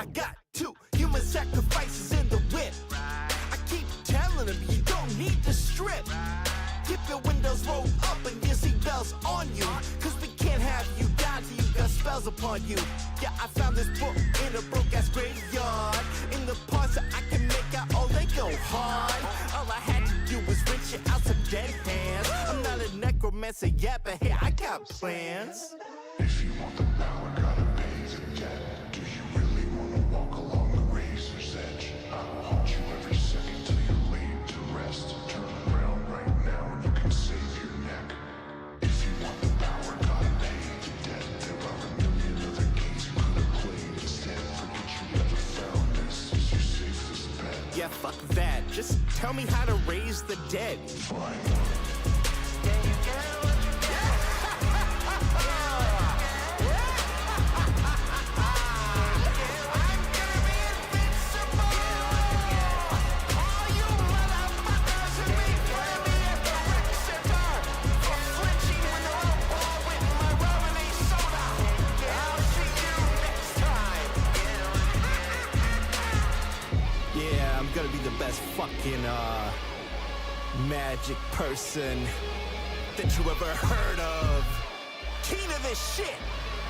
I got 2 human sacrifices in the whip. I keep telling them you don't need to strip. Keep your windows rolled up and your seatbelts on you, cause we can't have you die till you got spells upon you. Yeah, I found this book in a broke ass graveyard. In the parts that I can make out, oh they go hard. All I had to do was wrench it out some dead hands. I'm not a necromancer yet, but hey, I got plans. If you want the power, gotta pay the debt. Do you really wanna walk along the razor's edge? I will haunt you every second till you're laid to rest. Turn around right now and you can save your neck. If you want the power, gotta pay the debt. There are a million other games you could have played instead. Forget you ever found this is your safest bet. Yeah, fuck that. Just tell me how to raise the dead. Fine. Gonna be the best fucking magic person that you ever heard of. Key to this shit,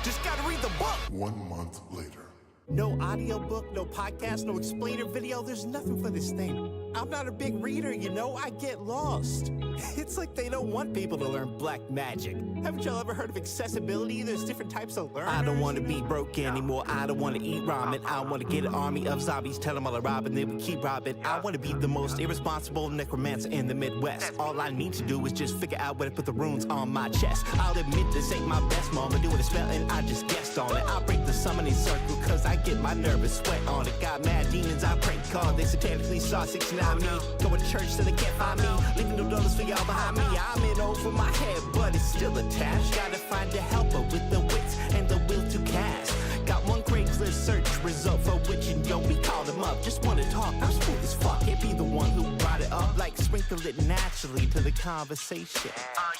just gotta read the book. 1 month later. No audiobook, no podcast, no explainer video, there's nothing for this thing. I'm not a big reader, you know, I get lost. It's like they don't want people to learn black magic. Haven't y'all ever heard of accessibility? There's different types of learners. I don't want to be broke anymore, I don't want to eat ramen. I want to get an army of zombies, tell them all to rob and they will keep robbing. I want to be the most irresponsible necromancer in the Midwest. All I need to do is just figure out where to put the runes on my chest. I'll admit this ain't my best moment, doing a spell and I just guessed on it. I'll break the summoning circle cause I get my nervous sweat on it. Got mad demons I prank called, they satanically saw 69 me. Going to church so they can't find me, leaving no dollars for y'all behind me. I'm in over my head but it's still attached. Gotta find a helper with the wits and the will to cast. Got one Craigslist search result for which and yo we called him up. Just wanna talk, I'm smooth as fuck. Can't be the one who brought it up, like sprinkle it naturally to the conversation.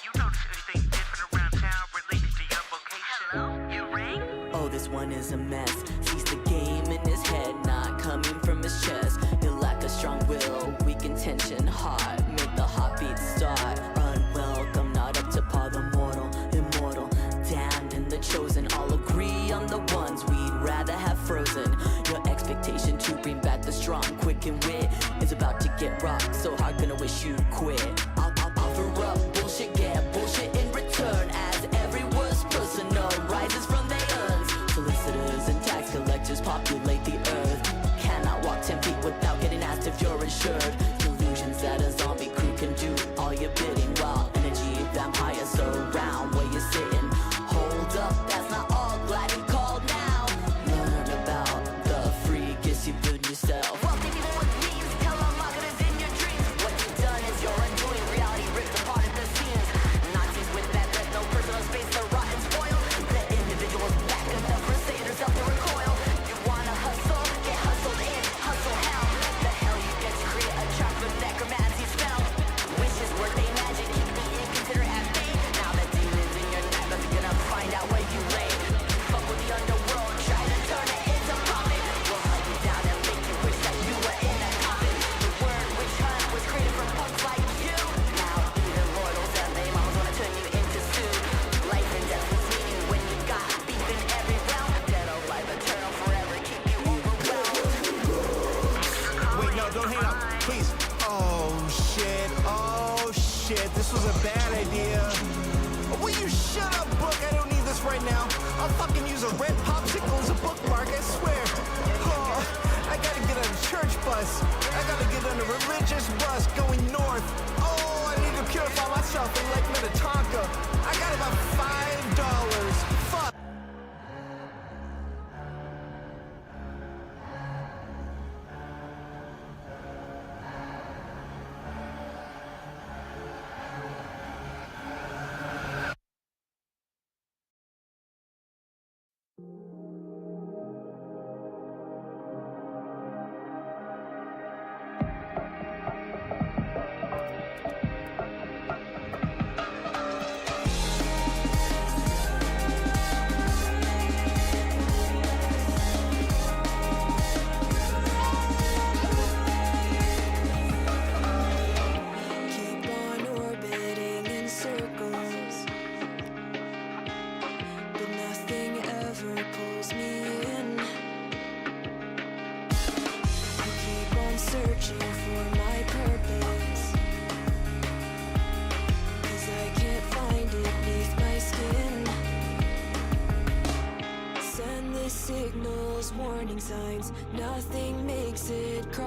You notice anything different around town related to your vocation? Hello? You ring? Oh, this one is a mess. Sees the game in his head, not coming from his chest. He'll lack a strong will, weak intention, heart. Make the heartbeat start. Unwelcome, not up to par, the mortal, immortal, damned and the chosen. All agree on the ones we'd rather have frozen. Your expectation to bring back the strong, quick and wit is about to get rocked. So hard, gonna wish you quit. I'll offer up bullshit, get bullshit in return. As every worst person rises from their urns. Solicitors and tax collectors populate the earth. Cannot walk 10 feet without getting asked if you're insured. Delusions that a zombie crew can do all your bidding, while energy vampires surround where you're sitting. Hold up, that's not all, glad you called now. Learn about the free gifts you build yourself. Well, if you want dreams, tell them marketers in your dreams. What you've done is your undoing, reality ripped apart at the seams. Nazis with bad breath, no personal space, the rotten spoil. The individual's back enough for saying herself to recoil. You wanna hustle, get hustled in, hustle hell. The hell you get to create a track with necromancy spell. Wishes work they magic, keep me inconsiderate at bay. Now the demons in your night, they're gonna find out where you lay. Fuck with the underworld, try to turn it into profit. We'll hunt you down and make you wish that you were in a coffin. The word witch hunt was created for punks like you. Now even mortals and they mamas wanna turn you into stew. Life and death was meaning when you got beef in every realm. Dead or alive, eternal, forever, keep you overwhelmed. Wait, no, don't hang up, please. Oh shit, this was a bad idea. Will you shut up, book? I don't need this right now. I'll fucking use a red popsicle as a bookmark, I swear. Oh, I gotta get on a church bus. I gotta get on a religious bus going north. Oh, I need to purify myself in Lake Minnetonka. I got about $5. Fuck.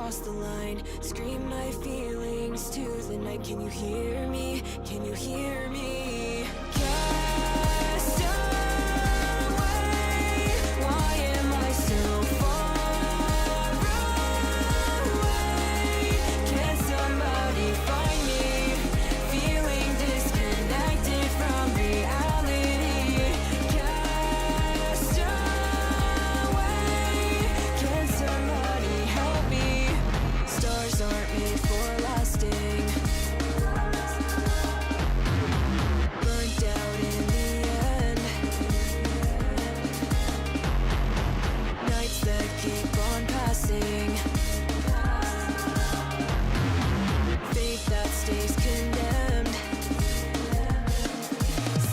cross the line. Scream my feelings to the night. Can you hear me? Can you hear me? Cast away. Why am I so far away? Can somebody find me? Feeling disconnected from reality. Cast away. Can somebody help me? Stars aren't made for lasting. Burnt out in the end. Nights that keep on passing. Fate that stays condemned.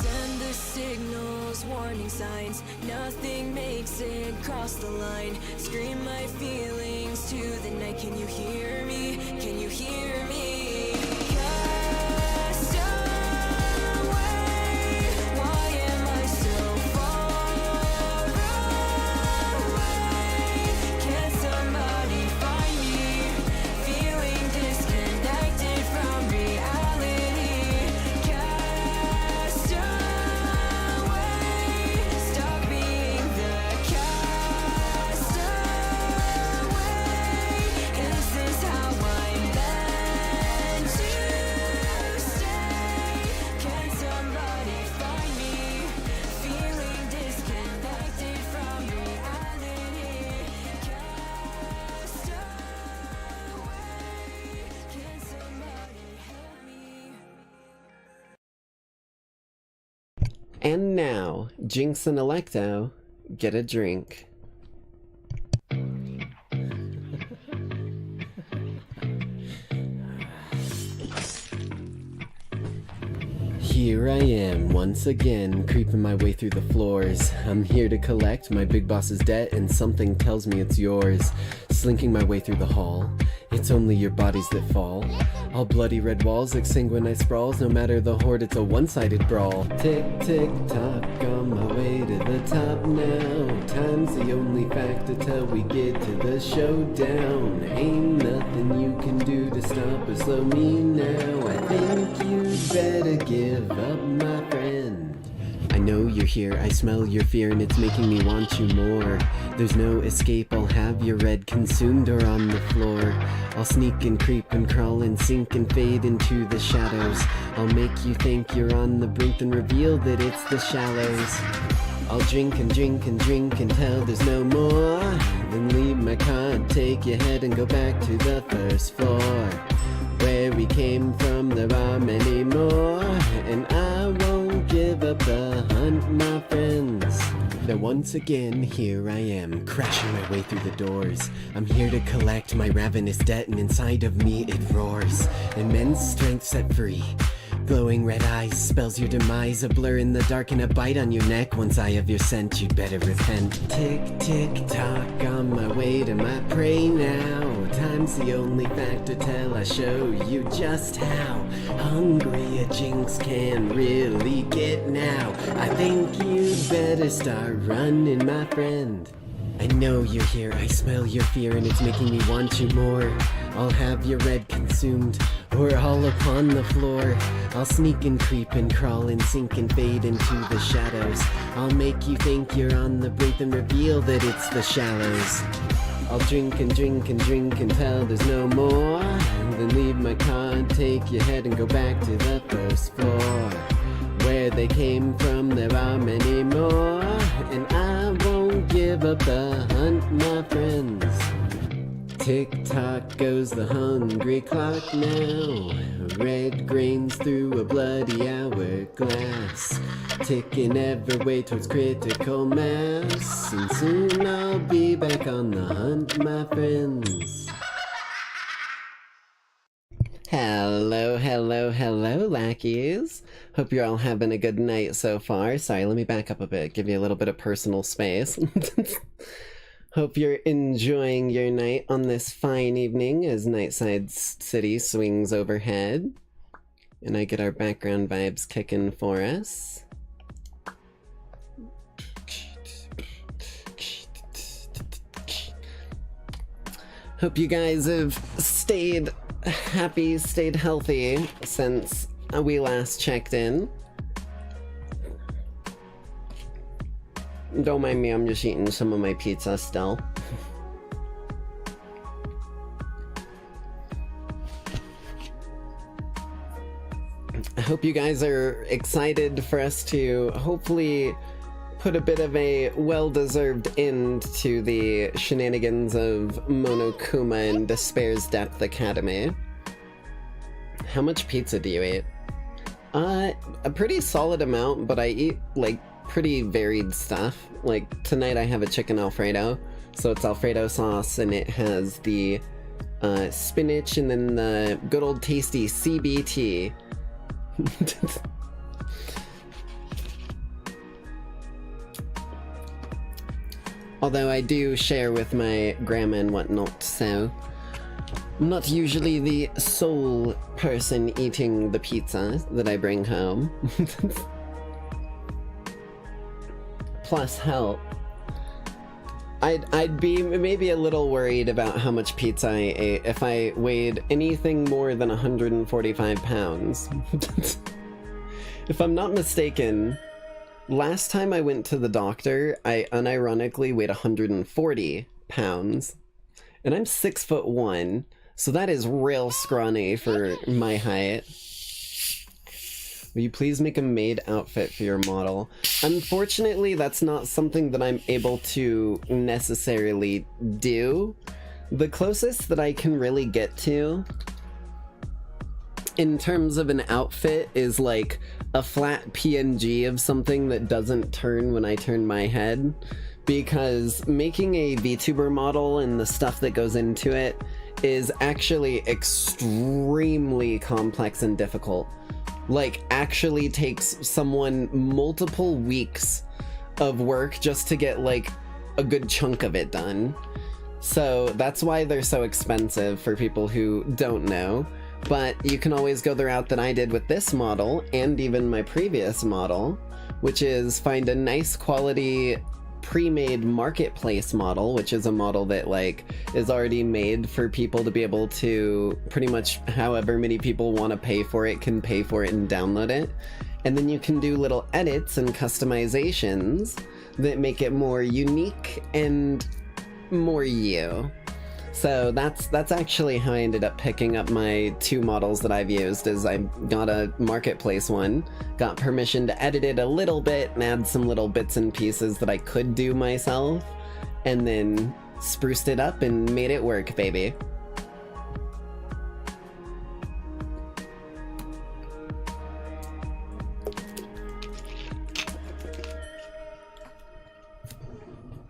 Send the signals, warning signs. Nothing makes it cross the line. Scream my feelings to the night. Can you hear me? Can you hear me? Cast away. Why am I so far away? Can somebody find me? Feeling disconnected from reality. Cast away. Stop being the cast away. Is this how I'm meant to stay? Can somebody find me? Feeling disconnected from reality. Cast away. Can somebody help me? And now, Jinx and Electo get a drink. Here I am, once again, creeping my way through the floors. I'm here to collect my big boss's debt, and something tells me it's yours. Slinking my way through the hall, it's only your bodies that fall. All bloody red walls, exsanguinate sprawls, no matter the horde, it's a one-sided brawl. Tick, tick, tock, on my way to the top now. Time's the only factor till we get to the showdown. Ain't nothing you can do to stop or slow me now. I think you'd better give up, my friend. I know you're here, I smell your fear, and it's making me want you more. There's no escape, I'll have your red consumed or on the floor. I'll sneak and creep and crawl and sink and fade into the shadows. I'll make you think you're on the brink, then reveal that it's the shallows. I'll drink and drink and drink until there's no more. Then leave my card, take your head and go back to the first floor. Where we came from, there are many more, and I won't give up the hunt, my friends. Now once again, here I am, crashing my way through the doors. I'm here to collect my ravenous debt, and inside of me it roars. Immense strength set free. Glowing red eyes spells your demise, a blur in the dark and a bite on your neck. Once I have your scent, you'd better repent. Tick, tick, tock, on my way to my prey now. Time's the only factor till I show you just how hungry a jinx can really get now. I think you'd better start running, my friend. I know you're here, I smell your fear, and it's making me want you more. I'll have your red consumed, or all upon the floor. I'll sneak and creep and crawl and sink and fade into the shadows. I'll make you think you're on the brink, then reveal that it's the shallows. I'll drink and drink and drink until there's no more. Then leave my card, take your head and go back to the first floor. Where they came from, there are many more, and I won't give up the hunt, my friends. Tick-tock goes the hungry clock now. Red grains through a bloody hourglass, ticking every way towards critical mass. And soon I'll be back on the hunt, my friends. Hello, hello, hello, lackeys. Hope you're all having a good night so far. Sorry, let me back up a bit, give you a little bit of personal space. Hope you're enjoying your night on this fine evening as Nightside City swings overhead. And I get our background vibes kicking for us. Hope you guys have stayed happy, stayed healthy since we last checked in. Don't mind me, I'm just eating some of my pizza still. I hope you guys are excited for us to hopefully put a bit of a well-deserved end to the shenanigans of Monokuma and Despair's Depth Academy. How much pizza do you eat? A pretty solid amount, but I eat, like, pretty varied stuff. Like, tonight I have a chicken Alfredo, so it's Alfredo sauce, and it has the spinach and then the good old tasty CBT. Although I do share with my grandma and whatnot, so I'm not usually the sole person eating the pizza that I bring home. Plus, hell, I'd be maybe a little worried about how much pizza I ate if I weighed anything more than 145 pounds. If I'm not mistaken, last time I went to the doctor, I unironically weighed 140 pounds. And I'm 6'1", so that is real scrawny for my height. Will you please make a maid outfit for your model? Unfortunately, that's not something that I'm able to necessarily do. The closest that I can really get to in terms of an outfit is like a flat PNG of something that doesn't turn when I turn my head, because making a VTuber model and the stuff that goes into it is actually extremely complex and difficult. Like, actually takes someone multiple weeks of work just to get, like, a good chunk of it done. So that's why they're so expensive for people who don't know. But you can always go the route that I did with this model, and even my previous model, which is find a nice quality pre-made marketplace model, which is a model that, like, is already made for people to be able to pretty much however many people want to pay for it can pay for it and download it. And then you can do little edits and customizations that make it more unique and more you. So that's actually how I ended up picking up my two models that I've used, is I got a marketplace one, got permission to edit it a little bit and add some little bits and pieces that I could do myself, and then spruced it up and made it work, baby.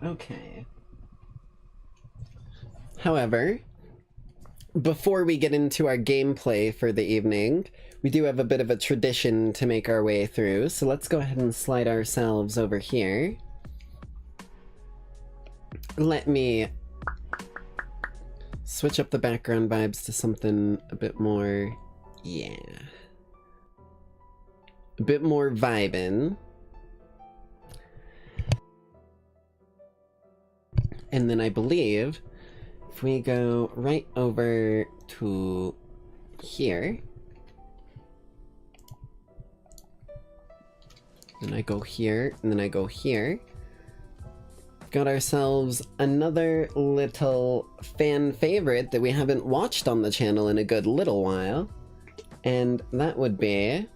Okay. However, before we get into our gameplay for the evening, we do have a bit of a tradition to make our way through, so let's go ahead and slide ourselves over here. Let me switch up the background vibes to something a bit more, yeah, a bit more vibin'. And then I believe if we go right over to here, then I go here, and then I go here, got ourselves another little fan favorite that we haven't watched on the channel in a good little while, and that would be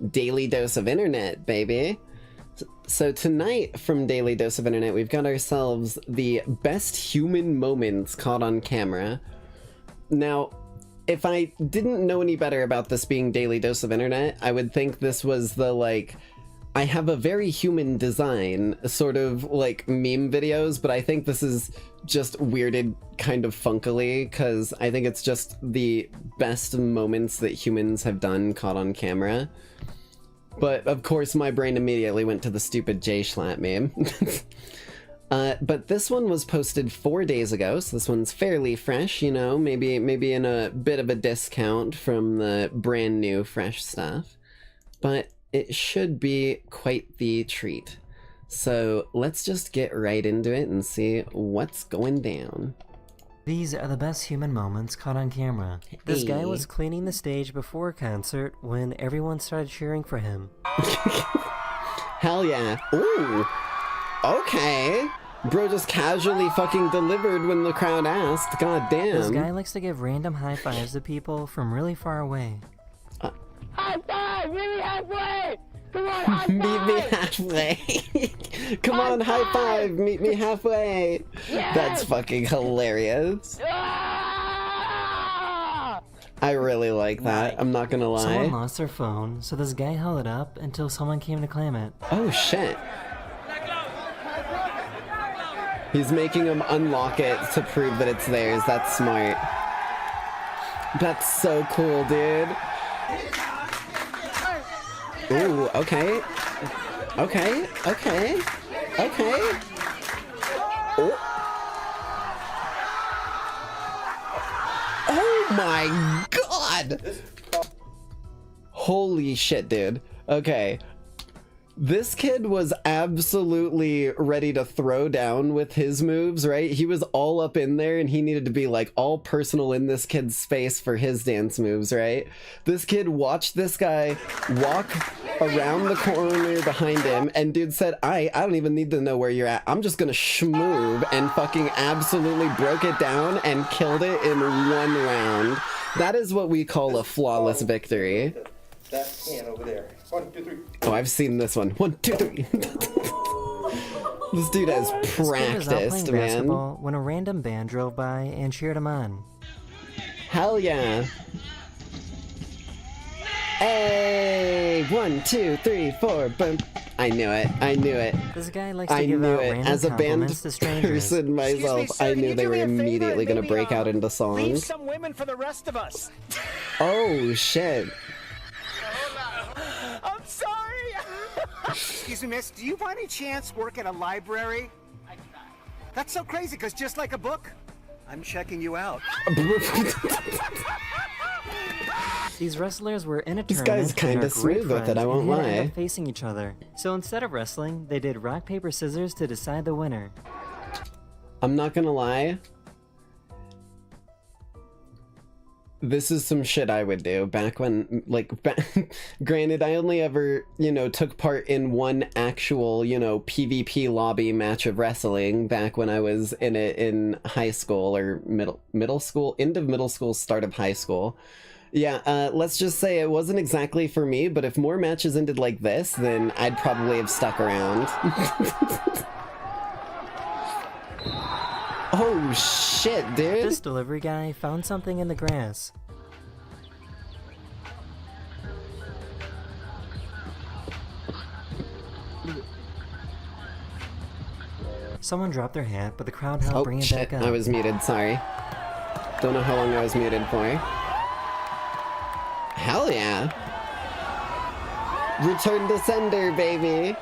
Daily Dose of Internet, baby. So tonight from Daily Dose of Internet, we've got ourselves the best human moments caught on camera. Now, if I didn't know any better about this being Daily Dose of Internet, I would think this was the, like, I have a very human design sort of, like, meme videos, but I think this is just weirded kind of funkily, because I think it's just the best moments that humans have done caught on camera. But, of course, my brain immediately went to the stupid J-Schlatt meme. But this one was posted 4 days ago, so this one's fairly fresh, you know, maybe in a bit of a discount from the brand new fresh stuff. But it should be quite the treat. So let's just get right into it and see what's going down. These are the best human moments caught on camera. This guy was cleaning the stage before a concert when everyone started cheering for him. Hell yeah. Ooh. Okay. Bro just casually fucking delivered when the crowd asked. God damn. This guy likes to give random high fives to people from really far away. High five! Meet me halfway! Come on, high five! Meet me halfway. Come on, high five. Meet me halfway. Yes! That's fucking hilarious. Ah! I really like that. I'm not gonna lie. Someone lost their phone, so this guy held it up until someone came to claim it. Oh shit. He's making them unlock it to prove that it's theirs. That's smart. That's so cool, dude. Ooh, okay. Okay, okay, okay. Oh. Oh my god! Holy shit, dude. Okay. This kid was absolutely ready to throw down with his moves, right? He was all up in there and he needed to be like all personal in this kid's space for his dance moves, right? This kid watched this guy walk around the corner behind him and dude said, I don't even need to know where you're at. I'm just gonna shmove, and fucking absolutely broke it down and killed it in one round. That is what we call a flawless victory. That can over there. 1, 2, 3. Oh, I've seen this one. 1, 2, 3. This dude has This kid was out practiced, playing man. basketball when a random band drove by and cheered him on. Hell yeah. Hey! 1, 2, 3, 4. Boom. I knew it. I knew it. This guy likes to I give knew out it. random As a band compliments to strangers. person myself, I knew they were immediately gonna break out into Leave song. some women for the rest of us. Oh shit. I'm sorry. Excuse me, miss. Do you by any chance work at a library? That's so crazy, because just like a book, I'm checking you out. These wrestlers were in a This tournament. guy's kinda and are great smooth with it, friends I won't and had to end lie. up facing each other. So instead of wrestling, they did rock, paper, scissors to decide the winner. I'm not gonna lie. This is some shit I would do back when, like, granted, I only ever, took part in one actual, PvP lobby match of wrestling back when I was in it in high school or middle school, end of middle school, start of high school. Yeah, let's just say it wasn't exactly for me, but if more matches ended like this, then I'd probably have stuck around. Oh shit, dude. This delivery guy found something in the grass. Someone dropped their hat, but the crowd helped bring it shit, back up. I was muted, sorry. Don't know how long I was muted for. Hell yeah. Return to sender, baby.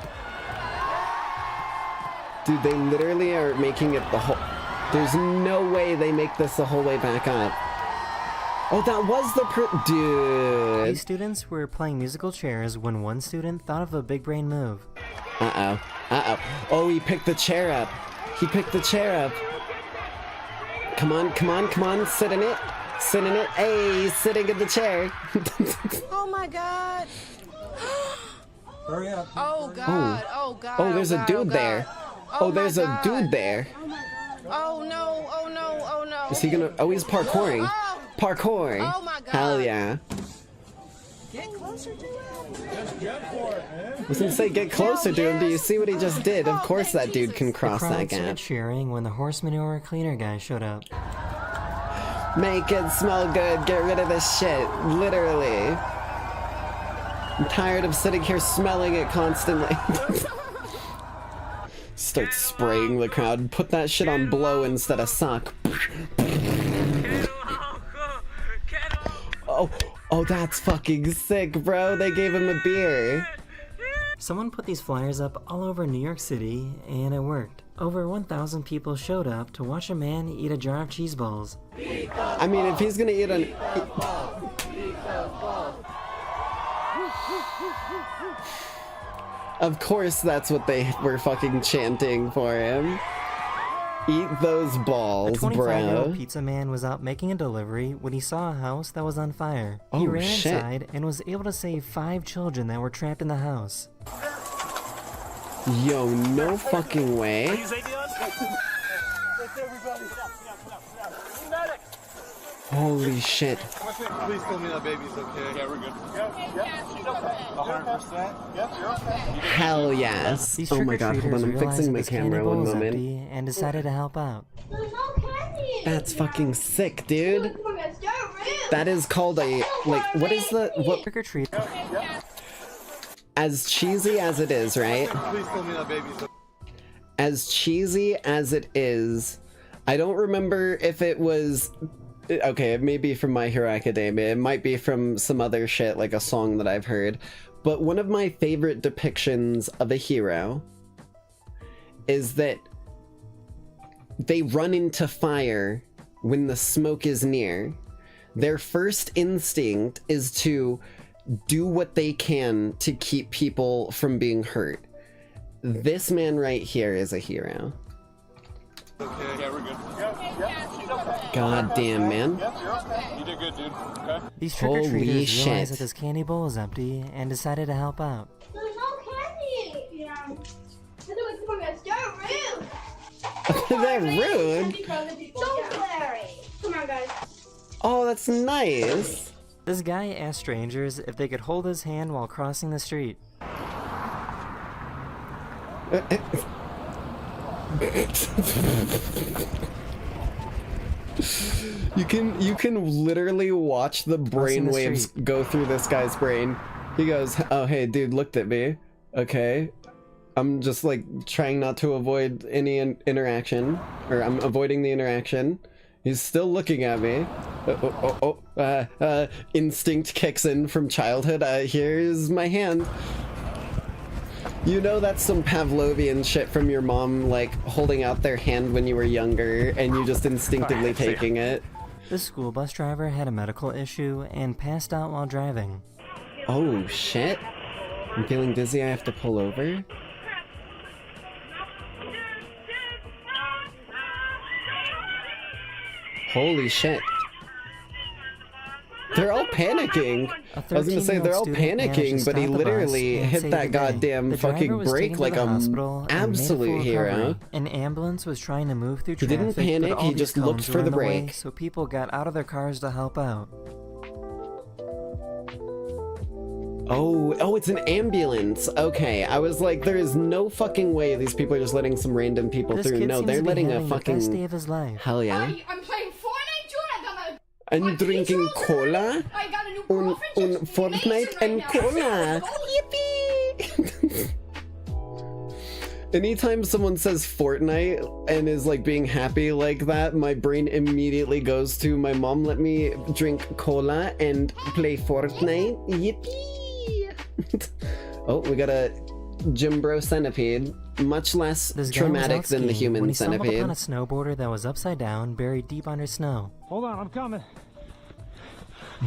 Dude, they literally are making it the whole... There's no way they make this the whole way back up. Oh, that was the dude. These students were playing musical chairs when one student thought of a big brain move. Uh-oh. Uh-oh. Oh, he picked the chair up. He picked the chair up. Come on, come on, come on. Sit in it. Sit in it. Hey, he's sitting in the chair. Oh my god. Hurry up. Oh god. Oh god. Oh, there's a dude there. Oh, there's a dude there. Oh no. Oh no. Oh no. Is he gonna... Oh, he's parkouring. Oh. Parkour. Oh my god. Hell yeah. Get closer to it. I was gonna say, get closer to him. Do you see what he just did? Of course that dude can The cross that crowd started gap. cheering when the horse manure cleaner guy showed up. Make it smell good. Get rid of this shit. Literally. I'm tired of sitting here smelling it constantly. Start spraying the crowd. Put that shit on blow instead of suck. Oh, that's fucking sick, bro. They gave him a beer. Someone put these flyers up all over New York City, and it worked. Over 1,000 people showed up to watch a man eat a jar of cheese balls. I mean, if he's gonna eat an... Of course that's what they were fucking chanting for him. Eat those A balls, 25-year-old bro. pizza man was out making a delivery when he saw a house that was on fire. He Oh, ran shit. inside and was able to save 5 children that were trapped in the house. Yo, no fucking way. Holy shit. Please tell me that baby's okay. Yeah, we're good. She's okay. 100%? Yep, you're okay. Hell yes. These Oh my god, hold on, trick-or-treaters I'm realized fixing that my this candy camera bowl one was moment. empty and decided to help out. There's no candy. That's fucking sick, dude. Come on, guys, don't rude. That is called a, like, what is the, what, Trick-or-treat. as cheesy as it is, right? Please tell me that baby's okay. As cheesy as it is, I don't remember if it was, okay, it may be from My Hero Academia, it might be from some other shit, like a song that I've heard, but one of my favorite depictions of a hero is that they run into fire when the smoke is near. Their first instinct is to do what they can to keep people from being hurt. This man right here is a hero. Okay, yeah, we're good. She's okay. God damn, man. Yep, you're okay. You did good, dude. Okay. These Holy trick-or-treaters shit. realized that this candy bowl was empty and decided to help out. There's no candy. Yeah. Come on, guys, don't rude. They're rude. Don't worry. Come on, guys. Oh, that's nice. This guy asked strangers if they could hold his hand while crossing the street. You can literally watch the Crossing the brainwaves street. go through this guy's brain. He goes, "Oh, hey, dude, looked at me. Okay, I'm just like trying not to avoid any interaction, or I'm avoiding the interaction. He's still looking at me. Instinct kicks in from childhood. Here's my hand." You know that's some Pavlovian shit from your mom, like holding out their hand when you were younger and you just instinctively taking it. This school bus driver had a medical issue and passed out while driving. Oh shit. I'm feeling dizzy, I have to pull over. Holy shit. They're all panicking. I was gonna say they're all panicking, but he literally hit that goddamn fucking brake like a absolute hero. An ambulance was trying to move through He traffic, didn't panic, but all he these just looked cones for were the in way, brake. so people got out of their cars to help out. Oh, it's an ambulance. Okay, I was like, there is no fucking way these people are just letting some random people This through. kid No, seems they're to be letting a having the best day fucking of his life. hell yeah. I'm playing Fortnite, Jordan. I got my. I'm drinking cola. I got a new Un girlfriend. She's Fortnite amazing and right now. cola. Yippee! Anytime someone says Fortnite and is like being happy like that, my brain immediately goes to my mom let me drink cola and play Fortnite. Yippee! Oh, we got a Jim Bro centipede. Much less This guy was traumatic out than the skiing human when he stumbled centipede. upon a snowboarder that was upside down, buried deep under snow. Hold on, I'm coming.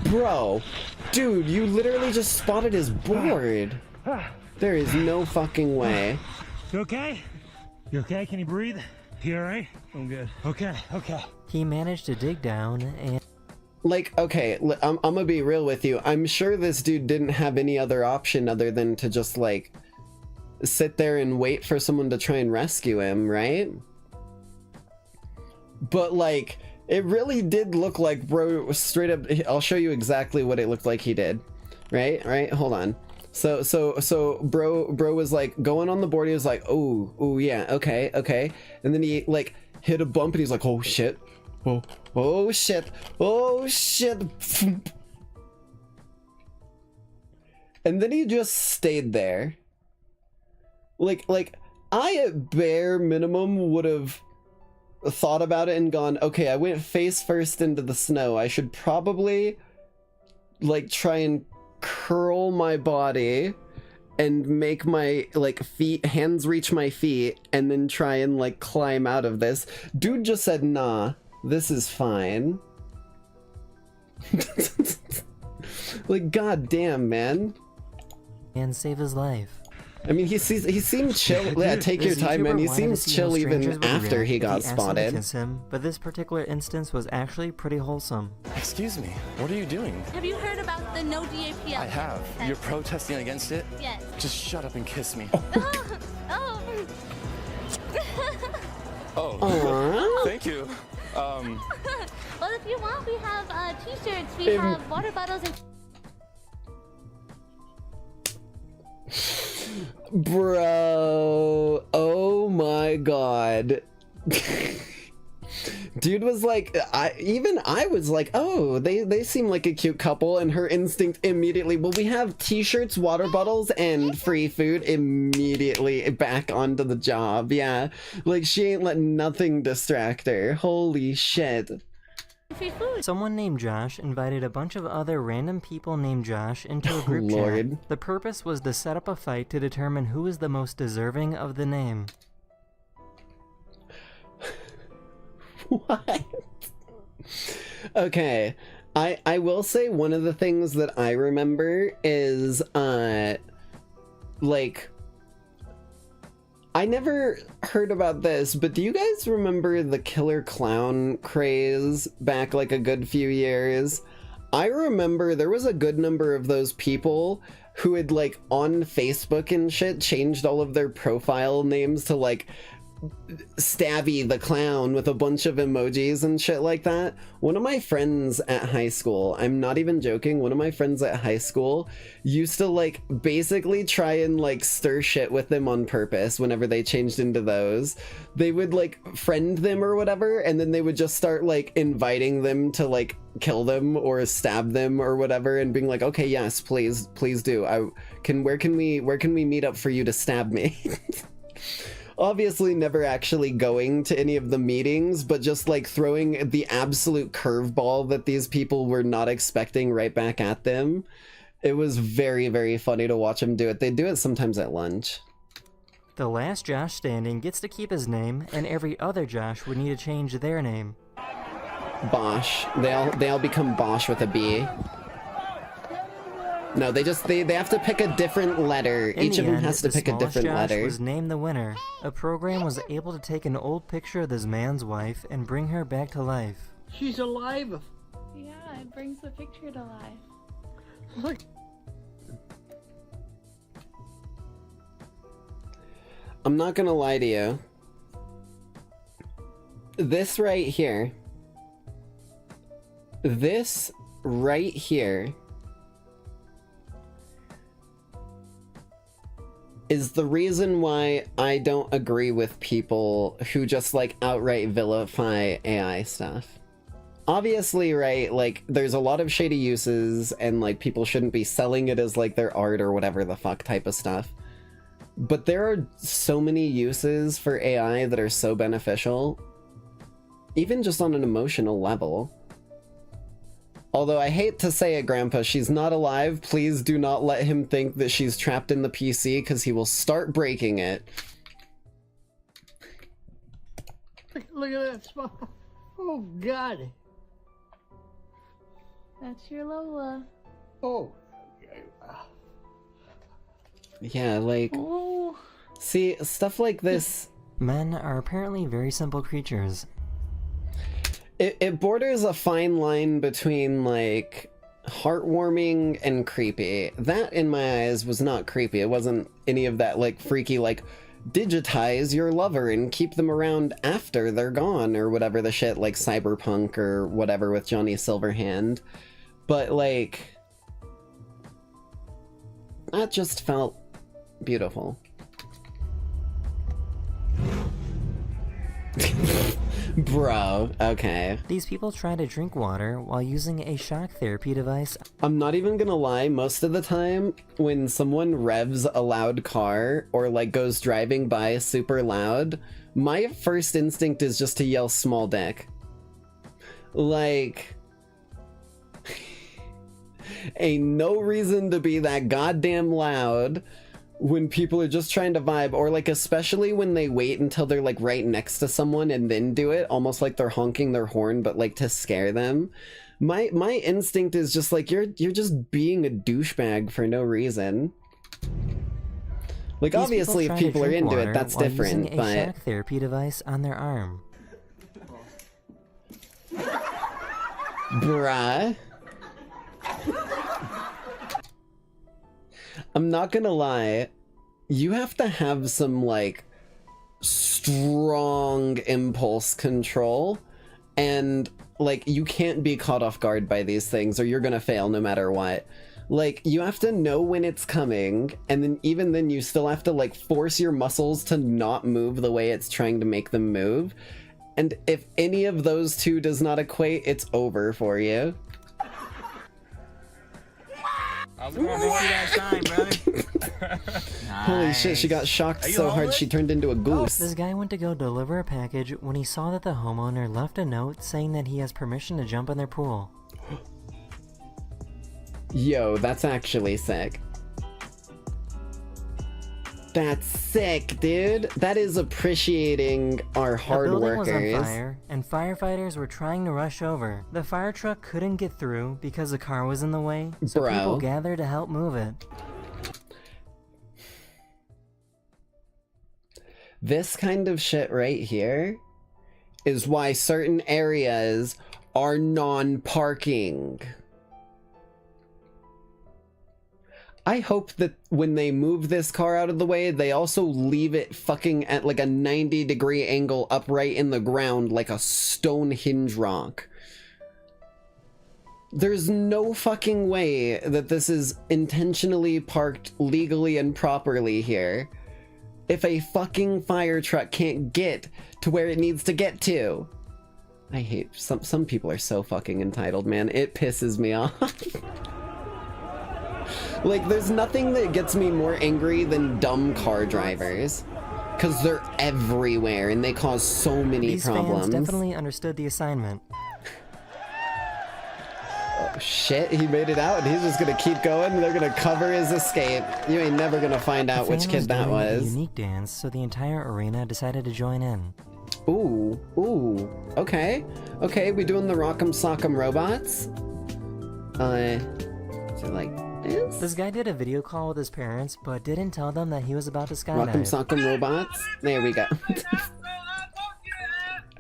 Bro, dude, you literally just spotted his board. There is no fucking way. You okay? You okay? Can you breathe? You alright? I'm good. Okay, okay. He managed to dig down and Like, okay, I'm gonna be real with you. I'm sure this dude didn't have any other option other than to just, like, sit there and wait for someone to try and rescue him, right? But, like, it really did look like bro straight up. I'll show you exactly what it looked like he did. Right? Hold on. So bro was, like, going on the board. He was like, oh, yeah, okay. And then he, like, hit a bump and he's like, oh, shit. Oh shit. And then he just stayed there. Like I at bare minimum would have thought about it and gone, okay, I went face first into the snow. I should probably like try and curl my body and make my like hands reach my feet and then try and like climb out of this. Dude just said, nah. This is fine. Like, goddamn, man. save his life. I mean, he seemed chill. Yeah, take your This time, man. YouTuber He wanted to seems see how chill even strangers would after react he if got asked them to spotted. kiss him, but this particular instance was actually pretty wholesome. Excuse me, what are you doing? Have you heard about the no DAP? I have. You're protesting against it? Yes. Just shut up and kiss me. Oh. Oh, thank you. Well, if you want, we have t-shirts, we have water bottles, and... Bro, oh my god. Dude was like, I was like, oh, they seem like a cute couple, and her instinct immediately, well, we have t-shirts, water bottles, and free food, immediately back onto the job. Yeah, like she ain't letting nothing distract her. Holy shit. free food. Someone named Josh invited a bunch of other random people named Josh into a group Lord. chat. The purpose was to set up a fight to determine who is the most deserving of the name. What? Okay, I will say one of the things that I remember is, like, I never heard about this, but do you guys remember the killer clown craze back like a good few years? I remember there was a good number of those people who had, like, on Facebook and shit, changed all of their profile names to, like, Stabby the Clown with a bunch of emojis and shit like that. One of my friends at high school, I'm not even joking, one of my friends at high school used to, like, basically try and, like, stir shit with them on purpose whenever they changed into those. They would, like, friend them or whatever, and then they would just start, like, inviting them to, like, kill them or stab them or whatever, and being like, okay, yes, please do. Where can we meet up for you to stab me? Obviously never actually going to any of the meetings, but just like throwing the absolute curveball that these people were not expecting right back at them. It was very, very funny to watch them do it. They do it sometimes at lunch. The last Josh standing gets to keep his name, and every other Josh would need to change their name. Bosch. They all become Bosch with a B. No, they have to pick a different letter. Each of them has to pick a different letter. Josh was named the winner. A program was able to take an old picture of this man's wife and bring her back to life. She's alive. Yeah, it brings the picture to life. Look. I'm not gonna lie to you. This right here is the reason why I don't agree with people who just, like, outright vilify AI stuff. Obviously, right, like, there's a lot of shady uses, and, like, people shouldn't be selling it as, like, their art or whatever the fuck type of stuff. But there are so many uses for AI that are so beneficial, even just on an emotional level. Although I hate to say it, Grandpa, she's not alive. Please do not let him think that she's trapped in the PC, because he will start breaking it. Look at that smile. Oh, God. That's your Lola. Oh. Yeah, like... Ooh. See, stuff like this... Men are apparently very simple creatures. It borders a fine line between, like, heartwarming and creepy. That, in my eyes, was not creepy. It wasn't any of that, like, freaky, like, digitize your lover and keep them around after they're gone, or whatever the shit, like Cyberpunk or whatever with Johnny Silverhand. But, like, that just felt beautiful. Bro, okay. These people try to drink water while using a shock therapy device. I'm not even gonna lie, most of the time when someone revs a loud car or, like, goes driving by super loud, my first instinct is just to yell small dick. Like, ain't no reason to be that goddamn loud when people are just trying to vibe, or, like, especially when they wait until they're, like, right next to someone and then do it, almost like they're honking their horn, but, like, to scare them. My instinct is just like, you're just being a douchebag for no reason. Like, These obviously, if try to people are drink into water it, that's while different, using a but... shock therapy device on their arm. Bruh. I'm not gonna lie, you have to have some, like, strong impulse control, and, like, you can't be caught off guard by these things, or you're gonna fail no matter what. Like, you have to know when it's coming, and then even then you still have to, like, force your muscles to not move the way it's trying to make them move. And if any of those two does not equate, it's over for you. I was gonna make you that shine, brother. Holy shit, she got shocked so hard she turned into a goose. This guy went to go deliver a package when he saw that the homeowner left a note saying that he has permission to jump in their pool. Yo, that's actually sick. That's sick, dude. That is appreciating our hard the building workers. was on fire, and firefighters were trying to rush over. The fire truck couldn't get through because the car was in the way, so Bro. people gathered to help move it. This kind of shit right here is why certain areas are non-parking. I hope that when they move this car out of the way, they also leave it fucking at like a 90-degree angle upright in the ground like a Stonehenge rock. There's no fucking way that this is intentionally parked legally and properly here if a fucking fire truck can't get to where it needs to get to. I hate some people are so fucking entitled, man. It pisses me off. Like, there's nothing that gets me more angry than dumb car drivers. Because they're everywhere and they cause so many These problems. fans definitely understood the assignment. Oh shit, he made it out and he's just gonna keep going. They're gonna cover his escape. You ain't never gonna find out which kid that A was. unique dance, so the entire arena decided to join in. Ooh, ooh, okay. Okay, we doing the Rock'em Sock'em robots? Is it like this? This guy did a video call with his parents, but didn't tell them that he was about to skydive. Rock'em Sock'em robots? There we go. I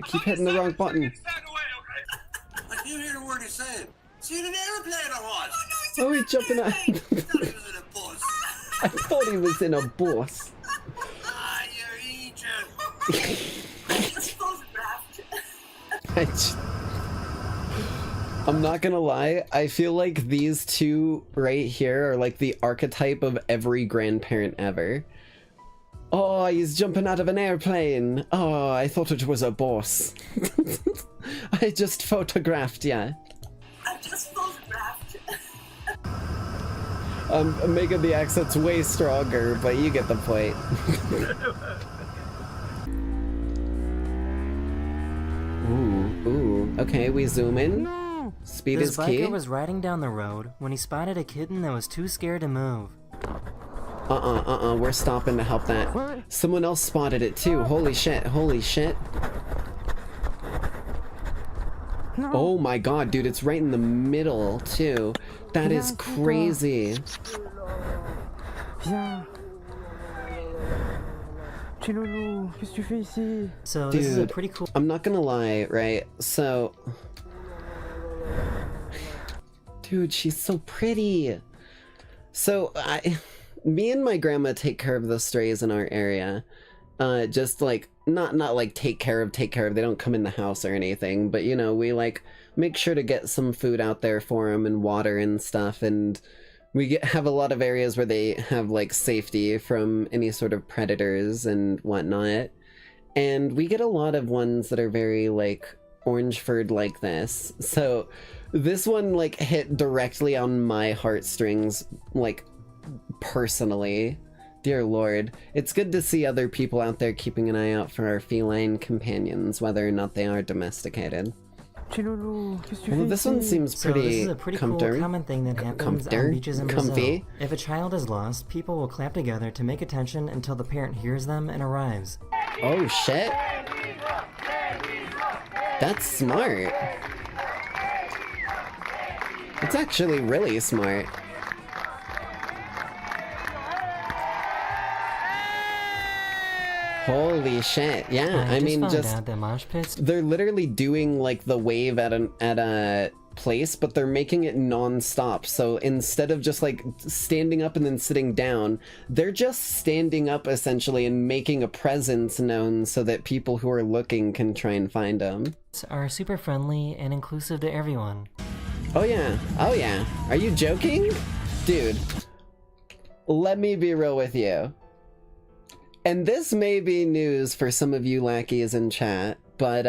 keep hitting the wrong button. I can't hear a word he's saying. See an airplane or what? Oh, he's jumping out. I thought he was in a bus. Ah, you Egypt. I'm not gonna lie, I feel like these two right here are like the archetype of every grandparent ever. Oh, he's jumping out of an airplane. Oh, I thought it was a bus. I just photographed ya. I just photographed. I'm making the accents way stronger, but you get the point. Ooh, okay, we zoom in. Speed This is key. biker was riding down the road when he spotted a kitten that was too scared to move. We're stopping to help that. Someone else spotted it too. Holy shit, holy shit. No. Oh my god, dude, it's right in the middle too. That is crazy. So Dude, this is a pretty cool. I'm not gonna lie, right? So, dude, she's so pretty. So me and my grandma take care of the strays in our area. Just like not like take care of. They don't come in the house or anything, but you know, we like make sure to get some food out there for them and water and stuff, and we have a lot of areas where they have like safety from any sort of predators and whatnot. And we get a lot of ones that are very like orange furred like this. So this one like hit directly on my heartstrings, like personally. Dear Lord, it's good to see other people out there keeping an eye out for our feline companions, whether or not they are domesticated. Well, this one seems pretty So this is a pretty cool common thing that happens on beaches in Brazil. If a child is lost, people will clap together to make attention until the parent hears them and arrives. Oh shit! That's smart. It's actually really smart. Holy shit! Yeah, I mean, found just out that mosh pits. they're literally doing like the wave at a place, but they're making it non-stop. So instead of just like standing up and then sitting down, they're just standing up essentially and making a presence known so that people who are looking can try and find them. Are super friendly and inclusive to everyone. Oh yeah, oh yeah. Are you joking? Dude, let me be real with you. And this may be news for some of you lackeys in chat, but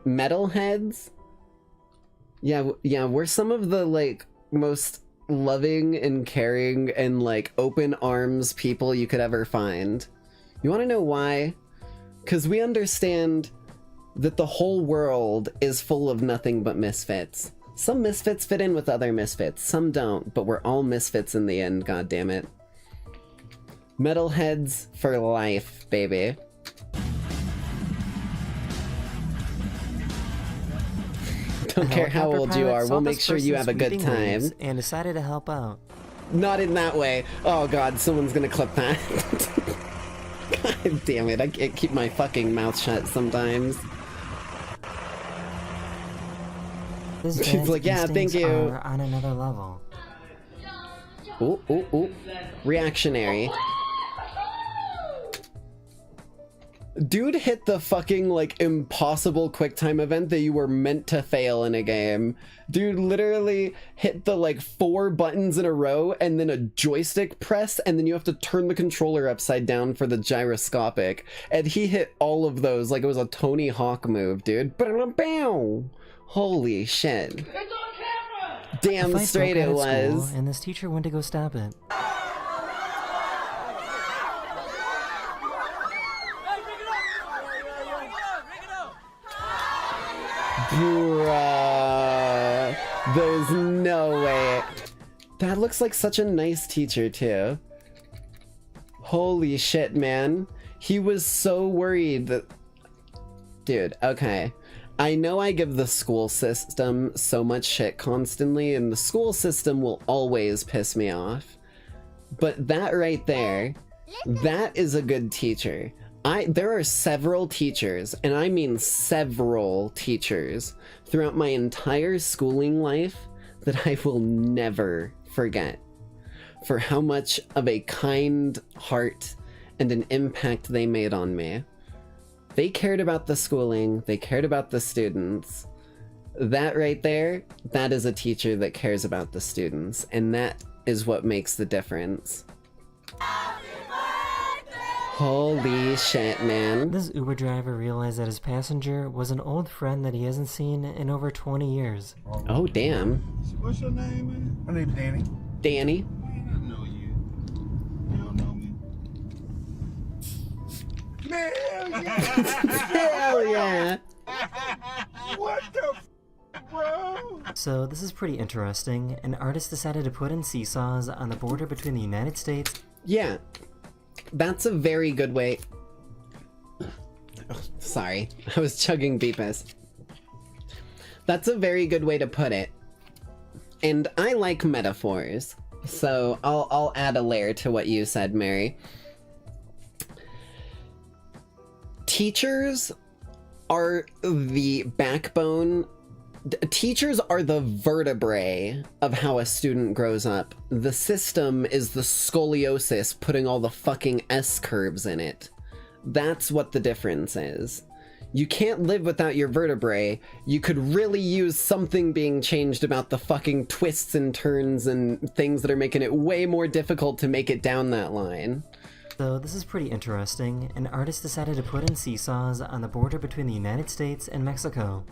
metalheads? Yeah, we're some of the, like, most loving and caring and, like, open arms people you could ever find. You wanna know why? 'Cause we understand that the whole world is full of nothing but misfits. Some misfits fit in with other misfits, some don't, but we're all misfits in the end, goddammit. Metalheads for life, baby. Don't care how old you are, we'll make sure you have a good time. And decided to help out. Not in that way. Oh god, someone's gonna clip that. God damn it, I can't keep my fucking mouth shut sometimes. She's like, yeah, thank you. Are on another level. Ooh, ooh, ooh. Reactionary. Dude hit the fucking, like, impossible QuickTime event that you were meant to fail in a game. Dude literally hit the, like, 4 buttons in a row and then a joystick press, and then you have to turn the controller upside down for the gyroscopic. And he hit all of those like it was a Tony Hawk move, dude. Ba-da-bam! Holy shit. Damn straight it was. School, and this teacher went to go stop it. Bruh. There's no way. That looks like such a nice teacher, too. Holy shit, man. He was so worried that... Dude, okay. I know I give the school system so much shit constantly, and the school system will always piss me off. But that right there, that is a good teacher. There are several teachers, and I mean several teachers, throughout my entire schooling life that I will never forget for how much of a kind heart and an impact they made on me. They cared about the schooling, they cared about the students. That right there, that is a teacher that cares about the students, and that is what makes the difference. Holy shit, man. This Uber driver realized that his passenger was an old friend that he hasn't seen in over 20 years. Oh, damn. What's your name, man? My name's Danny. Danny? I don't know you. You don't know me. Man, hell yeah! What the bro? So this is pretty interesting. An artist decided to put in seesaws on the border between the United States. Yeah. That's a very good way. Oh, sorry, I was chugging Beepus. That's a very good way to put it. And I like metaphors, so I'll add a layer to what you said, Mary. Teachers are the backbone. Teachers are the vertebrae of how a student grows up. The system is the scoliosis putting all the fucking S-curves in it. That's what the difference is. You can't live without your vertebrae. You could really use something being changed about the fucking twists and turns and things that are making it way more difficult to make it down that line. So this is pretty interesting. An artist decided to put in seesaws on the border between the United States and Mexico.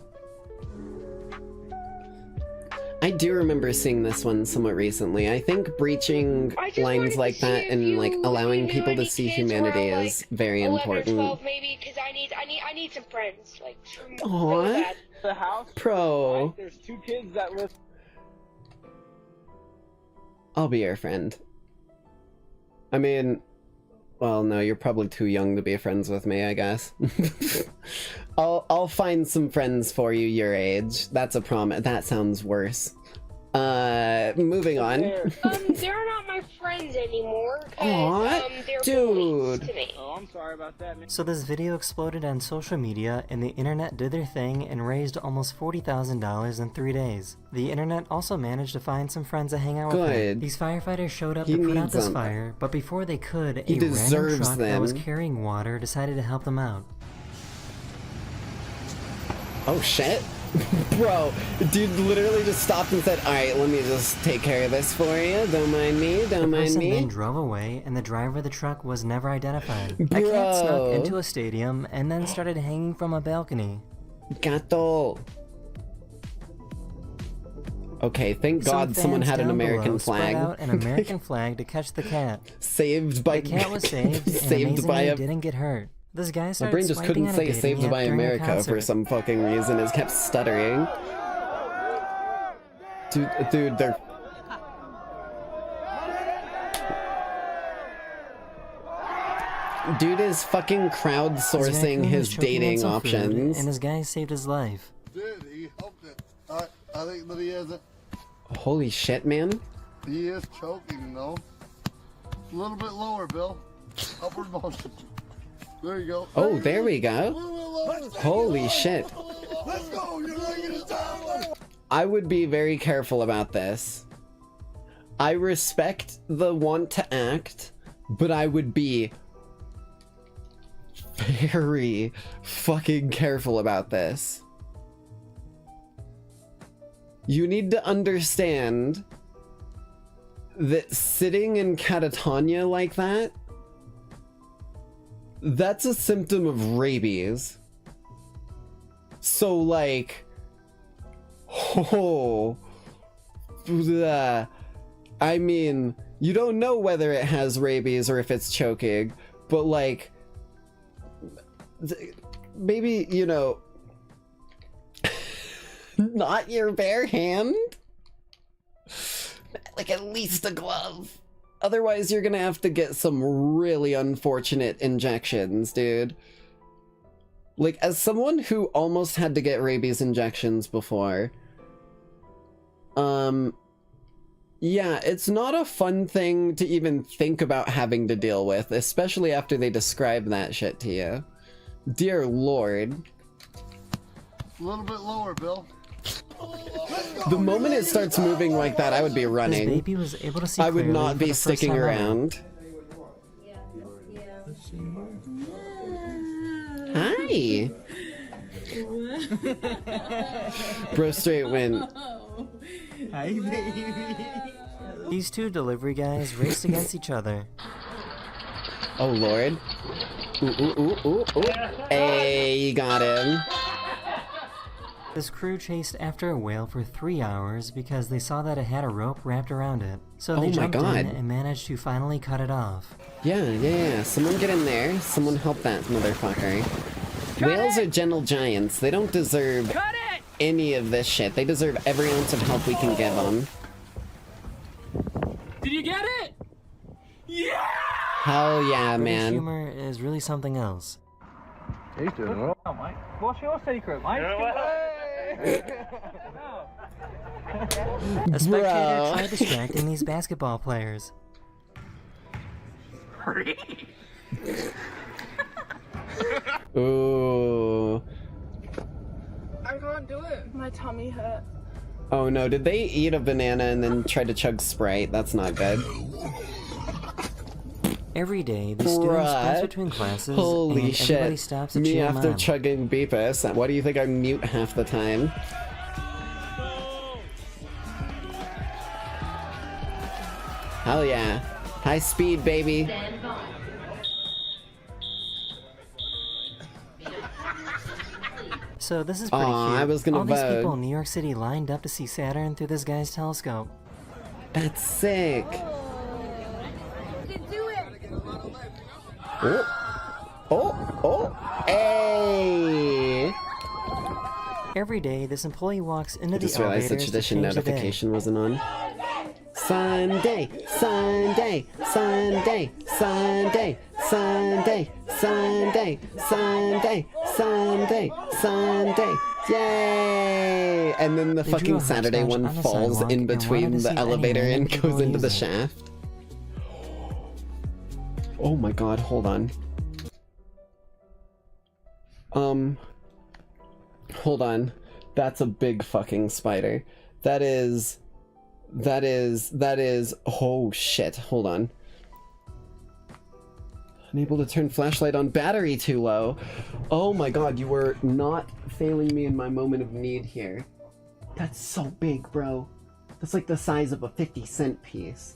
I do remember seeing this one somewhat recently. I think breaching lines like that and like allowing people to see humanity is very important. 12 maybe, because I need some friends. Like, Aww. The house. Pro. Right? There's 2 kids that live. I'll be your friend. I mean, well, no, you're probably too young to be friends with me, I guess. I'll find some friends for you your age. That's a promise. That sounds worse. Moving on. They're not my friends anymore. Aw, They're dude. to me. Oh, I'm sorry about that, man. So this video exploded on social media, and the internet did their thing and raised almost $40,000 in 3 days. The internet also managed to find some friends to hang out with him. Good. These firefighters showed up He to put out needs this them. fire, but before they could, He a random deserves truck that was them. carrying water decided to help them out. Oh shit. Bro, dude literally just stopped and said, alright, let me just take care of this for you. Don't mind me, don't The mind person me. then drove away, and the driver of the truck was never identified. A Bro. cat snuck into a stadium and then started hanging from a balcony. Gato. Okay, thank Some God someone fans had an down American below spread flag. out an American flag to catch the cat. Saved by... The cat was saved, and saved by amazingly a... didn't get hurt. This guy My started brain just swiping couldn't on a say dating saved app by during a America for concert. some fucking reason. It kept stuttering. Dude, they're... Dude is fucking crowdsourcing his dating options. And this guy saved his life. Did he helped it? I think that he isn't. Holy shit, man. He is choking though. A little bit lower, Bill. Upward motion. There you go. Oh, there we go. Holy shit. Let's go. You're laying it down. I would be very careful about this. I respect the want to act, but I would be very fucking careful about this. You need to understand that sitting in catatonia like that, that's a symptom of rabies. So like, oh, I mean, you don't know whether it has rabies or if it's choking, but like, maybe, you know, not your bare hand? Like at least a glove. Otherwise you're gonna have to get some really unfortunate injections, dude. Like, as someone who almost had to get rabies injections before, yeah, it's not a fun thing to even think about having to deal with, especially after they describe that shit to you. Dear Lord. A little bit lower, Bill. The moment it starts moving like that, I would be running. This baby was able to see I would clearly not for be the first sticking time ever. around. Hi. Bro straight went. Hi, baby. These two delivery guys raced against each other. Oh Lord. Ooh, ooh, ooh, ooh, ooh. Hey, you got him. This crew chased after a whale for 3 hours because they saw that it had a rope wrapped around it. So Oh they my jumped God. in and managed to finally cut it off. Yeah. Someone get in there. Someone help that motherfucker. Whales are gentle giants. They don't deserve any of this shit. They deserve every ounce of help we can give them. Did you get it? Yeah! Hell yeah, British man. humor is really something else. He's doing well. Oh, Mike. What's your secret, Mike? A spectator Bro. tried distracting these basketball players. Ooh. I can't do it. My tummy hurt. Oh no, did they eat a banana and then try to chug Sprite? That's not good. Every day, the students bounce between classes, Holy and shit. everybody stops to Me cheer after them on. chugging Beepus. Why do you think I'm mute half the time? Hell yeah. High speed, baby. So this is pretty Aw, cute. I was gonna All these vote. people in New York City lined up to see Saturn through this guy's telescope. That's sick. You can do it. Oh, hey! Every day, this employee walks into I the just realized the elevators to tradition change the day. notification wasn't on. Sunday, Sunday, Sunday, Sunday, Sunday, Sunday, Sunday, Sunday, Sunday, yay! And then the They drew fucking a Saturday hopscotch one on the falls sidewalk in and wanted between to see the if elevator anyone and would goes go into the use it. shaft. Oh my god, hold on. Hold on. That's a big fucking spider. That is, oh shit, hold on. Unable to turn flashlight on, battery too low. Oh my god, you were not failing me in my moment of need here. That's so big, bro. That's like the size of a 50-cent piece.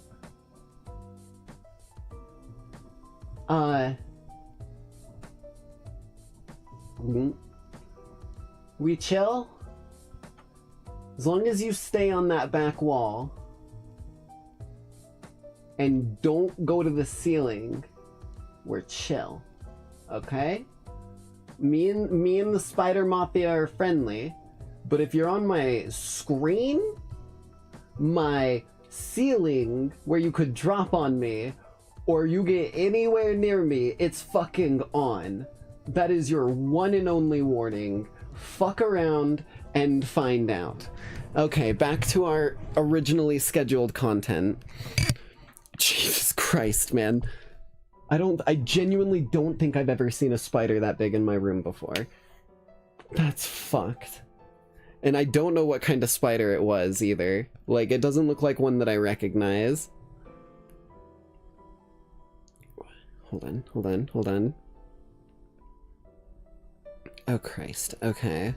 We chill? As long as you stay on that back wall and don't go to the ceiling, we're chill. Okay? Me and the Spider Mafia are friendly, but if you're on my screen, my ceiling where you could drop on me, or you get anywhere near me, it's fucking on. That is your one and only warning. Fuck around and find out. Okay, back to our originally scheduled content. Jesus Christ, man. I genuinely don't think I've ever seen a spider that big in my room before. That's fucked. And I don't know what kind of spider it was either. Like, it doesn't look like one that I recognize. Hold on. Oh Christ, okay.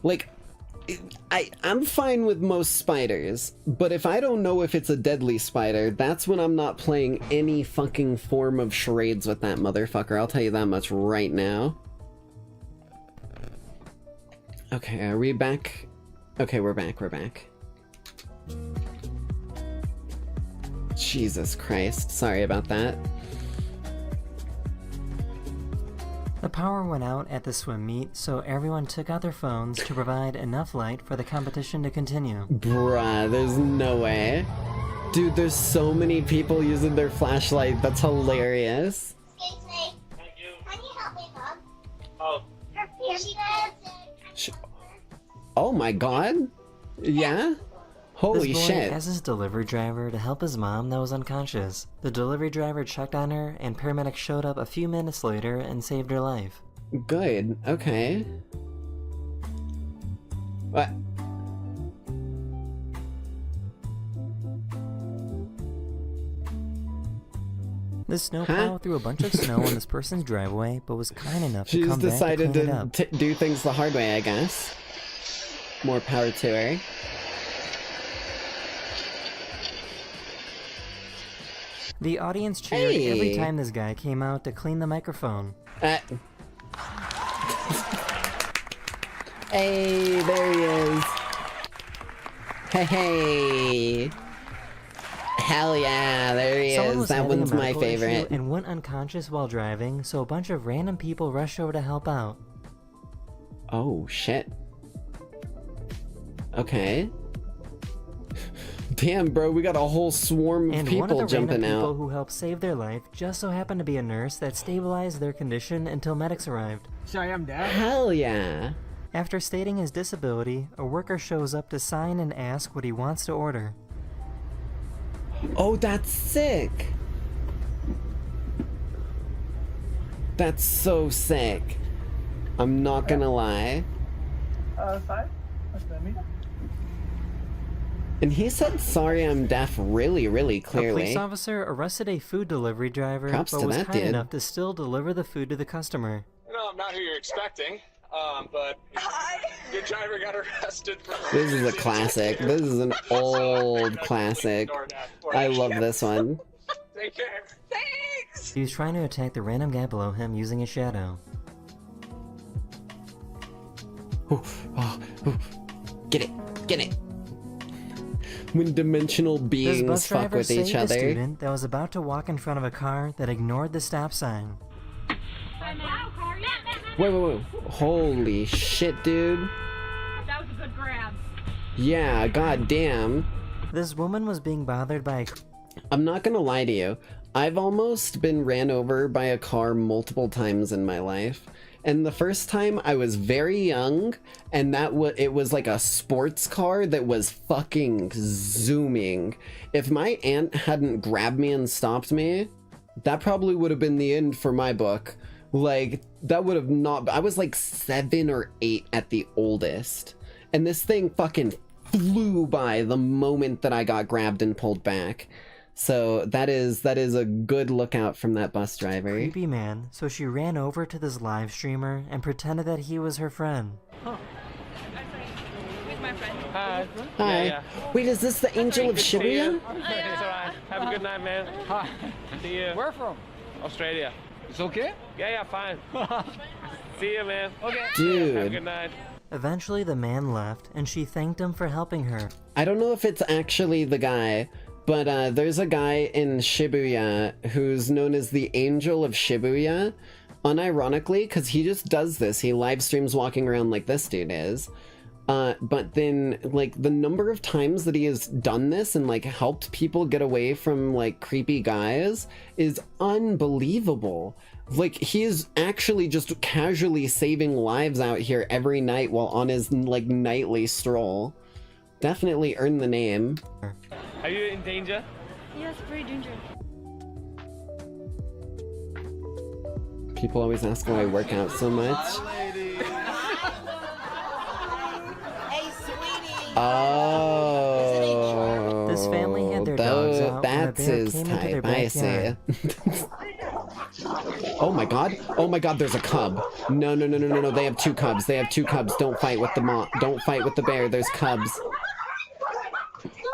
Like, I'm fine with most spiders, but if I don't know if it's a deadly spider, that's when I'm not playing any fucking form of charades with that motherfucker, I'll tell you that much right now. Okay, are we back? Okay, we're back. Jesus Christ, sorry about that. The power went out at the swim meet, so everyone took out their phones to provide enough light for the competition to continue. Bruh, there's no way. Dude, there's so many people using their flashlight, that's hilarious. Excuse me. Thank you. Can you help me, Mom? Oh. Here she goes. Oh my god? Yeah? Holy this boy shit. asked his delivery driver to help his mom that was unconscious. The delivery driver checked on her, and paramedics showed up a few minutes later and saved her life. Good, okay. What? The snowplow threw a bunch of snow on this person's driveway, but was kind enough to come She's back to clean it decided up. to do things the hard way, I guess. More power to her. The audience cheered Hey. every time this guy came out to clean the microphone. Hey, there he is. Hey. Hell yeah, there he Someone is. was That having a one's my medical issue favorite. and went unconscious while driving, so a bunch of random people rushed over to help out. Oh, shit. Okay. Damn, bro, we got a whole swarm of And one of people the random jumping people out. who helped save their life just so happened to be a nurse that stabilized their condition until medics arrived. Sorry, I'm dead. Hell yeah. After stating his disability, a worker shows up to sign and ask what he wants to order. Oh, that's sick. That's so sick. I'm not gonna lie. 5? That's the meter. And he said, sorry, I'm deaf really, really A clearly. police officer arrested a food delivery driver, Props but to was that kind dude. enough to still deliver the food to the customer. No, I'm not who you're expecting, but your driver got arrested for... This is a classic. This is an old classic. I love this one. Take care. Thanks! He was trying to attack the random guy below him using a shadow. Get it. Get it. When dimensional This beings bus fuck driver with saved each a other. student that was about to walk in front of a car that ignored the stop sign. Wait. Holy shit, dude. That was a good grab. Yeah, goddamn. This woman was being bothered by I'm not gonna lie to you. I've almost been ran over by a car multiple times in my life. And the first time I was very young, and it was like a sports car that was fucking zooming. If my aunt hadn't grabbed me and stopped me, that probably would have been the end for my book. Like, that would have not... I was like 7 or 8 at the oldest. And this thing fucking flew by the moment that I got grabbed and pulled back. So that is a good lookout from that bus driver. Creepy man, so she ran over to this live streamer and pretended that he was her friend. Huh. Who's my friend? Hi. Hi. Yeah. Wait, is this the Angel of Shibuya? It's alright. Have a good night, man. Hi. See you. Where from? Australia. It's okay? Yeah, fine. See you, man. Okay. Dude. Have a good night. Eventually the man left and she thanked him for helping her. I don't know if it's actually the guy, but there's a guy in Shibuya who's known as the Angel of Shibuya, unironically, because he just does this. He live streams walking around like this dude is. But then, like, the number of times that he has done this and, like, helped people get away from, like, creepy guys is unbelievable. Like, he is actually just casually saving lives out here every night while on his, like, nightly stroll. Definitely earned the name. Are you in danger? Yes, very dangerous. People always ask why I work out so much. Oh, This family had their dogs out when a that's bear his came into their type. I see. backyard. Oh my god! Oh my god! There's a cub. No! They have 2 cubs. They have 2 cubs. Don't fight with the Don't fight with the bear. There's cubs.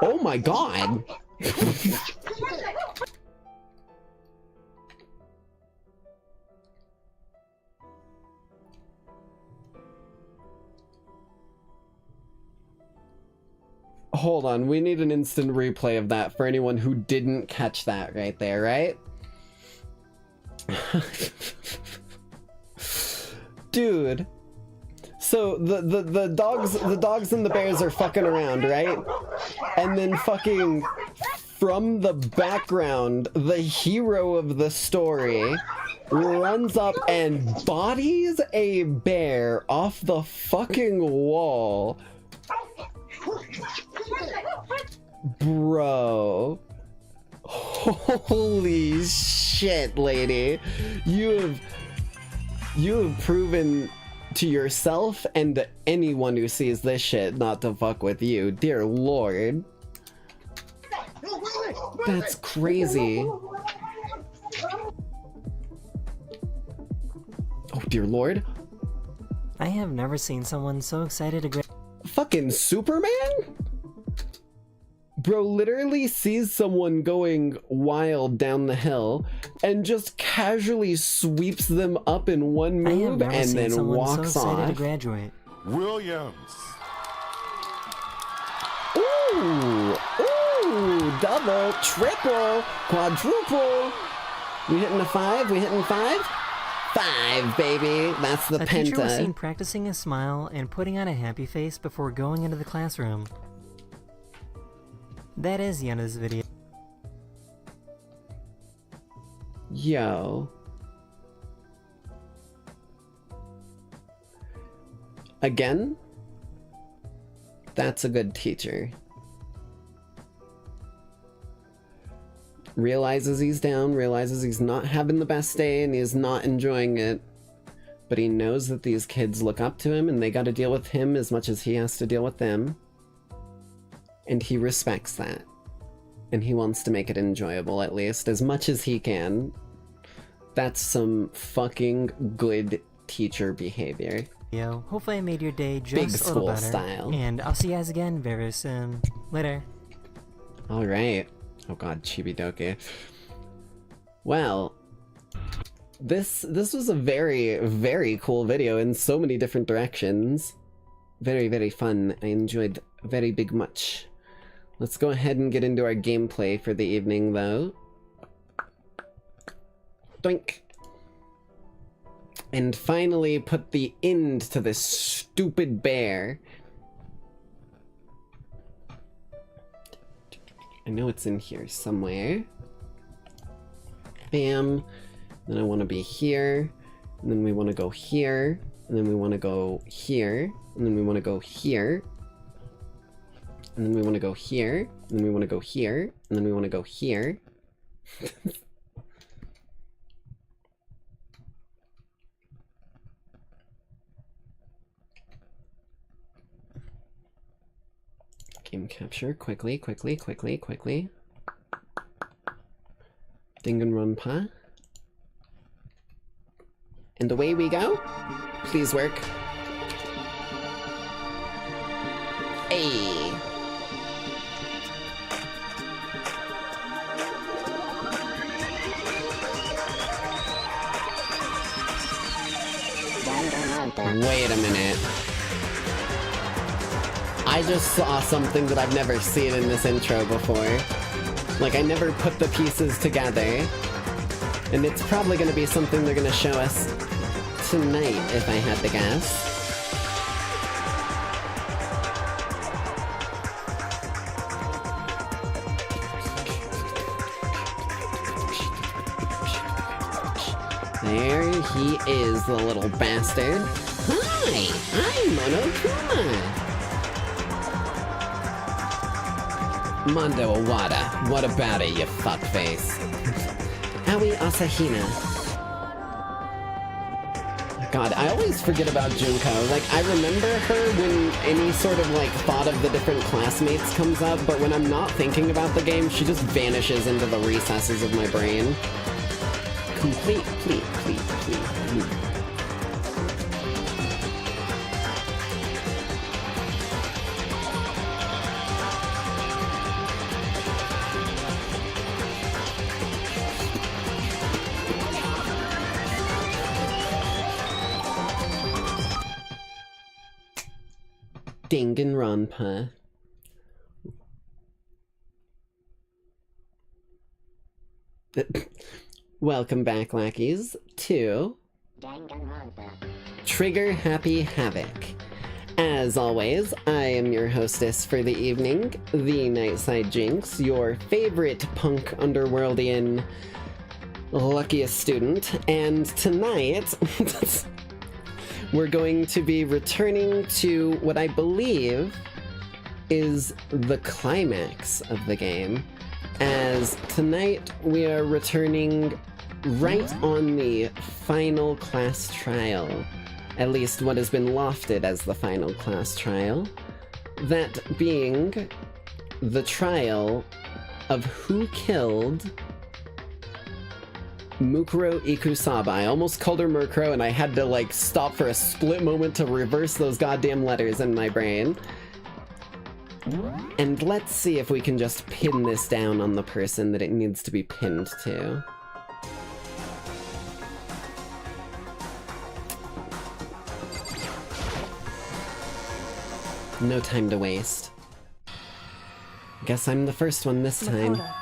Oh my god! Hold on, we need an instant replay of that for anyone who didn't catch that right there, right? Dude. So the dogs and the bears are fucking around, right? And then fucking from the background, the hero of the story runs up and bodies a bear off the fucking wall. Bro. Holy shit, lady. You have proven to yourself and to anyone who sees this shit not to fuck with you. Dear Lord. That's crazy. Oh, dear Lord. I have never seen someone so excited to Fucking Superman? Bro literally sees someone going wild down the hill and just casually sweeps them up in one move and then walks so excited off. to graduate. Williams. Ooh, double, triple, quadruple. We hitting a 5? We hitting 5? 5, baby. That's the A teacher was seen penta. practicing a smile and putting on a happy face before going into the classroom. That is the end of this video. Yo. Again? That's a good teacher. Realizes he's down, realizes he's not having the best day and he's not enjoying it. But he knows that these kids look up to him and they gotta deal with him as much as he has to deal with them. And he respects that. And he wants to make it enjoyable, at least, as much as he can. That's some fucking good teacher behavior. Yo, hopefully I made your day just Big a little school better. style. And I'll see you guys again very soon. Later. Alright. Oh god, Chibidoki. Well, this was a very, very cool video in so many different directions. Very, very fun. I enjoyed very big much. Let's go ahead and get into our gameplay for the evening, though. Doink. And finally put the end to this stupid bear. I know it's in here somewhere. Bam. Then I want to be here. And then we want to go here. And then we want to go here. And then we want to go here. And then we want to go here. And then we want to go here. And then we want to go here. Game capture. Quickly, quickly, quickly, quickly. Danganronpa. And away we go. Please work. Hey. Wait a minute. I just saw something that I've never seen in this intro before. Like, I never put the pieces together. And it's probably gonna be something they're gonna show us tonight, if I had to guess. There he is, the little bastard. Hi, I'm Monokuma. Mondo Awada, what about it, you fuckface? Aoi Asahina. God, I always forget about Junko. Like, I remember her when any sort of, like, thought of the different classmates comes up, but when I'm not thinking about the game, she just vanishes into the recesses of my brain. Complete. Danganronpa. Welcome back, Lackeys, to Danganronpa. Trigger Happy Havoc. As always, I am your hostess for the evening, the Nightside Jinx, your favorite punk underworldian luckiest student, and tonight we're going to be returning to what I believe is the climax of the game, as tonight we are returning right on the final class trial, at least what has been lofted as the final class trial, that being the trial of who killed Mukuro Ikusaba. I almost called her Murkrow, and I had to, like, stop for a split moment to reverse those goddamn letters in my brain. And let's see if we can just pin this down on the person that it needs to be pinned to. No time to waste. Guess I'm the first one this time. Makoto.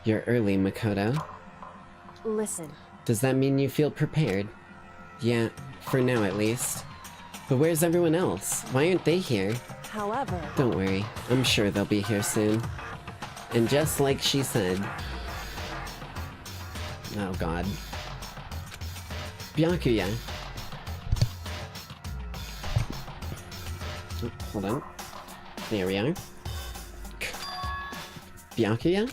You're early, Makoto. Listen. Does that mean you feel prepared? Yeah, for now at least. But where's everyone else? Why aren't they here? However... Don't worry, I'm sure they'll be here soon. And just like she said... Oh god. Byakuya. Oh, hold on. There we are. Byakuya?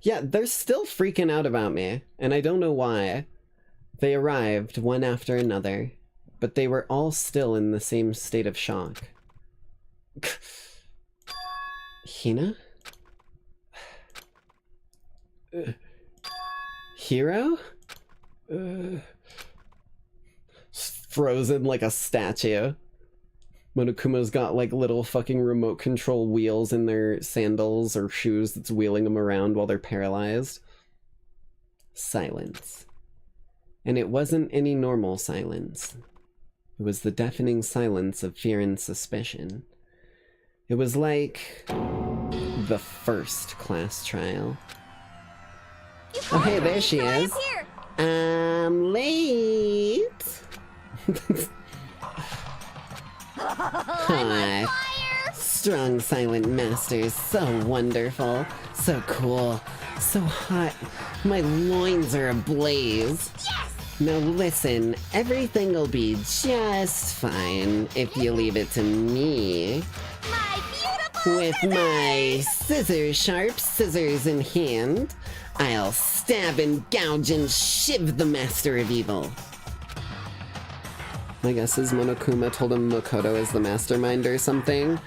Yeah, they're still freaking out about me, and I don't know why. They arrived one after another, but they were all still in the same state of shock. Hina? Hero? Frozen like a statue. Monokuma's got like little fucking remote control wheels in their sandals or shoes that's wheeling them around while they're paralyzed. Silence. And it wasn't any normal silence. It was the deafening silence of fear and suspicion. It was like the first class trial. Oh hey, there she is. I'm late. Hi. strong silent master, so wonderful, so cool, so hot. My loins are ablaze. Yes! Now listen, everything'll be just fine if you leave it to me. My beautiful With my scissor-sharp scissors in hand, I'll stab and gouge and shiv the master of evil. My guess is Monokuma told him Makoto is the mastermind or something.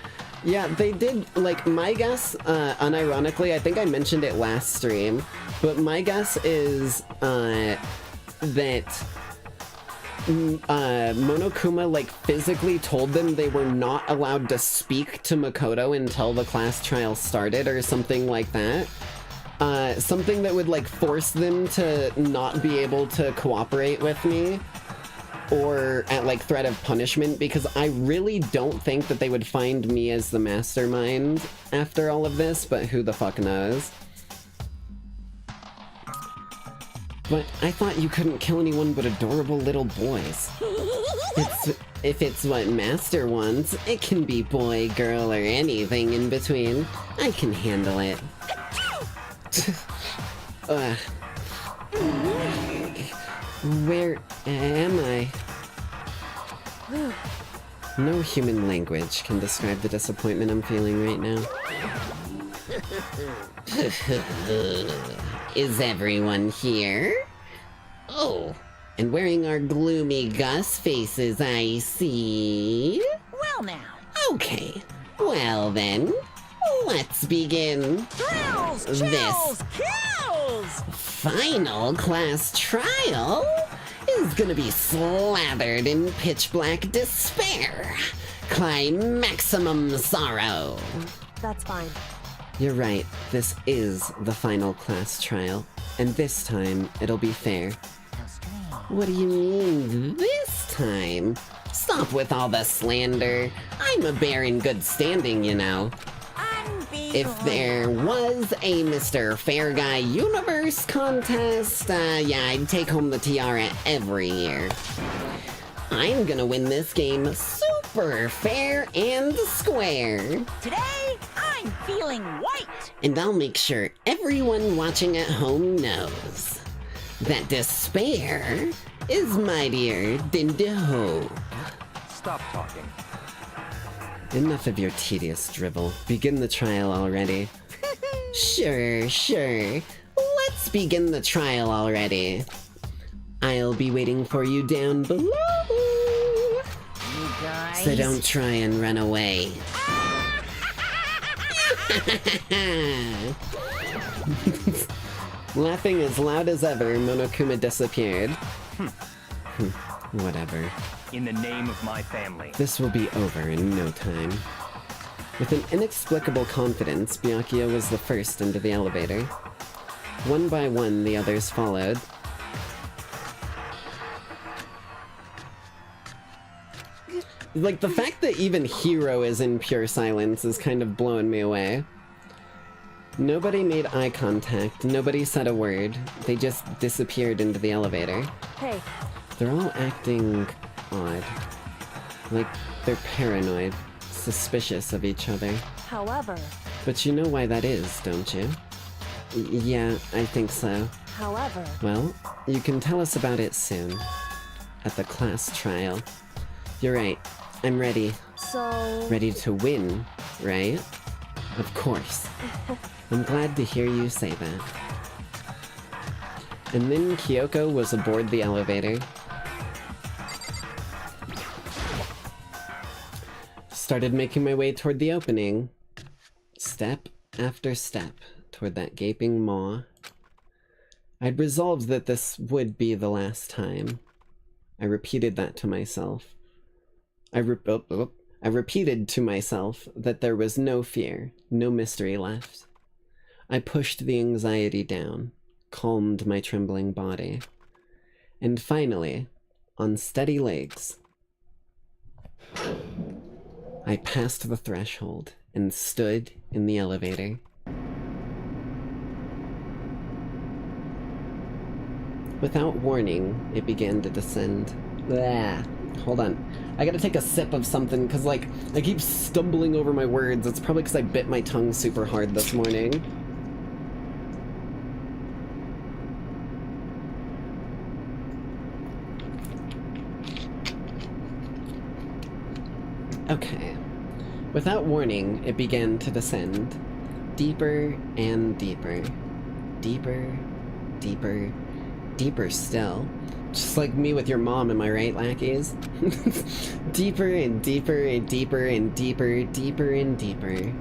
Yeah, they did, like, my guess, unironically, I think I mentioned it last stream, but my guess is, that Monokuma, like, physically told them they were not allowed to speak to Makoto until the class trial started or something like that. Something that would, like, force them to not be able to cooperate with me or at, like, threat of punishment, because I really don't think that they would find me as the mastermind after all of this, but who the fuck knows. But I thought you couldn't kill anyone but adorable little boys. If it's what Master wants, it can be boy, girl, or anything in between. I can handle it. Where am I? No human language can describe the disappointment I'm feeling right now. Is everyone here? Oh, and wearing our gloomy Gus faces, I see. Well now. Okay, well then, let's begin. Thrills, chills, This kills! final class trial is gonna be slathered in pitch black despair. Climaximum sorrow. That's fine. You're right, this is the final class trial, and this time it'll be fair. What do you mean, this time? Stop with all the slander. I'm a bear in good standing, you know. If there was a Mr. Fair Guy Universe contest, yeah, I'd take home the tiara every year. I'm gonna win this game super fair and square. Today, I'm feeling white. And I'll make sure everyone watching at home knows that despair is mightier than the hope. Stop talking. Enough of your tedious drivel. Begin the trial already. Sure. Let's begin the trial already. I'll be waiting for you down below. You guys. So don't try and run away. Laughing as loud as ever, Monokuma disappeared. Whatever. In the name of my family. This will be over in no time. With an inexplicable confidence, Byakuya was the first into the elevator. One by one, the others followed. Like, the fact that even Hiro is in pure silence is kind of blowing me away. Nobody made eye contact, nobody said a word. They just disappeared into the elevator. Hey. They're all acting odd. Like, they're paranoid, suspicious of each other. However. But you know why that is, don't you? Yeah, I think so. However. Well, you can tell us about it soon. At the class trial. You're right. I'm ready. So... Ready to win, right? Of course. I'm glad to hear you say that. And then Kyoko was aboard the elevator. Started making my way toward the opening. Step after step toward that gaping maw. I'd resolved that this would be the last time. I repeated that to myself. I repeated to myself that there was no fear, no mystery left. I pushed the anxiety down, calmed my trembling body, and finally, on steady legs, I passed the threshold and stood in the elevator. Without warning, it began to descend. Blah. Hold on. I gotta take a sip of something, because, like, I keep stumbling over my words. It's probably because I bit my tongue super hard this morning. Okay. Without warning, it began to descend. Deeper and deeper. Deeper, deeper, deeper still. Just like me with your mom, am I right, Lackeys? Deeper and deeper and deeper and deeper, deeper and deeper.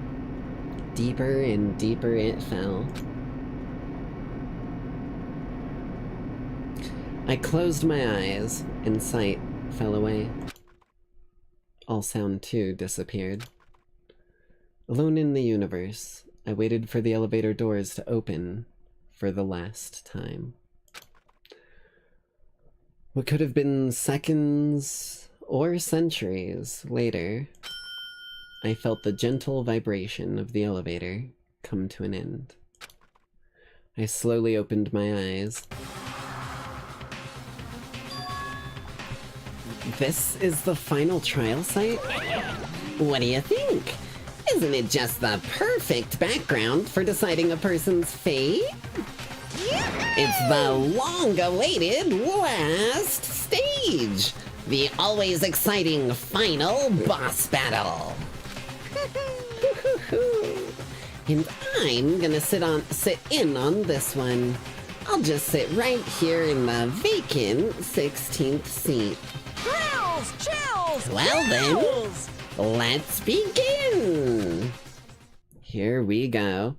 Deeper and deeper it fell. I closed my eyes, and sight fell away. All sound, too, disappeared. Alone in the universe, I waited for the elevator doors to open for the last time. What could have been seconds or centuries later, I felt the gentle vibration of the elevator come to an end. I slowly opened my eyes. This is the final trial site? What do you think? Isn't it just the perfect background for deciding a person's fate? It's the long-awaited last stage! The always exciting final boss battle! And I'm gonna sit in on this one. I'll just sit right here in the vacant 16th seat. Thrills! Chills! Well then, let's begin! Here we go.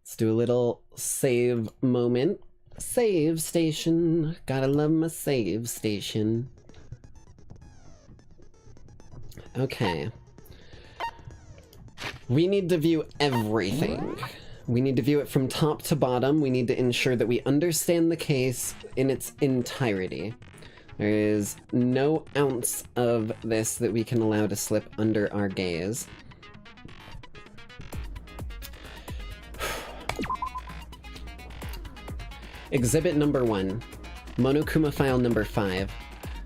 Let's do a little save moment. Save station. Gotta love my save station. Okay. We need to view everything. We need to view it from top to bottom. We need to ensure that we understand the case in its entirety. There is no ounce of this that we can allow to slip under our gaze. Exhibit number 1. Monokuma file number 5.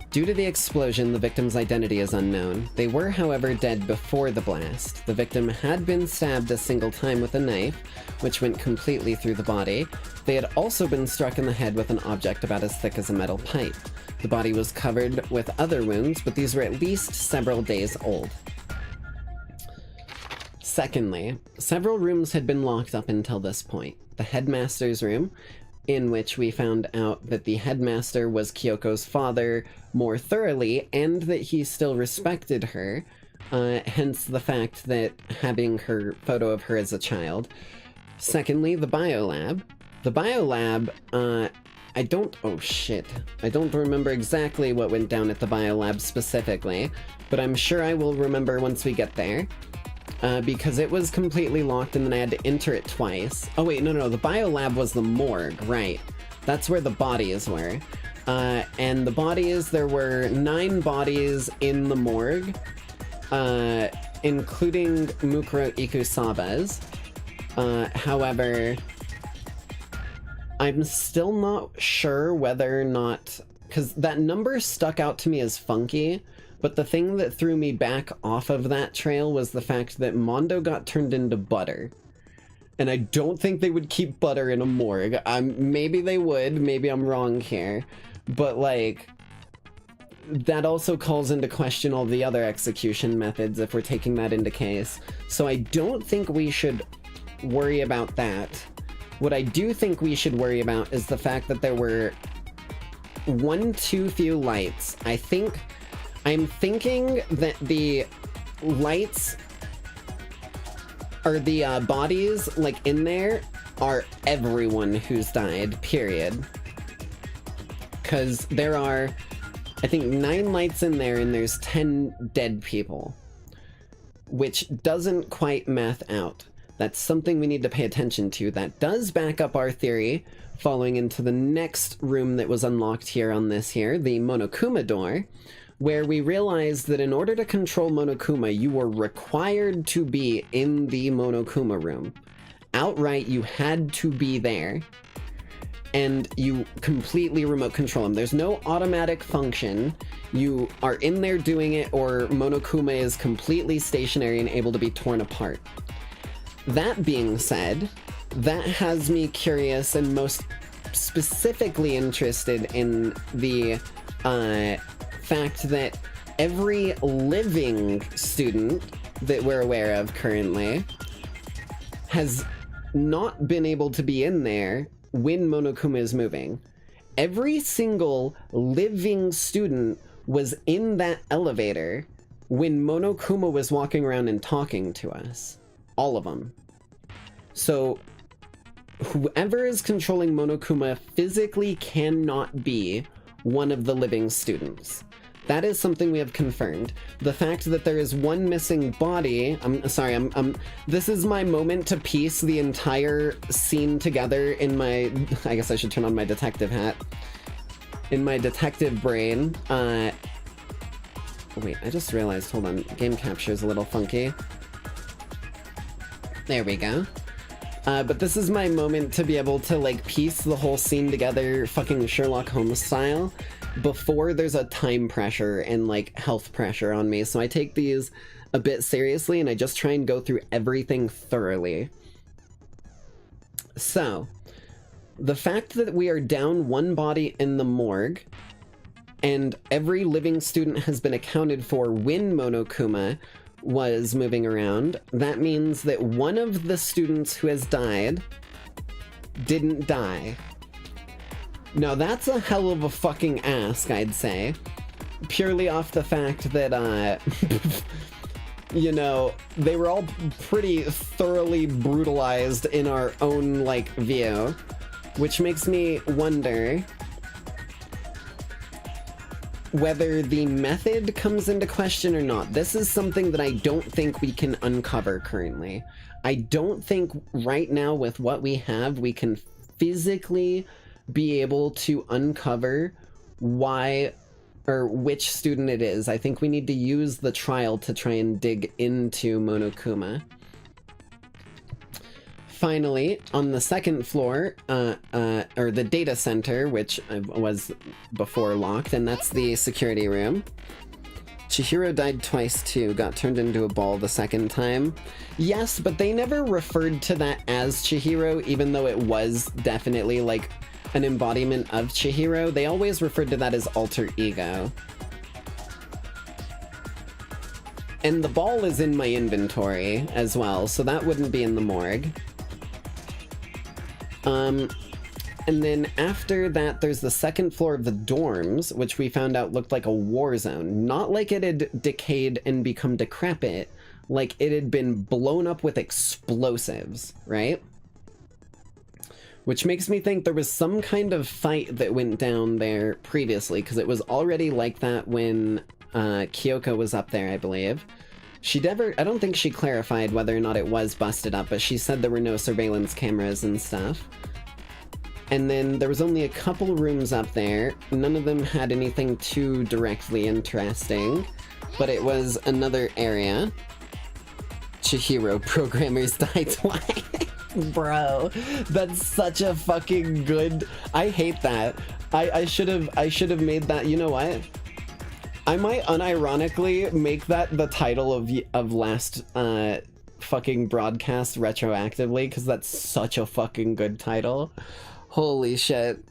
Due to the explosion, the victim's identity is unknown. They were, however, dead before the blast. The victim had been stabbed a single time with a knife, which went completely through the body. They had also been struck in the head with an object about as thick as a metal pipe. The body was covered with other wounds, but these were at least several days old. Secondly, several rooms had been locked up until this point. The Headmaster's room, in which we found out that the Headmaster was Kyoko's father more thoroughly, and that he still respected her, hence the fact that having her photo of her as a child. Secondly, the biolab. The biolab, I don't remember exactly what went down at the biolab specifically, but I'm sure I will remember once we get there. Because it was completely locked and then I had to enter it twice. Oh wait, no, the biolab was the morgue, right. That's where the bodies were. And the bodies, there were 9 bodies in the morgue, including Mukuro Ikusaba's. However, I'm still not sure whether or not, because that number stuck out to me as funky, but the thing that threw me back off of that trail was the fact that Mondo got turned into butter. And I don't think they would keep butter in a morgue. Maybe they would, maybe I'm wrong here. But like, that also calls into question all the other execution methods if we're taking that into case. So I don't think we should worry about that. What I do think we should worry about is the fact that there were one too few lights. I'm thinking that the lights, or the bodies, like, in there, are everyone who's died, period. Because there are, I think, 9 lights in there, and there's 10 dead people. Which doesn't quite math out. That's something we need to pay attention to. That does back up our theory, following into the next room that was unlocked here on this here, the Monokuma door, where we realized that in order to control Monokuma, you were required to be in the Monokuma room. Outright, you had to be there. and you completely remote control him. There's no automatic function. You are in there doing it, or Monokuma is completely stationary and able to be torn apart. That being said, that has me curious and most specifically interested in the fact that every living student that we're aware of currently has not been able to be in there when Monokuma is moving. Every single living student was in that elevator when Monokuma was walking around and talking to us. All of them. So whoever is controlling Monokuma physically cannot be one of the living students. That is something we have confirmed. The fact that there is one missing body, this is my moment to piece the entire scene together in my, I guess I should turn on my detective hat. In my detective brain. Wait, I just realized, hold on, game capture is a little funky. There we go. But this is my moment to be able to, like, piece the whole scene together fucking Sherlock Holmes style before there's a time pressure and, like, health pressure on me. So I take these a bit seriously and I just try and go through everything thoroughly. So, the fact that we are down one body in the morgue and every living student has been accounted for when Monokuma was moving around, that means that one of the students who has died didn't die. Now that's a hell of a fucking ask, I'd say. Purely off the fact that, you know, they were all pretty thoroughly brutalized in our own, like, view. Which makes me wonder whether the method comes into question or not. This is something that I don't think we can uncover currently. I don't think right now with what we have, we can physically be able to uncover why or which student it is. I think we need to use the trial to try and dig into Monokuma. Finally, on the second floor, or the data center, which was before locked, and that's the security room. Chihiro died twice too, got turned into a ball the second time. Yes, but they never referred to that as Chihiro, even though it was definitely like an embodiment of Chihiro. They always referred to that as alter ego. And the ball is in my inventory as well, so that wouldn't be in the morgue. And then after that, there's the second floor of the dorms, which we found out looked like a war zone. Not like it had decayed and become decrepit, like it had been blown up with explosives, right? Which makes me think there was some kind of fight that went down there previously, because it was already like that when Kyoko was up there, I believe. She never, I don't think she clarified whether or not it was busted up, but she said there were no surveillance cameras and stuff. And then there was only a couple rooms up there. None of them had anything too directly interesting, but it was another area. Chihiro, programmers die twice. Bro, that's such a fucking good... I hate that. I should have made that... You know what? I might unironically make that the title of last fucking broadcast retroactively, because that's such a fucking good title. Holy shit.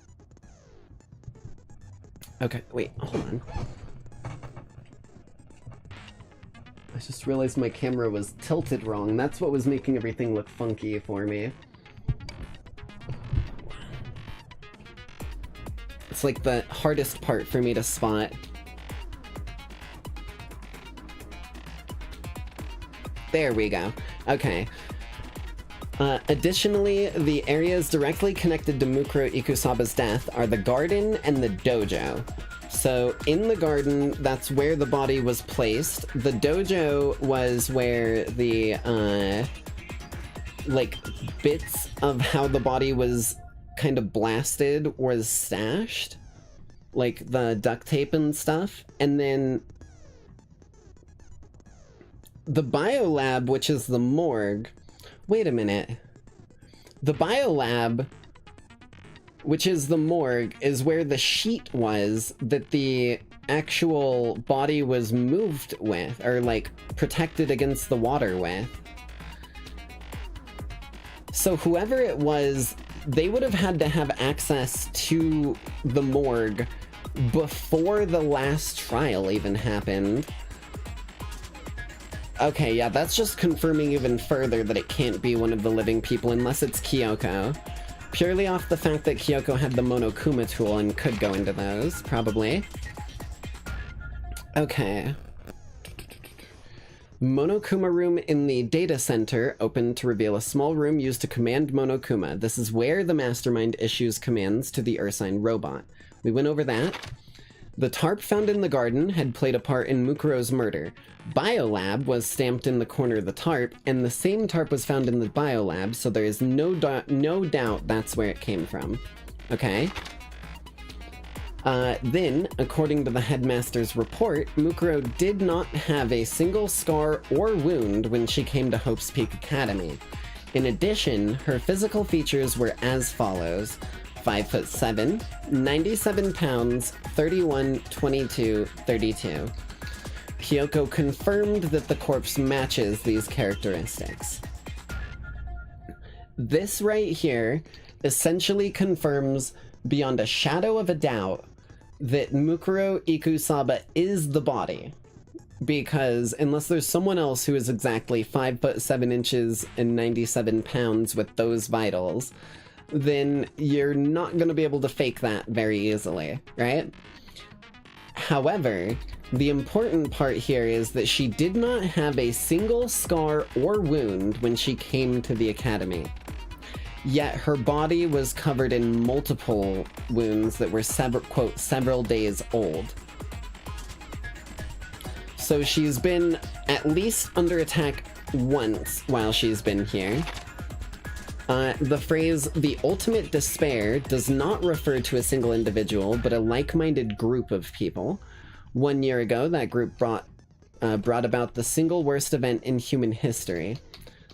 Okay, wait, hold on. I just realized my camera was tilted wrong. That's what was making everything look funky for me. It's like the hardest part for me to spot. There we go. Okay. Additionally, the areas directly connected to Mukuro Ikusaba's death are the garden and the dojo. So in the garden, that's where the body was placed. The dojo was where the, like, bits of how the body was kind of blasted was stashed. Like the duct tape and stuff. And then the biolab, which is the morgue. Wait a minute. The biolab which is the morgue, is where the sheet was that the actual body was moved with, or like protected against the water with. So whoever it was, they would have had to have access to the morgue before the last trial even happened. Okay, yeah, that's just confirming even further that it can't be one of the living people unless it's Kyoko. Purely off the fact that Kyoko had the Monokuma tool and could go into those, probably. Okay. Monokuma room in the data center opened to reveal a small room used to command Monokuma. This is where the mastermind issues commands to the Ursine robot. We went over that. The tarp found in the garden had played a part in Mukuro's murder. Biolab was stamped in the corner of the tarp, and the same tarp was found in the biolab, so there is no doubt that's where it came from. Okay. Then, according to the headmaster's report, Mukuro did not have a single scar or wound when she came to Hope's Peak Academy. In addition, her physical features were as follows: 5'7", 97 pounds, 31, 22, 32. Kyoko confirmed that the corpse matches these characteristics. This right here essentially confirms beyond a shadow of a doubt that Mukuro Ikusaba is the body. Because unless there's someone else who is exactly 5'7" and 97 pounds with those vitals, then you're not going to be able to fake that very easily, right? However, the important part here is that she did not have a single scar or wound when she came to the academy. Yet her body was covered in multiple wounds that were quote, several days old. So she's been at least under attack once while she's been here. The phrase, "the ultimate despair," does not refer to a single individual, but a like-minded group of people. 1 year ago, that group brought about the single worst event in human history.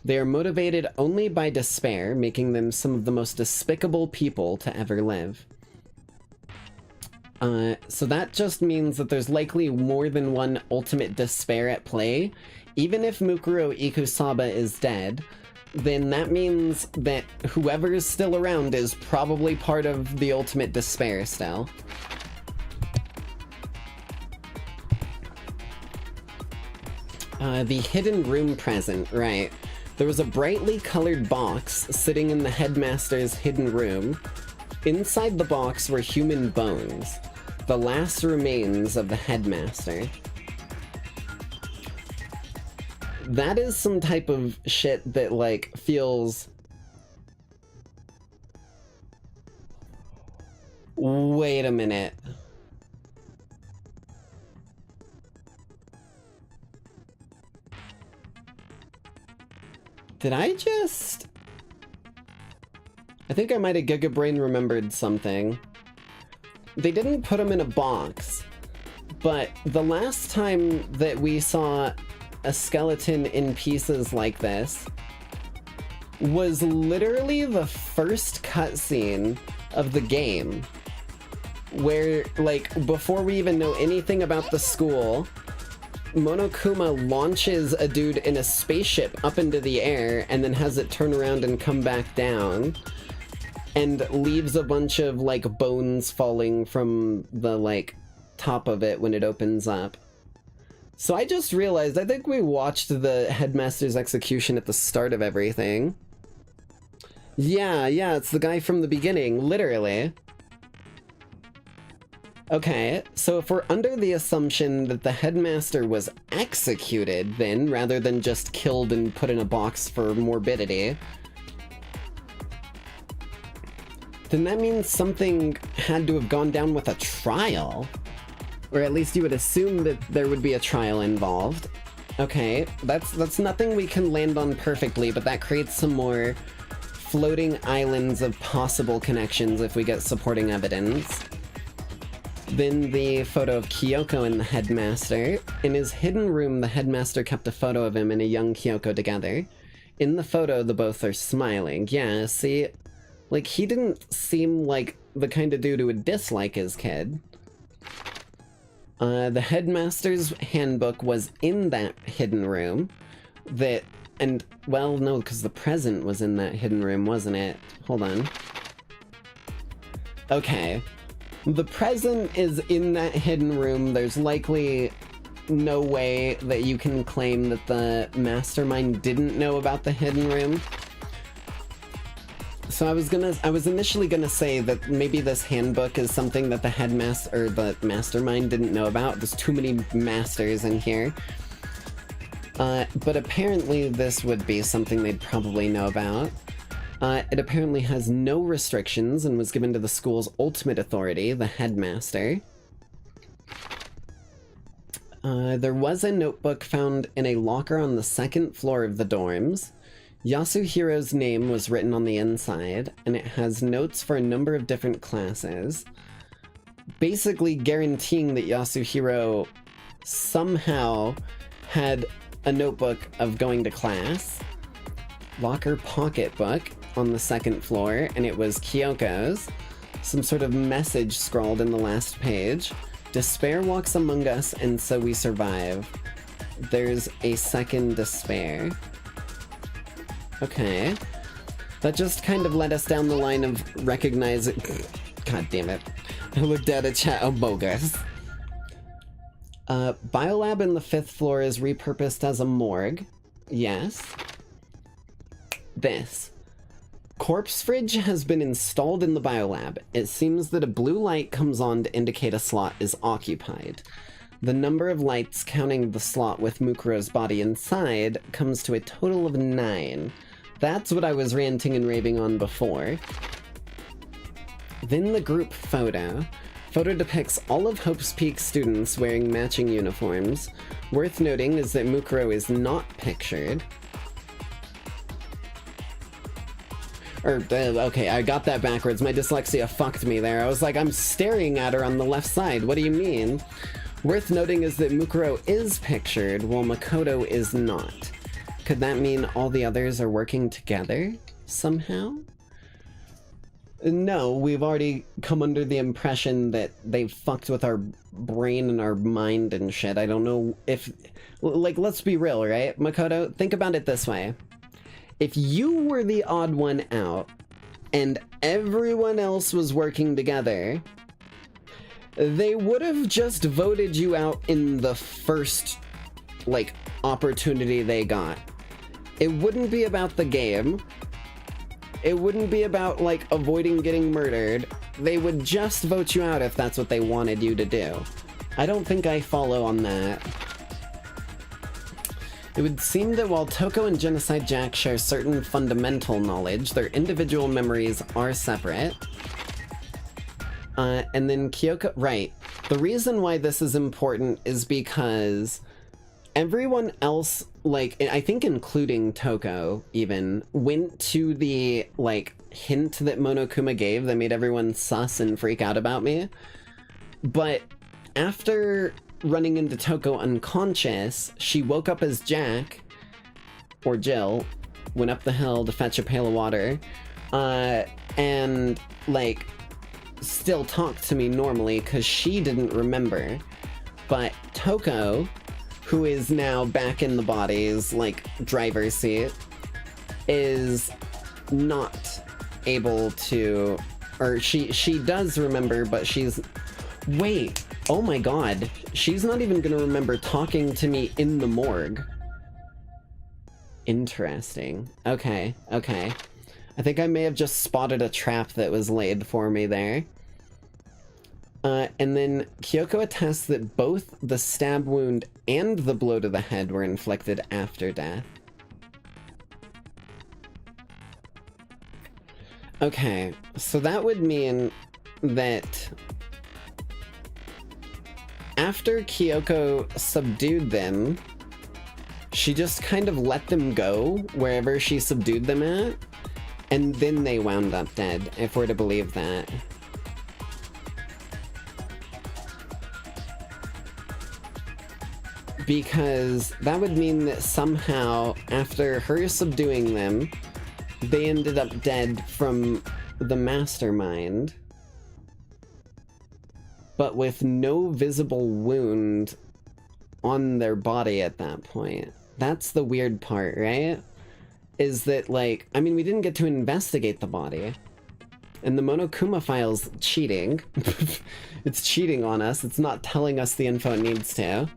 They are motivated only by despair, making them some of the most despicable people to ever live. So that just means that there's likely more than one ultimate despair at play. Even if Mukuro Ikusaba is dead, then that means that whoever is still around is probably part of the ultimate despair still. The hidden room present, right. There was a brightly colored box sitting in the headmaster's hidden room. Inside the box were human bones, the last remains of the headmaster. That is some type of shit that, like, feels... Wait a minute. Did I just... I think I might have Giga Brain remembered something. They didn't put him in a box, but the last time that we saw a skeleton in pieces like this was literally the first cutscene of the game, where, like, before we even know anything about the school, Monokuma launches a dude in a spaceship up into the air and then has it turn around and come back down, and leaves a bunch of, like, bones falling from the, like, top of it when it opens up. So I just realized, I think we watched the headmaster's execution at the start of everything. Yeah, it's the guy from the beginning, literally. Okay, so if we're under the assumption that the headmaster was executed, then, rather than just killed and put in a box for morbidity, then that means something had to have gone down with a trial. Or at least you would assume that there would be a trial involved. Okay, that's nothing we can land on perfectly, but that creates some more floating islands of possible connections if we get supporting evidence. Then the photo of Kyoko and the headmaster. In his hidden room, the headmaster kept a photo of him and a young Kyoko together. In the photo, the both are smiling. Yeah, see, Like, he didn't seem like the kind of dude who would dislike his kid. The Headmaster's handbook was in that hidden room. Well, no, because the present was in that hidden room, wasn't it? Hold on. Okay. The present is in that hidden room. There's likely no way that you can claim that the mastermind didn't know about the hidden room. So I was initially gonna say that maybe this handbook is something that the headmaster or the mastermind didn't know about. There's too many masters in here. But apparently this would be something they'd probably know about. It apparently has no restrictions and was given to the school's ultimate authority, the headmaster. There was a notebook found in a locker on the second floor of the dorms. Yasuhiro's name was written on the inside, and it has notes for a number of different classes, basically guaranteeing that Yasuhiro somehow had a notebook of going to class. Locker pocketbook on the second floor, and it was Kyoko's. Some sort of message scrawled in the last page. Despair walks among us, and so we survive. There's a second despair. Okay. That just kind of led us down the line of recognizing... God damn it. I looked at a chat of bogus. Biolab in the 5th floor is repurposed as a morgue. Yes. This. Corpse fridge has been installed in the biolab. It seems that a blue light comes on to indicate a slot is occupied. The number of lights counting the slot with Mukuro's body inside comes to a total of 9. That's what I was ranting and raving on before. Then the group photo. Photo depicts all of Hope's Peak students wearing matching uniforms. Worth noting is that Mukuro is not pictured. Okay, I got that backwards. My dyslexia fucked me there. I was like, I'm staring at her on the left side. What do you mean? Worth noting is that Mukuro is pictured, while Makoto is not. Could that mean all the others are working together somehow? No, we've already come under the impression that they've fucked with our brain and our mind and shit. I don't know if... Like, let's be real, right? Makoto, think about it this way. If you were the odd one out, and everyone else was working together, they would have just voted you out in the first, like, opportunity they got. It wouldn't be about the game. It wouldn't be about, like, avoiding getting murdered. They would just vote you out if that's what they wanted you to do. I don't think I follow on that. It would seem that while Toko and Genocide Jack share certain fundamental knowledge, their individual memories are separate. And then Kyoko... Right. The reason why this is important is because everyone else, like, I think including Toko, even, went to the, like, hint that Monokuma gave that made everyone sus and freak out about me. But after running into Toko unconscious, she woke up as Jack, or Jill, went up the hill to fetch a pail of water, and, like, still talked to me normally because she didn't remember. But Toko, who is now back in the body's, like, driver's seat, is not able to... Or she does remember, but she's... Wait! Oh my god. She's not even gonna remember talking to me in the morgue. Interesting. Okay, okay. I think I may have just spotted a trap that was laid for me there. And then Kyoko attests that both the stab wound and the blow to the head were inflicted after death. Okay, so that would mean that after Kyoko subdued them, she just kind of let them go wherever she subdued them at, and then they wound up dead, if we're to believe that. Because that would mean that somehow, after her subduing them, they ended up dead from the mastermind, but with no visible wound on their body at that point. That's the weird part, right? Is that, like, I mean, we didn't get to investigate the body. And the Monokuma file's cheating. It's cheating on us. It's not telling us the info it needs to.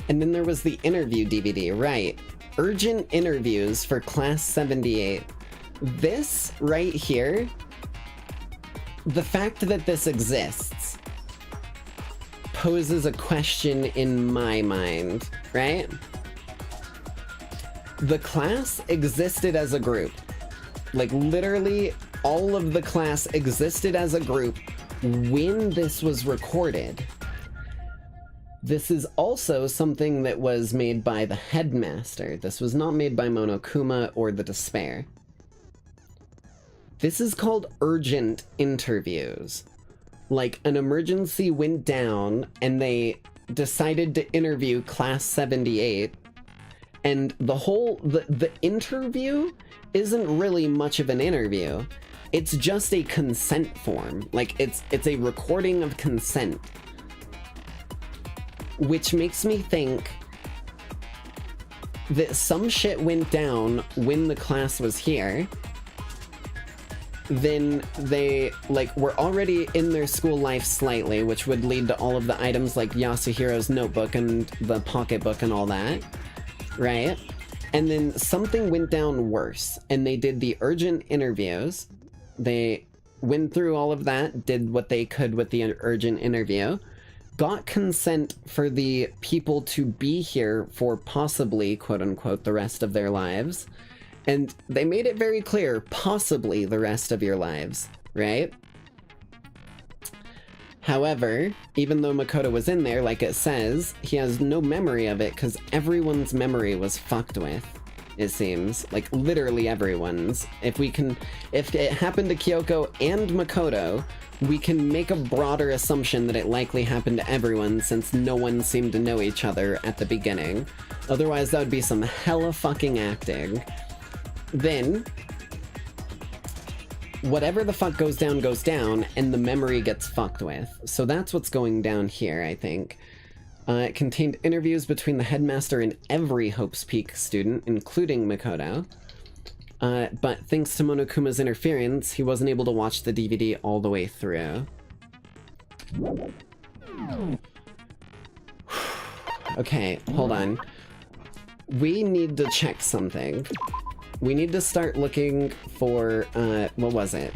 And then there was the interview DVD, right? Urgent interviews for Class 78. This right here, the fact that this exists poses a question in my mind, right? The class existed as a group. Like, literally, all of the class existed as a group when this was recorded. This is also something that was made by the Headmaster. This was not made by Monokuma or the Despair. This is called urgent interviews. Like, an emergency went down and they decided to interview Class 78, and the interview isn't really much of an interview. It's just a consent form. Like, it's a recording of consent. Which makes me think that some shit went down when the class was here. Then they, like, were already in their school life slightly, which would lead to all of the items like Yasuhiro's notebook and the pocketbook and all that, right? And then something went down worse, and they did the urgent interviews. They went through all of that, did what they could with the urgent interview, got consent for the people to be here for possibly, quote-unquote, the rest of their lives. And they made it very clear, possibly the rest of your lives, right? However, even though Makoto was in there, like it says, he has no memory of it because everyone's memory was fucked with, it seems. Like, literally everyone's. If it happened to Kyoko and Makoto, we can make a broader assumption that it likely happened to everyone since no one seemed to know each other at the beginning. Otherwise, that would be some hella fucking acting. Then, whatever the fuck goes down, and the memory gets fucked with. So that's what's going down here, I think. It contained interviews between the Headmaster and every Hope's Peak student, including Makoto. But thanks to Monokuma's interference, he wasn't able to watch the DVD all the way through. Okay, hold on. We need to check something. We need to start looking for, what was it?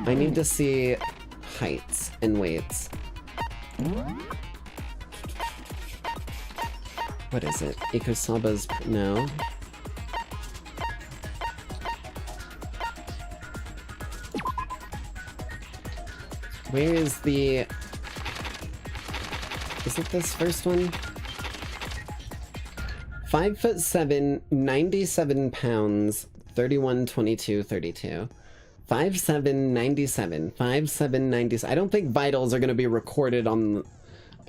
I need to see heights and weights. What is it? Ikusaba's, no. Where is the... Is it this first one? 5'7", 97 pounds, 31, 22, 32. 5'7", 97. 5'7", 97. I don't think vitals are going to be recorded on,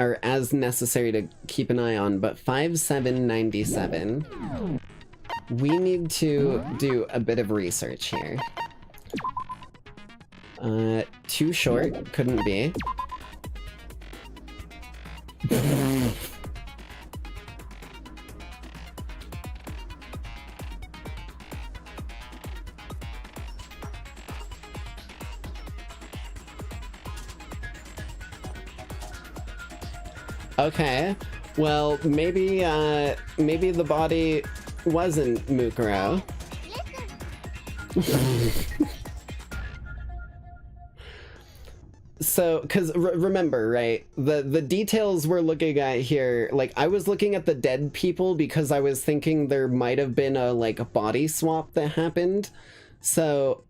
or as necessary to keep an eye on, but 5'7", 97. We need to do a bit of research here. Too short, couldn't be. Okay, well, maybe the body wasn't Mukuro. So, because remember, right, the details we're looking at here, like, I was looking at the dead people because I was thinking there might have been a, like, a body swap that happened. So,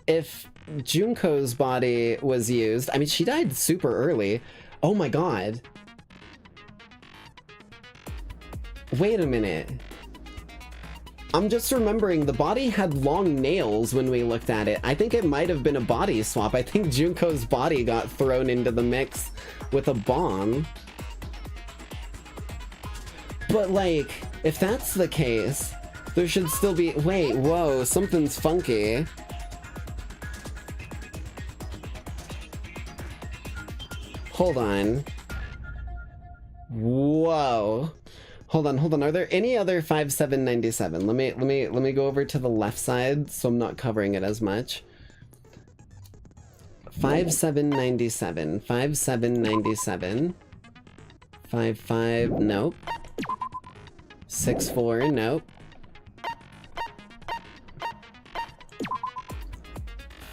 if Junko's body was used, I mean, she died super early. Oh my god. Wait a minute. I'm just remembering the body had long nails when we looked at it. I think it might have been a body swap. I think Junko's body got thrown into the mix with a bomb. But like, if that's the case, There should still be... Wait, whoa, something's funky. Hold on. Whoa. Hold on. Are there any other 5797? Let me go over to the left side so I'm not covering it as much. 5797. 5797. 55, nope. 64, nope.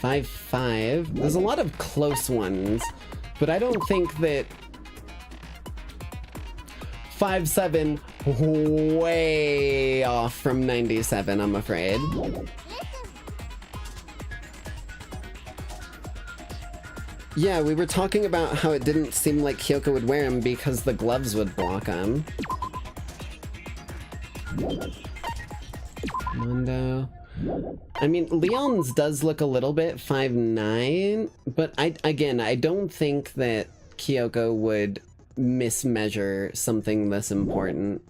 55. There's a lot of close ones, but I don't think that 57 way off from 97, I'm afraid. Yeah, we were talking about how it didn't seem like Kyoko would wear them because the gloves would block them. Mondo. I mean, Leon's does look a little bit 5'9", but I don't think that Kyoko would mismeasure something this important.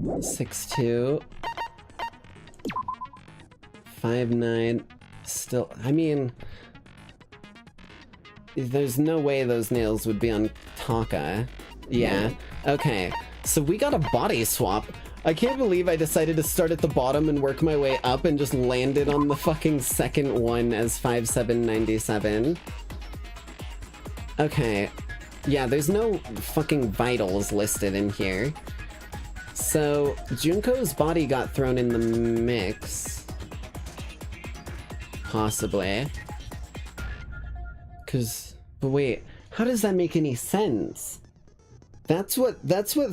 6'2". 5'9". Still, I mean... There's no way those nails would be on Taka. Yeah. Okay. So we got a body swap. I can't believe I decided to start at the bottom and work my way up and just landed on the fucking second one as 5797. Okay. Yeah, there's no fucking vitals listed in here. So, Junko's body got thrown in the mix. Possibly. But wait, how does that make any sense? That's what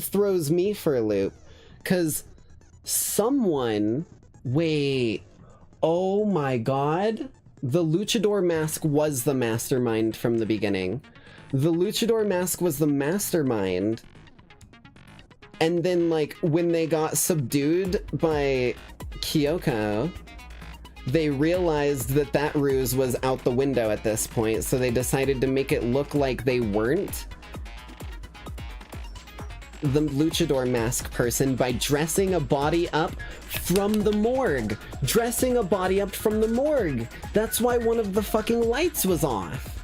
throws me for a loop. 'Cause someone... Wait. Oh my god. The Luchador mask was the mastermind from the beginning. The Luchador mask was the mastermind. And then, like, when they got subdued by Kyoko... They realized that that ruse was out the window at this point, so they decided to make it look like they weren't the luchador mask person by dressing a body up from the morgue. Dressing a body up from the morgue. That's why one of the fucking lights was off.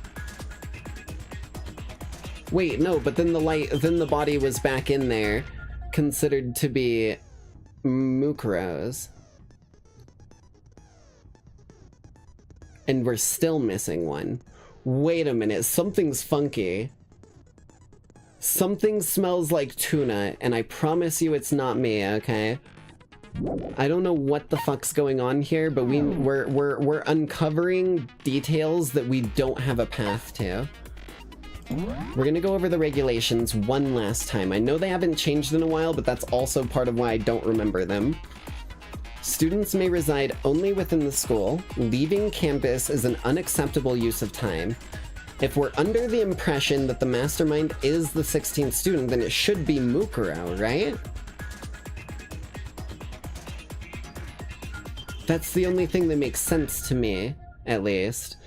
Wait, no, but then the body was back in there, considered to be Mukuro's. And we're still missing one. Wait a minute, something's funky. Something smells like tuna, and I promise you it's not me, okay? I don't know what the fuck's going on here, but we're uncovering details that we don't have a path to. We're gonna go over the regulations one last time. I know they haven't changed in a while, but that's also part of why I don't remember them. Students may reside only within the school. Leaving campus is an unacceptable use of time. If we're under the impression that the mastermind is the 16th student, then it should be Mukuro, right? That's the only thing that makes sense to me, at least.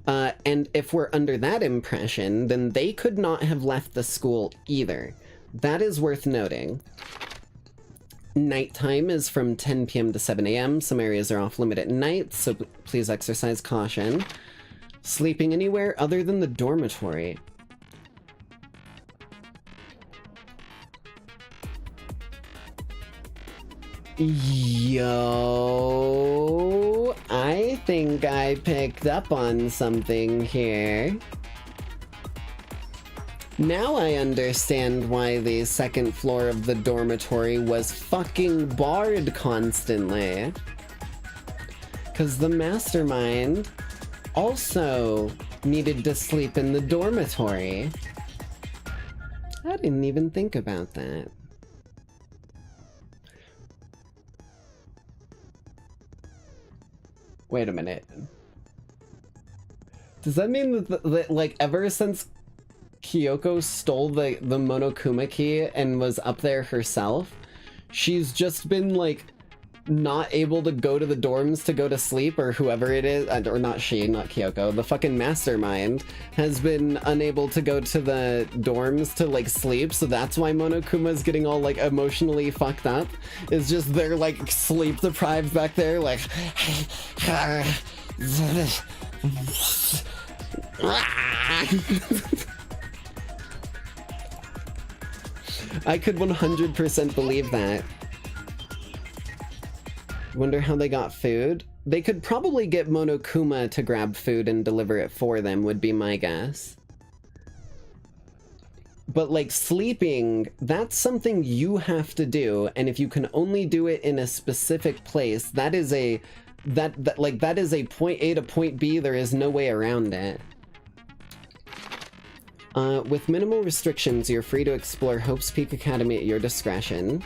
And if we're under that impression, then they could not have left the school either. That is worth noting. Nighttime is from 10 p.m. to 7 a.m. Some areas are off limit at night, so please exercise caution. Sleeping anywhere other than the dormitory. Yo, I think I picked up on something here. Now I understand why the second floor of the dormitory was fucking barred constantly. 'Cause the mastermind also needed to sleep in the dormitory. I didn't even think about that. Wait a minute. Does that mean that like, ever since Kyoko stole the Monokuma key and was up there herself, she's just been, like, not able to go to the dorms to go to sleep, or whoever it is, or not she, not Kyoko, the fucking mastermind has been unable to go to the dorms to like sleep, so that's why Monokuma's getting all like emotionally fucked up. It's just they're like sleep deprived back there, like I could 100% believe that. Wonder how they got food? They could probably get Monokuma to grab food and deliver it for them, would be my guess. But like sleeping, that's something you have to do, and if you can only do it in a specific place, that is a that is a point A to point B, there is no way around it. With minimal restrictions, you're free to explore Hope's Peak Academy at your discretion.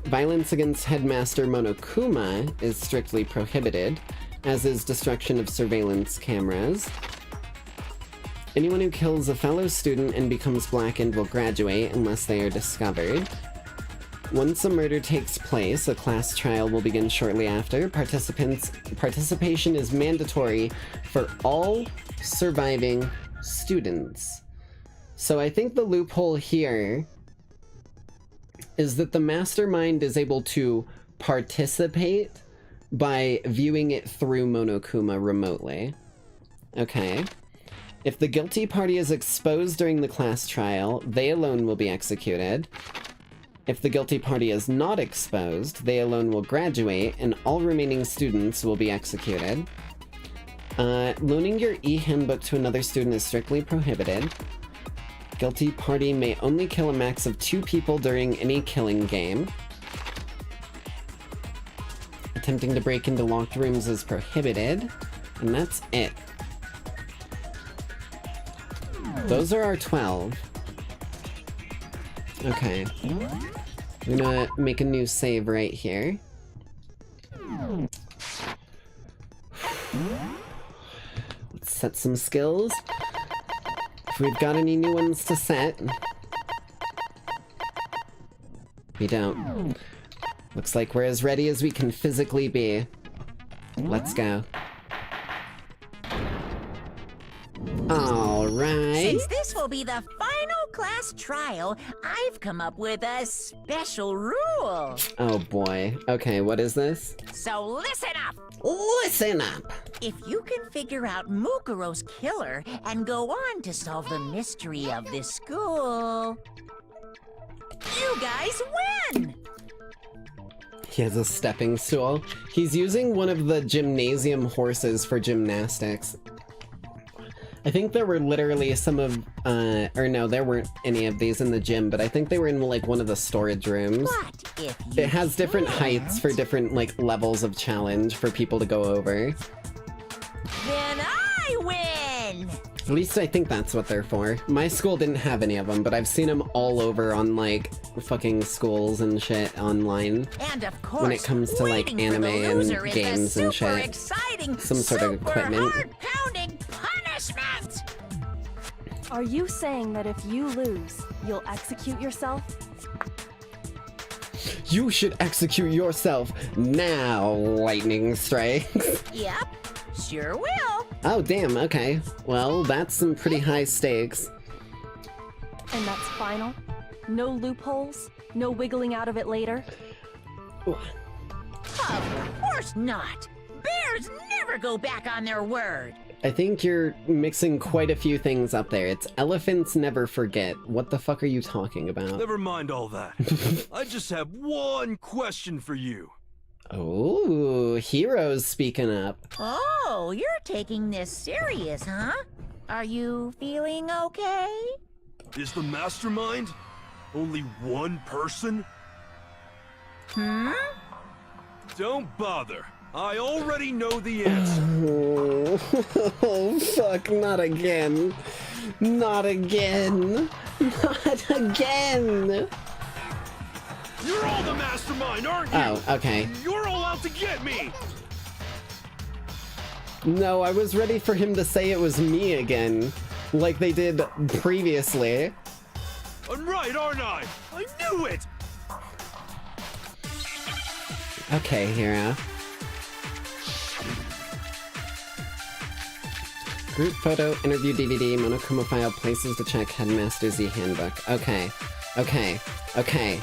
Violence against Headmaster Monokuma is strictly prohibited, as is destruction of surveillance cameras. Anyone who kills a fellow student and becomes blackened will graduate unless they are discovered. Once a murder takes place, a class trial will begin shortly after. Participation is mandatory for all surviving students. So I think the loophole here is that the mastermind is able to participate by viewing it through Monokuma remotely. Okay. If the guilty party is exposed during the class trial, they alone will be executed. If the guilty party is not exposed, they alone will graduate, and all remaining students will be executed. Loaning your e-handbook to another student is strictly prohibited. Guilty party may only kill a max of 2 people during any killing game. Attempting to break into locked rooms is prohibited, and that's it. Those are our 12. Okay. I'm gonna make a new save right here. Let's set some skills. If we've got any new ones to set. We don't. Looks like we're as ready as we can physically be. Let's go. Alright. Since this will be the final class trial, I've come up with a special rule. Oh boy. Okay, what is this? So listen up! Listen up! If you can figure out Mukuro's killer and go on to solve the mystery of this school, you guys win! He has a stepping stool. He's using one of the gymnasium horses for gymnastics. I think there were literally some of, or no, there weren't any of these in the gym, but I think they were in like one of the storage rooms. But if you It has different heights for different like levels of challenge for people to go over. Then I win! At least I think that's what they're for. My school didn't have any of them, but I've seen them all over on like fucking schools and shit online. And of course, when it comes to like anime and games and shit. Exciting, Some sort of equipment. Heart-pounding punishment! Are you saying that if you lose, you'll execute yourself? You should execute yourself now, lightning strikes. Yep, sure will. Oh, damn, okay. Well, that's some pretty high stakes. And that's final? No loopholes? No wiggling out of it later? Of course not! Bears never go back on their word! I think you're mixing quite a few things up there. It's elephants never forget. What the fuck are you talking about? Never mind all that. I just have one question for you. Oh, heroes speaking up. Oh, you're taking this serious, huh? Are you feeling okay? Is the mastermind only one person? Hmm? Don't bother. I already know the answer. Oh, fuck, not again. Not again. Not again. You're all the mastermind, aren't you? Oh, okay. You're all out to get me! No, I was ready for him to say it was me again, like they did previously. I'm right, aren't I? I knew it! Okay, hero. Group photo, interview DVD, Monokuma file, places to check, Headmaster Z handbook. Okay. Okay. Okay.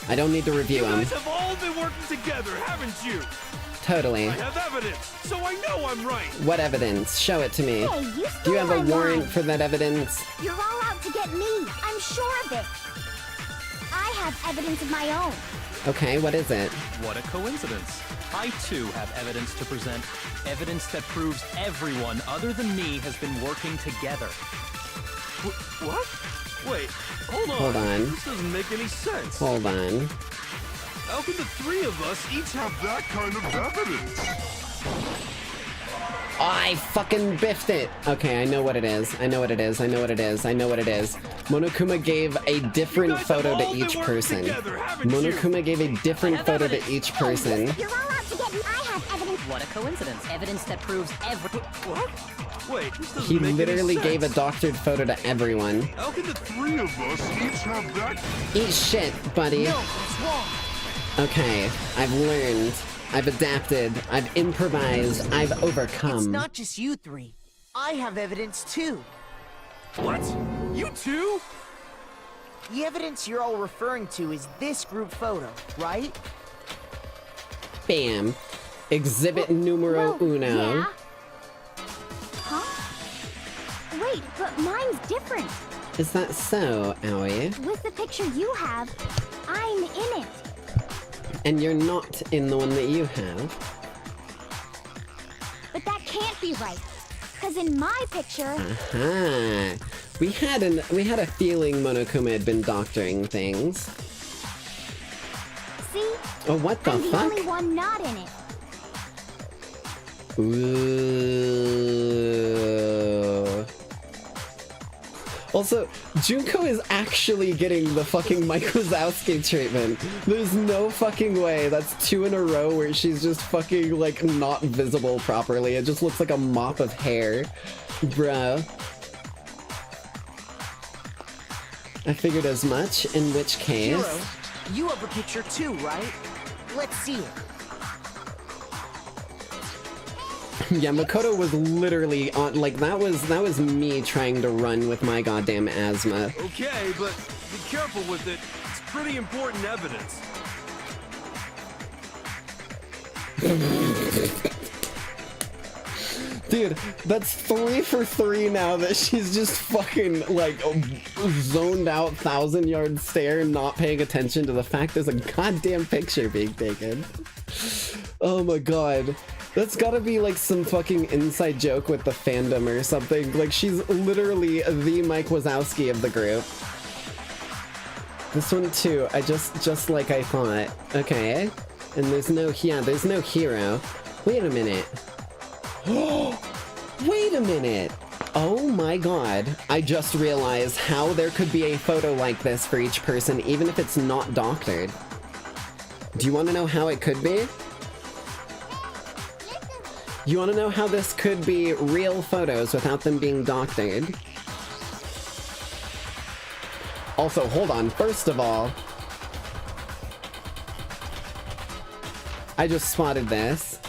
I don't need to review them. You guys have all been working together, haven't you? Totally. I have evidence, so I know I'm right. What evidence? Show it to me. Hey, you Do you have a stole my warrant line. for that evidence? You're all out to get me. I'm sure of it. I have evidence of my own. Okay, what is it? What a coincidence. I too have evidence to present. Evidence that proves everyone other than me has been working together. What? Wait, hold on. Hold on. This doesn't make any sense. Hold on. How can the three of us each have that kind of evidence? I fucking biffed it! Okay, I know what it is. I know what it is. I know what it is. I know what it is. Monokuma gave a different photo to each person. Monokuma gave a different photo to each person. You're all out to get me. I have evidence. What a coincidence. Evidence that proves What? Wait, this doesn't He make literally any sense. gave a doctored photo to everyone. How can the three of us each have that? Eat shit, buddy. No, it's wrong. Okay, I've learned. I've adapted. I've improvised. I've overcome. It's not just you three. I have evidence too. What? You too? The evidence you're all referring to is this group photo, right? Bam. Exhibit numero uno. Yeah. Huh? Wait, but mine's different. Is that so, Aoi? With the picture you have, I'm in it. And you're not in the one that you have. But that can't be right. Cause in my picture... Aha. We had a feeling Monokuma had been doctoring things. See? Oh, what the I'm fuck? the only one not in it. Ooh. Also, Junko is actually getting the fucking Mike Wazowski treatment. There's no fucking way. That's 2 in a row where she's just fucking, like, not visible properly. It just looks like a mop of hair. Bro. I figured as much, in which case... Hero, you have a picture too, right? Let's see it. Yeah, Makoto was literally on, like, that was me trying to run with my goddamn asthma. Okay, but be careful with it. It's pretty important evidence. Dude, that's 3 for 3 now that she's just fucking, like, zoned out 1,000-yard stare, not paying attention to the fact there's a goddamn picture being taken. Oh my god. That's gotta be like some fucking inside joke with the fandom or something. Like, she's literally the Mike Wazowski of the group. This one too, just like I thought. Okay. And there's no hero. Wait a minute. Wait a minute! Oh my god. I just realized how there could be a photo like this for each person, even if it's not doctored. Do you want to know how it could be? You want to know how this could be real photos without them being doctored? Also, hold on. First of all, I just spotted this.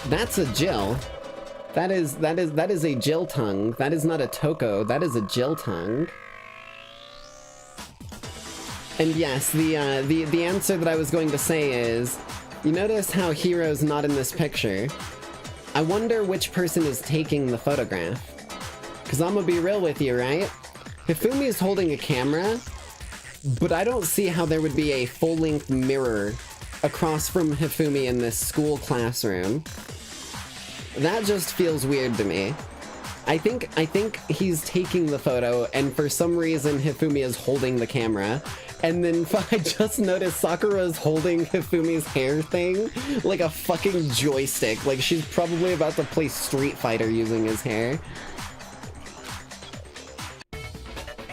That's a Jill. That is a Jill tongue. That is not a Toko. That is a Jill tongue. And yes, the answer that I was going to say is, you notice how Hiro's not in this picture. I wonder which person is taking the photograph. Cause I'm gonna be real with you, right? Hifumi is holding a camera, but I don't see how there would be a full-length mirror across from Hifumi in this school classroom. That just feels weird to me. I think he's taking the photo, and for some reason Hifumi is holding the camera. And then I just noticed Sakura's holding Hifumi's hair thing like a fucking joystick. Like she's probably about to play Street Fighter using his hair.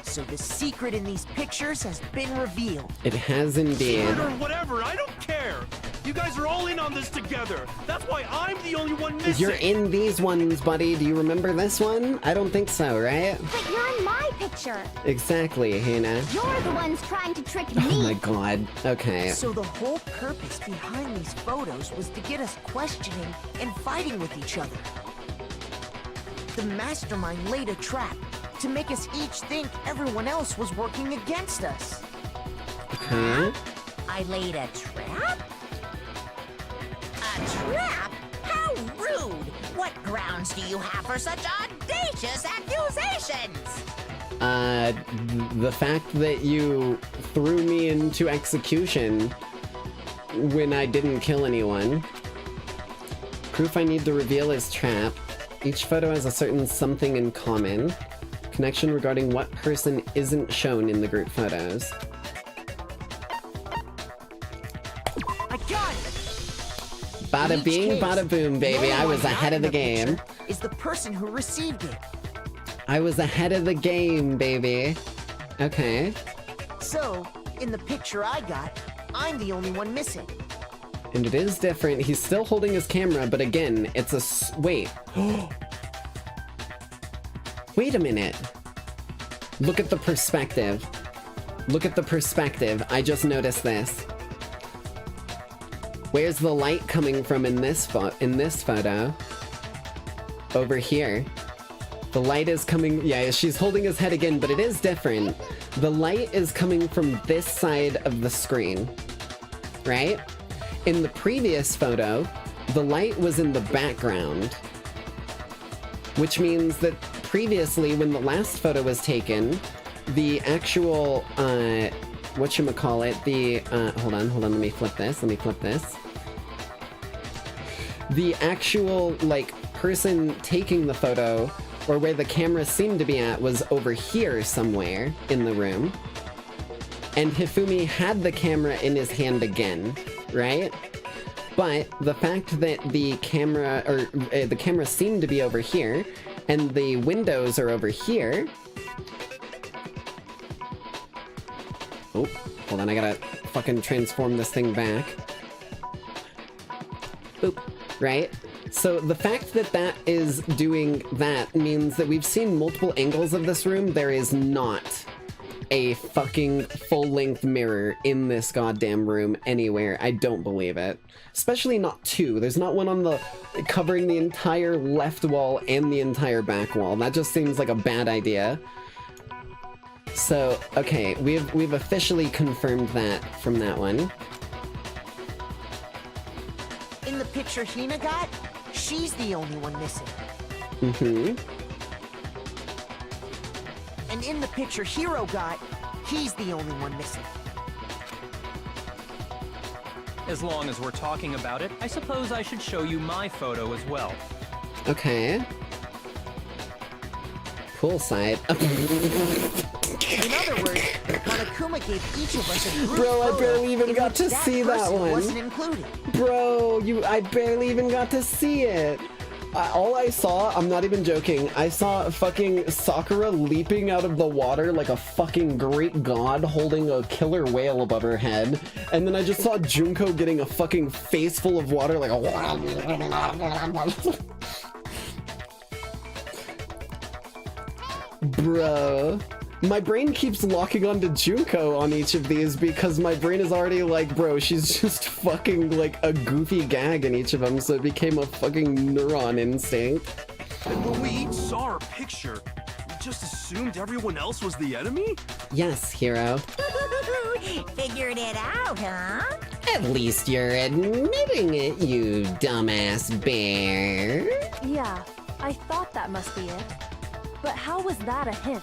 So the secret in these pictures has been revealed. It has indeed. Or whatever, I don't care. You guys are all in on this together. That's why I'm the only one missing. You're in these ones, buddy. Do you remember this one? I don't think so, right? But you're in my picture. Exactly, Heyya. You're the ones trying to trick me. Oh my god. Okay. So the whole purpose behind these photos was to get us questioning and fighting with each other. The mastermind laid a trap to make us each think everyone else was working against us. Okay. I laid a trap? A trap? How rude! What grounds do you have for such audacious accusations? The fact that you threw me into execution when I didn't kill anyone. Proof I need to reveal is trap. Each photo has a certain something in common. Connection regarding what person isn't shown in the group photos. I got it! Bada bing, bada boom, baby. I was ahead of the game. Is the person who received it. I was ahead of the game, baby. Okay. So, in the picture I got, I'm the only one missing. And it is different. He's still holding his camera, but again, it's a wait. Wait a minute. Look at the perspective. Look at the perspective. I just noticed this. Where's the light coming from in this photo? Over here. The light is coming, yeah, she's holding his head again, but it is different. The light is coming from this side of the screen, right? In the previous photo, the light was in the background, which means that previously, when the last photo was taken, the actual, whatchamacallit, the, hold on, let me flip this. The actual, like, person taking the photo, or where the camera seemed to be at, was over here somewhere in the room. And Hifumi had the camera in his hand again, right? But the fact that the camera, or the camera seemed to be over here, and the windows are over here. Oh, hold on, I gotta fucking transform this thing back. Oop, right? So the fact that that is doing that means that we've seen multiple angles of this room. There is not a fucking full-length mirror in this goddamn room anywhere. I don't believe it. Especially not two. There's not one on the covering the entire left wall and the entire back wall. That just seems like a bad idea. So, okay, we've officially confirmed that from that one. In the picture Hina got, she's the only one missing. Mm-hmm. And in the picture Hero got, he's the only one missing. As long as we're talking about it, I suppose I should show you my photo as well. Okay. Poolside. In other words, Monokuma gave each of us a group Bro, I photo barely even in got which to see that person one. wasn't included. Bro, I barely even got to see it. All I saw, I'm not even joking, I saw fucking Sakura leaping out of the water like a fucking Greek god holding a killer whale above her head. And then I just saw Junko getting a fucking face full of water like a... Bro. My brain keeps locking onto Junko on each of these because my brain is already like, bro, she's just fucking like a goofy gag in each of them, so it became a fucking neuron instinct. And when we each saw her picture, we just assumed everyone else was the enemy? Yes, Hero. Figured it out, huh? At least you're admitting it, you dumbass bear. Yeah, I thought that must be it. But how was that a hint?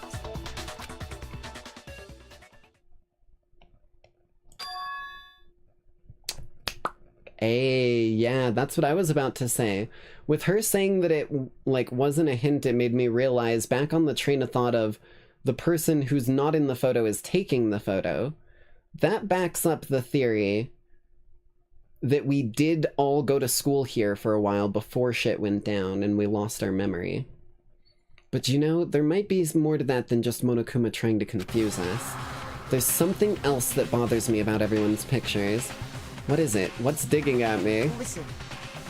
Hey, yeah, that's what I was about to say. With her saying that it, like, wasn't a hint, it made me realize back on the train of thought of the person who's not in the photo is taking the photo. That backs up the theory that we did all go to school here for a while before shit went down and we lost our memory. But you know, there might be more to that than just Monokuma trying to confuse us. There's something else that bothers me about everyone's pictures. What is it? What's digging at me? Listen,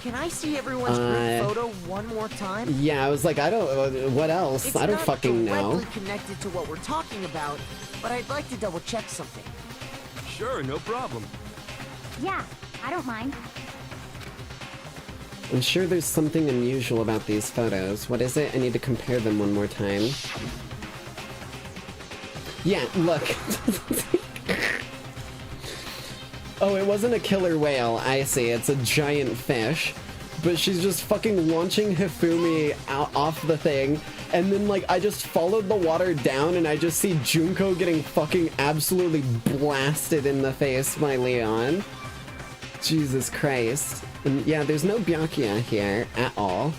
can I see everyone's group photo one more time? Yeah, I was like, I don't... What else? I don't fucking know. It's not directly connected to what we're talking about, but I'd like to double check something. Sure, no problem. Yeah, I don't mind. I'm sure there's something unusual about these photos. What is it? I need to compare them one more time. Yeah, look. Oh, it wasn't a killer whale. I see. It's a giant fish. But she's just fucking launching Hifumi out off the thing. And then, like, I just followed the water down and I just see Junko getting fucking absolutely blasted in the face by Leon. Jesus Christ. And yeah, there's no Byakuya here at all.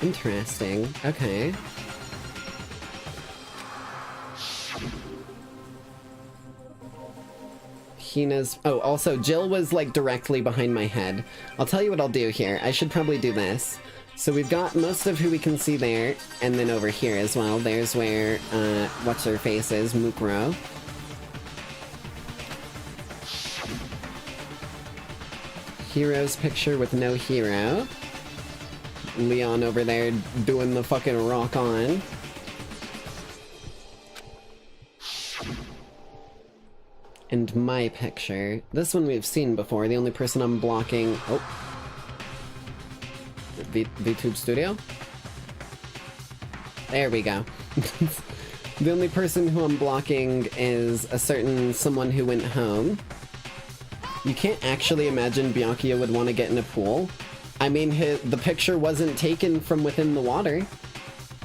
Interesting. Okay. Hina's... Oh, also, Jill was, like, directly behind my head. I'll tell you what I'll do here. I should probably do this. So we've got most of who we can see there, and then over here as well. There's where, what's-her-face is, Mukuro. Hero's picture with no hero. Leon over there doing the fucking rock on. And my picture. This one we've seen before. The only person I'm blocking... Oh. VTube Studio? There we go. The only person who I'm blocking is a certain someone who went home. You can't actually imagine Byakuya would want to get in a pool. I mean, the picture wasn't taken from within the water.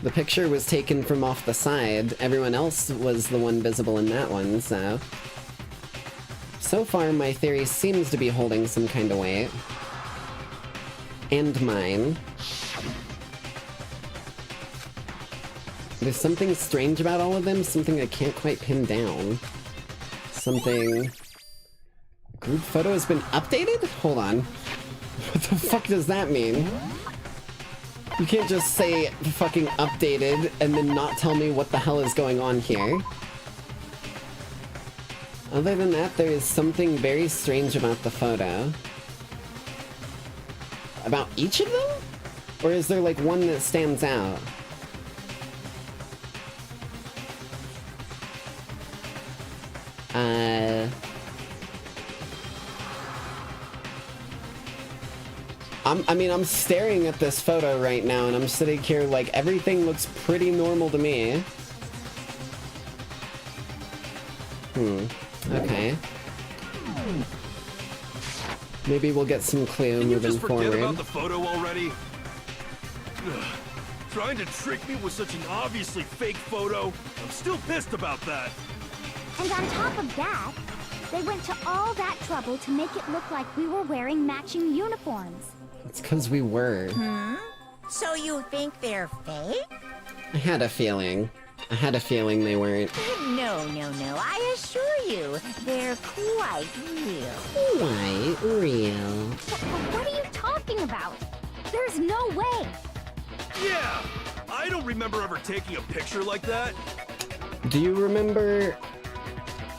The picture was taken from off the side. Everyone else was the one visible in that one, so... So far, my theory seems to be holding some kind of weight. And mine. There's something strange about all of them, something I can't quite pin down. Something... Group photo has been updated? Hold on. What the fuck does that mean? You can't just say fucking updated and then not tell me what the hell is going on here. Other than that, there is something very strange about the photo. About each of them? Or is there like one that stands out? I'm staring at this photo right now and I'm sitting here like everything looks pretty normal to me. Okay. Maybe we'll get some clue moving forward. Can you just forget about the photo already? Ugh. Trying to trick me with such an obviously fake photo? I'm still pissed about that. And on top of that, they went to all that trouble to make it look like we were wearing matching uniforms. It's 'cause we were. So you think they're fake? I had a feeling. I had a feeling they weren't. No. I assure you, they're quite real. Quite real. What are you talking about? There's no way. Yeah! I don't remember ever taking a picture like that. Do you remember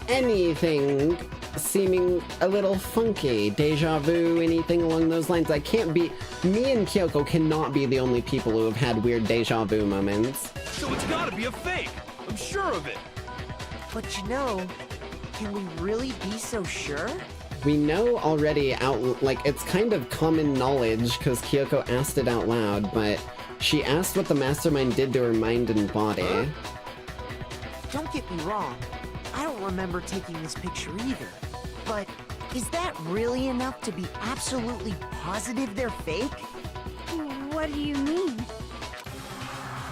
anything seeming a little funky? Deja vu, anything along those lines? I can't be... Me and Kyoko cannot be the only people who have had weird deja vu moments. So it's gotta be a fake! I'm sure of it! But you know, can we really be so sure? We know already like, it's kind of common knowledge because Kyoko asked it out loud, but she asked what the mastermind did to her mind and body. Don't get me wrong, I don't remember taking this picture either. But is that really enough to be absolutely positive they're fake? What do you mean?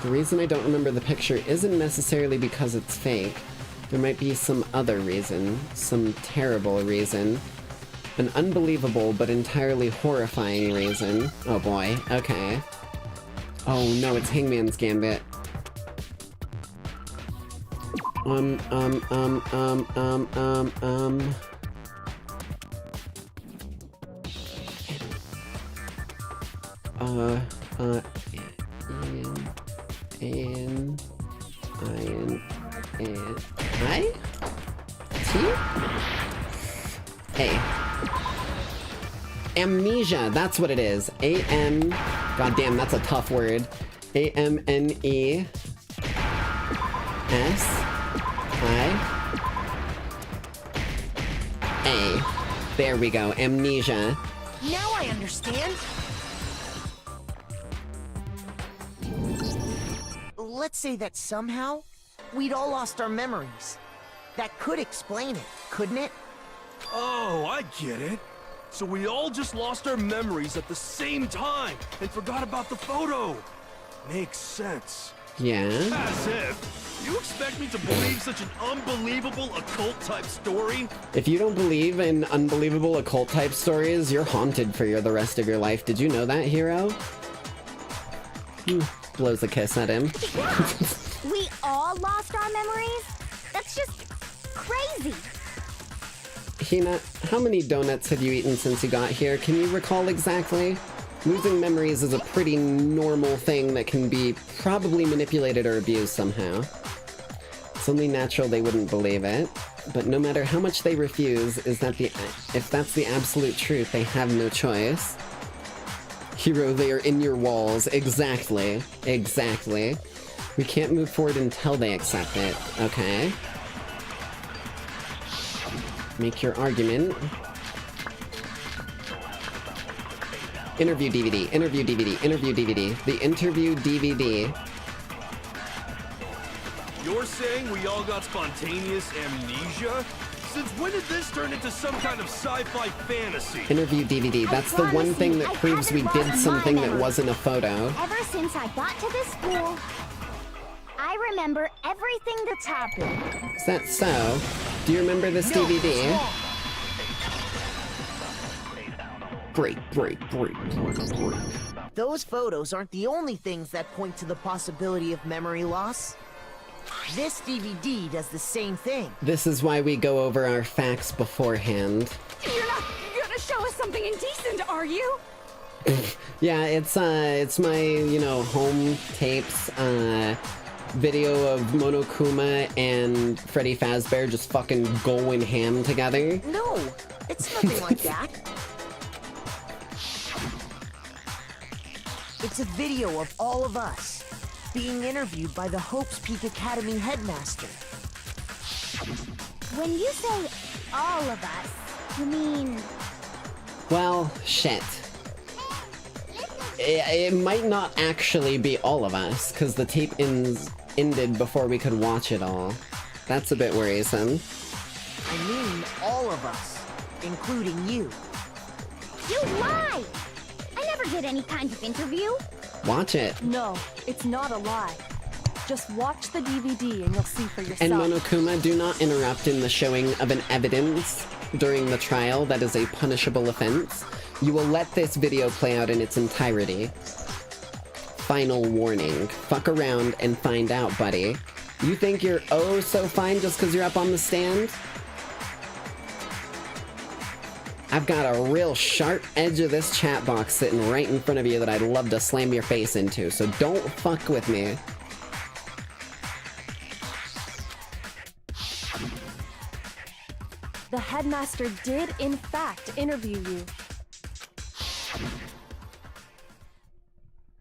The reason I don't remember the picture isn't necessarily because it's fake. There might be some other reason, some terrible reason. An unbelievable but entirely horrifying reason. Oh boy, okay. Oh no, it's Hangman's Gambit. Amnesia, that's what it is. A-M... God damn, that's a tough word. A-M-N-E... S-I-A. There we go, amnesia. Now I understand. Let's say that somehow we'd all lost our memories. That could explain it, couldn't it? Oh, I get it. So we all just lost our memories at the same time and forgot about the photo. Makes sense. Yeah. As if. You expect me to believe such an unbelievable occult-type story? If you don't believe in unbelievable occult-type stories, you're haunted for the rest of your life. Did you know that, Hero? Blows a kiss at him. We all lost our memories? That's just crazy. Hina, how many donuts have you eaten since you got here? Can you recall exactly? Losing memories is a pretty normal thing that can be probably manipulated or abused somehow. It's only natural they wouldn't believe it, but no matter how much they refuse, if that's the absolute truth, they have no choice. Hero, they are in your walls. Exactly. Exactly. We can't move forward until they accept it. Okay. Make your argument. Interview DVD, interview DVD, interview DVD. The interview DVD. You're saying we all got spontaneous amnesia? Since when did this turn into some kind of sci-fi fantasy? Interview DVD. That's the one thing that proves we did something that wasn't a photo. Ever since I got to this school, I remember everything that's happened. Is that so? Do you remember this DVD? Break. Those photos aren't the only things that point to the possibility of memory loss. This DVD does the same thing. This is why we go over our facts beforehand. You're not gonna show us something indecent, are you? Yeah, it's my, home tapes, video of Monokuma and Freddy Fazbear just fucking going ham together. No, it's nothing like that. It's a video of all of us being interviewed by the Hope's Peak Academy headmaster. When you say all of us, you mean... Well, shit. It might not actually be all of us, because the tape ended before we could watch it all. That's a bit worrisome. I mean all of us, including you. You lie! I never did any kind of interview. Watch it. No, it's not a lie. Just watch the DVD and you'll see for yourself. And Monokuma, do not interrupt in the showing of an evidence during the trial. That is a punishable offense. You will let this video play out in its entirety. Final warning. Fuck around and find out, buddy. You think you're oh so fine just because you're up on the stand? I've got a real sharp edge of this chat box sitting right in front of you that I'd love to slam your face into, so don't fuck with me. The headmaster did, in fact, interview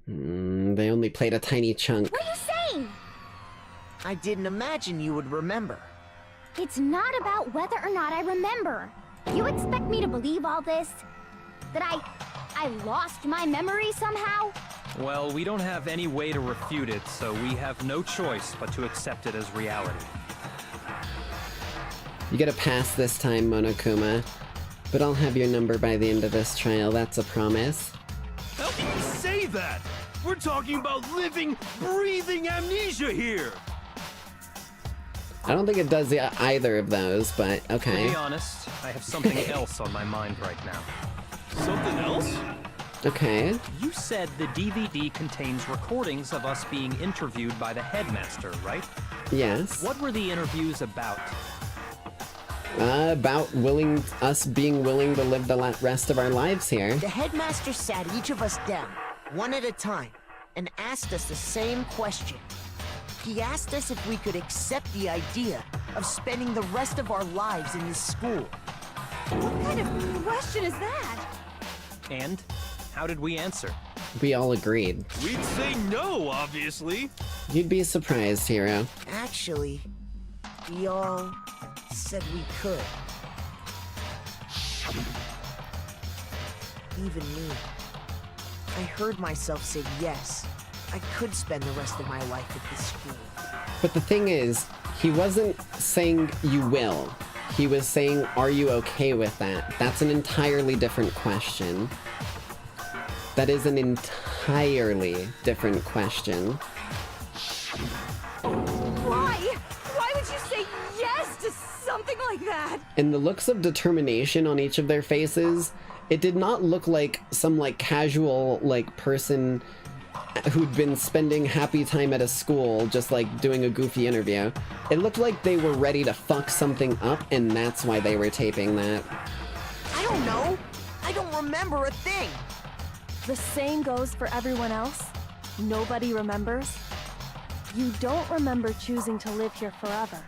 you. They only played a tiny chunk. What are you saying? I didn't imagine you would remember. It's not about whether or not I remember. You expect me to believe all this? That I lost my memory somehow? Well, we don't have any way to refute it, so we have no choice but to accept it as reality. You get a pass this time, Monokuma. But I'll have your number by the end of this trial, that's a promise. How can you say that? We're talking about living, breathing amnesia here! I don't think it does either of those, but okay. To be honest, I have something else on my mind right now. Something else? Okay. You said the DVD contains recordings of us being interviewed by the headmaster, right? Yes. What were the interviews about? About us being willing to live the rest of our lives here. The headmaster sat each of us down, one at a time, and asked us the same question. He asked us if we could accept the idea of spending the rest of our lives in this school. What kind of question is that? And how did we answer? We all agreed. We'd say no, obviously. You'd be surprised, Hero. Actually, we all said we could. Even me. I heard myself say yes. I could spend the rest of my life at this school. But the thing is, he wasn't saying you will. He was saying, are you okay with that? That's an entirely different question. That is an entirely different question. Why? Why would you say yes to something like that? In the looks of determination on each of their faces, it did not look like some like casual like person who'd been spending happy time at a school just like doing a goofy interview. It looked like they were ready to fuck something up, and that's why they were taping that. I don't know. I don't remember a thing. The same goes for everyone else. Nobody remembers. You don't remember choosing to live here forever,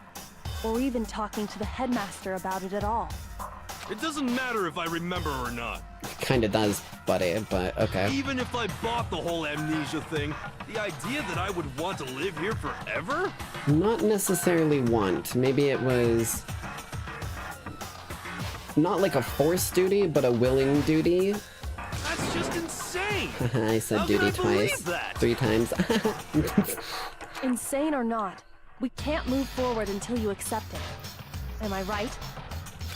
or even talking to the headmaster about it at all. It doesn't matter if I remember or not. Kinda does, buddy, but okay. Even if I bought the whole amnesia thing, the idea that I would want to live here forever? Not necessarily want. Maybe it was not like a forced duty, but a willing duty. That's just insane! I said How duty could I believe twice. that? 3 times. Insane or not, we can't move forward until you accept it. Am I right?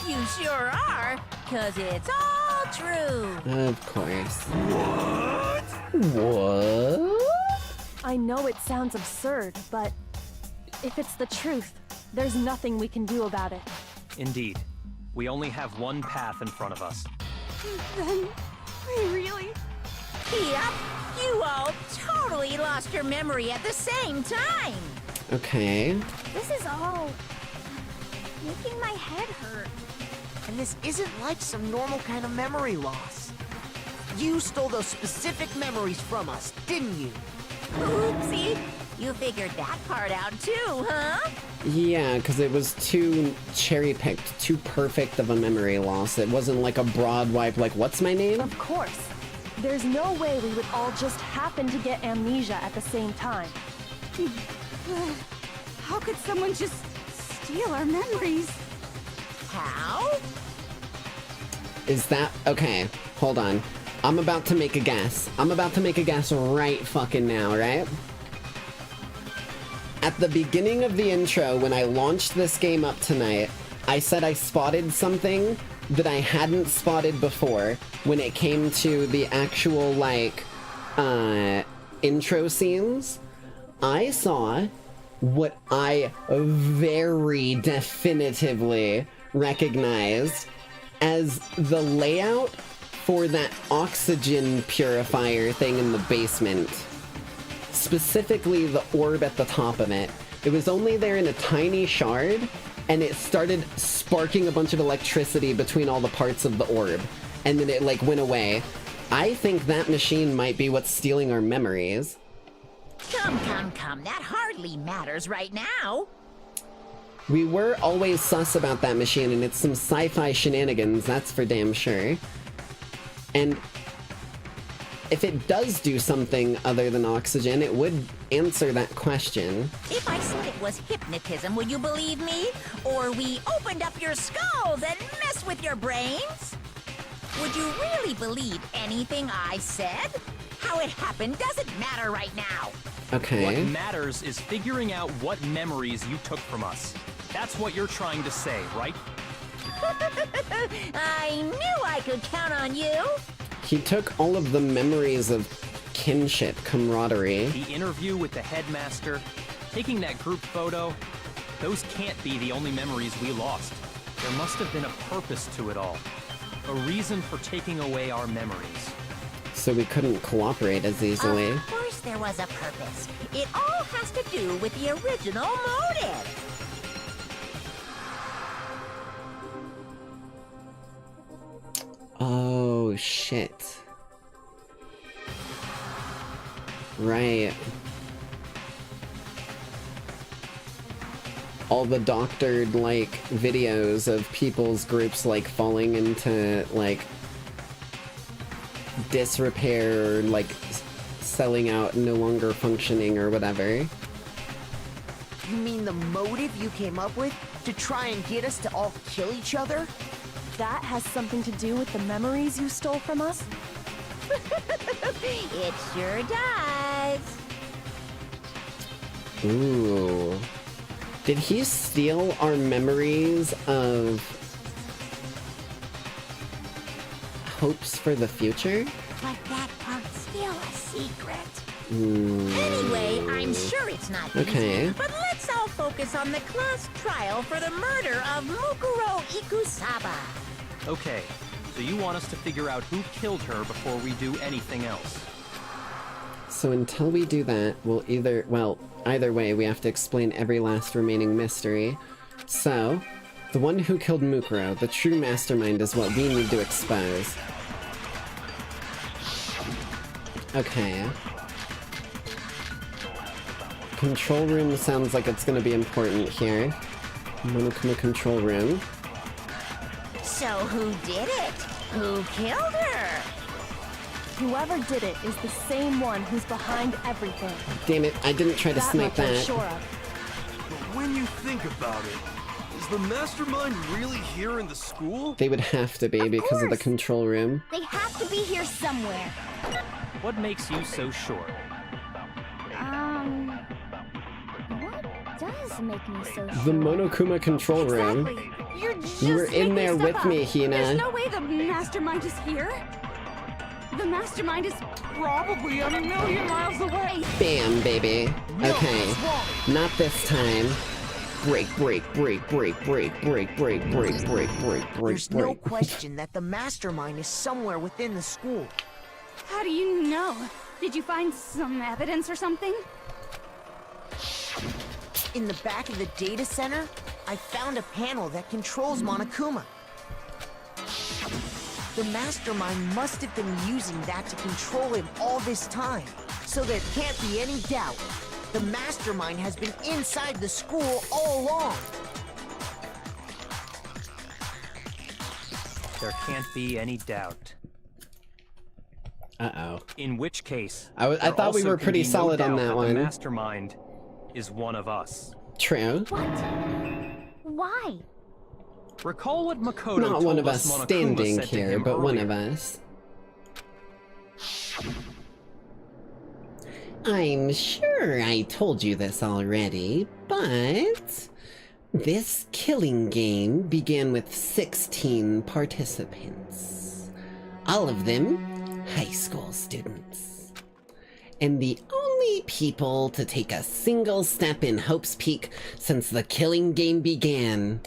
You sure are, 'cause it's all true. Of course. What? What? I know it sounds absurd, but if it's the truth, there's nothing we can do about it. Indeed. We only have one path in front of us. Then, we really... Yep, you all totally lost your memory at the same time. Okay. This is all making my head hurt. And this isn't like some normal kind of memory loss. You stole those specific memories from us, didn't you? Oopsie, you figured that part out too, huh? Yeah, because it was too cherry-picked, too perfect of a memory loss. It wasn't like a broad wipe, like, what's my name? Of course. There's no way we would all just happen to get amnesia at the same time. How could someone just steal our memories? How? Is that... Okay, hold on. I'm about to make a guess. I'm about to make a guess right fucking now, right? At the beginning of the intro, when I launched this game up tonight, I said I spotted something that I hadn't spotted before when it came to the actual, like, intro scenes. I saw what I very definitively recognized as the layout for that oxygen purifier thing in the basement. Specifically the orb at the top of it. It was only there in a tiny shard, and it started sparking a bunch of electricity between all the parts of the orb. And then it, like, went away. I think that machine might be what's stealing our memories. Come, that hardly matters right now. We were always sus about that machine, and it's some sci-fi shenanigans, that's for damn sure. And if it does do something other than oxygen, it would answer that question. If I said it was hypnotism, would you believe me? Or we opened up your skulls and messed with your brains? Would you really believe anything I said? How it happened doesn't matter right now. Okay. What matters is figuring out what memories you took from us. That's what you're trying to say, right? I knew I could count on you. He took all of the memories of kinship, camaraderie. The interview with the headmaster, taking that group photo, those can't be the only memories we lost. There must have been a purpose to it all. A reason for taking away our memories. So we couldn't cooperate as easily. Of course there was a purpose. It all has to do with the original motive. Oh, shit. Right. all the doctored, like, videos of people's groups, like, falling into, like, disrepair, or, like, selling out, no longer functioning, or whatever. You mean the motive you came up with to try and get us to all kill each other? That has something to do with the memories you stole from us? It sure does. Ooh. Did he steal our memories of hopes for the future? But that part's still a secret. Mm. Anyway, I'm sure it's not Okay. easy, but let's all focus on the class trial for the murder of Mukuro Ikusaba. Okay, so you want us to figure out who killed her before we do anything else. So until we do that, we'll either way, we have to explain every last remaining mystery. So, the one who killed Mukuro, the true mastermind, is what we need to expose. Okay. Control room sounds like it's gonna be important here. Monokuma control room. So who did it? Who killed her? Whoever did it is the same one who's behind everything. Damn it, I didn't try to snipe much I'm that. sure of. But when you think about it, is the mastermind really here in the school? They would have to be because of the control room. They have to be here somewhere. What makes you so sure? What does make me so sure? The Monokuma control room. You're just You were in there making with stuff me, up. Hina. There's no way the mastermind is here. The mastermind is probably a million miles away. Bam, baby. Okay. Not this time. Break, break, break, break, break, break, break, break, break, break, break, There's no break. question that the mastermind is somewhere within the school. How do you know? Did you find some evidence or something? In the back of the data center, I found a panel that controls Monokuma. The mastermind must have been using that to control him all this time. So there can't be any doubt. The mastermind has been inside the school all along. There can't be any doubt. Uh-oh. In which case, I there thought we also were can pretty be no solid on doubt that The one. mastermind is one of us. True. Why? Recall what Makoto Not told one of us us Monokuma standing said to here, him but one earlier. of us. I'm sure I told you this already, but this killing game began with 16 participants. All of them high school students. And the only people to take a single step in Hope's Peak since the killing game began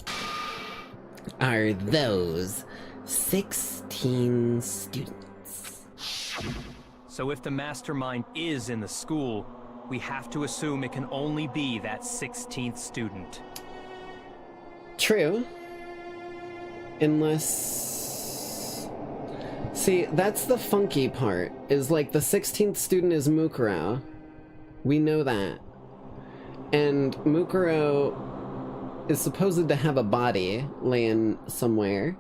are those 16 students. So if the mastermind is in the school, we have to assume it can only be that 16th student. True. Unless... See, that's the funky part, is like the 16th student is Mukuro. We know that. And Mukuro is supposed to have a body laying somewhere.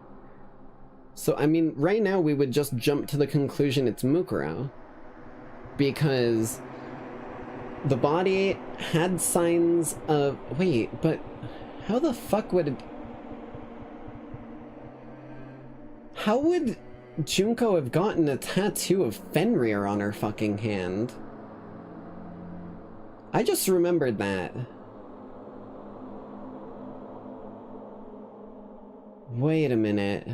So, I mean, right now we would just jump to the conclusion it's Mukuro. Because the body had signs of... Wait, but how the fuck would it... How would Junko have gotten a tattoo of Fenrir on her fucking hand? I just remembered that. Wait a minute.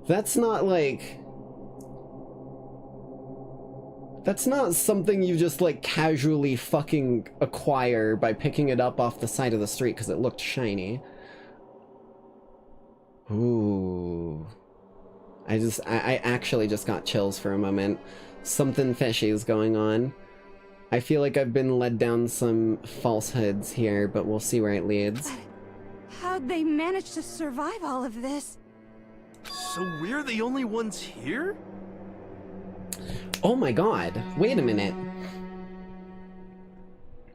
That's not like... That's not something you just like casually fucking acquire by picking it up off the side of the street because it looked shiny. Ooh. I actually just got chills for a moment. Something fishy is going on. I feel like I've been led down some falsehoods here, but we'll see where it leads. How'd they manage to survive all of this? So we're the only ones here? Oh my god, wait a minute.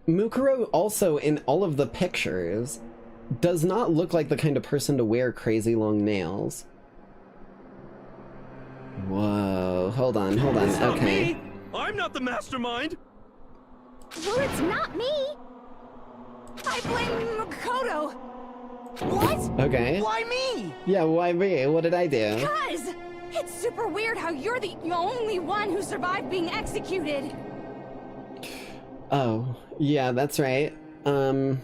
Mukuro also, in all of the pictures, does not look like the kind of person to wear crazy long nails. Whoa, hold on, It's not okay. me. I'm not the mastermind. Well, it's not me. I blame Makoto. What? Okay. Why me? Yeah, why me? What did I do? Cuz! It's super weird how you're the only one who survived being executed. Oh, yeah, that's right. Oh,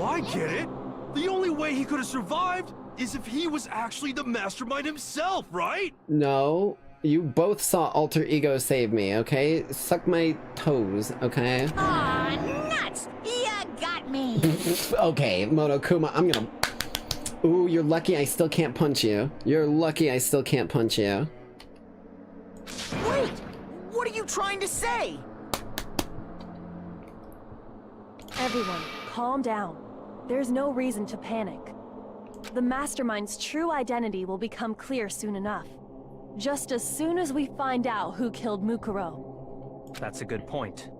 I get it. The only way he could have survived is if he was actually the mastermind himself, right? No, you both saw Alter Ego save me, okay? Suck my toes, okay? Aw, nuts! You got me! Okay, Monokuma, I'm gonna... Ooh, you're lucky I still can't punch you. You're lucky I still can't punch you. Wait! What are you trying to say? Everyone, calm down. There's no reason to panic. The Mastermind's true identity will become clear soon enough. Just as soon as we find out who killed Mukuro. That's a good point.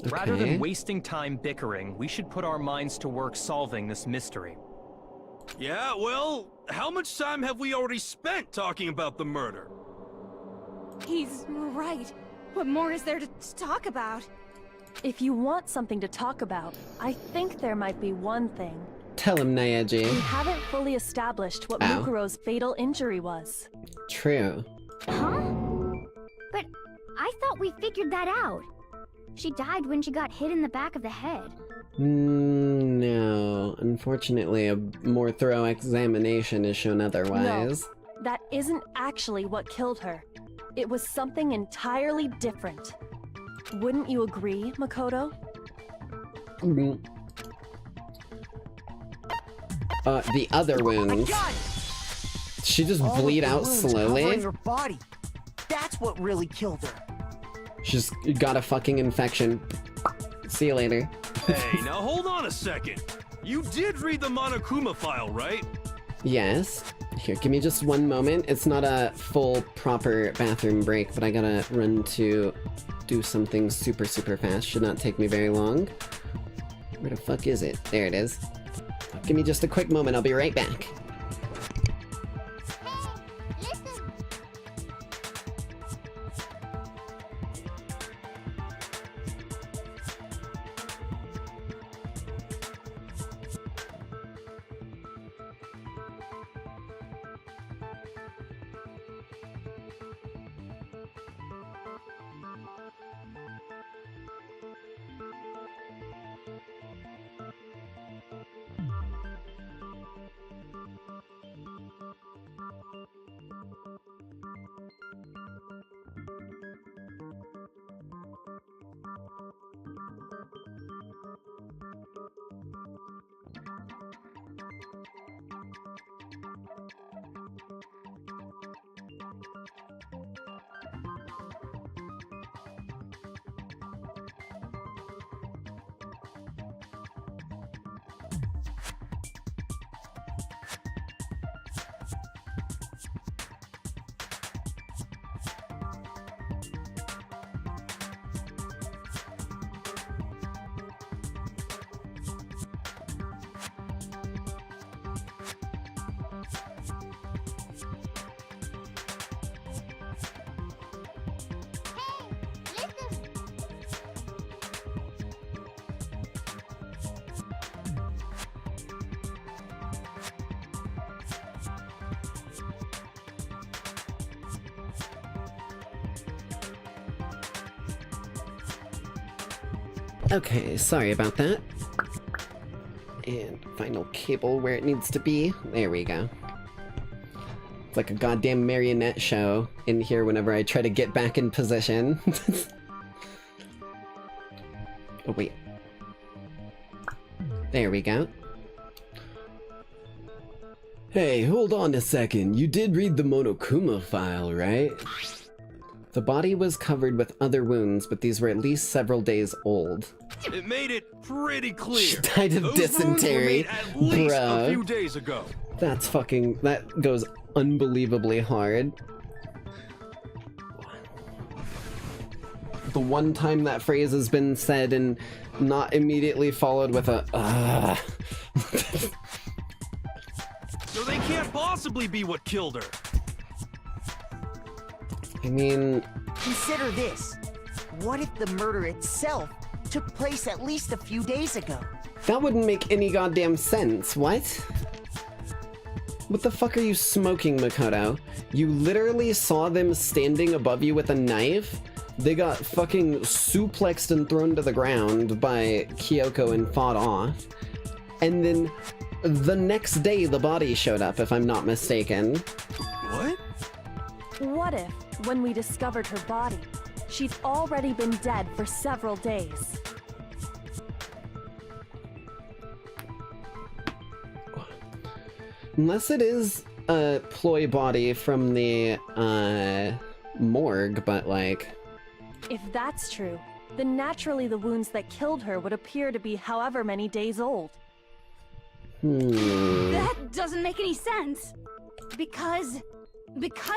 Okay. Rather than wasting time bickering, we should put our minds to work solving this mystery. Yeah, well, how much time have we already spent talking about the murder? He's right. What more is there to talk about? If you want something to talk about, I think there might be one thing. Tell him, Naeji. We haven't fully established what Ow. Mukuro's fatal injury was. True. Huh? But I thought we figured that out. She died when she got hit in the back of the head. No. Unfortunately, a more thorough examination has shown otherwise. No, that isn't actually what killed her. It was something entirely different. Wouldn't you agree, Makoto? The other wounds. She just bleed out slowly. Covering her body. That's what really killed her. She's got a fucking infection. See you later. Hey, now hold on a second. You did read the Monokuma file, right? Yes. Here, give me just one moment. It's not a full, proper bathroom break, but I gotta run to do something super, super fast. Should not take me very long. Where the fuck is it? There it is. Give me just a quick moment. I'll be right back. Okay, sorry about that. And final cable where it needs to be. There we go. It's like a goddamn marionette show in here whenever I try to get back in position. Oh, wait. There we go. Hey, hold on a second. You did read the Monokuma file, right? The body was covered with other wounds, but these were at least several days old. It made it pretty clear. She died of Those dysentery, wounds were made at least bro. a few days ago. That's fucking... that goes unbelievably hard. the one time that phrase has been said and not immediately followed with a So they can't possibly be what killed her. I mean... Consider this. What if the murder itself took place at least a few days ago? That wouldn't make any goddamn sense. What? What the fuck are you smoking, Makoto? You literally saw them standing above you with a knife? They got fucking suplexed and thrown to the ground by Kyoko and fought off. And then the next day the body showed up, if I'm not mistaken. What? What if, when we discovered her body, she'd already been dead for several days? Unless it is a ploy body from the, morgue, but like... If that's true, then naturally the wounds that killed her would appear to be however many days old. That doesn't make any sense. Because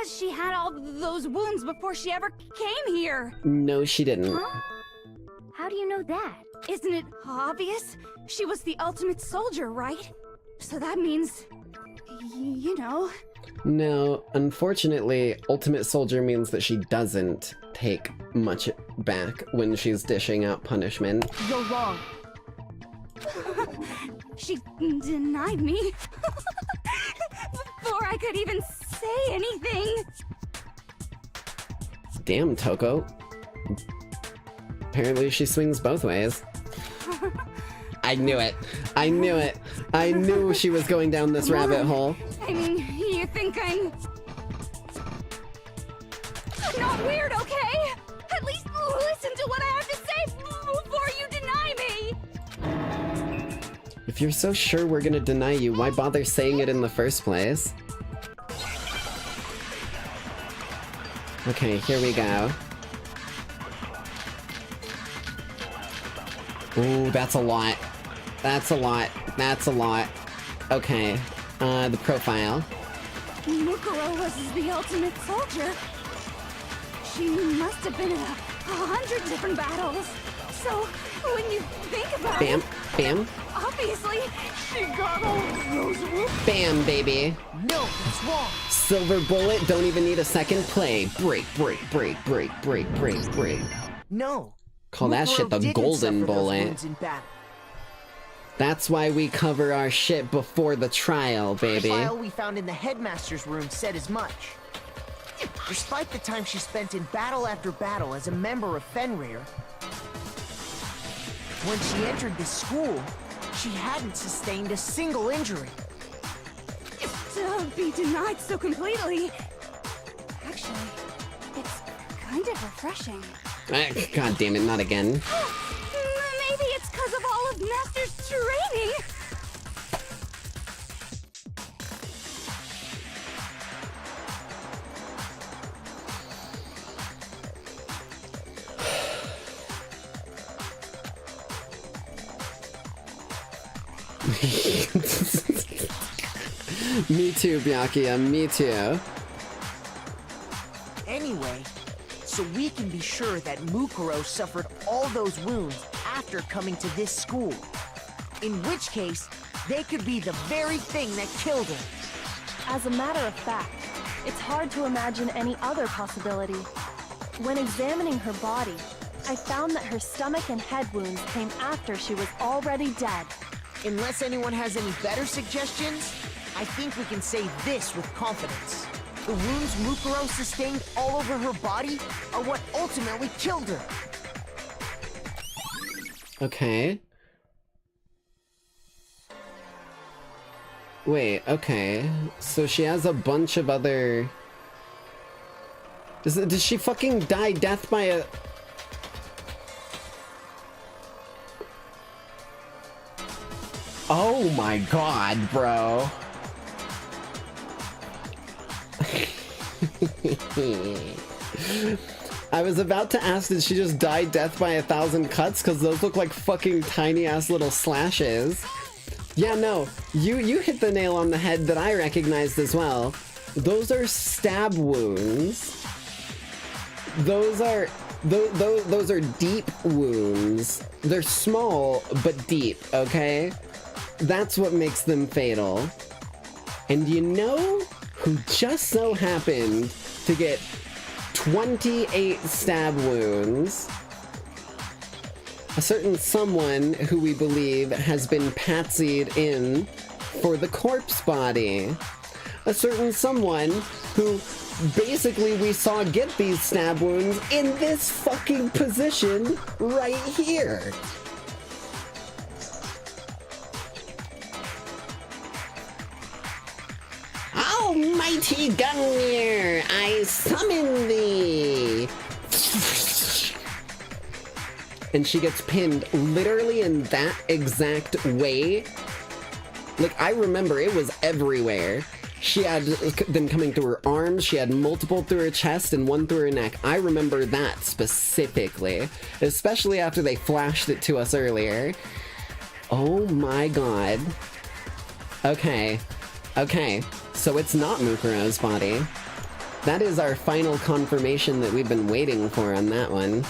she had all those wounds before she ever came here. No, she didn't. Huh? How do you know that? Isn't it obvious? She was the ultimate soldier, right? So that means, you know. No, unfortunately, Ultimate Soldier means that she doesn't take much back when she's dishing out punishment. You're wrong. She denied me before I could even say anything. Damn, Toko. Apparently she swings both ways. I knew it. I knew it. I knew she was going down this rabbit hole. I mean, you think I'm not weird, okay? At least listen to what I have to say before you deny me. If you're so sure we're gonna deny you, why bother saying it in the first place? Okay, here we go. Ooh, that's a lot. That's a lot. That's a lot. Okay, the profile. Mukuro was the ultimate soldier. She must have been in 100 different battles. So, when you think about Bam, it... bam. Obviously, she got all those wounds. Bam, baby. No, it's wrong. Silver bullet, don't even need a second play. Break, break, break, break, break, break, break. No. Call that shit the Mukuro golden didn't suffer those bullet. wounds in battle. That's why we cover our shit before the trial, baby. The file we found in the Headmaster's room said as much. Despite the time she spent in battle after battle as a member of Fenrir, when she entered the school, she hadn't sustained a single injury. To be denied so completely... Actually, it's kind of refreshing. God damn it, not again. Maybe it's because of all of Master's training. Me too, Byakuya, me too. Anyway, so we can be sure that Mukuro suffered all those wounds after coming to this school. In which case, they could be the very thing that killed her. As a matter of fact, it's hard to imagine any other possibility. When examining her body, I found that her stomach and head wounds came after she was already dead. Unless anyone has any better suggestions, I think we can say this with confidence. The wounds Mukuro sustained all over her body are what ultimately killed her. Okay. Wait, okay. So she has a bunch of other... Did she fucking die death by a... Oh my god, bro. I was about to ask, did she just die death by 1,000 cuts? Because those look like fucking tiny ass little slashes. Yeah, no, you hit the nail on the head that I recognized as well. Those are stab wounds. Those are Those are deep wounds. They're small, but deep, okay? That's what makes them fatal. And you know who just so happened to get 28 stab wounds? A certain someone who we believe has been patsied in for the corpse body. A certain someone who basically we saw get these stab wounds in this fucking position right here. Almighty Gungnir, I summon thee! And she gets pinned literally in that exact way. Like, I remember it was everywhere. She had them coming through her arms, she had multiple through her chest, and one through her neck. I remember that specifically, especially after they flashed it to us earlier. Oh my god. Okay. Okay, so it's not Mukuro's body. That is our final confirmation that we've been waiting for on that one.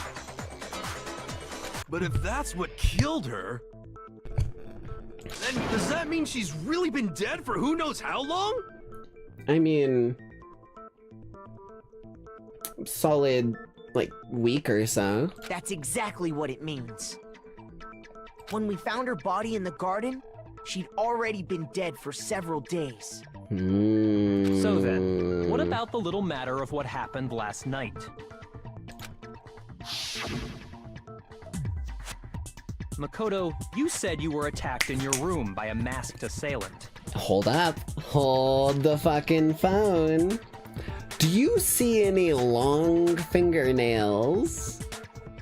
But if that's what killed her, then does that mean she's really been dead for who knows how long? I mean, solid, like, week or so. That's exactly what it means. When we found her body in the garden, she'd already been dead for several days. So then, what about the little matter of what happened last night? Makoto, you said you were attacked in your room by a masked assailant. Hold up. Hold the fucking phone. Do you see any long fingernails?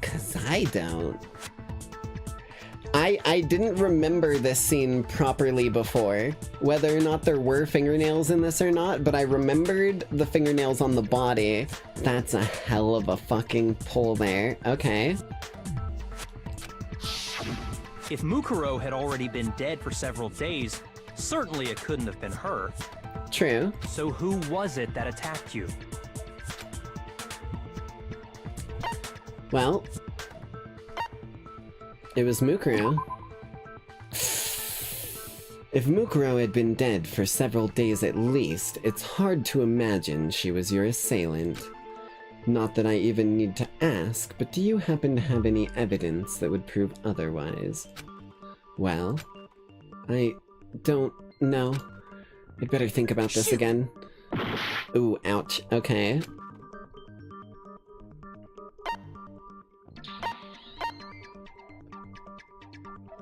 'Cause I don't. I didn't remember this scene properly before, whether or not there were fingernails in this or not, but I remembered the fingernails on the body. That's a hell of a fucking pull there. Okay. If Mukuro had already been dead for several days, certainly it couldn't have been her. True. So who was it that attacked you? Well, it was Mukuro. If Mukuro had been dead for several days at least, it's hard to imagine she was your assailant. Not that I even need to ask, but do you happen to have any evidence that would prove otherwise? Well, I don't know. I'd better think about this again. Ooh, ouch. Okay.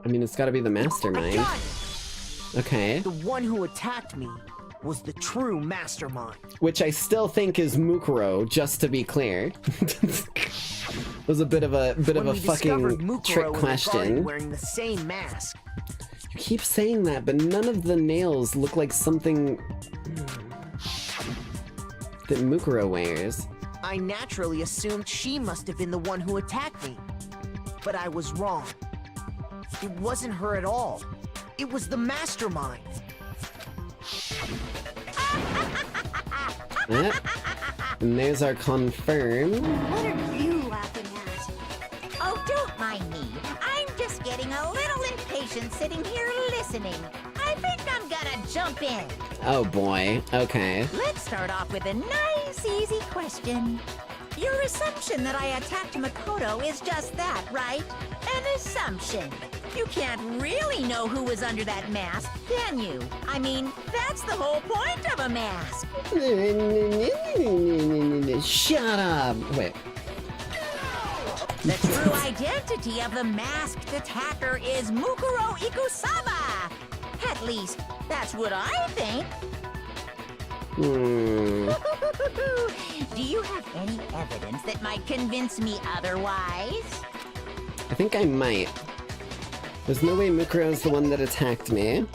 I mean, it's gotta be the mastermind. Okay. The one who attacked me was the true mastermind. Which I still think is Mukuro, just to be clear. Was a bit of a fucking trick question. Wearing the same mask. You keep saying that, but none of the nails look like something that Mukuro wears. I naturally assumed she must have been the one who attacked me. But I was wrong. It wasn't her at all. It was the mastermind. Yep. And there's our confirm. What are you laughing at? Oh, don't mind me. I'm just getting a little impatient sitting here listening. I think I'm gonna jump in. Oh boy. Okay. Let's start off with a nice, easy question. Your assumption that I attacked Makoto is just that, right? An assumption. You can't really know who was under that mask, can you? I mean, that's the whole point of a mask. Shut up! Wait. The true identity of the masked attacker is Mukuro Ikusama. At least, that's what I think. Do you have any evidence that might convince me otherwise? I think I might. There's no way Mukuro's the one that attacked me.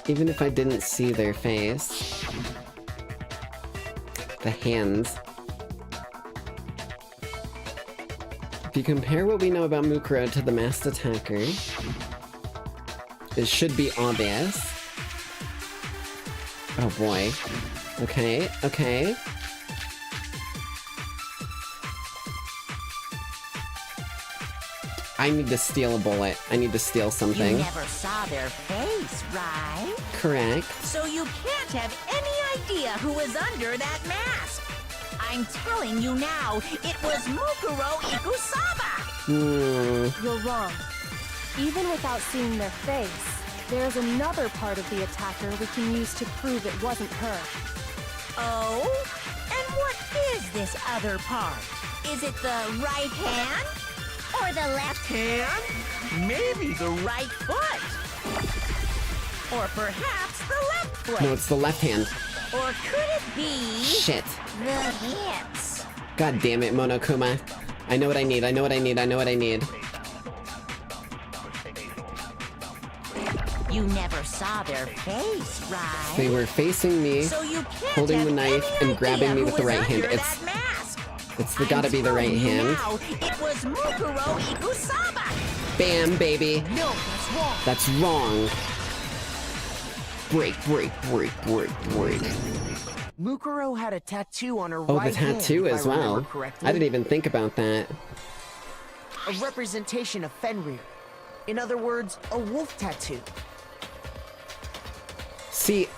Even if I didn't see their face. The hands. If you compare what we know about Mukuro to the masked attacker, it should be obvious. Oh boy. Okay, okay. I need to steal a bullet. I need to steal something. You never saw their face, right? Correct. So you can't have any idea who was under that mask. I'm telling you now, it was Mukuro Ikusaba! You're wrong. Even without seeing their face, there's another part of the attacker we can use to prove it wasn't her. Oh? And what is this other part? Is it the right hand? Or the left hand? Maybe the right foot? Or perhaps the left foot? No, it's the left hand. Or could it be... Shit. The hands? God damn it, Monokuma. I know what I need, I know what I need, I know what I need. You never saw their face, right? They were facing me, so you can't holding the knife and grabbing me with the right hand. It's gotta be the right hand. Now, it was Mukuro Ikusaba! Bam, baby. No, that's wrong. That's wrong. Break, break, break, break, break. Mukuro had a tattoo on her Oh, right hand. the tattoo if as I remember well. correctly. I didn't even think about that. A representation of Fenrir. In other words, a wolf tattoo. See,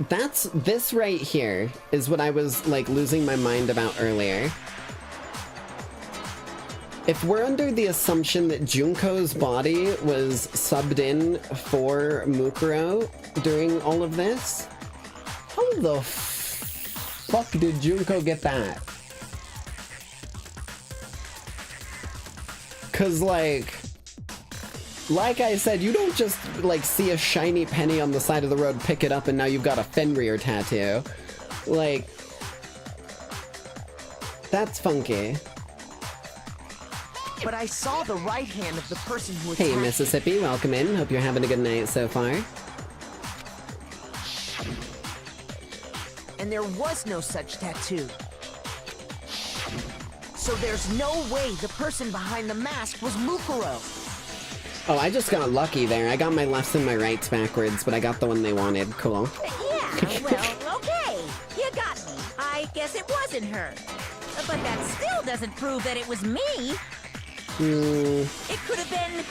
this right here is what I was, like, losing my mind about earlier. If we're under the assumption that Junko's body was subbed in for Mukuro during all of this, how the fuck did Junko get that? 'Cause, like I said, you don't just, like, see a shiny penny on the side of the road, pick it up, and now you've got a Fenrir tattoo. Like, that's funky. But I saw the right hand of the person who attacked Hey, Mississippi, welcome in. Hope you're having a good night so far. And there was no such tattoo. So there's no way the person behind the mask was Mukuro. Oh, I just got lucky there. I got my lefts and my rights backwards, but I got the one they wanted. Cool. Yeah, well, okay. You got me. I guess it wasn't her. But that still doesn't prove that it was me. It could have been,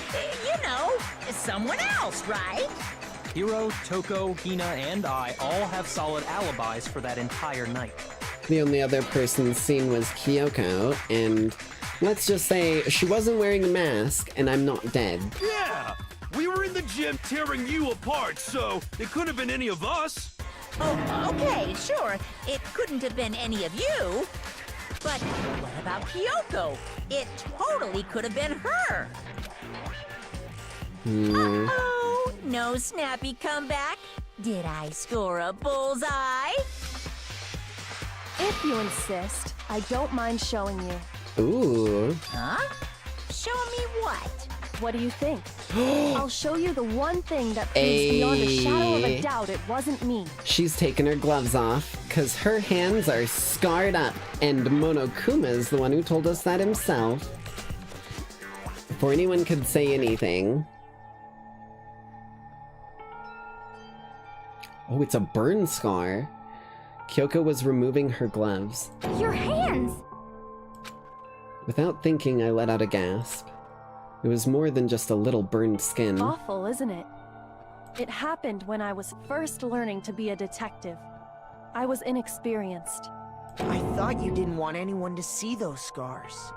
you know, someone else, right? Hiro, Toko, Hina, and I all have solid alibis for that entire night. The only other person seen was Kyoko, and let's just say she wasn't wearing a mask, and I'm not dead. Yeah! We were in the gym tearing you apart, so it couldn't have been any of us. Oh, okay, sure. It couldn't have been any of you. But what about Kyoko? It totally could have been her. Uh-oh, no snappy comeback. Did I score a bullseye? If you insist, I don't mind showing you. Ooh. Huh? Show me what? What do you think? I'll show you the one thing that proves beyond a shadow of a doubt it wasn't me. She's taken her gloves off, because her hands are scarred up, and Monokuma's the one who told us that himself. Before anyone could say anything. Oh, it's a burn scar. Kyoko was removing her gloves. Your hands! Without thinking, I let out a gasp. It was more than just a little burned skin. Awful, isn't it? It happened when I was first learning to be a detective. I was inexperienced. I thought you didn't want anyone to see those scars.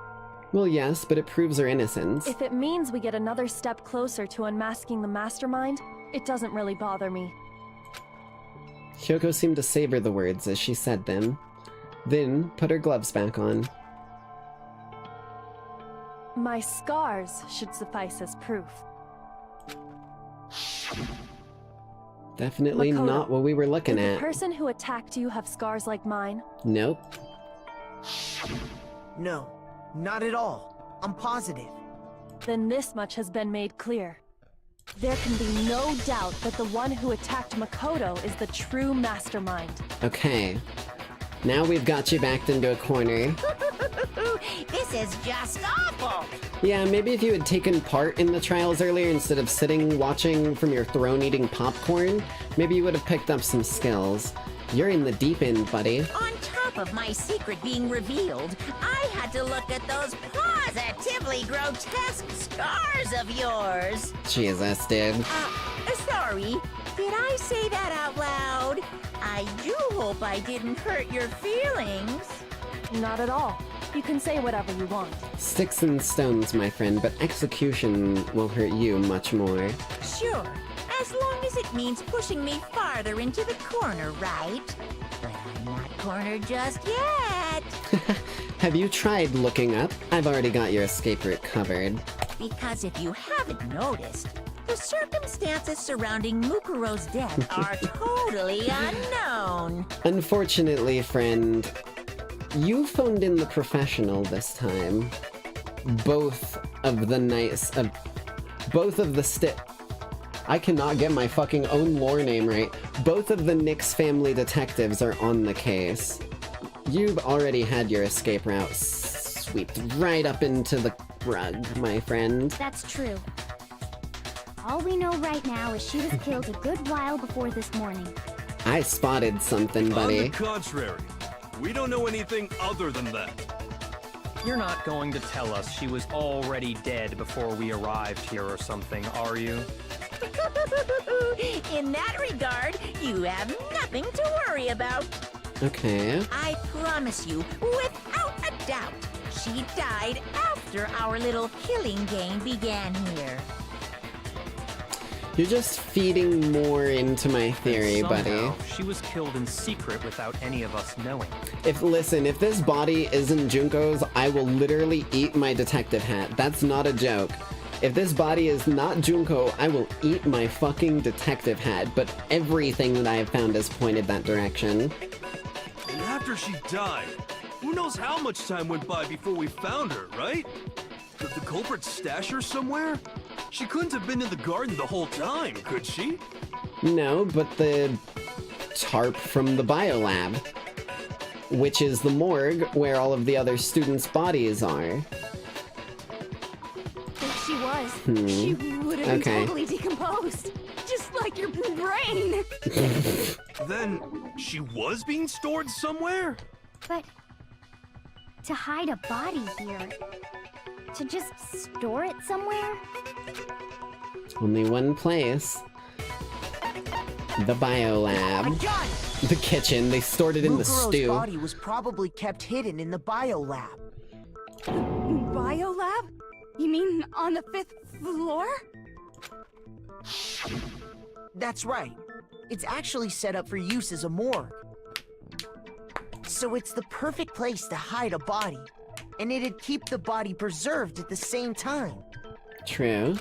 Well, yes, but it proves her innocence. If it means we get another step closer to unmasking the mastermind, it doesn't really bother me. Kyoko seemed to savor the words as she said them, then put her gloves back on. My scars should suffice as proof. Definitely Makoto, not what we were looking did at. the person who attacked you have scars like mine? Nope. No, not at all. I'm positive. Then this much has been made clear. There can be no doubt that the one who attacked Makoto is the true mastermind. Okay. Now we've got you backed into a corner. This is just awful. Yeah, maybe if you had taken part in the trials earlier instead of sitting watching from your throne eating popcorn, maybe you would have picked up some skills. You're in the deep end, buddy. On top of my secret being revealed, I had to look at those positively grotesque scars of yours. Jesus, dude. Sorry. Did I say that out loud? I do hope I didn't hurt your feelings. Not at all. You can say whatever you want. Sticks and stones, my friend, but execution will hurt you much more. Sure, as long as it means pushing me farther into the corner, right? But I'm not cornered just yet. Have you tried looking up? I've already got your escape route covered. Because if you haven't noticed, the circumstances surrounding Mukuro's death are totally unknown. Unfortunately, friend, you phoned in the professional this time. Both of the I cannot get my fucking own lore name right. Both of the Nix family detectives are on the case. You've already had your escape route swept right up into the rug, my friend. That's true. All we know right now is she was killed a good while before this morning. I spotted something, buddy. On the contrary, we don't know anything other than that. You're not going to tell us she was already dead before we arrived here or something, are you? In that regard, you have nothing to worry about. Okay. I promise you, without a doubt, she died after our little killing game began here. You're just feeding more into my theory, Somehow, buddy. She was killed in secret without any of us knowing. Listen, if this body isn't Junko's, I will literally eat my detective hat. That's not a joke. If this body is not Junko, I will eat my fucking detective hat, but everything that I have found has pointed that direction. And after she died, who knows how much time went by before we found her, right? Did the culprit stash her somewhere? She couldn't have been in the garden the whole time, could she? No, but the tarp from the biolab, which is the morgue where all of the other students' bodies are. If she was, she would have been totally decomposed. Just like your brain. Then she was being stored somewhere? But to hide a body here, to just store it somewhere? Only one place. The biolab. The kitchen. They stored it in the Mukuro's stew. body was probably kept hidden in the biolab. Biolab? You mean on the 5th floor? That's right. It's actually set up for use as a morgue. So it's the perfect place to hide a body, and it'd keep the body preserved at the same time. True.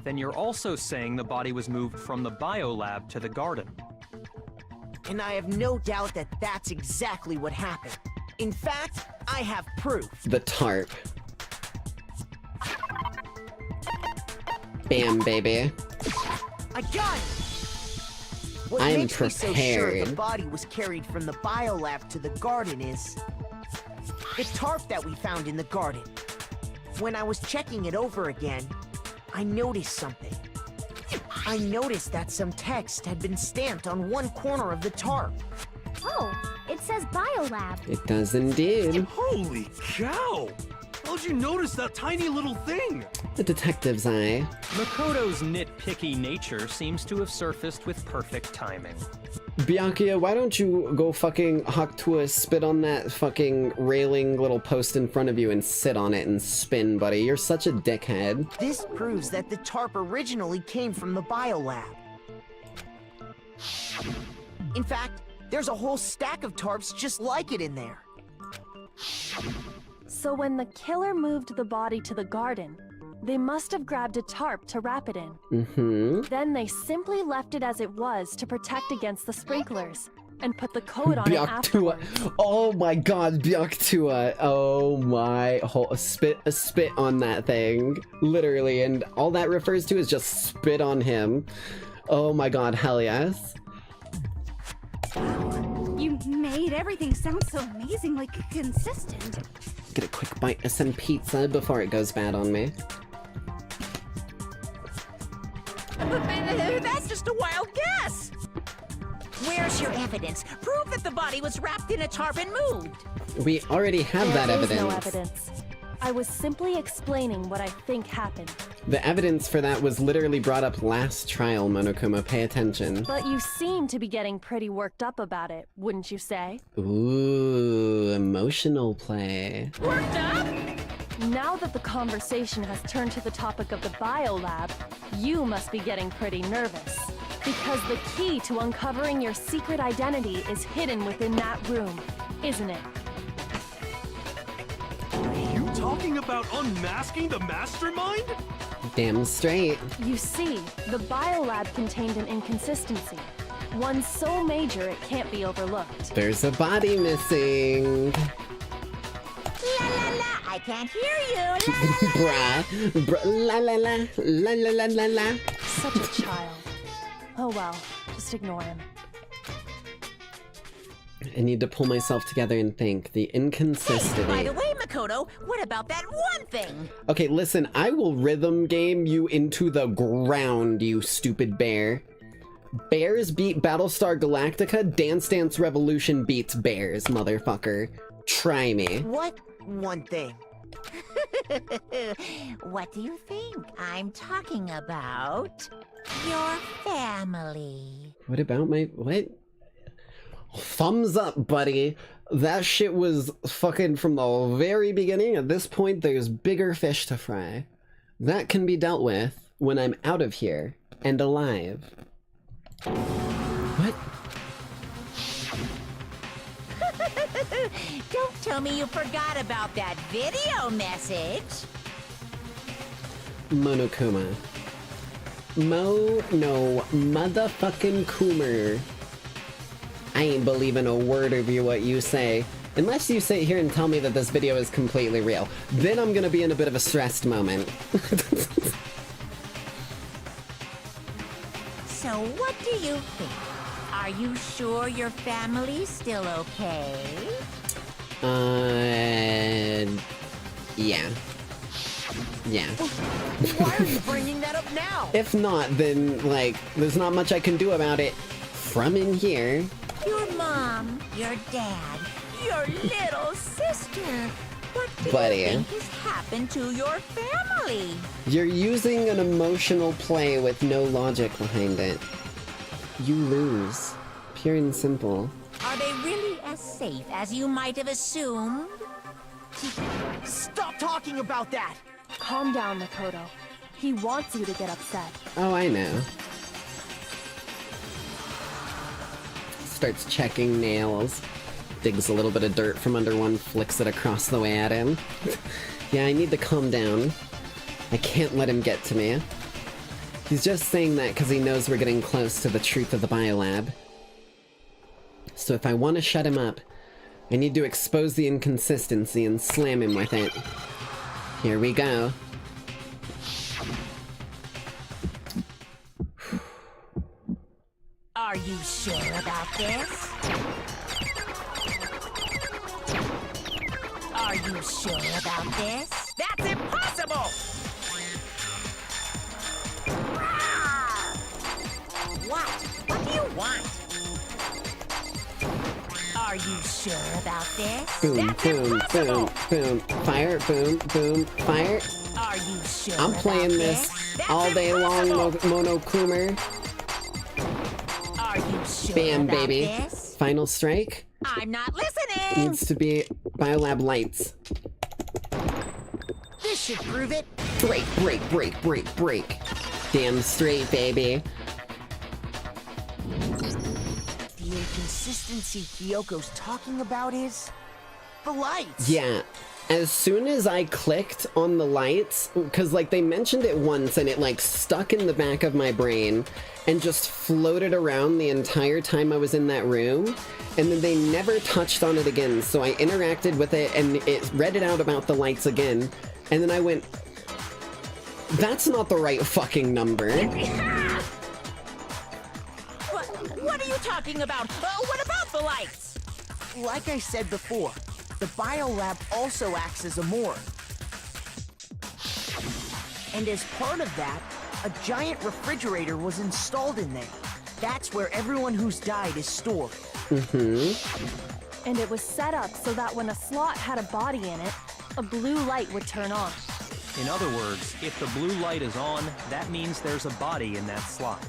Then you're also saying the body was moved from the biolab to the garden. And I have no doubt that that's exactly what happened. In fact, I have proof. The tarp. Bam, baby. I got it! What I'm makes me so sure the prepared. body was carried from the biolab to the garden is the tarp that we found in the garden. When I was checking it over again, I noticed something. I noticed that some text had been stamped on one corner of the tarp. Oh, it says biolab. It does indeed. Holy cow! How'd you notice that tiny little thing? The detective's eye. Makoto's nitpicky nature seems to have surfaced with perfect timing. Byakuya, why don't you go fucking Hakutua, spit on that fucking railing little post in front of you and sit on it and spin, buddy. You're such a dickhead. This proves that the tarp originally came from the biolab. In fact, there's a whole stack of tarps just like it in there. So when the killer moved the body to the garden, they must have grabbed a tarp to wrap it in. Mm-hmm. Then they simply left it as it was to protect against the sprinklers, and put the coat on it Byakuya. afterwards. Oh my god, Byakuya. Oh my, a spit on that thing. Literally, and all that refers to is just spit on him. Oh my god, hell yes. You made everything sound so amazingly consistent. Get a quick bite of some pizza before it goes bad on me. That's just a wild guess. Where's your evidence? Prove that the body was wrapped in a tarp and moved. We already have that There is evidence. no evidence. I was simply explaining what I think happened. The evidence for that was literally brought up last trial, Monokuma. Pay attention. But you seem to be getting pretty worked up about it, wouldn't you say? Ooh, emotional play. Worked up? Now that the conversation has turned to the topic of the biolab, you must be getting pretty nervous. Because the key to uncovering your secret identity is hidden within that room, isn't it? You talking about unmasking the mastermind? Damn straight. You see, the biolab contained an inconsistency. One so major it can't be overlooked. There's a body missing. La la la, I can't hear you. La, Bruh. La la la. La la la la la. Such a child. Oh well, just ignore him. I need to pull myself together and think. The inconsistency. By the way, Makoto, what about that one thing? Okay, listen, I will rhythm game you into the ground, you stupid bear. Bears beat Battlestar Galactica, Dance Dance Revolution beats Bears, motherfucker. Try me. What one thing? What do you think I'm talking about? Your family. What about my... what? Thumbs up, buddy. That shit was fucking from the very beginning. At this point, there's bigger fish to fry. That can be dealt with when I'm out of here and alive. What? Don't tell me you forgot about that video message. Monokuma. No motherfucking Coomer. I ain't believing a word of what you say. Unless you sit here and tell me that this video is completely real. Then I'm gonna be in a bit of a stressed moment. So what do you think? Are you sure your family's still okay? Yeah. Yeah. Why are you bringing that up now? If not, then, like, there's not much I can do about it from in here. Your mom, your dad, your little sister. What do Buddy. you think has happened to your family? You're using an emotional play with no logic behind it. You lose. Pure and simple. Are they really as safe as you might have assumed? Stop talking about that! Calm down, Makoto. He wants you to get upset. Oh, I know. Starts checking nails. Digs a little bit of dirt from under one, flicks it across the way at him. Yeah, I need to calm down. I can't let him get to me. He's just saying that because he knows we're getting close to the truth of the biolab. So if I want to shut him up, I need to expose the inconsistency and slam him with it. Here we go. Are you sure about this? Are you sure about this? That's impossible! What? What do you want? Are you sure about this? Boom, That's boom, impossible! boom, boom. Fire, boom, boom, fire. Are you sure I'm about playing this? this That's all day long, impossible! Monokuma. Are you sure Bam, about baby. this? Final strike. I'm not listening! Needs to be biolab lights. This should prove it. Break, break, break, break, break. Damn straight, baby. The inconsistency Kyoko's talking about is... the lights! Yeah. As soon as I clicked on the lights, because, like, they mentioned it once and it, like, stuck in the back of my brain and just floated around the entire time I was in that room, and then they never touched on it again, so I interacted with it and it read it out about the lights again, and then I went, that's not the right fucking number. What are you talking about? What about the lights? Like I said before, the biolab also acts as a morgue. And as part of that, a giant refrigerator was installed in there. That's where everyone who's died is stored. And it was set up so that when a slot had a body in it, a blue light would turn on. In other words, if the blue light is on, that means there's a body in that slot.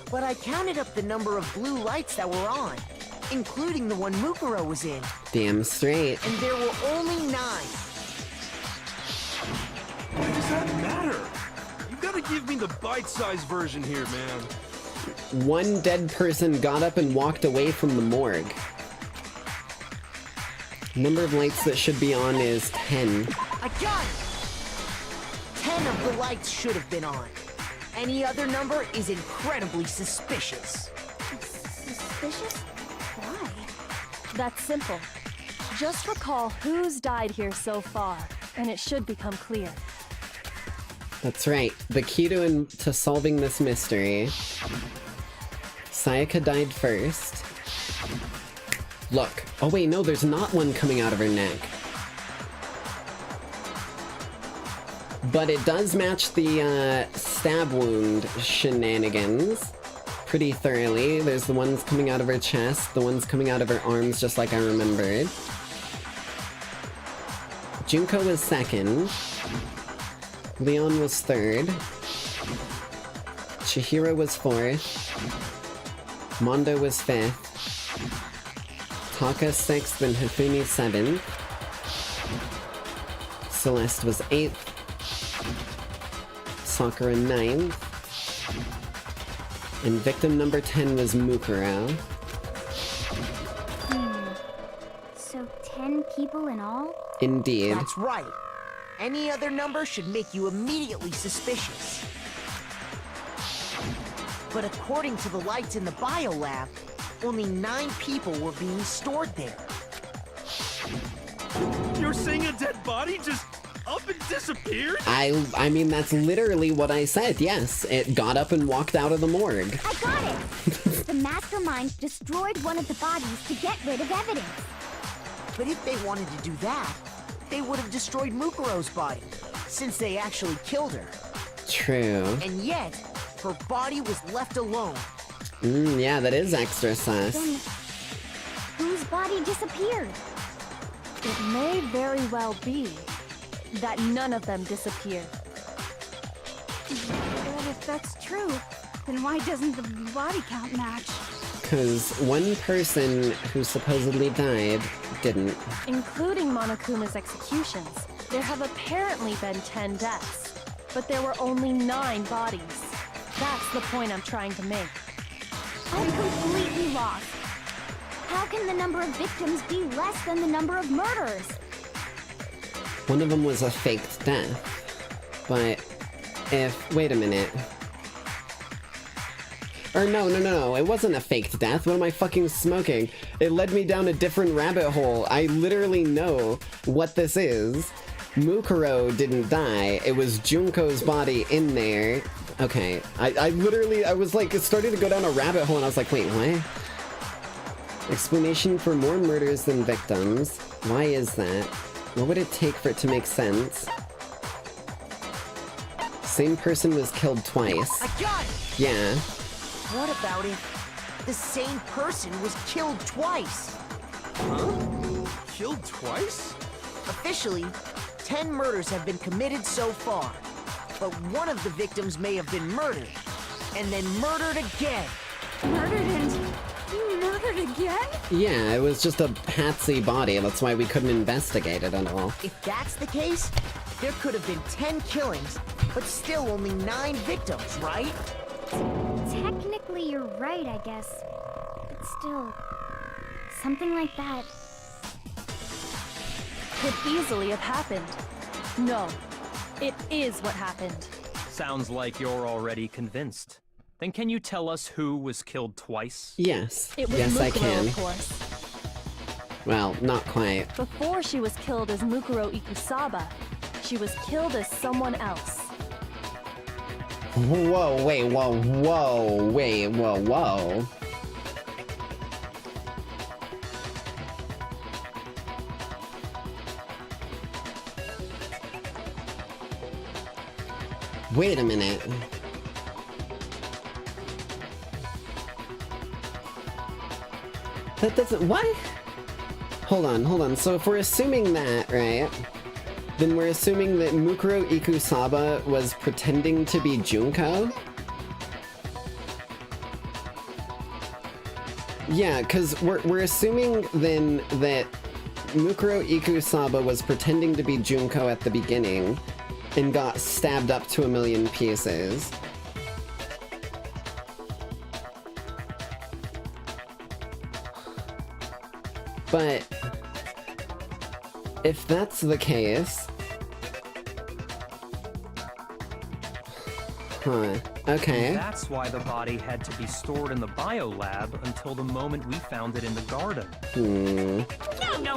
But I counted up the number of blue lights that were on, including the one Mukuro was in. Damn straight. And there were only 9. Why does that matter? You gotta give me the bite-sized version here, man. One dead person got up and walked away from the morgue. Number of lights that should be on is 10. I got it! 10 of the lights should have been on. Any other number is incredibly suspicious. Suspicious? Why? That's simple. Just recall who's died here so far, and it should become clear. That's right. The key to solving this mystery. Sayaka died first. Look. Oh wait, no, there's not one coming out of her neck. But it does match the stab wound shenanigans pretty thoroughly. There's the ones coming out of her chest, the ones coming out of her arms, just like I remembered. Junko was second. Leon was third. Chihiro was fourth. Mondo was fifth. Taka 6th and Hifumi 7th. Celeste was 8th. Sakura 9th. And victim number 10 was Mukuro. So 10 people in all? Indeed. That's right. Any other number should make you immediately suspicious. But according to the lights in the biolab, only 9 people were being stored there. You're saying a dead body just up and disappeared? I mean, that's literally what I said, yes. It got up and walked out of the morgue. I got it! The mastermind destroyed one of the bodies to get rid of evidence. But if they wanted to do that, they would have destroyed Mukuro's body, since they actually killed her. True. And yet, her body was left alone. Yeah, that is extra sus. Then, whose body disappeared? It may very well be that none of them disappeared. But if that's true, then why doesn't the body count match? Because one person who supposedly died didn't. Including Monokuma's executions, there have apparently been 10 deaths, but there were only 9 bodies. That's the point I'm trying to make. I'm completely lost. How can the number of victims be less than the number of murders? One of them was a faked death. But wait a minute. Or no, it wasn't a faked death. What am I fucking smoking? It led me down a different rabbit hole. I literally know what this is. Mukuro didn't die. It was Junko's body in there. Okay, I was like, starting to go down a rabbit hole and I was like, wait, what? Explanation for more murders than victims. Why is that? What would it take for it to make sense? Same person was killed twice. I got it! Yeah. What about if the same person was killed twice? Huh? Killed twice? Officially, 10 murders have been committed so far. But one of the victims may have been murdered, and then murdered again. Murdered and murdered again? Yeah, it was just a patsy body. That's why we couldn't investigate it at all. If that's the case, there could have been 10 killings, but still only 9 victims, right? Technically, you're right, I guess. But still, something like that could easily have happened. No, it is what happened. Sounds like you're already convinced. Then can you tell us who was killed twice? Yes. It was yes, Mukuro, I can. of course. Well, not quite. Before she was killed as Mukuro Ikusaba, she was killed as someone else. Whoa, wait, whoa, wait, whoa. Wait a minute. That doesn't... What? Hold on. So if we're assuming that, right? Then we're assuming that Mukuro Ikusaba was pretending to be Junko? Yeah, because we're assuming then that Mukuro Ikusaba was pretending to be Junko at the beginning and got stabbed up to 1,000,000 pieces. But if that's the case... Huh. Okay. That's why the body had to be stored in the biolab until the moment we found it in the garden.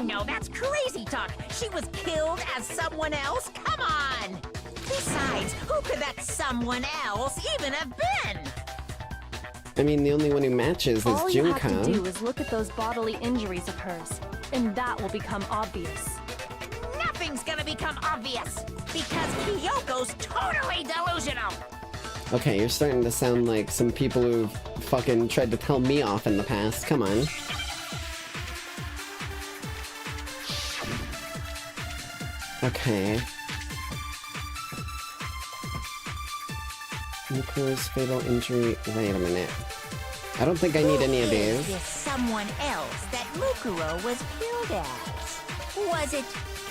No, that's crazy talk. She was killed as someone else? Come on! Besides, who could that someone else even have been? I mean, the only one who matches is All you Junko. have to do is look at those bodily injuries of hers, and that will become obvious. Nothing's gonna become obvious, because Kyoko's totally delusional. Okay, you're starting to sound like some people who've fucking tried to tell me off in the past. Come on. Okay. Mukuro's fatal injury... Wait a minute. I don't think I need any of Who is these. this someone else that Mukuro was killed as? Was it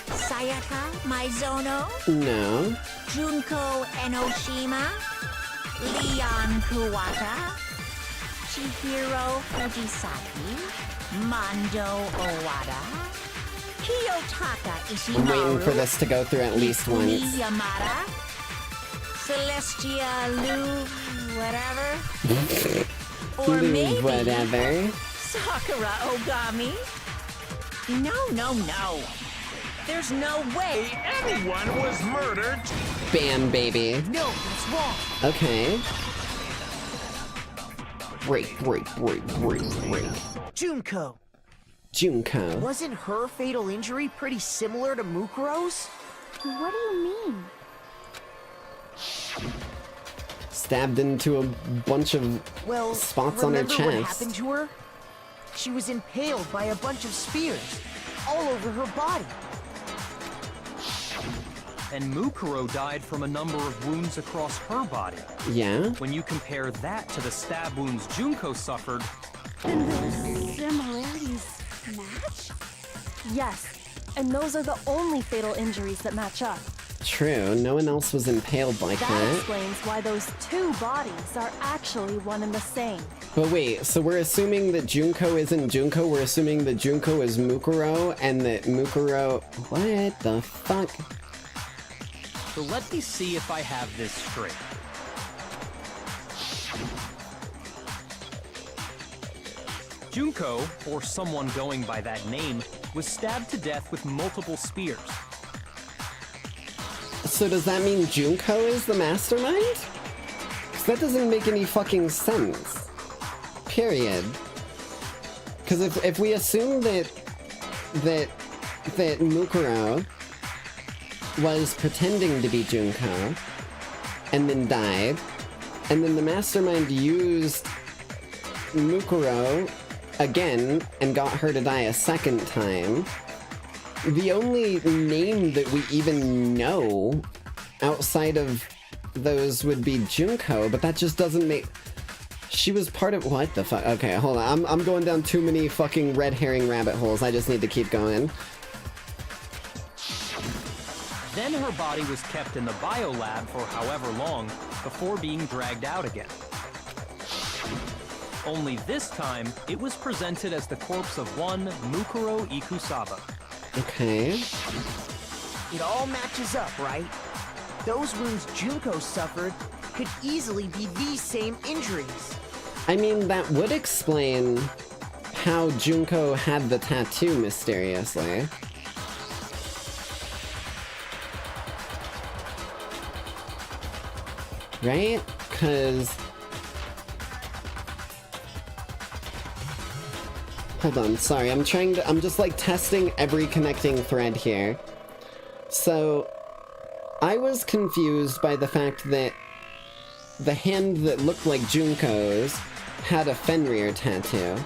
Sayaka Maizono? No. Junko Enoshima? Leon Kuwata? Chihiro Fujisaki? Mondo Owada? Kiyotaka Ishimaru? I'm waiting for this to go through at least Ikumi once. Yamada? Celestia Lu... whatever? Or maybe... Whatever. Sakura Ogami? No. There's no way anyone was murdered. Bam, baby. No, that's wrong. Okay. Break. Junko. Wasn't her fatal injury pretty similar to Mukuro's? What do you mean? Stabbed into a bunch of spots on her remember what chest. happened to her? She was impaled by a bunch of spears all over her body. And Mukuro died from a number of wounds across her body. Yeah? When you compare that to the stab wounds Junko suffered... And those similarities match? Yes, and those are the only fatal injuries that match up. True, no one else was impaled like That that. explains why those two bodies are actually one and the same. But wait, so we're assuming that Junko isn't Junko, we're assuming that Junko is Mukuro, and that Mukuro... What the fuck? So let me see if I have this straight. Junko, or someone going by that name, was stabbed to death with multiple spears. So does that mean Junko is the mastermind? Because that doesn't make any fucking sense. Period. Because if we assume that Mukuro was pretending to be Junko and then died, and then the mastermind used Mukuro again and got her to die a second time, the only name that we even know outside of those would be Junko, but that just doesn't make... She was part of... What the fuck? Okay, hold on. I'm going down too many fucking red herring rabbit holes. I just need to keep going. Then her body was kept in the biolab for however long before being dragged out again. Only this time, it was presented as the corpse of one Mukuro Ikusaba. Okay. It all matches up, right? Those wounds Junko suffered could easily be these same injuries. I mean, that would explain how Junko had the tattoo mysteriously. Right? Because... Hold on, sorry, I'm just like testing every connecting thread here. So, I was confused by the fact that the hand that looked like Junko's had a Fenrir tattoo.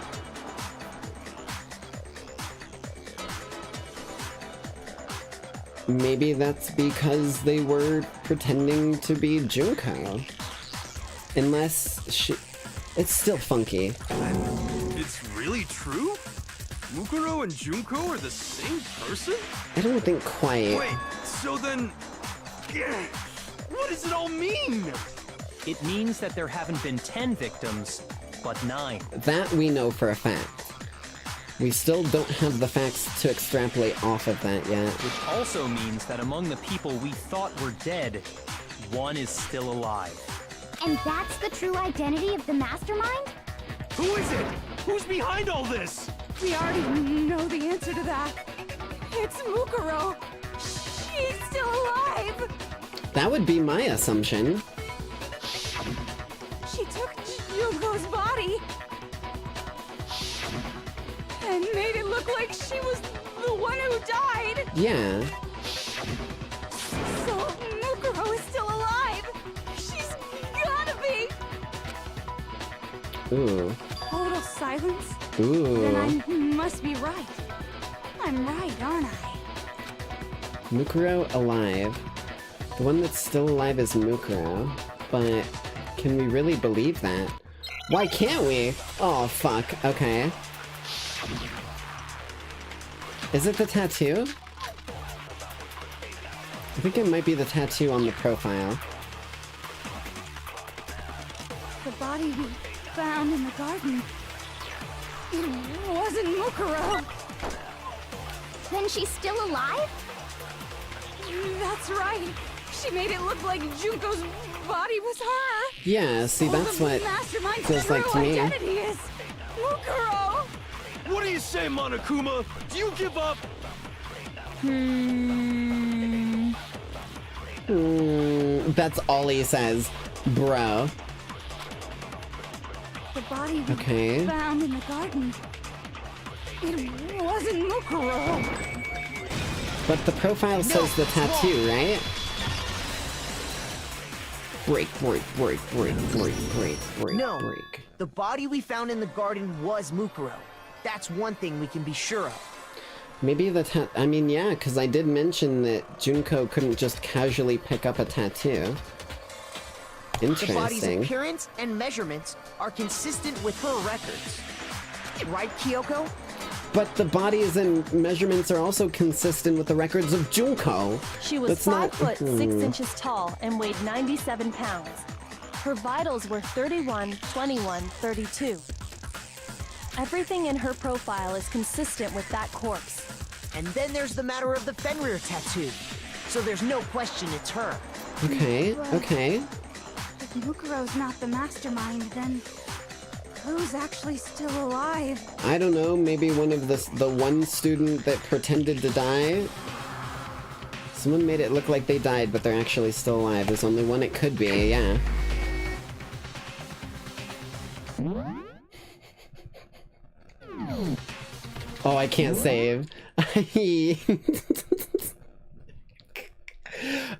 maybe that's because they were pretending to be Junko. Unless she... It's still funky. It's really true? Mukuro and Junko are the same person? I don't think quite. Wait, so then... What does it all mean? It means that there haven't been 10 victims, but 9. That we know for a fact. We still don't have the facts to extrapolate off of that yet. Which also means that among the people we thought were dead, 1 is still alive. And that's the true identity of the mastermind? Who is it? Who's behind all this? We already know the answer to that. It's Mukuro. She's still alive. That would be my assumption. She took Junko's body and made it look like she was the one who died. Yeah. So Mukuro is still alive. She's gotta be. Ooh. Total silence. Ooh. Then I must be right. I'm right, aren't I? Mukuro alive. The one that's still alive is Mukuro, but can we really believe that? Why can't we? Oh, fuck. Okay. Is it the tattoo? I think it might be the tattoo on the profile. The body we found in the garden. It wasn't Mukuro. Then she's still alive? That's right. She made it look like Junko's body was her. Yeah, see, that's what Mastermind's feels like to me. identity is Mukuro. What do you say, Monokuma? Do you give up? That's all he says, bro. The body we Okay. found in the garden. It wasn't Mukuro. But the profile says the tattoo, right? Break, break, break, break, break, break, break, No, break. the body we found in the garden was Mukuro. That's one thing we can be sure of. Maybe the I mean, yeah, because I did mention that Junko couldn't just casually pick up a tattoo. The body's Interesting. appearance and measurements are consistent with her records. Right, Kyoko? But the bodies and measurements are also consistent with the records of Junko. She was That's 5 not- foot 6 inches tall and weighed 97 pounds. Her vitals were 31, 21, 32. Everything in her profile is consistent with that corpse. And then there's the matter of the Fenrir tattoo. So there's no question it's her. Okay, okay. If Mukuro's not the mastermind, then who's actually still alive? I don't know, maybe one of the one student that pretended to die? Someone made it look like they died, but they're actually still alive. There's only one it could be, yeah. Oh, I can't save. I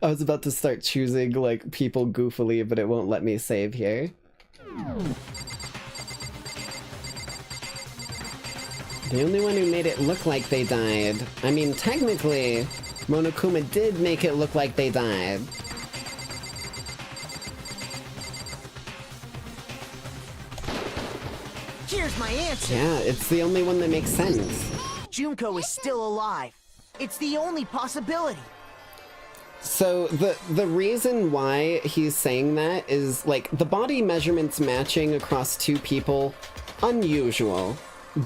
was about to start choosing, like, people goofily, but it won't let me save here. The only one who made it look like they died. I mean, technically, Monokuma did make it look like they died. Here's my answer. Yeah, it's the only one that makes sense. Junko is still alive. It's the only possibility. So the reason why he's saying that is, like, the body measurements matching across two people, unusual,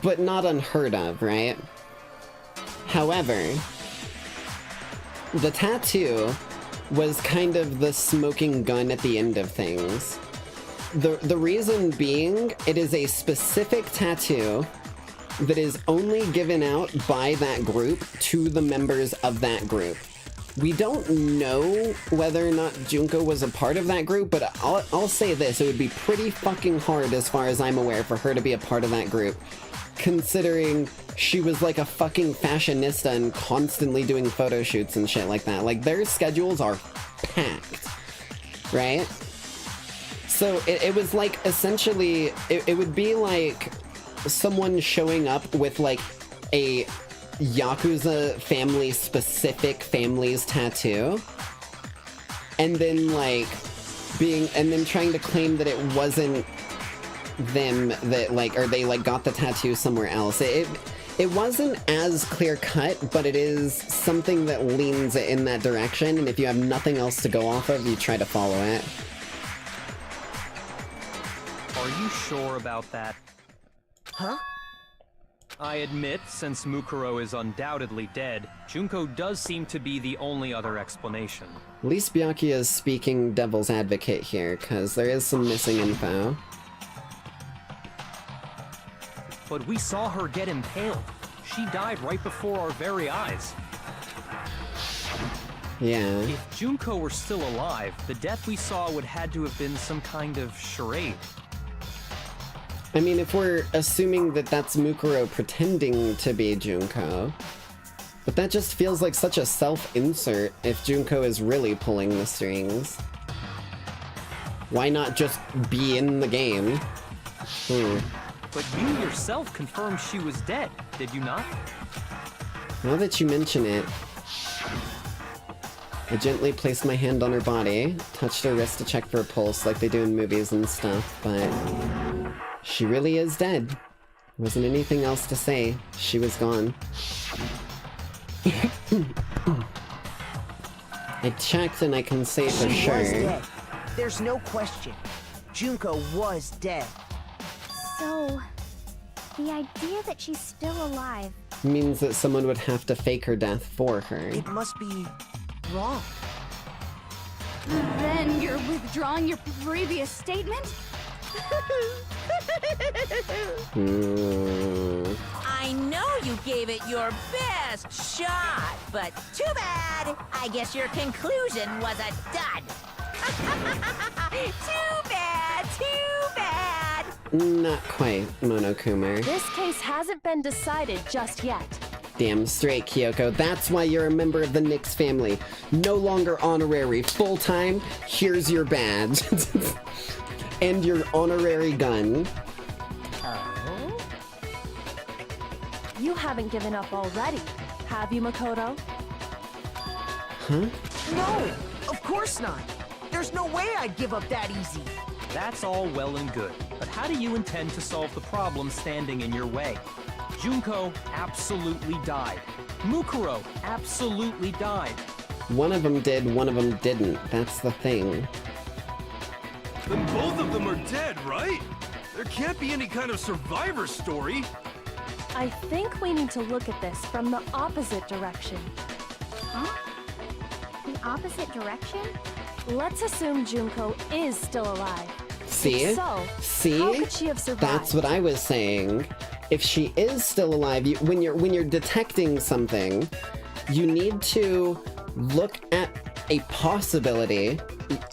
but not unheard of, right? However, the tattoo was kind of the smoking gun at the end of things. The reason being, it is a specific tattoo that is only given out by that group to the members of that group. We don't know whether or not Junko was a part of that group, but I'll say this, it would be pretty fucking hard, as far as I'm aware, for her to be a part of that group, considering she was like a fucking fashionista and constantly doing photo shoots and shit like that. Like, their schedules are packed, right? So it was like, essentially, it would be like someone showing up with like a Yakuza family specific family's tattoo, and then like and then trying to claim that it wasn't them that like, or they like got the tattoo somewhere else. It wasn't as clear cut, but it is something that leans in that direction, and if you have nothing else to go off of, you try to follow it. Are you sure about that? Huh? I admit, since Mukuro is undoubtedly dead, Junko does seem to be the only other explanation. At least Byakuya is speaking devil's advocate here, because there is some missing info. But we saw her get impaled. She died right before our very eyes. Yeah. If Junko were still alive, the death we saw would had to have been some kind of charade. I mean, if we're assuming that that's Mukuro pretending to be Junko, but that just feels like such a self-insert if Junko is really pulling the strings. Why not just be in the game? But you yourself confirmed she was dead, did you not? Now that you mention it, I gently placed my hand on her body, touched her wrist to check for a pulse like they do in movies and stuff, but she really is dead. Wasn't anything else to say. She was gone. I checked and I can say for She sure. was dead. There's no question. Junko was dead. So, the idea that she's still alive Means that someone would have to fake her death for her. It must be wrong. Then you're withdrawing your previous statement? I know you gave it your best shot, but too bad. I guess your conclusion was a dud. Too bad, too bad. Not quite, Monokuma. This case hasn't been decided just yet. Damn straight, Kyoko. That's why you're a member of the Nyx family. No longer honorary, full-time. Here's your badge. And your honorary gun. Oh? You haven't given up already, have you, Makoto? Huh? No, of course not. There's no way I'd give up that easy. That's all well and good, but how do you intend to solve the problem standing in your way? Junko absolutely died. Mukuro absolutely died. One of them did, one of them didn't. That's the thing. Then both of them are dead, right? There can't be any kind of survivor story. I think we need to look at this from the opposite direction. Huh? The opposite direction? Let's assume Junko is still alive. See? If so, See? how could she have survived? That's what I was saying. If she is still alive, when you're detecting something, you need to look at a possibility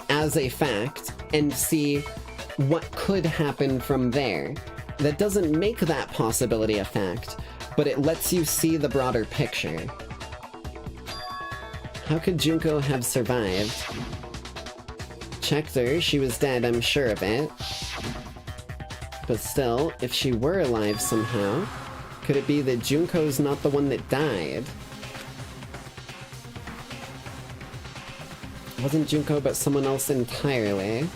as a fact and see what could happen from there. That doesn't make that possibility a fact, but it lets you see the broader picture. How could Junko have survived? Checked her, she was dead, I'm sure of it. But still, if she were alive somehow, could it be that Junko's not the one that died? It wasn't Junko, but someone else entirely.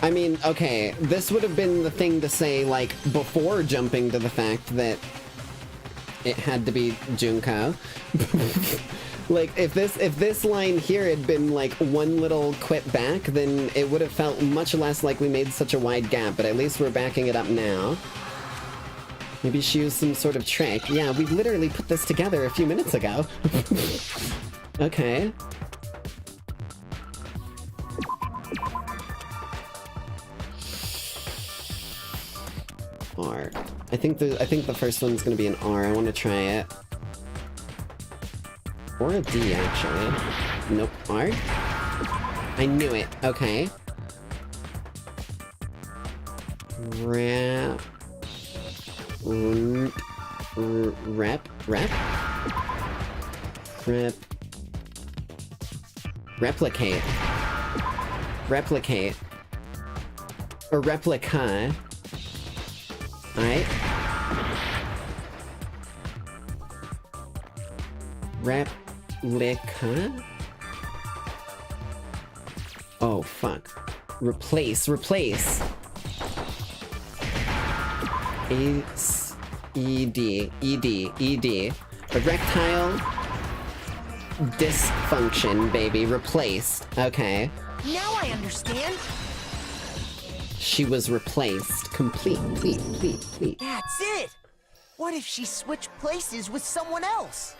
I mean, okay, this would have been the thing to say, like, before jumping to the fact that it had to be Junko. Like, if this line here had been, like, one little quip back, then it would have felt much less like we made such a wide gap, but at least we're backing it up now. Maybe she used some sort of trick. Yeah, we literally put this together a few minutes ago. Okay. R. I think the first one's gonna be an R. I want to try it. Or a D, actually. Nope. R? I knew it. Okay. Rep. Replicate. Replicate. Or replica. Alright. Replica? Oh, fuck. Replace. E-D. Erectile dysfunction, baby. Replaced. Okay. Now I understand. She was replaced. Complete. That's it! What if she switched places with someone else?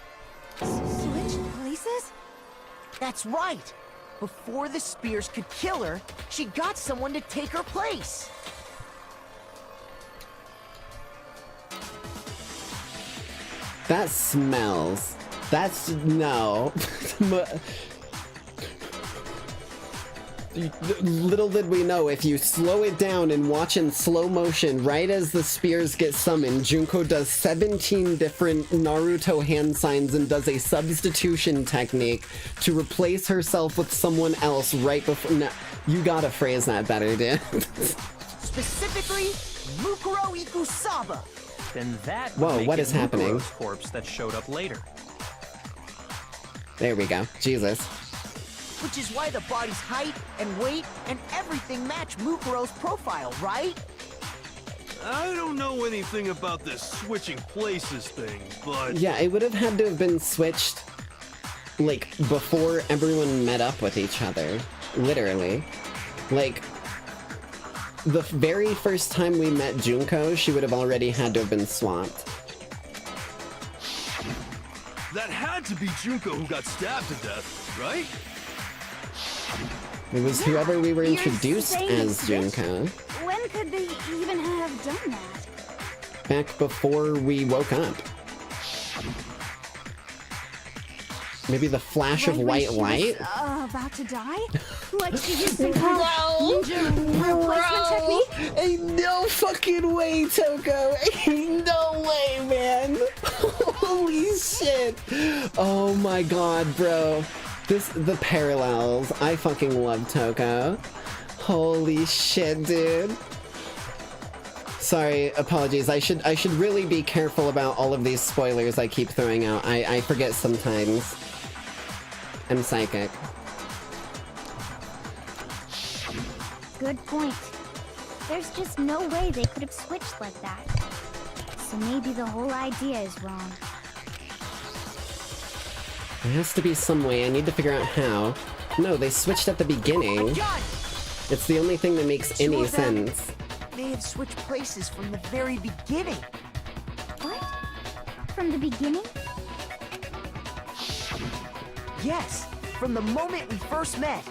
Switched places? That's right! Before the spears could kill her, she got someone to take her place. That smells. That's... no. Little did we know, if you slow it down and watch in slow motion, right as the spears get summoned, Junko does 17 different Naruto hand signs and does a substitution technique to replace herself with someone else right before... No, you gotta phrase that better, dude. Specifically, Mukuro Ikusaba. Then that Whoa, would make what it is happening? Mukuro's corpse that showed up later. There we go. Jesus. Which is why the body's height and weight and everything match Mukuro's profile, right? I don't know anything about this switching places thing, but... Yeah, it would have had to have been switched, like, before everyone met up with each other. Literally. Like, the very first time we met Junko, she would have already had to have been swapped. That had to be Junko who got stabbed to death, right? It was whoever we were introduced saying as Junko. When could they even have done that? Back before we woke up. Maybe the flash of white light? About to die? Like she used some kind of ninja replacement technique? Ain't no fucking way, Toko! Ain't no way, man! Holy shit! Oh my god, bro. The parallels. I fucking love Toko. Holy shit, dude. Sorry, apologies. I should really be careful about all of these spoilers I keep throwing out. I forget sometimes. I'm psychic. Good point. There's just no way they could have switched like that. So maybe the whole idea is wrong. There has to be some way. I need to figure out how. No, they switched at the beginning. It's the only thing that makes any sense. They have switched places from the very beginning. What? From the beginning? Yes, from the moment we first met.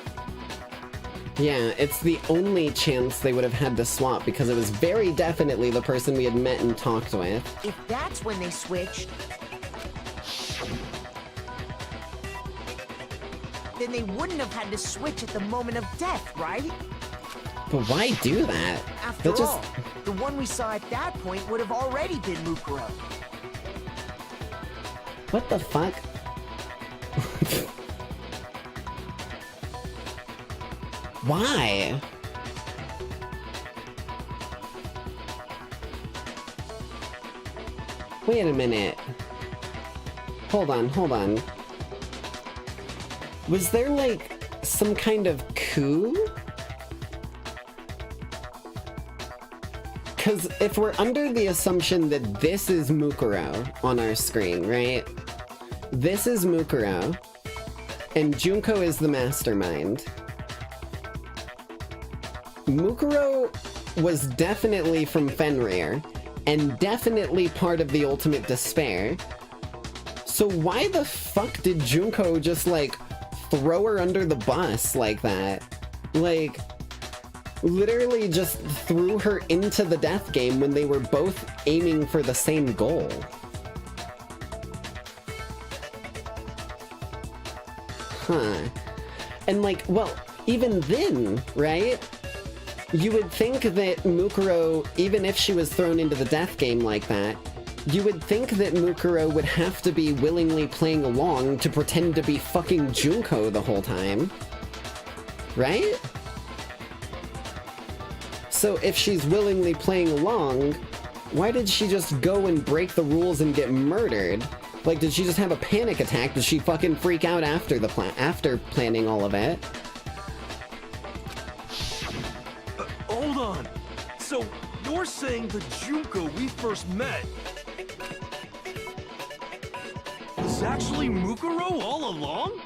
Yeah, it's the only chance they would have had to swap because it was very definitely the person we had met and talked with. If that's when they switched, then they wouldn't have had to switch at the moment of death, right? But why do that? After all, the one we saw at that point would have already been Mukuro. What the fuck? Why? Wait a minute. Hold on. Was there, like, some kind of coup? Because if we're under the assumption that this is Mukuro on our screen, right? This is Mukuro, and Junko is the mastermind. Mukuro was definitely from Fenrir, and definitely part of the Ultimate Despair. So why the fuck did Junko just, like, throw her under the bus like that? Like, literally just threw her into the death game when they were both aiming for the same goal. Huh. And like, well, even then, right? You would think that Mukuro, even if she was thrown into the death game like that, you would think that Mukuro would have to be willingly playing along to pretend to be fucking Junko the whole time. Right? So if she's willingly playing along, why did she just go and break the rules and get murdered Like, did she just have a panic attack? Did she fucking freak out after after planning all of it? Hold on. So, you're saying the Junko we first met was actually Mukuro all along?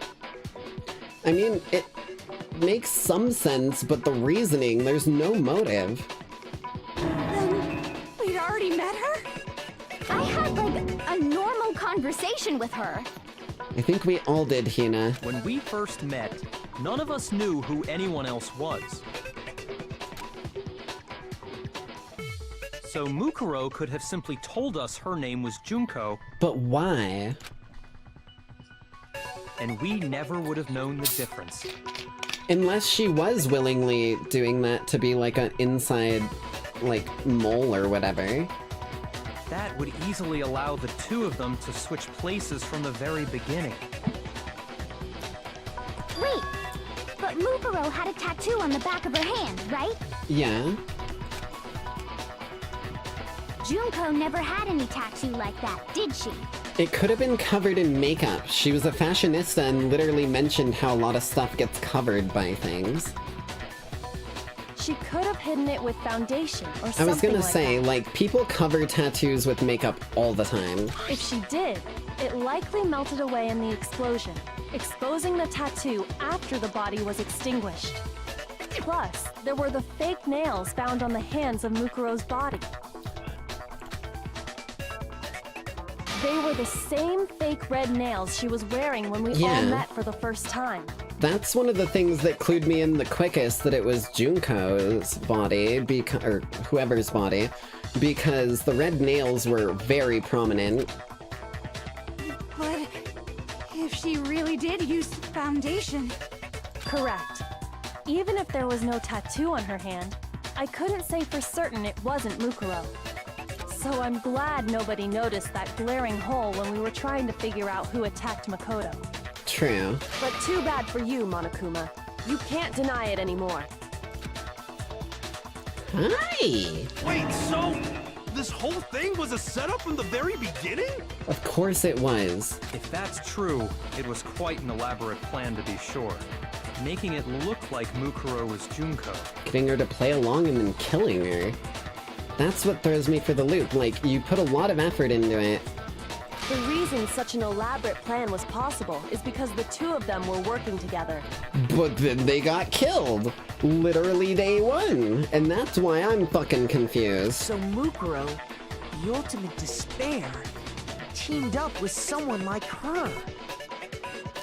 I mean, it makes some sense, but the reasoning, there's no motive. Then we'd already met her? I had, like, a normal conversation with her. I think we all did, Hina. When we first met, none of us knew who anyone else was. So Mukuro could have simply told us her name was Junko. But why? And we never would have known the difference. Unless she was willingly doing that to be like an inside, like, mole or whatever. That would easily allow the two of them to switch places from the very beginning. Wait, but Mukuro had a tattoo on the back of her hand, right? Yeah. Junko never had any tattoo like that, did she? It could have been covered in makeup. She was a fashionista and literally mentioned how a lot of stuff gets covered by things. She could have hidden it with foundation or something. I was gonna like say, that. like, people cover tattoos with makeup all the time. If she did, it likely melted away in the explosion, exposing the tattoo after the body was extinguished. Plus, there were the fake nails found on the hands of Mukuro's body. They were the same fake red nails she was wearing when we all met for the first time. That's one of the things that clued me in the quickest, that it was Junko's body, or whoever's body, because the red nails were very prominent. But if she really did use foundation... Correct. Even if there was no tattoo on her hand, I couldn't say for certain it wasn't Mukuro. So I'm glad nobody noticed that glaring hole when we were trying to figure out who attacked Makoto. True. But too bad for you, Monokuma. You can't deny it anymore. Hi! Wait, so this whole thing was a setup from the very beginning? Of course it was. If that's true, it was quite an elaborate plan to be sure. Making it look like Mukuro was Junko. Getting her to play along and then killing her. That's what throws me for the loop. Like, you put a lot of effort into it. The reason such an elaborate plan was possible is because the two of them were working together. But then they got killed. Literally day one. And that's why I'm fucking confused. So Mukuro, the ultimate despair, teamed up with someone like her.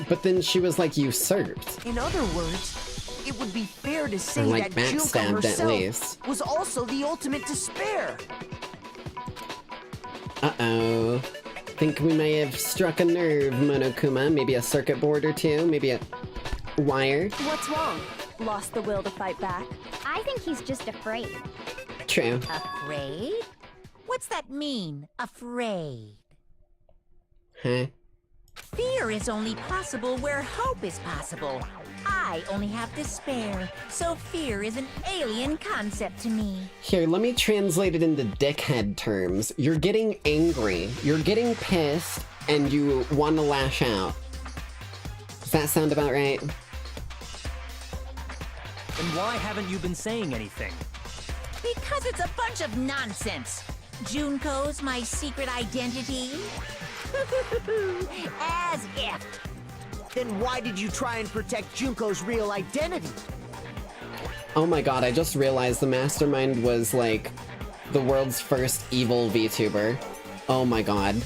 But then she was, like, usurped. In other words, it would be fair to say like that Junko backstabbed at herself least. was also the ultimate despair. Uh-oh. Think we may have struck a nerve, Monokuma. Maybe a circuit board or two, maybe a wire. What's wrong? Lost the will to fight back? I think he's just afraid. True. Afraid? What's that mean, afraid? Huh? Fear is only possible where hope is possible. I only have despair, so fear is an alien concept to me. Here, let me translate it into dickhead terms. You're getting angry, you're getting pissed, and you want to lash out. Does that sound about right? Then why haven't you been saying anything? Because it's a bunch of nonsense. Junko's my secret identity? As if. Then why did you try and protect Junko's real identity? Oh my god, I just realized the mastermind was, like, the world's first evil VTuber. Oh my god.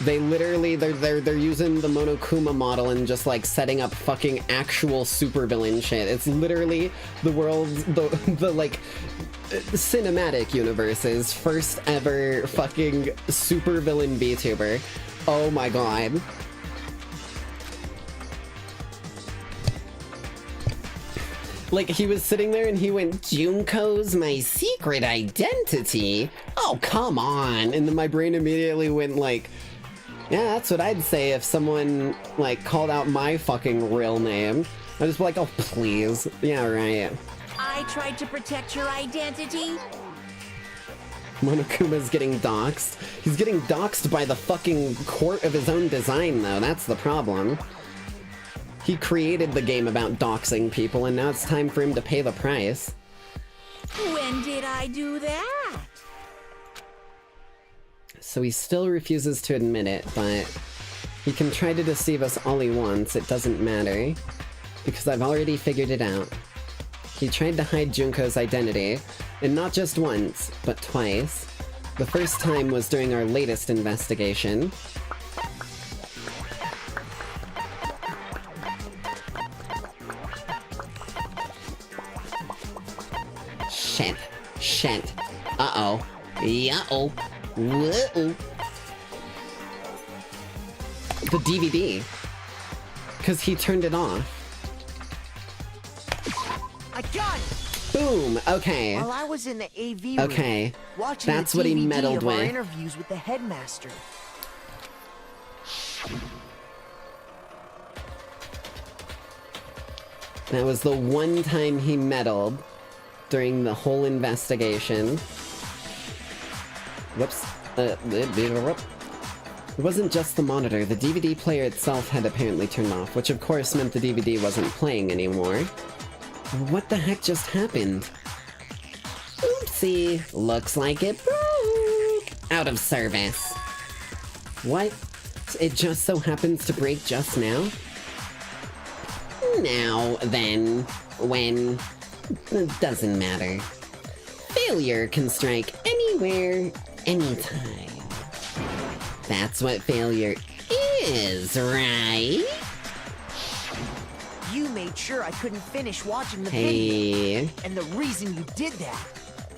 They literally, they're using the Monokuma model and just, like, setting up fucking actual supervillain shit. It's literally the world's, the like, cinematic universe's first ever fucking supervillain VTuber. Oh my god. Like, he was sitting there and he went, Junko's my secret identity? Oh, come on. And then my brain immediately went like, yeah, that's what I'd say if someone, like, called out my fucking real name. I'd just be like, oh, please. Yeah, right. I tried to protect your identity? Monokuma's getting doxxed. He's getting doxxed by the fucking court of his own design, though. That's the problem. He created the game about doxing people, and now it's time for him to pay the price. When did I do that? So he still refuses to admit it, but he can try to deceive us all he wants. It doesn't matter, because I've already figured it out. He tried to hide Junko's identity, and not just once, but twice. The first time was during our latest investigation. Shit. Shit. Uh-oh. Yeah-oh. Whoa. The DVD. Because he turned it off. I got it! Boom! Okay. While I was in the AV room, okay. watching That's the what he DVD meddled of our with. interviews with the Headmaster. That was the one time he meddled during the whole investigation. Whoops. It wasn't just the monitor. The DVD player itself had apparently turned off, which of course meant the DVD wasn't playing anymore. What the heck just happened? Oopsie. Looks like it broke. Out of service. What? It just so happens to break just now? Now, then, when... It doesn't matter. Failure can strike anywhere, anytime. That's what failure is, right? You made sure I couldn't finish watching the Hey. video. And the reason you did that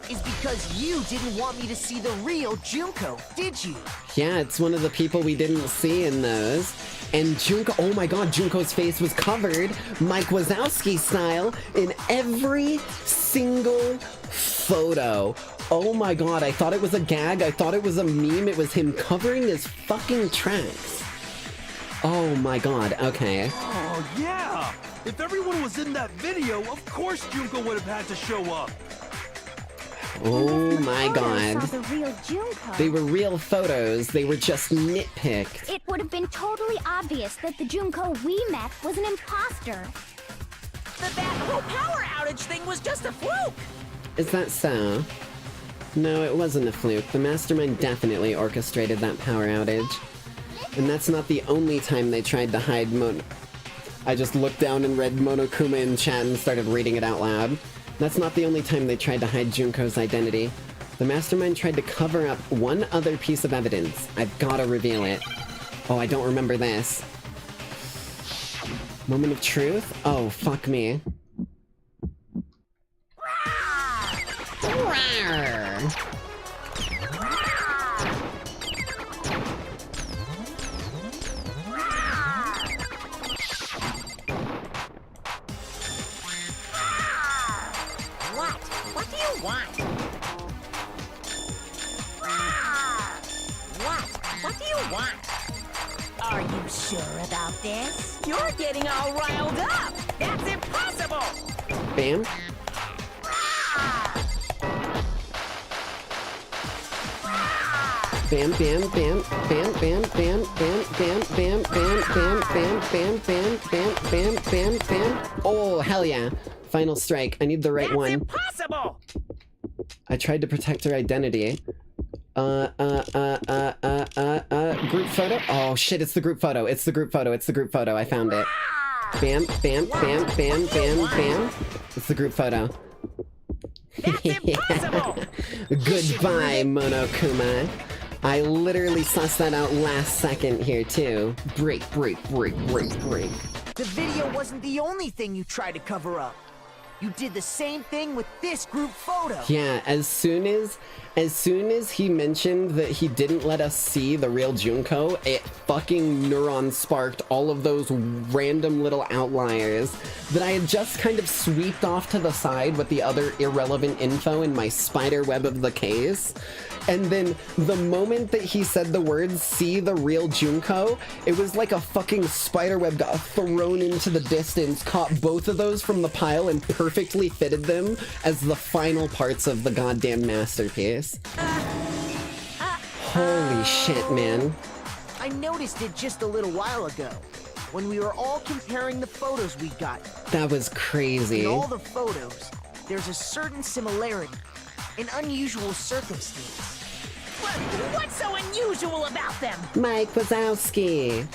is because you didn't want me to see the real Junko, did you? Yeah, it's one of the people we didn't see in those. And Junko, oh my god, Junko's face was covered, Mike Wazowski style, in every single photo. Oh my god, I thought it was a gag, I thought it was a meme, it was him covering his fucking tracks. Oh my god, okay. Oh, yeah! If everyone was in that video, of course Junko would have had to show up. Oh my god. Saw the real Junko. They were real photos, they were just nitpicked. It would have been totally obvious that the Junko we met was an imposter. That whole power outage thing was just a fluke! Is that so? No, it wasn't a fluke. The mastermind definitely orchestrated that power outage. And that's not the only time they tried to hide I just looked down and read Monokuma in chat and started reading it out loud. That's not the only time they tried to hide Junko's identity. The mastermind tried to cover up one other piece of evidence. I've gotta reveal it. Oh, I don't remember this. Moment of truth? Oh, fuck me. What do you want? What do you want? Are you sure about this? You're getting all riled up! That's impossible! Bam. Bam, bam, bam, bam, bam, bam, bam, bam, bam, bam, bam, bam, bam, bam, bam, bam, bam, bam. Oh, hell yeah. Final strike. I need the right one. Impossible! I tried to protect her identity. Group photo? Oh shit, it's the group photo. It's the group photo. It's the group photo. I found it. Bam, bam, bam, bam, bam, bam. It's the group photo. Goodbye, Monokuma. I literally sussed that out last second here, too. Break. The video wasn't the only thing you tried to cover up. You did the same thing with this group photo. Yeah, as soon as he mentioned that he didn't let us see the real Junko, it fucking neuron sparked all of those random little outliers that I had just kind of sweeped off to the side with the other irrelevant info in my spider web of the case. And then the moment that he said the words, see the real Junko, it was like a fucking spiderweb got thrown into the distance, caught both of those from the pile and perfectly fitted them as the final parts of the goddamn masterpiece. Holy shit, man. I noticed it just a little while ago, when we were all comparing the photos we got. That was crazy. In all the photos, there's a certain similarity, an unusual circumstance. What's so unusual about them? Mike Wazowski.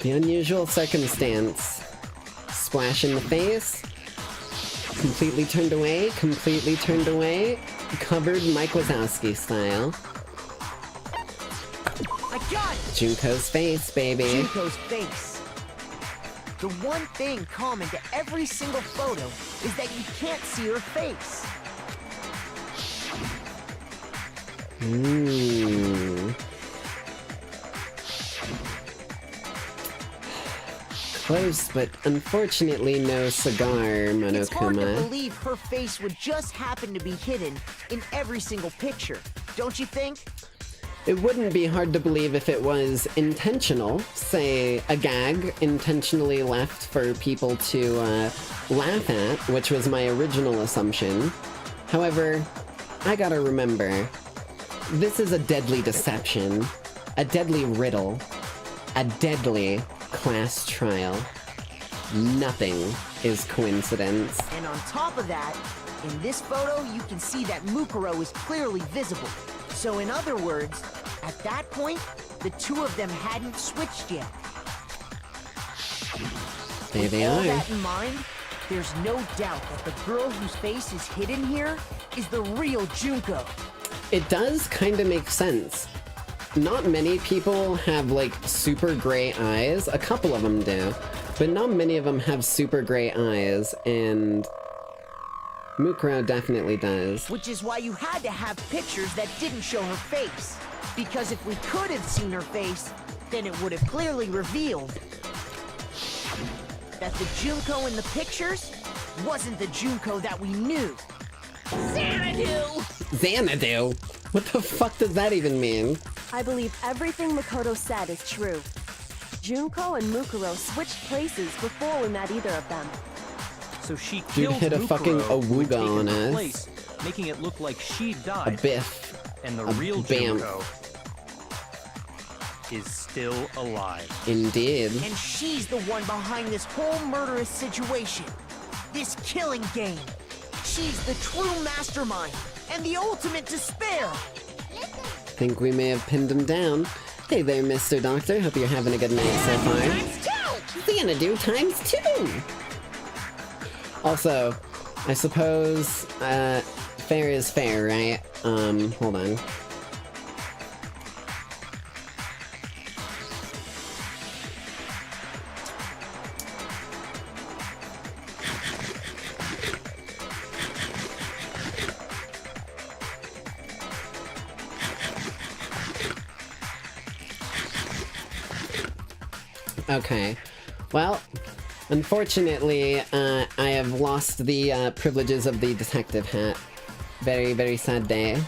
The unusual circumstance. Splash in the face. Completely turned away, covered Mike Wazowski style. I got it! Junko's face, baby. Junko's face. The one thing common to every single photo is that you can't see her face. Close, but unfortunately no cigar, Monokuma. It's hard to believe her face would just happen to be hidden in every single picture, don't you think? It wouldn't be hard to believe if it was intentional, say a gag intentionally left for people to laugh at, which was my original assumption. However, I gotta remember, this is a deadly deception, a deadly riddle, a deadly class trial. Nothing is coincidence. And on top of that, in this photo you can see that Mukuro is clearly visible. So in other words, at that point, the two of them hadn't switched yet. There they With all are. that in mind, there's no doubt that the girl whose face is hidden here is the real Junko. It does kind of make sense. Not many people have, like, super gray eyes. A couple of them do. But not many of them have super gray eyes, and Mukuro definitely does. Which is why you had to have pictures that didn't show her face. Because if we could have seen her face, then it would have clearly revealed that the Junko in the pictures wasn't the Junko that we knew. Xanadu! Xanadu? What the fuck does that even mean? I believe everything Makoto said is true. Junko and Mukuro switched places before we met either of them. So she Dude killed hit a Mukuro fucking when awooga on taken her us. place, making it look like she died. A biff. And the A real bamf. Junko is still alive. Indeed. And she's the one behind this whole murderous situation. This killing game. She's the true mastermind and the ultimate despair. Think we may have pinned him down. Hey there, Mr. Doctor. Hope you're having a good night so far. Xanadu times 2! Also, I suppose, fair is fair, right? Hold on. Okay. Well, unfortunately, I have lost the privileges of the detective hat. Very, very sad day.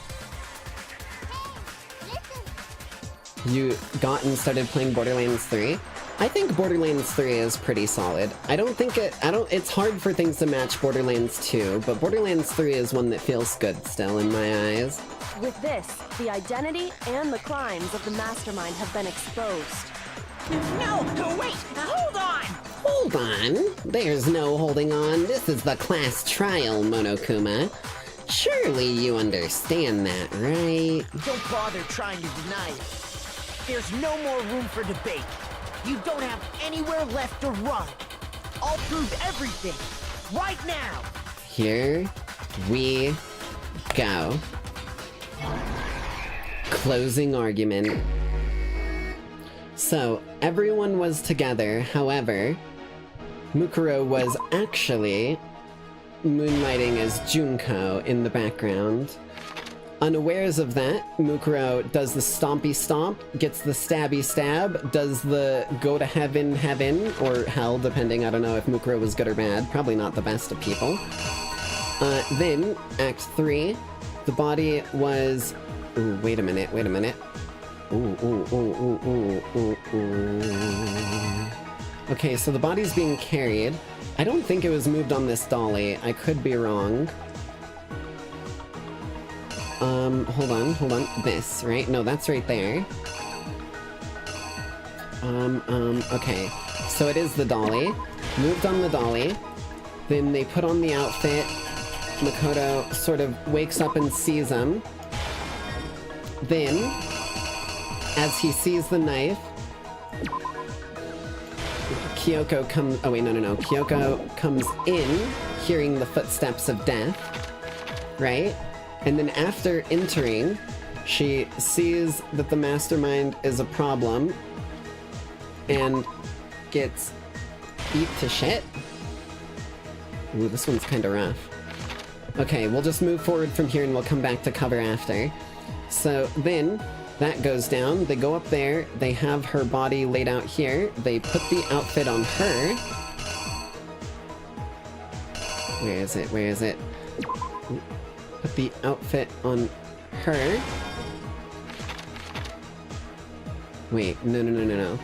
You got and started playing Borderlands 3? I think Borderlands 3 is pretty solid. It's hard for things to match Borderlands 2, but Borderlands 3 is one that feels good still in my eyes. With this, the identity and the crimes of the mastermind have been exposed. No, wait, hold on! Hold on. There's no holding on. This is the class trial, Monokuma. Surely you understand that, right? Don't bother trying to deny it. There's no more room for debate. You don't have anywhere left to run. I'll prove everything, right now. Here we go. Closing argument. So, everyone was together, however, Mukuro was actually moonlighting as Junko in the background. Unawares of that, Mukuro does the stompy stomp, gets the stabby stab, does the go to heaven, or hell, depending, I don't know if Mukuro was good or bad, probably not the best of people. Then, Act 3, the body was... Ooh, wait a minute. Okay, so the body's being carried. I don't think it was moved on this dolly. I could be wrong. hold on. This, right? No, that's right there. Okay. So it is the dolly. Moved on the dolly. Then they put on the outfit. Makoto sort of wakes up and sees him. Then, as he sees the knife, Kyoko comes... Oh, wait, no. Kyoko comes in, hearing the footsteps of death. Right? And then after entering, she sees that the mastermind is a problem and gets beat to shit. Ooh, this one's kinda rough. Okay, we'll just move forward from here and we'll come back to cover after. So then, that goes down, they go up there, they have her body laid out here, they put the outfit on her. Where is it? Put the outfit on her. Wait, no.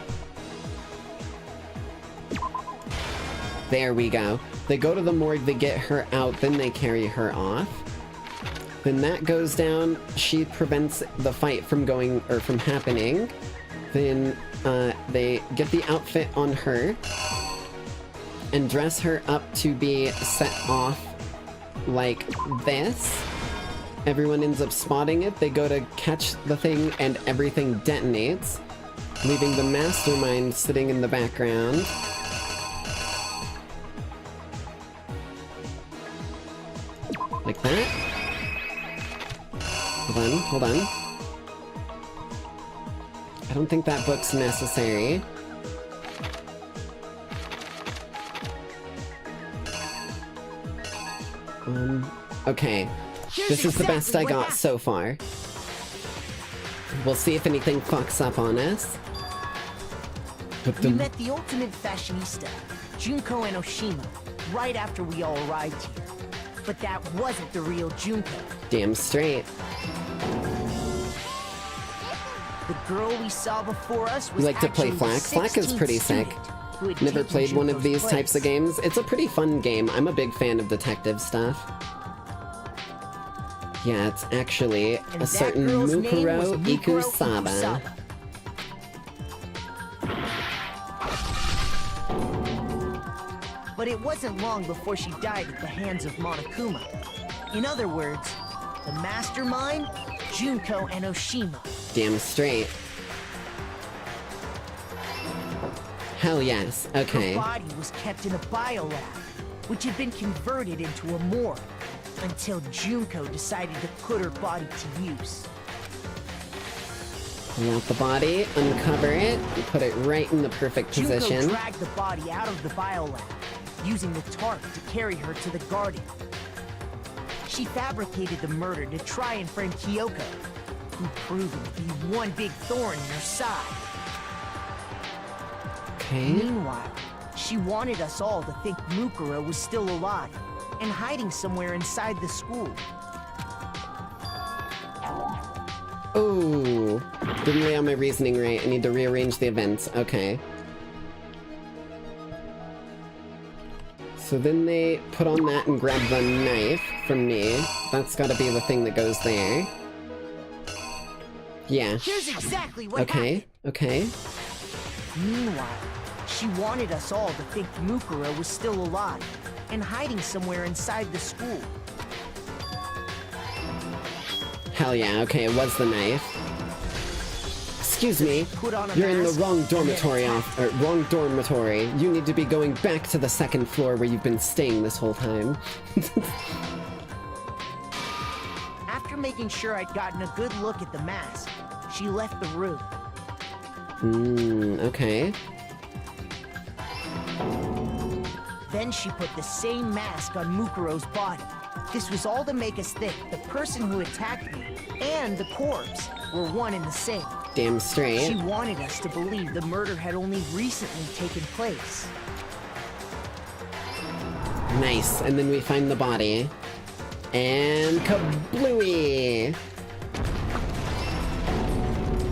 There we go. They go to the morgue, they get her out, then they carry her off. Then that goes down, she prevents the fight from happening. Then they get the outfit on her and dress her up to be set off like this. Everyone ends up spotting it, they go to catch the thing and everything detonates, leaving the mastermind sitting in the background. Like that. Hold on. I don't think that book's necessary. Okay. This is the best I got so far. We'll see if anything fucks up on us. We met the ultimate fashionista, Junko and Oshima, right after we all arrived here. But that wasn't the real Junko. Damn straight. The girl we saw before us was You like to play Flak? Flak is pretty sick. Never played one of these types of games. It's a pretty fun game. I'm a big fan of detective stuff. Yeah, it's actually a certain Mukuro Ikusaba. But it wasn't long before she died at the hands of Monokuma. In other words, the mastermind, Junko and Oshima. Damn straight. Hell yes, okay. Her body was kept in a biolab, which had been converted into a morgue, until Junko decided to put her body to use. Pull out the body, uncover it, and put it right in the perfect position. Junko dragged the body out of the biolab, using the tarp to carry her to the garden. She fabricated the murder to try and frame Kyoko, who proved to be one big thorn in her side. Okay. Meanwhile, she wanted us all to think Mukuro was still alive and hiding somewhere inside the school. Ooh. Didn't lay out my reasoning right. I need to rearrange the events. Okay. So then they put on that and grab the knife from me. That's gotta be the thing that goes there. Yeah. Here's exactly what happened. Okay. Meanwhile, she wanted us all to think Mukuro was still alive and hiding somewhere inside the school. Hell yeah, okay, it was the knife. Excuse me, you're in the wrong dormitory wrong dormitory. You need to be going back to the second floor where you've been staying this whole time. After making sure I'd gotten a good look at the mask, she left the room. Okay. Then she put the same mask on Mukuro's body. This was all to make us think the person who attacked me and the corpse were one and the same. Damn straight. She wanted us to believe the murder had only recently taken place. Nice, and then we find the body. And kablooey!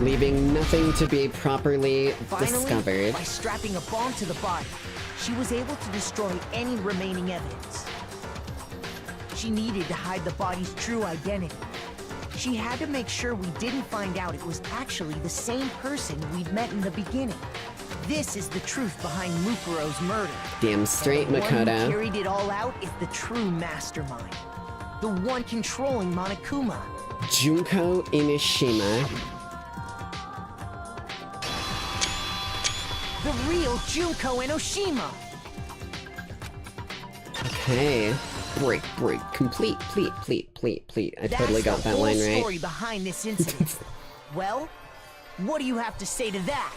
Leaving nothing to be properly discovered. By strapping a bomb to the body, she was able to destroy any remaining evidence. She needed to hide the body's true identity. She had to make sure we didn't find out it was actually the same person we'd met in the beginning. This is the truth behind Mukuro's murder. Damn straight, The one who Makoto. carried it all out is the true mastermind. The one controlling Monokuma. Junko Inishima. The real Junko Enoshima. Okay. Break. Complete. I totally got that line That's the whole right. story behind this incident. Well, what do you have to say to that?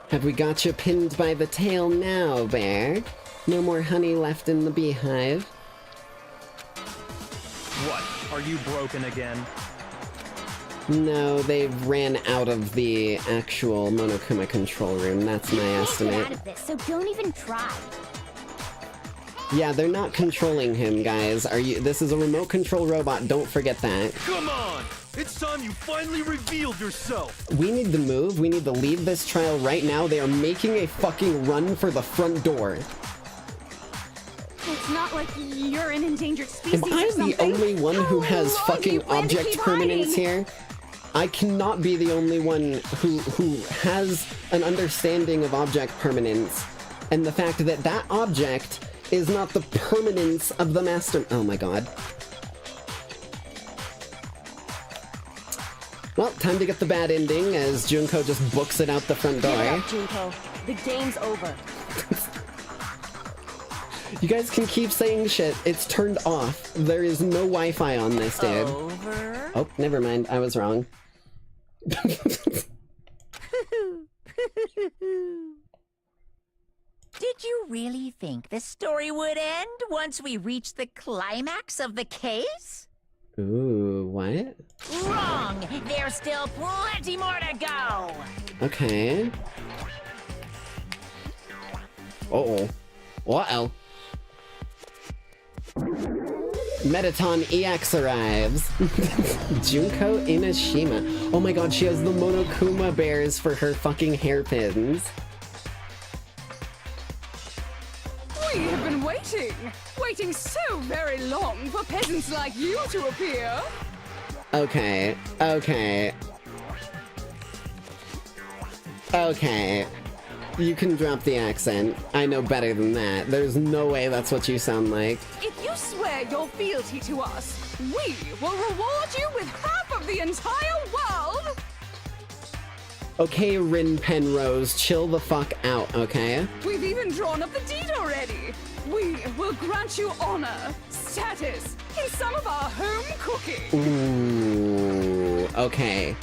Have we got you pinned by the tail now, Bear? No more honey left in the beehive? What? Are you broken again? No, they've ran out of the actual Monokuma control room. That's my Get out estimate. of this, so don't even try. Yeah, they're not controlling him, guys. This is a remote control robot, don't forget that. Come on! It's time you finally revealed yourself! We need to move, we need to leave this trial right now. They are making a fucking run for the front door. It's not like you're an endangered species Am or I something. the only one who has How long do you fucking plan to object keep permanence hiding? here? I cannot be the only one who has an understanding of object permanence, and the fact that that object is not the permanence of the master. Oh my god. Well, time to get the bad ending as Junko just books it out the front door. Give it up, Junko. The game's over. You guys can keep saying shit. It's turned off. There is no Wi-Fi on this, dude. Over. Oh, never mind. I was wrong. Did you really think the story would end once we reached the climax of the case? Ooh, what? Wrong! There's still plenty more to go! Okay. Uh-oh. Uh-oh. Metaton EX arrives. Junko Inashima. Oh my god, she has the Monokuma bears for her fucking hairpins. We have been waiting so very long for peasants like you to appear. Okay. You can drop the accent. I know better than that. There's no way that's what you sound like. If you swear your fealty to us, we will reward you with half of the entire world. Okay, Rin Penrose, chill the fuck out, okay? We've even drawn up the deed already. We will grant you honor, status, in some of our home cooking. Ooh, okay.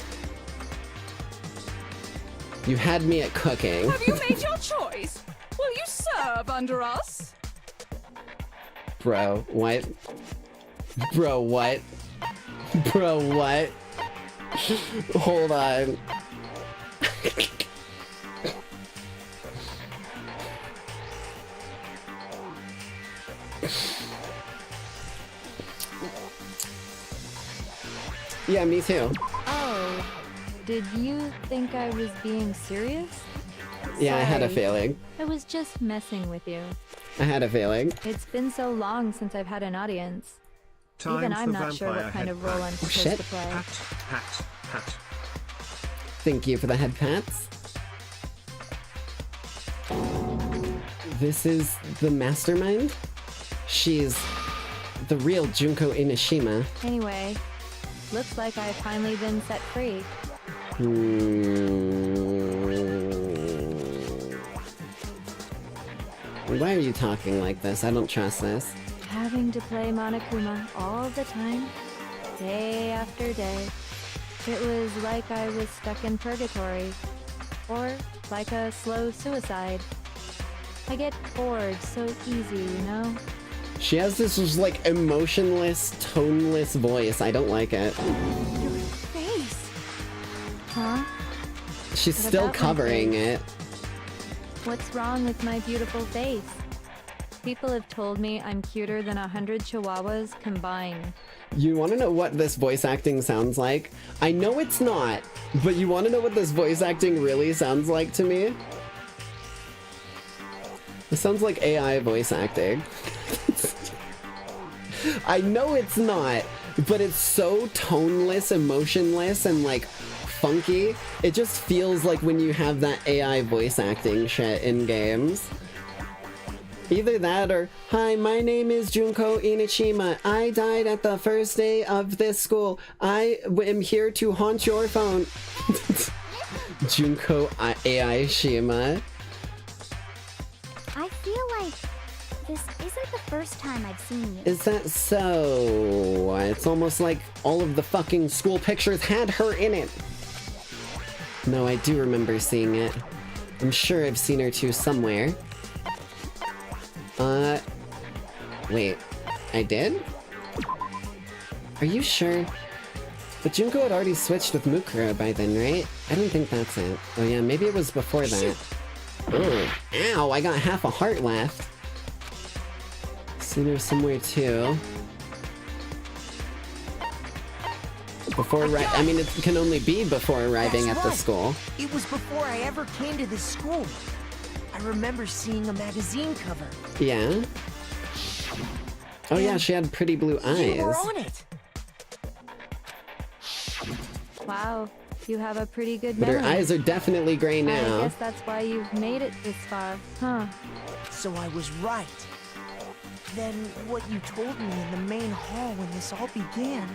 You had me at cooking. Have you made your choice? Will you serve under us? Bro, what? Bro, what? Bro, what? Hold on. Yeah, me too. Oh, did you think I was being serious? Yeah, I had a Sorry. feeling. I was just messing with you. I had a feeling. It's been so long since I've had an audience. Even I'm not sure what kind of role I'm supposed shit. to play. Pat. Thank you for the head pats. This is the mastermind? She's the real Junko Inashima. Anyway, looks like I've finally been set free. Why are you talking like this? I don't trust this. Having to play Monokuma all the time, day after day. It was like I was stuck in purgatory. Or like a slow suicide. I get bored so easy, you know? She has this just, like, emotionless, toneless voice. I don't like it. Your face! Huh? She's What still about my covering face? it. What's wrong with my beautiful face? People have told me I'm cuter than 100 chihuahuas combined. You want to know what this voice acting sounds like? I know it's not, but you want to know what this voice acting really sounds like to me? It sounds like AI voice acting. I know it's not, but it's so toneless, emotionless, and like funky. It just feels like when you have that AI voice acting shit in games. Either that or, hi, my name is Junko Inishima. I died at the first day of this school. I am here to haunt your phone. Junko AI Shima. I feel like this isn't the first time I've seen you. Is that so? It's almost like all of the fucking school pictures had her in it. No, I do remember seeing it. I'm sure I've seen her too somewhere. Wait, I did? Are you sure? But Junko had already switched with Mukuro by then, right? I don't think that's it. Oh yeah, maybe it was before that. Oh, ow, I got half a heart left. Seen her somewhere too. Before I mean, it can only be before arriving at the school. It was before I ever came to this school. I remember seeing a magazine cover. Yeah? Oh yeah, she had pretty blue eyes. You were on it. Wow, you have a pretty good But memory. her eyes are definitely gray I now. guess that's why you've made it this far, huh? So I was right. Then what you told me in the main hall when this all began.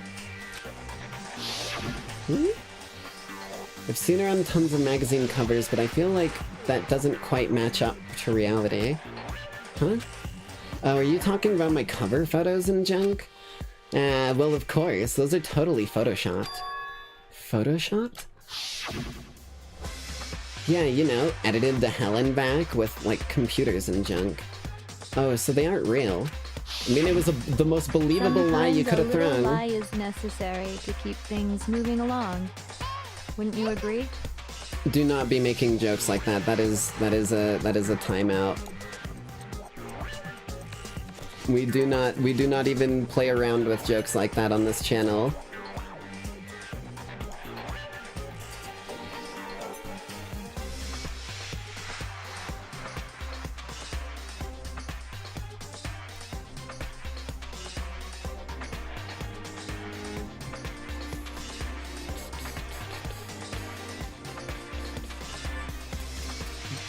I've seen her on tons of magazine covers, but I feel like that doesn't quite match up to reality. Huh? Oh, are you talking about my cover photos and junk? Well, of course. Those are totally photoshopped. Photoshopped? Yeah, you know, edited to hell and back with, like, computers and junk. Oh, so they aren't real. I mean, it was the most believable lie you could have Sometimes a thrown. little lie is necessary to keep things moving along. Wouldn't you agree? Do not be making jokes like that. That is a timeout. We do not even play around with jokes like that on this channel.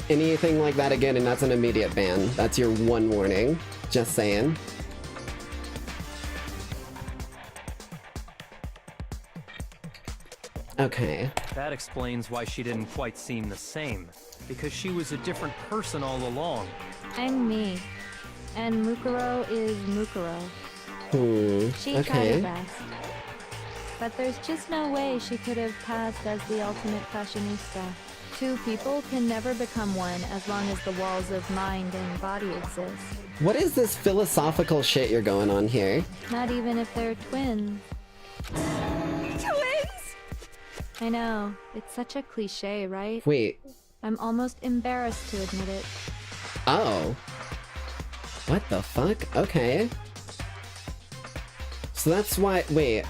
Anything like that again, and that's an immediate ban. That's your one warning. Just saying. Okay. That explains why she didn't quite seem the same. Because she was a different person all along. I'm me. And Mukuro is Mukuro. She tried Okay. her best. But there's just no way she could have passed as the ultimate fashionista. Two people can never become one as long as the walls of mind and body exist. What is this philosophical shit you're going on here? Not even if they're twins. Twins? I know. It's such a cliche, right? Wait. I'm almost embarrassed to admit it. Oh. What the fuck? Okay. So that's why- wait.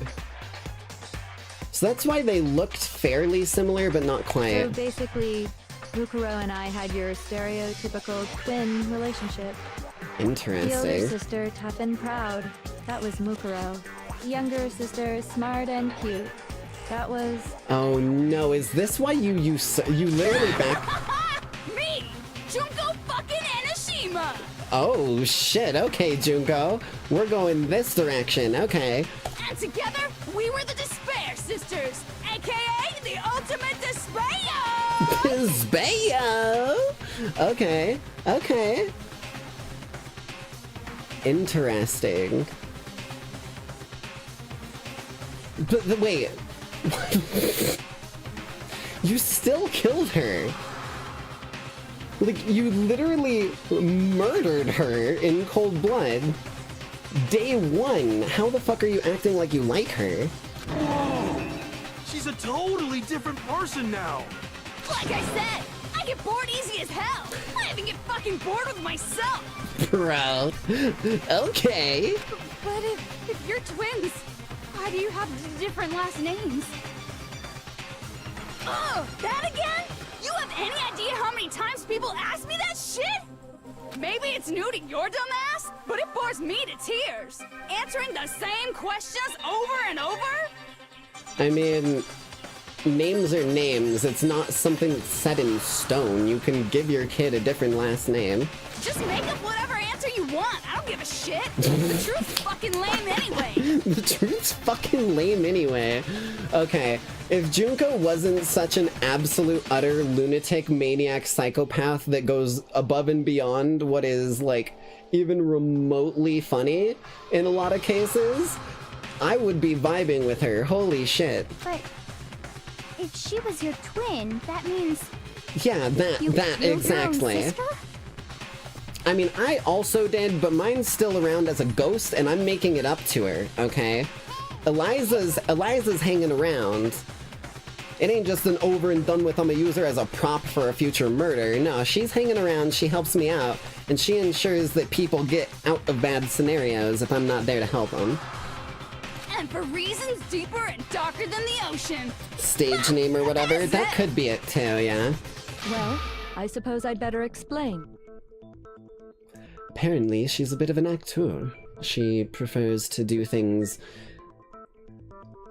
So that's why they looked fairly similar, but not So quite. basically, Mukuro and I had your stereotypical twin relationship. The older Interesting. sister, tough and proud. That was Mukuro. The younger sister, smart and cute. That was... Oh no, is this why you literally back- Me! Junko fucking Enoshima! Oh shit, okay Junko. We're going this direction, okay. And together, we were the Despair Sisters, aka the Ultimate Despair! Despair! Okay, okay. Interesting. But wait. You still killed her. Like, you literally murdered her in cold blood. Day one. How the fuck are you acting like you like her? Whoa! She's a totally different person now! Like I said, I get bored easy as hell. I even get fucking bored with myself. Bro. Okay. But if you're twins, why do you have different last names? Oh, that again? You have any idea how many times people ask me that shit? Maybe it's new to your dumb ass, but it bores me to tears. Answering the same questions over and over? I mean, names are names. It's not something that's set in stone. You can give your kid a different last name. Just make up whatever answer you want. I don't give a shit. The truth's fucking lame anyway. The truth's fucking lame anyway. Okay, if Junko wasn't such an absolute, utter lunatic, maniac psychopath that goes above and beyond what is, like, even remotely funny in a lot of cases, I would be vibing with her. Holy shit. But if she was your twin, that means... Yeah, that killed your own exactly. sister? I mean, I also did, but mine's still around as a ghost, and I'm making it up to her, okay? Eliza's hanging around. It ain't just an over and done with, I'm gonna use her as a prop for a future murder. No, she's hanging around, she helps me out, and she ensures that people get out of bad scenarios if I'm not there to help them. And for reasons deeper and darker than the ocean. Stage name or whatever, that could be it too, yeah? Well, I suppose I'd better explain. Apparently, she's a bit of an acteur. She prefers to do things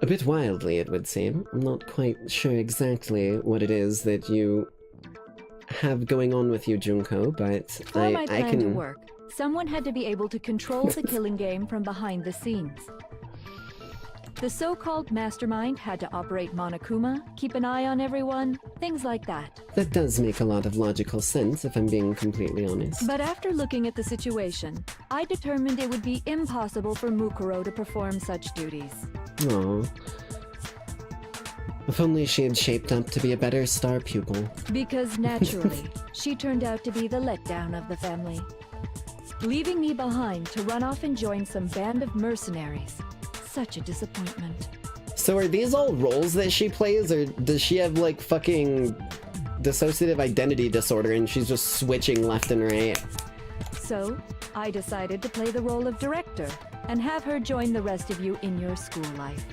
a bit wildly, it would seem. I'm not quite sure exactly what it is that you have going on with you, Junko, but For my I plan can... to work, someone had to be able to control the killing game from behind the scenes. The so-called mastermind had to operate Monokuma, keep an eye on everyone, things like that. That does make a lot of logical sense, if I'm being completely honest. But after looking at the situation, I determined it would be impossible for Mukuro to perform such duties. Aww. If only she had shaped up to be a better star pupil. Because naturally, she turned out to be the letdown of the family, leaving me behind to run off and join some band of mercenaries. Such a disappointment. So are these all roles that she plays, or does she have, like, fucking dissociative identity disorder and she's just switching left and right? So, I decided to play the role of director and have her join the rest of you in your school life.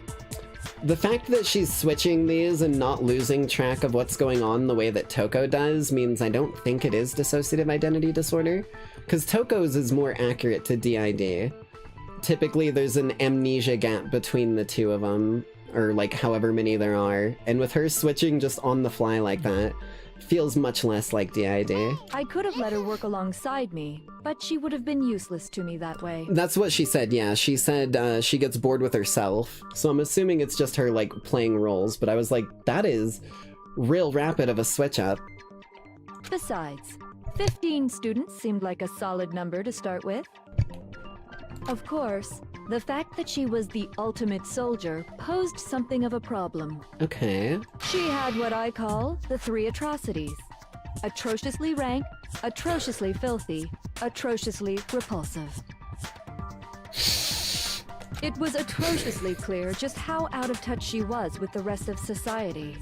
The fact that she's switching these and not losing track of what's going on the way that Toko does means I don't think it is dissociative identity disorder, because Toko's is more accurate to DID. Typically, there's an amnesia gap between the two of them, or like however many there are, and with her switching just on the fly like that, feels much less like DID. I could have let her work alongside me, but she would have been useless to me that way. That's what she said, yeah. She said she gets bored with herself, so I'm assuming it's just her, like, playing roles, but I was like, that is real rapid of a switch up. Besides, 15 students seemed like a solid number to start with. Of course, the fact that she was the ultimate soldier posed something of a problem. Okay. She had what I call the three atrocities. Atrociously rank, atrociously filthy, atrociously repulsive. It was atrociously clear just how out of touch she was with the rest of society.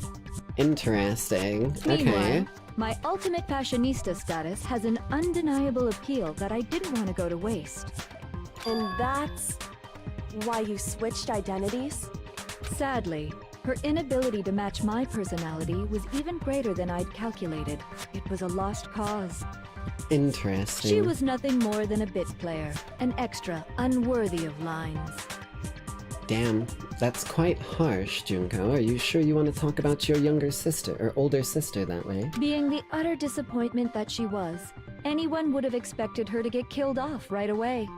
Interesting. Meanwhile, Okay. my ultimate fashionista status has an undeniable appeal that I didn't want to go to waste. And that's why you switched identities? Sadly, her inability to match my personality was even greater than I'd calculated. It was a lost cause. Interesting. She was nothing more than a bit player, an extra unworthy of lines. Damn, that's quite harsh, Junko. Are you sure you want to talk about your younger sister, or older sister that way? Being the utter disappointment that she was, anyone would have expected her to get killed off right away.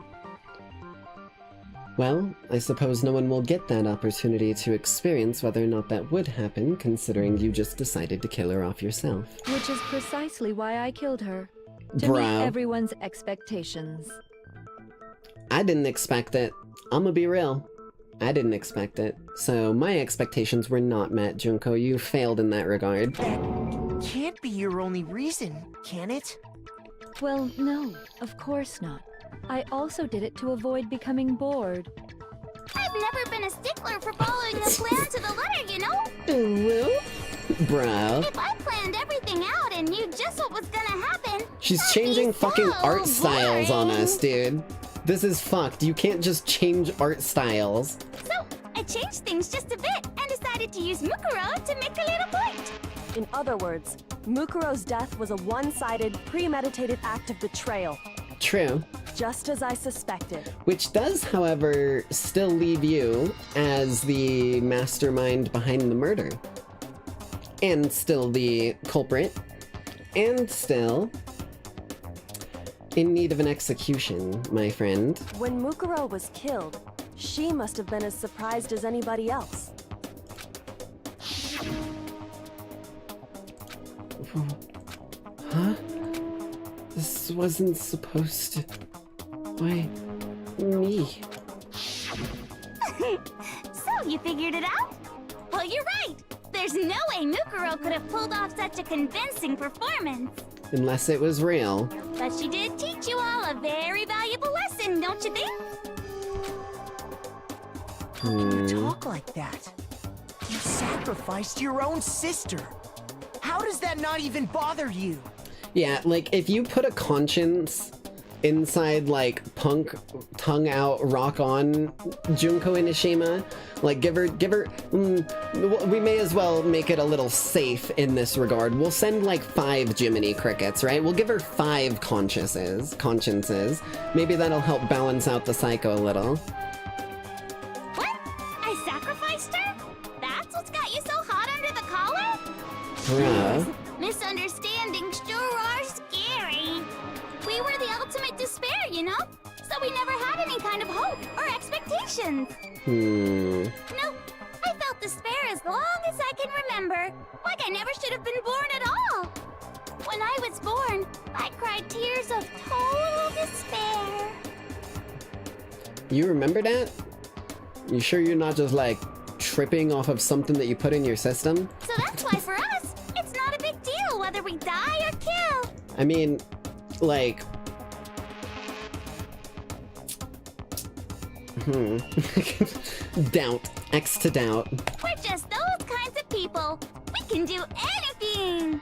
Well, I suppose no one will get that opportunity to experience whether or not that would happen, considering you just decided to kill her off yourself. Which is precisely why I killed her. To Bro. meet everyone's expectations. I didn't expect it. I'ma be real. I didn't expect it. So my expectations were not met, Junko. You failed in that regard. Can't be your only reason, can it? Well, no, of course not. I also did it to avoid becoming bored. I've never been a stickler for following the plan to the letter, you know? Bro. If I planned everything out and knew just what was gonna happen... She's changing fucking art styles on us, dude. This is fucked. You can't just change art styles. So, I changed things just a bit and decided to use Mukuro to make a little point. In other words, Mukuro's death was a one-sided, premeditated act of betrayal. True. Just as I suspected. Which does, however, still leave you as the mastermind behind the murder. And still the culprit. And still in need of an execution, my friend. When Mukuro was killed, she must have been as surprised as anybody else. Huh? This wasn't supposed to... Why, me? So, you figured it out? Well, you're right. There's no way Mukuro could have pulled off such a convincing performance. Unless it was real. But she did teach you all a very valuable lesson, don't you think? You talk like that. You sacrificed your own sister. How does that not even bother you? Yeah, like, if you put a conscience inside, like, punk, tongue-out, rock-on Junko Inishima, like, give her, we may as well make it a little safe in this regard. We'll send, like, 5 Jiminy Crickets, right? We'll give her 5 consciences. Maybe that'll help balance out the psycho a little. What? I sacrificed her? That's what's got you so hot under the collar? Bruh. Misunderstandings sure are scary. We were the ultimate despair, you know? So we never had any kind of hope or expectations. Nope. I felt despair as long as I can remember. Like I never should have been born at all. When I was born, I cried tears of total despair. You remember that? You sure you're not just, like, tripping off of something that you put in your system? So that's why for us, it's not a big deal whether we die or kill. I mean, like... Doubt. X to doubt. We're just those kinds of people. We can do anything.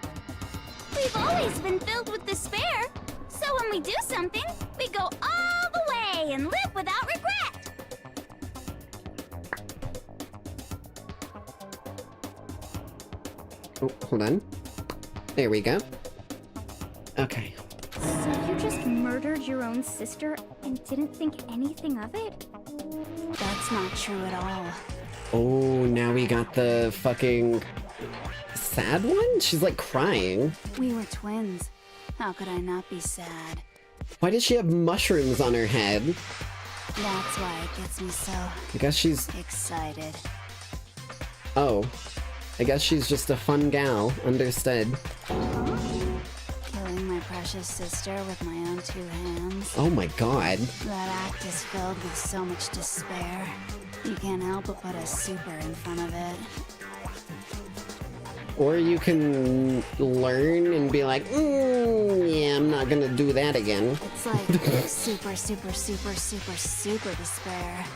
We've always been filled with despair. So when we do something, we go all the way and live without regret. Oh, hold on. There we go. Okay. So you just murdered your own sister and didn't think anything of it? That's not true at all. Oh, now we got the fucking sad one? She's like crying. We were twins. How could I not be sad? Why does she have mushrooms on her head? That's why it gets me so... I guess she's... excited. Oh. I guess she's just a fun gal. Understood. Killing my precious sister with my own 2 hands. Oh my god. That act is filled with so much despair. You can't help but put a super in front of it. Or you can learn and be like, yeah, I'm not gonna do that again. It's like super, super, super, super, super despair.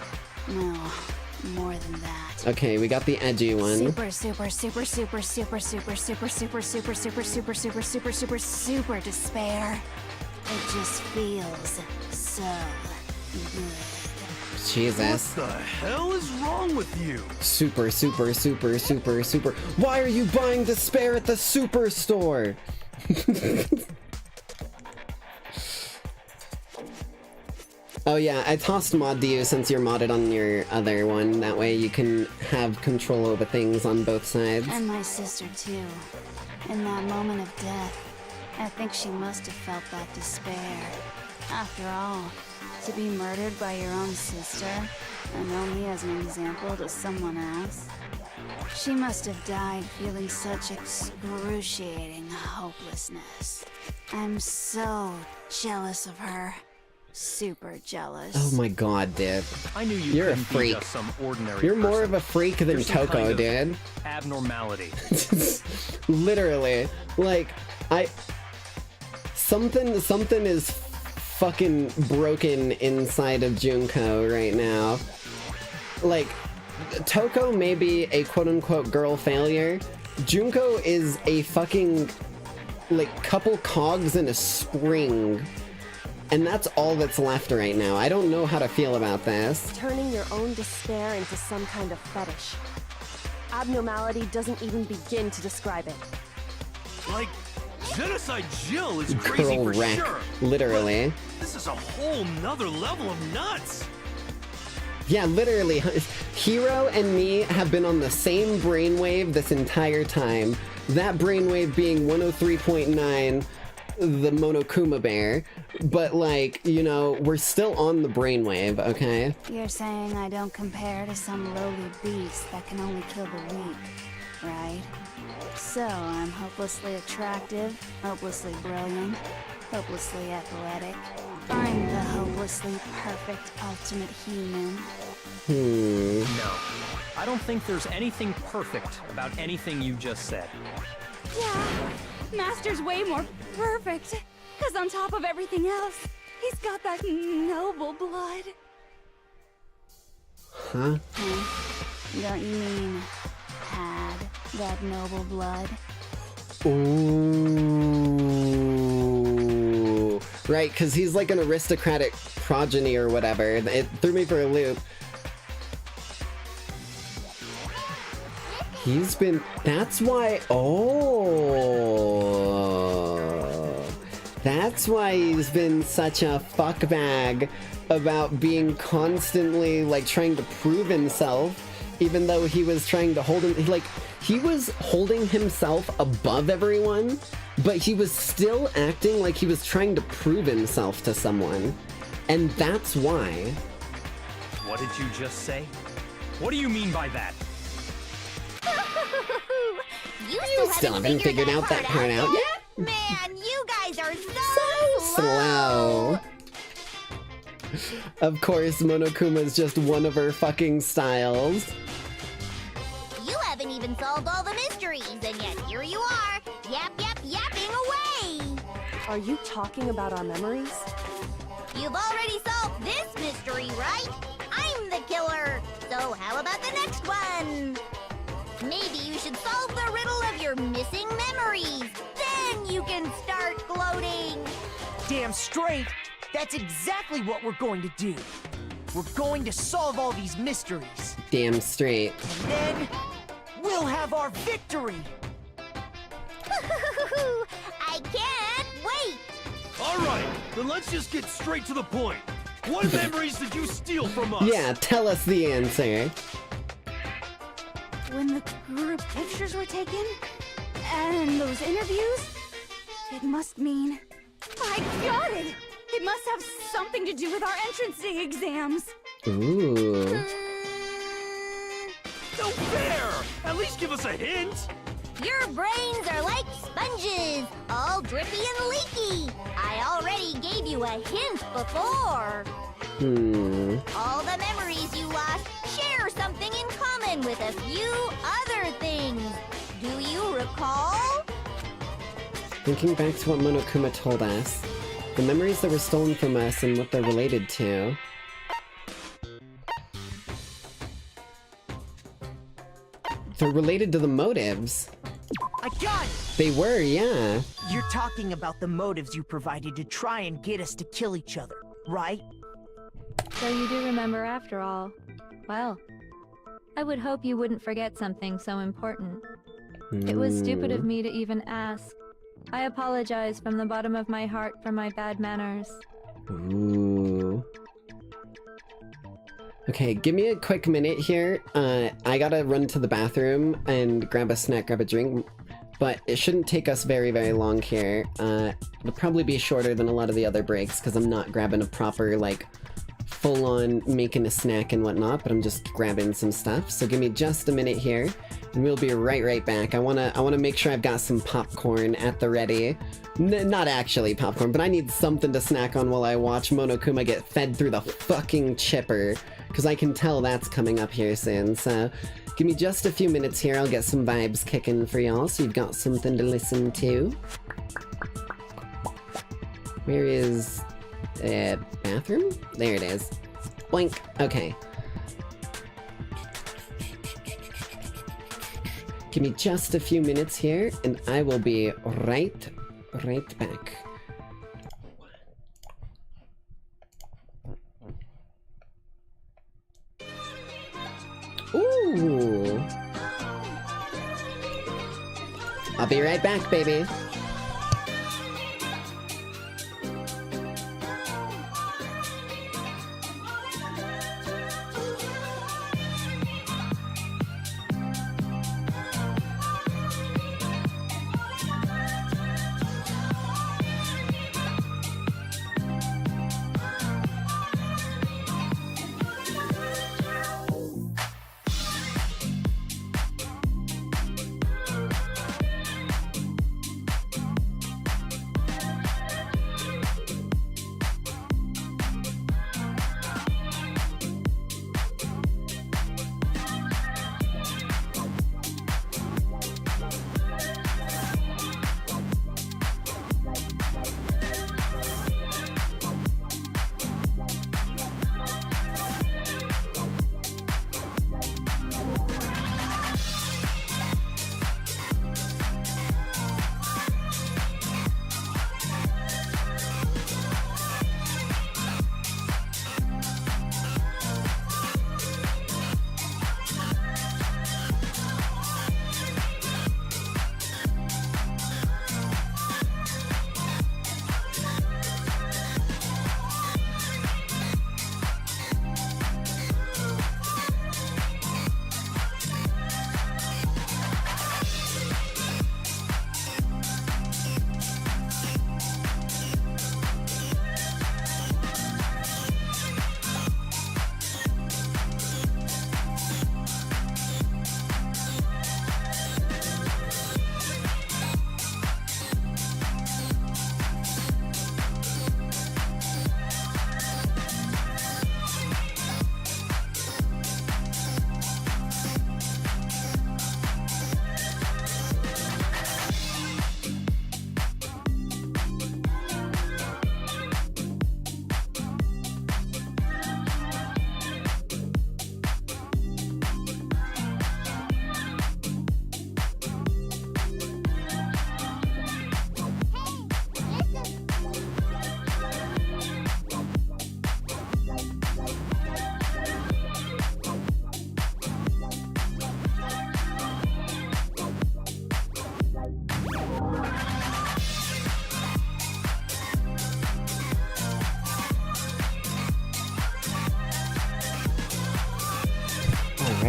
No, more than that. Okay, we got the edgy one. Super, super, super, super, super, super, super, super, super, super, super, super, super, super, super despair. It just feels so good. Jesus. What the hell is wrong with you? Super, super, super, super, super. Why are you buying despair at the superstore? Oh yeah, I tossed mod to you since you're modded on your other one. That way you can have control over things on both sides. And my sister too. In that moment of death, I think she must have felt that despair. After all, to be murdered by your own sister, and only as an example to someone else. She must have died feeling such excruciating hopelessness. I'm so jealous of her. Super jealous. Oh my god, dude. I knew You're a couldn't be freak. just some ordinary You're more person. of a freak than There's some Toko, kind of dude. Abnormality. Literally. Like, something is fucking broken inside of Junko right now. Like, Toko may be a quote-unquote girl failure. Junko is a fucking, like, couple cogs in a spring. And that's all that's left right now. I don't know how to feel about this. Turning your own despair into some kind of fetish. Abnormality doesn't even begin to describe it. Like, Genocide Jill is crazy Girl for wreck. sure. Literally. This This is a whole nother level of nuts! Yeah, literally, Hero and me have been on the same brainwave this entire time. That brainwave being 103.9, the Monokuma bear. But, like, you know, we're still on the brainwave, okay? You're saying I don't compare to some lowly beast that can only kill the weak, right? So, I'm hopelessly attractive, hopelessly brilliant, hopelessly athletic. I'm the hopelessly perfect ultimate human. No. I don't think there's anything perfect about anything you just said. Yeah, Master's way more perfect. Because on top of everything else, he's got that noble blood. Huh? Don't you mean had that noble blood? Ooh. Right, because he's like an aristocratic progeny or whatever. It threw me for a loop. He's been... That's why... Oh... That's why he's been such a fuckbag about being constantly, like, trying to prove himself, even though he was trying to hold him... Like, he was holding himself above everyone, but he was still acting like he was trying to prove himself to someone. And that's why... What did you just say? What do you mean by that? You still haven't figured out that part out yet? Man, you guys are so Slow. Of course, Monokuma's just one of her fucking styles. You haven't even solved all the mysteries, and yet here you are, yapping away! Are you talking about our memories? You've already solved this mystery, right? I'm the killer! So how about the next one? Maybe you should solve the riddle of your missing memories. Then you can start gloating. Damn straight! That's exactly what we're going to do. We're going to solve all these mysteries. Damn straight. And then we'll have our victory! I can't wait! Alright, then let's just get straight to the point. What memories did you steal from us? Yeah, tell us the answer. When the group pictures were taken, and those interviews, it must mean... I got it! It must have something to do with our entrance exams. Ooh. No fair! At least give us a hint! Your brains are like sponges, all drippy and leaky. I already gave you a hint before. All the memories you lost share something in common with a few other things. Do you recall? Thinking back to what Monokuma told us, the memories that were stolen from us and what they're related to. They're related to the motives. I got it! They were, yeah. You're talking about the motives you provided to try and get us to kill each other, right? So you do remember after all. Well, I would hope you wouldn't forget something so important. It was stupid of me to even ask. I apologize from the bottom of my heart for my bad manners. Ooh. Okay, give me a quick minute here. I gotta run to the bathroom and grab a snack, grab a drink. But it shouldn't take us very, very long here. It'll probably be shorter than a lot of the other breaks, because I'm not grabbing a proper, like, full-on making a snack and whatnot, but I'm just grabbing some stuff. So give me just a minute here, and we'll be right back. I wanna make sure I've got some popcorn at the ready. Not actually popcorn, but I need something to snack on while I watch Monokuma get fed through the fucking chipper, because I can tell that's coming up here soon, so... Give me just a few minutes here, I'll get some vibes kicking for y'all, so you've got something to listen to. Where is... bathroom? There it is. Boink. Okay. Give me just a few minutes here, and I will be right back. Ooh. I'll be right back, baby.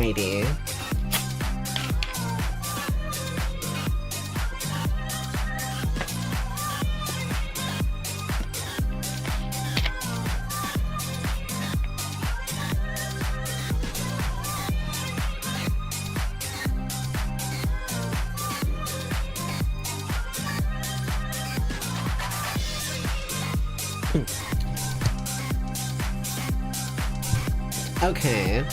Alrighty. Okay.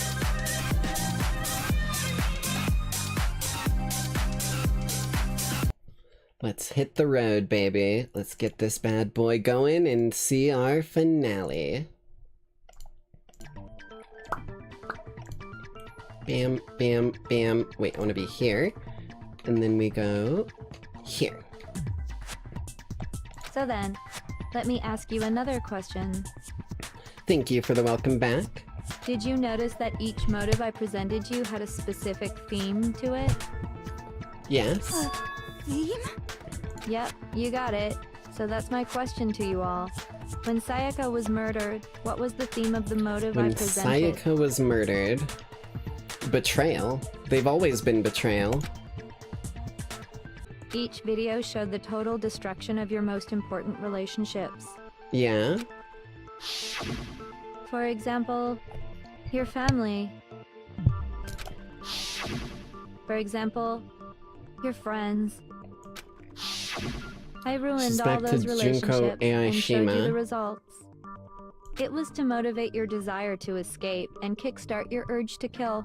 Let's hit the road, baby. Let's get this bad boy going and see our finale. Bam, bam, bam. Wait, I want to be here. And then we go here. So then, let me ask you another question. Thank you for the welcome back. Did you notice that each motive I presented you had a specific theme to it? Yes. Theme? Yep, you got it. So that's my question to you all. When Sayaka was murdered, what was the theme of the motive I When presented? Sayaka was murdered... Betrayal. They've always been betrayal. Each video showed the total destruction of your most important relationships. Yeah. For example, your family. For example, your friends. I ruined all Suspected those Junko relationships and showed you Aoshima. the results. It was to motivate your desire to escape and kickstart your urge to kill.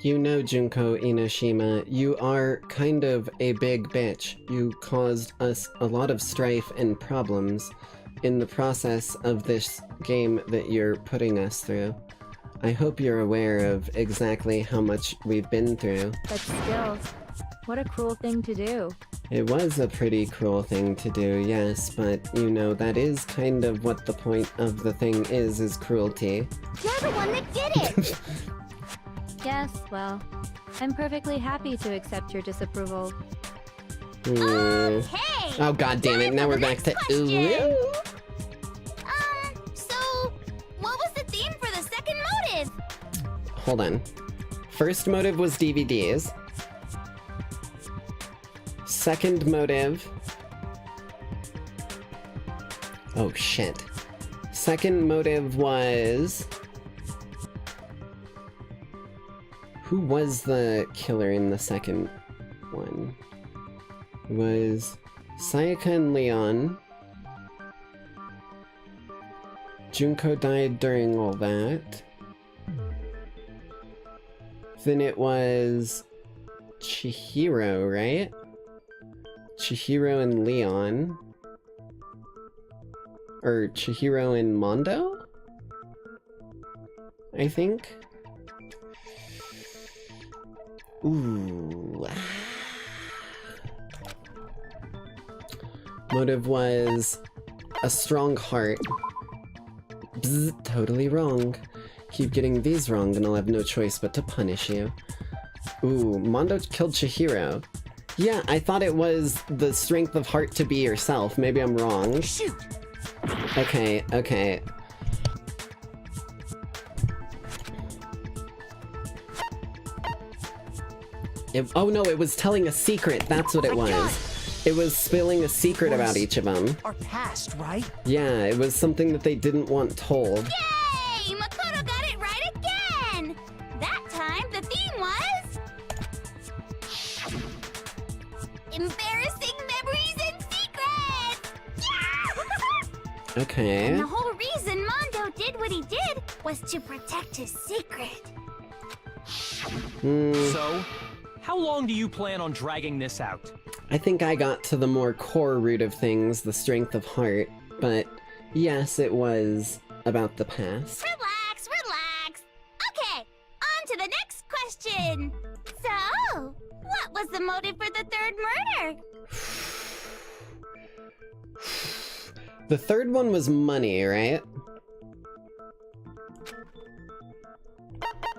You know, Junko Inoshima, you are kind of a big bitch. You caused us a lot of strife and problems in the process of this game that you're putting us through. I hope you're aware of exactly how much we've been through. But still, what a cruel thing to do. It was a pretty cruel thing to do, yes, but, you know, that is kind of what the point of the thing is cruelty. You're the one that did it! Yes, well, I'm perfectly happy to accept your disapproval. Hmm. Hey! Oh, god damn it, now we're back to question. So, what was the theme for the second motive? Hold on. First motive was DVDs. Second motive... Oh, shit. Second motive was... Who was the killer in the second one? It was Sayaka and Leon. Junko died during all that. Then it was Chihiro, right? Chihiro and Leon. Or Chihiro and Mondo? I think. Ooh. Motive was a strong heart. Bzz, totally wrong. Keep getting these wrong and I'll have no choice but to punish you. Ooh, Mondo killed Chihiro. Yeah, I thought it was the strength of heart to be yourself. Maybe I'm wrong. Shoot! Okay, okay. Oh no, it was telling a secret. That's what it was. It was spilling a secret about each of them. Our past, right? Yeah, it was something that they didn't want told. Yay! Makoto got it right again! That time, the theme was... embarrassing memories and secrets! Yeah! Okay. And the whole reason Mondo did what he did was to protect his secret. So, how long do you plan on dragging this out? I think I got to the more core root of things, the strength of heart, but yes, it was about the past. Relax, relax. Okay, on to the next question. So, what was the motive for the third murder? The third one was money, right?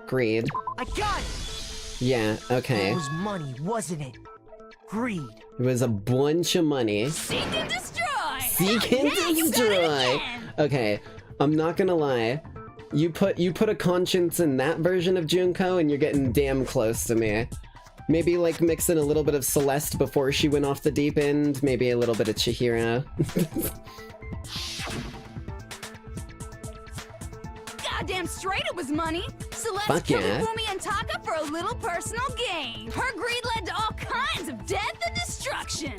Greed. I got it! Yeah, okay. It was money, wasn't it? Greed. It was a bunch of money. Seek and destroy! Seek and destroy! Okay, I'm not gonna lie. You put a conscience in that version of Junko, and you're getting damn close to me. Maybe like mix in a little bit of Celeste before she went off the deep end. Maybe a little bit of Chihiro. Goddamn straight it was money. Celeste Fuck killed yeah. Boomy and Taka for a little personal gain. Her greed led to all kinds of death and destruction.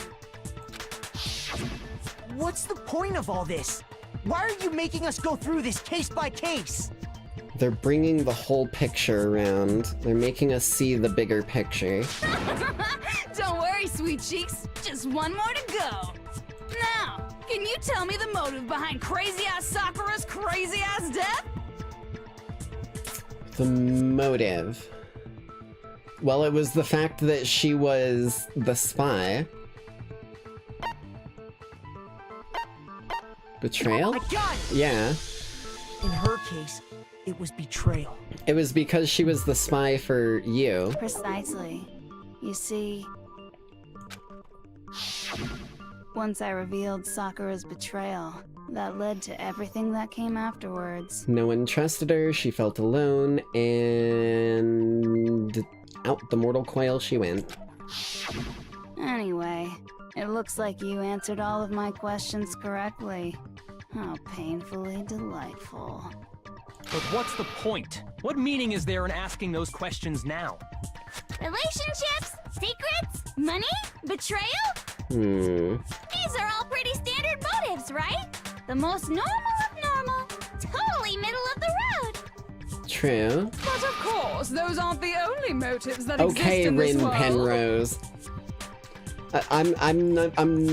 What's the point of all this? Why are you making us go through this case by case? They're bringing the whole picture around. They're making us see the bigger picture. Don't worry, sweet cheeks. Just one more to go. Now, can you tell me the motive behind crazy-ass Sakura's crazy-ass death? The motive. Well, it was the fact that she was the spy. Betrayal? I got it! Yeah. In her case, it was betrayal. It was because she was the spy for you. Precisely. You see, once I revealed Sakura's betrayal, that led to everything that came afterwards. No one trusted her, she felt alone, and out the mortal coil she went. Anyway, it looks like you answered all of my questions correctly. How painfully delightful. But what's the point? What meaning is there in asking those questions now? Relationships? Secrets? Money? Betrayal? These are all pretty standard motives, right? The most normal of normal. Totally middle of the road. True. But of course, those aren't the only motives that Okay, exist in this Rin world. Penrose. I'm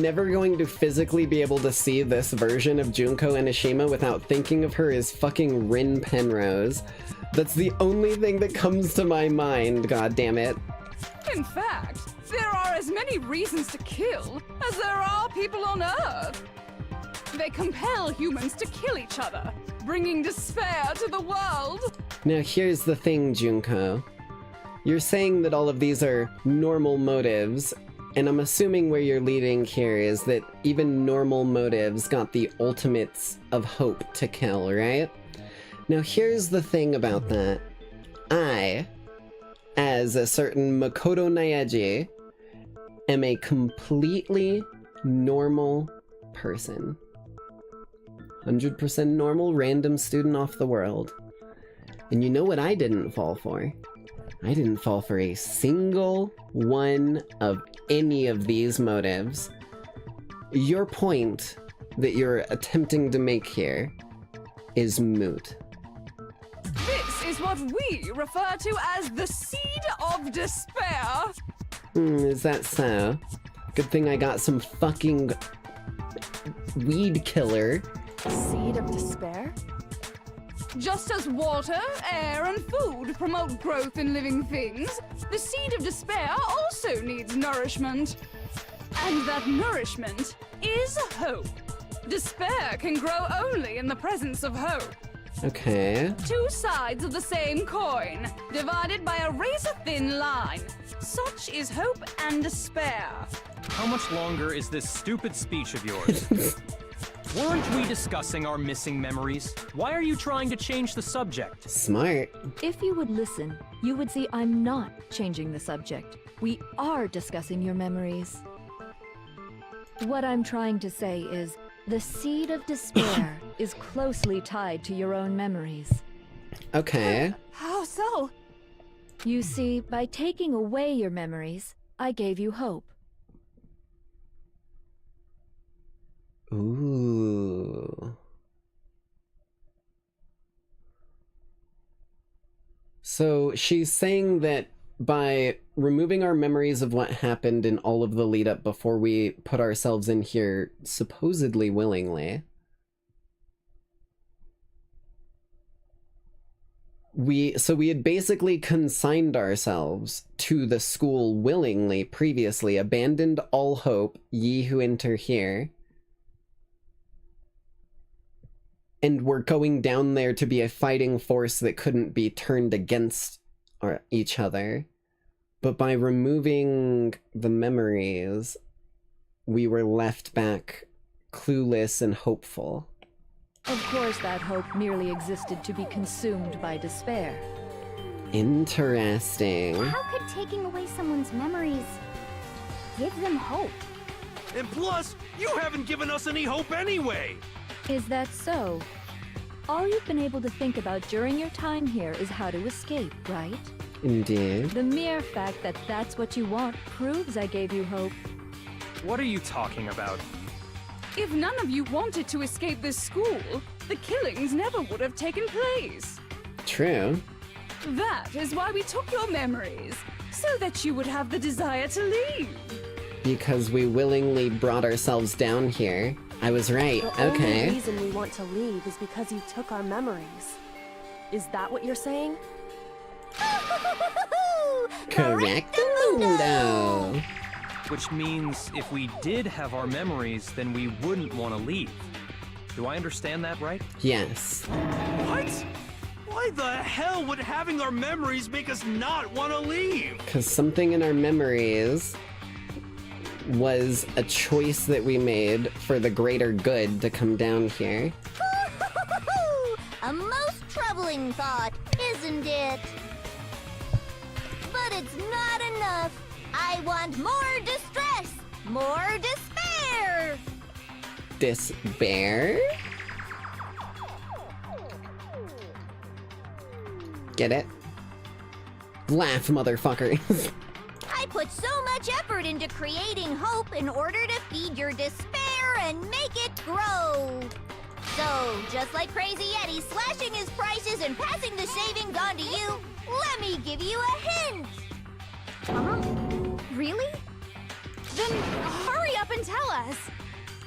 never going to physically be able to see this version of Junko Enoshima without thinking of her as fucking Rin Penrose. That's the only thing that comes to my mind, god damn it. In fact, there are as many reasons to kill as there are people on Earth. They compel humans to kill each other, bringing despair to the world. Now here's the thing, Junko. You're saying that all of these are normal motives, and I'm assuming where you're leading here is that even normal motives got the ultimates of hope to kill, right? Now here's the thing about that. I, as a certain Makoto Naeji, am a completely normal person. 100% normal, random student off the world. And you know what I didn't fall for? I didn't fall for a single one of any of these motives. Your point that you're attempting to make here is moot. This is what we refer to as the seed of despair. Is that so? Good thing I got some fucking weed killer. Seed of despair? Just as water, air, and food promote growth in living things, the seed of despair also needs nourishment. And that nourishment is hope. Despair can grow only in the presence of hope. Okay. Two sides of the same coin, divided by a razor-thin line. Such is hope and despair. How much longer is this stupid speech of yours? Weren't we discussing our missing memories? Why are you trying to change the subject? Smart. If you would listen, you would see I'm not changing the subject. We are discussing your memories. What I'm trying to say is, the seed of despair is closely tied to your own memories. Okay. How so? You see, by taking away your memories, I gave you hope. Ooh. So she's saying that by removing our memories of what happened in all of the lead up before we put ourselves in here supposedly willingly, we had basically consigned ourselves to the school willingly previously, abandoned all hope, ye who enter here, and we're going down there to be a fighting force that couldn't be turned against each other. But by removing the memories, we were left back clueless and hopeful. Of course, that hope merely existed to be consumed by despair. Interesting. How could taking away someone's memories give them hope? And plus, you haven't given us any hope anyway! Is that so? All you've been able to think about during your time here is how to escape, right? Indeed. The mere fact that that's what you want proves I gave you hope. What are you talking about? If none of you wanted to escape this school, the killings never would have taken place. True. That is why we took your memories, so that you would have the desire to leave. Because we willingly brought ourselves down here. I was right, The okay. only reason we want to leave is because you took our memories. Is that what you're saying? Correctamundo! Which means if we did have our memories, then we wouldn't want to leave. Do I understand that right? Yes. What? Why the hell would having our memories make us not want to leave? Because something in our memories was a choice that we made for the greater good to come down here. A most troubling thought, isn't it? But it's not enough. I want more distress, more despair. Despair? Get it? Laugh, motherfuckers. I put so much effort into creating hope in order to feed your despair and make it grow. So, just like Crazy Eddie slashing his prices and passing the savings on to you, let me give you a hint. Really? Then hurry up and tell us.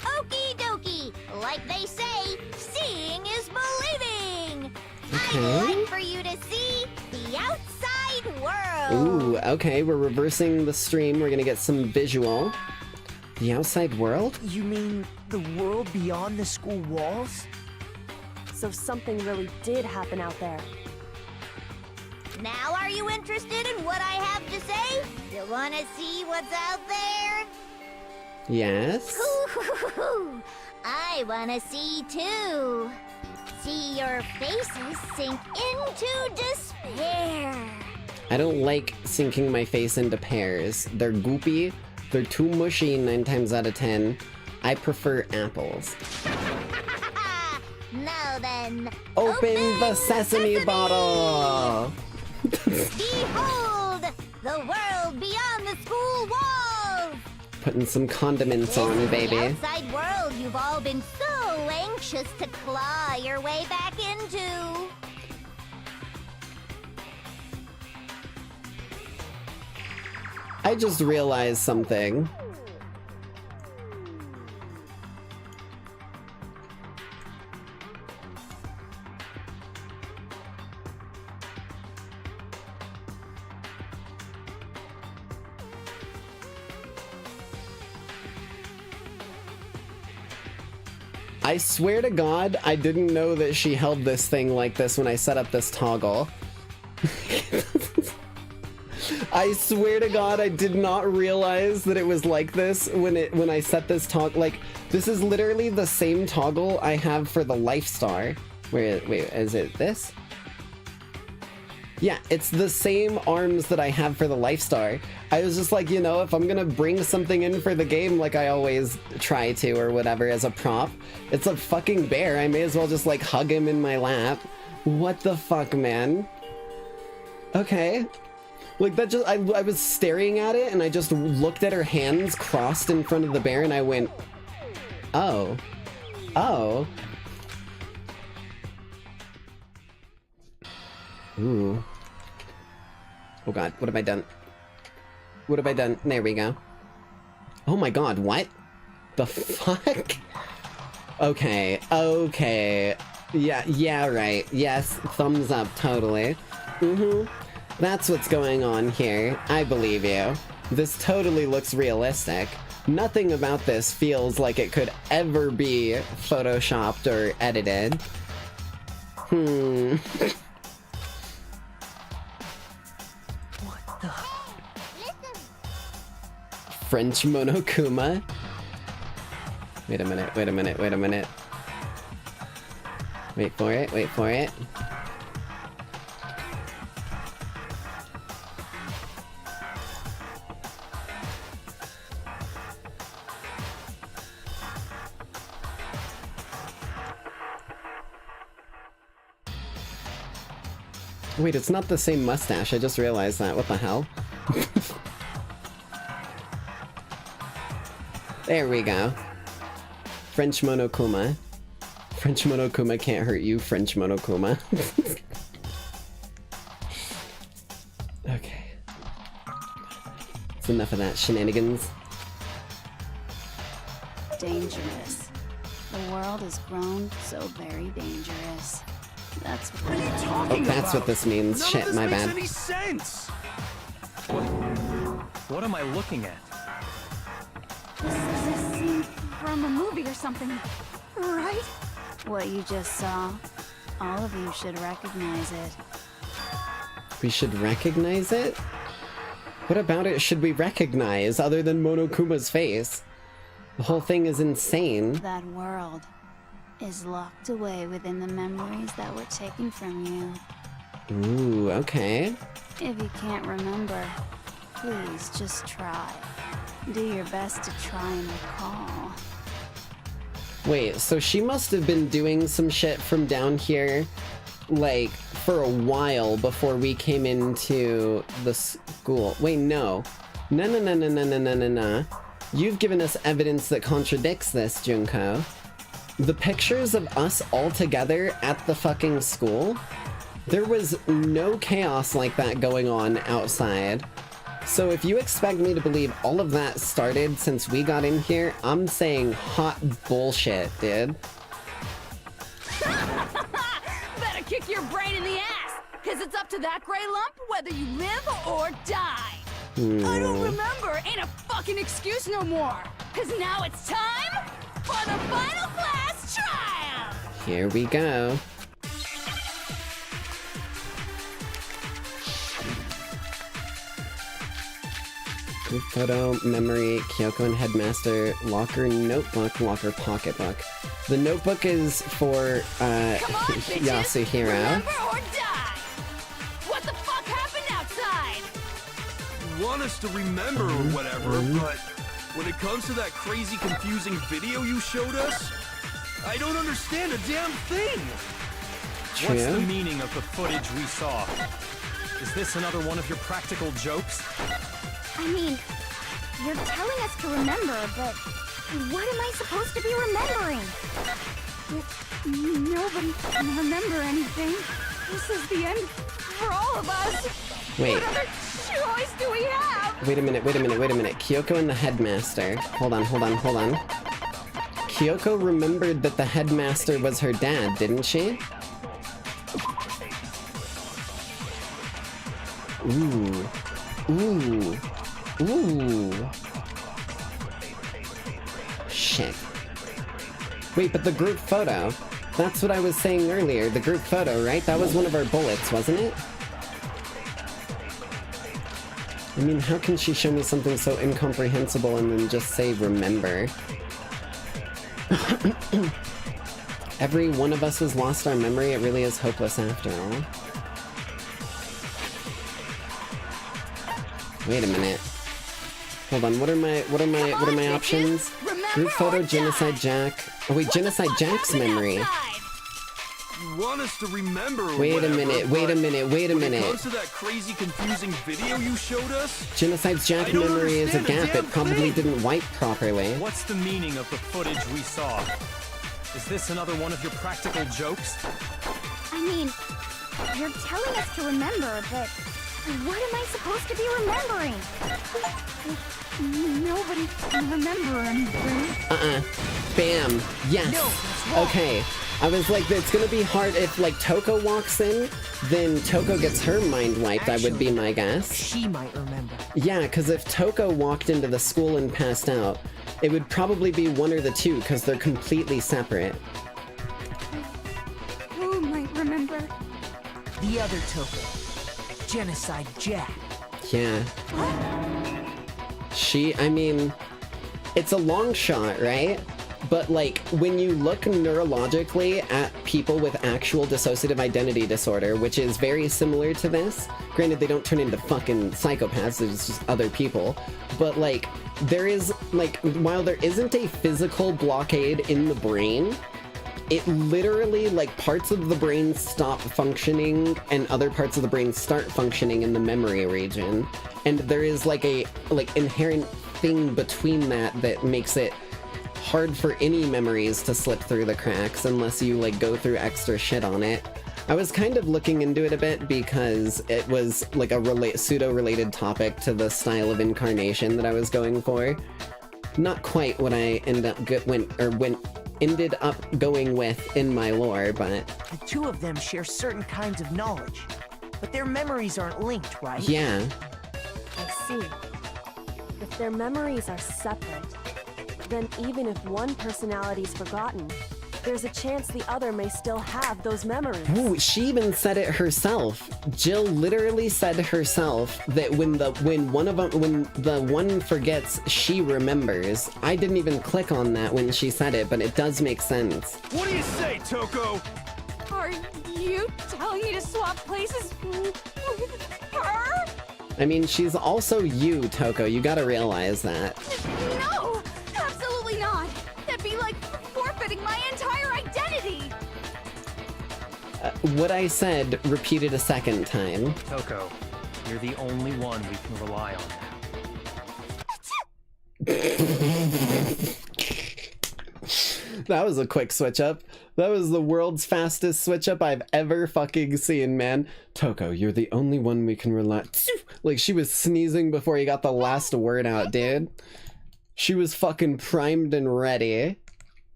Okie dokie. Like they say, seeing is believing. Okay. I'd like for you to see the outside world. Ooh, okay, we're reversing the stream. We're gonna get some visual. The outside world? You mean the world beyond the school walls? So something really did happen out there. Now are you interested in what I have to say? You wanna see what's out there? Yes. I wanna see too. See your faces sink into despair. I don't like sinking my face into pears. They're goopy, they're too mushy 9 times out of 10. I prefer apples. Now then, Open the sesame bottle! behold the world beyond the school walls. Putting some condiments This on, is baby. the outside world you've all been so anxious to claw your way back into. I just realized something. I swear to God, I didn't know that she held this thing like this when I set up this toggle. I swear to God, I did not realize that it was like this when I set this toggle. Like, this is literally the same toggle I have for the Life Star. Wait, is it this? Yeah, it's the same arms that I have for the Life Star. I was just like, you know, if I'm gonna bring something in for the game like I always try to or whatever as a prop, it's a fucking bear. I may as well just like hug him in my lap. What the fuck, man? Okay. Like that just, I was staring at it and I just looked at her hands crossed in front of the bear and I went, oh. Oh. Ooh. Oh god, what have I done? What have I done? There we go. Oh my god, what? The fuck? Okay, okay. Yeah, right. Yes, thumbs up, totally. That's what's going on here. I believe you. This totally looks realistic. Nothing about this feels like it could ever be photoshopped or edited. French Monokuma? Wait a minute. Wait for it, wait for it. Wait, it's not the same mustache, I just realized that. What the hell? There we go. French Monokuma. French Monokuma can't hurt you, French Monokuma. Okay. That's enough of that shenanigans. Dangerous. The world has grown so very dangerous. That's what What are you talking about? That's what this means. None Shit, of this my makes bad. any sense. What am I looking at? This is a scene from a movie or something, right? What you just saw. All of you should recognize it. We should recognize it? What about it should we recognize other than Monokuma's face? The whole thing is insane. That world is locked away within the memories that were taken from you. Ooh, okay. If you can't remember, please just try. Do your best to try and recall. Wait, so she must have been doing some shit from down here, like, for a while before we came into the school. Wait, no. No. You've given us evidence that contradicts this, Junko. The pictures of us all together at the fucking school? There was no chaos like that going on outside. So if you expect me to believe all of that started since we got in here, I'm saying hot bullshit, dude. Better kick your brain in the ass, cause it's up to that gray lump whether you live or die. I don't remember ain't a fucking excuse no more, cause now it's time for the final class trial! Here we go. Group photo, memory, Kyoko and Headmaster, locker, notebook, locker, pocketbook. The notebook is for, Yasuhiro. Remember or die! What the fuck happened outside? You want us to remember or whatever, but when it comes to that crazy, confusing video you showed us, I don't understand a damn thing. What's the meaning of the footage we saw? Is this another one of your practical jokes? I mean, you're telling us to remember, but what am I supposed to be remembering? Nobody can remember anything. This is the end for all of us. Wait. What other choice do we have? Wait a minute. Kyoko and the Headmaster. Hold on. Kyoko remembered that the Headmaster was her dad, didn't she? Ooh. Shit. Wait, but the group photo. That's what I was saying earlier. The group photo, right? That was one of our bullets, wasn't it? I mean, how can she show me something so incomprehensible and then just say remember? Every one of us has lost our memory. It really is hopeless after all. Wait a minute. Hold on, what are my options? Group photo, Genocide Jack. Oh wait, Genocide Jack's memory. You want us to remember or Wait a whatever, minute. When it comes to that crazy, confusing video you showed us, Genocide's Jack memory is a gap. It probably didn't wipe properly. What's the meaning of the footage we saw? Is this another one of your practical jokes? I mean, you're telling us to remember, but what am I supposed to be remembering? Nobody can remember anything. Bam. Yes. Okay. I was like, it's gonna be hard if, like, Toko walks in, then Toko gets her mind wiped, I would be my guess. She might remember. Yeah, because if Toko walked into the school and passed out, it would probably be one or the two, because they're completely separate. Who might remember? The other Toko. Genocide Jack. Yeah. I mean, it's a long shot, right? but like when you look neurologically at people with actual dissociative identity disorder, which is very similar to this, granted they don't turn into fucking psychopaths, it's just other people, but like there is like, while there isn't a physical blockade in the brain, it literally, like, parts of the brain stop functioning and other parts of the brain start functioning in the memory region. And there is like a inherent thing between that makes it hard for any memories to slip through the cracks unless you like go through extra shit on it. I was kind of looking into it a bit because it was like a pseudo-related topic to the style of incarnation that I was going for. Not quite what I ended up going with in my lore, but... The two of them share certain kinds of knowledge, but their memories aren't linked, right? Yeah. I see. If their memories are separate, then even if one personality's forgotten, there's a chance the other may still have those memories. Ooh, she even said it herself. Jill literally said herself that when the one forgets, she remembers. I didn't even click on that when she said it, but it does make sense. What do you say, Toko? Are you telling me to swap places with her? I mean, she's also you, Toko. You gotta realize that. No, absolutely not. That'd be like forfeiting my entire identity. What I said repeated a second time. Toko, you're the only one we can rely on now. That was a quick switch up. That was the world's fastest switch up I've ever fucking seen, man. Toko, you're the only one we can rely on. Like, she was sneezing before he got the last word out, dude. She was fucking primed and ready.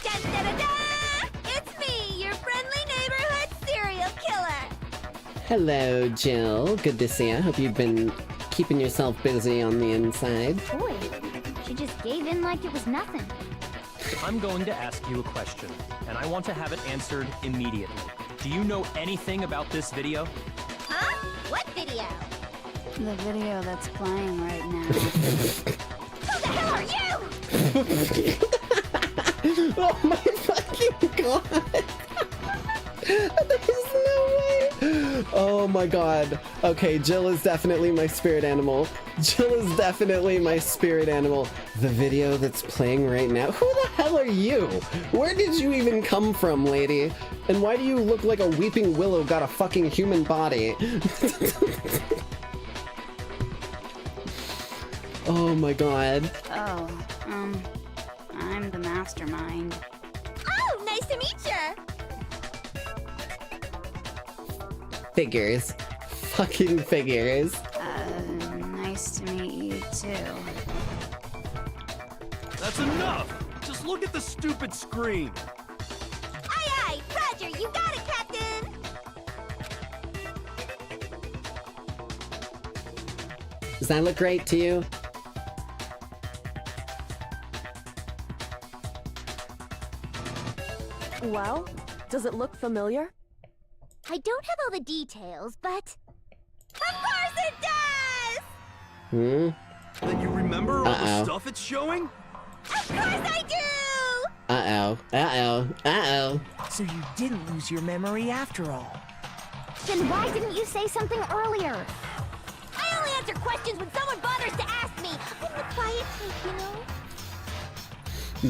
It's me, your friendly neighborhood serial killer. Hello, Jill. Good to see you. Hope you've been keeping yourself busy on the inside. Boy, she just gave in like it was nothing. I'm going to ask you a question, and I want to have it answered immediately. Do you know anything about this video? Huh? What video? The video that's playing right now. Who the hell are you? Oh my fucking god! There's no way! Oh my god. Okay, Jill is definitely my spirit animal. Jill is definitely my spirit animal. The video that's playing right now? Who the hell are you? Where did you even come from, lady? And why do you look like a weeping willow got a fucking human body? Oh my god. Oh, I'm the mastermind. Oh, nice to meet you. Figures. Fucking figures. Nice to meet you too. That's enough! Just look at the stupid screen! Aye aye, Roger, you got it, Captain! Does that look right to you? Well, does it look familiar? I don't have all the details, but... Of course it does! Hmm? Then you remember all the stuff it's showing? Of course I do! Uh-oh. Uh-oh. Uh-oh. So you didn't lose your memory after all. Then why didn't you say something earlier? I only answer questions when someone bothers to ask me. I'm the quiet type, you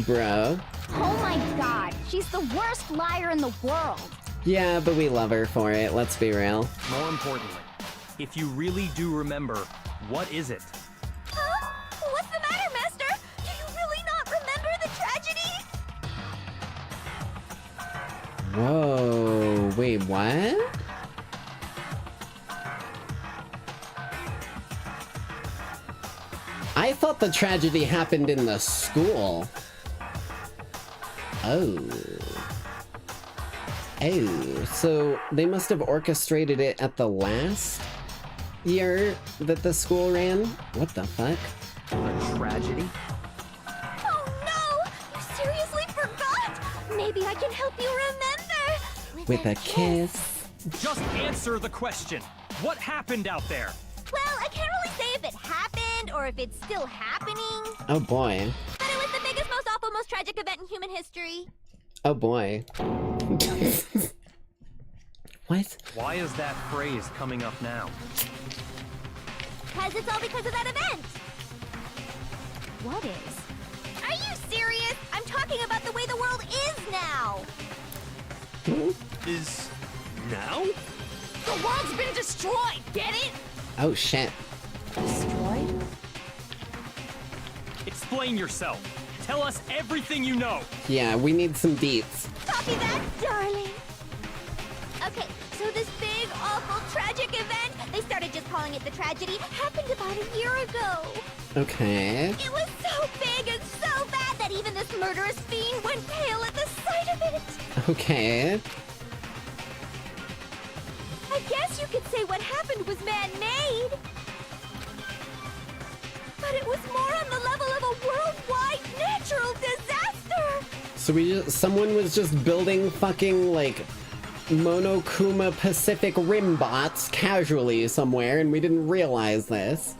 know? Bro. Oh my god, she's the worst liar in the world. Yeah, but we love her for it, let's be real. More importantly, if you really do remember, what is it? Huh? What's the matter, Master? Do you really not remember the tragedy? Whoa, wait, what? I thought the tragedy happened in the school. Oh. Oh, so they must have orchestrated it at the last year that the school ran? What the fuck? A tragedy? Oh no! You seriously forgot? Maybe I can help you remember! With a kiss. Just answer the question. What happened out there? Well, I can't really say if it happened or if it's still happening. Oh boy. But it was the biggest, most awful tragic event in human history. Oh boy. What? Why is that phrase coming up now? Because it's all because of that event. What is? Are you serious? I'm talking about the way the world is now. Is now? The world's been destroyed, get it? Oh shit. Destroyed? Explain yourself. Tell us everything you know. Yeah, we need some deets. Copy that, darling. Okay, so this big, awful, tragic event, they started just calling it the tragedy, happened about a year ago. Okay. It was so big and so bad that even this murderous fiend went pale at the sight of it. Okay. I guess you could say what happened was man-made. But it was more on the level of a worldwide natural disaster. So someone was just building fucking, like, Monokuma Pacific Rim bots casually somewhere, and we didn't realize this.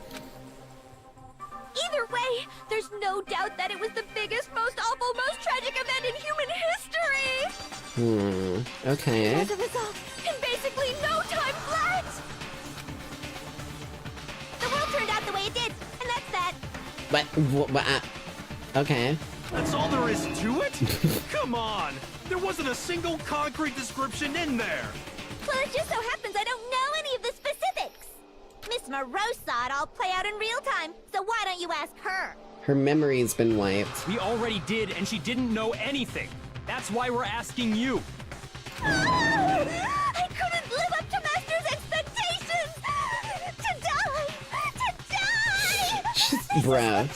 Either way, there's no doubt that it was the biggest, most awful, most tragic event in human history. Okay. As a result, in basically no time flat, the world turned out the way it did, and that's that. But, okay. That's all there is to it? Come on! There wasn't a single concrete description in there! Well, it just so happens I don't know any of the specifics. Miss Morose saw it all play out in real time, so why don't you ask her? Her memory's been wiped. We already did, and she didn't know anything. That's why we're asking you. I couldn't live up to Master's expectations! To die! Bruh.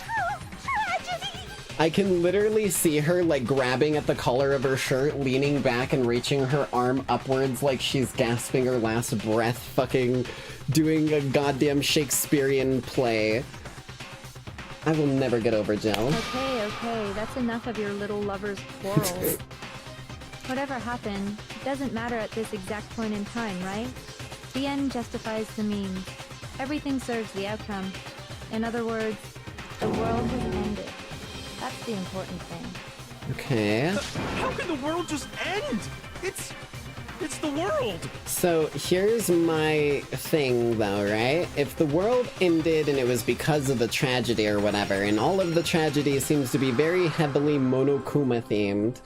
I can literally see her, like, grabbing at the collar of her shirt, leaning back and reaching her arm upwards like she's gasping her last breath, fucking doing a goddamn Shakespearean play. I will never get over Jill. Okay, that's enough of your little lovers' quarrels. Whatever happened, it doesn't matter at this exact point in time, right? The end justifies the means. Everything serves the outcome. In other words, the world has ended. That's the important thing. Okay. How can the world just end? It's the world! So here's my thing though, right? If the world ended and it was because of the tragedy or whatever, and all of the tragedy seems to be very heavily Monokuma themed,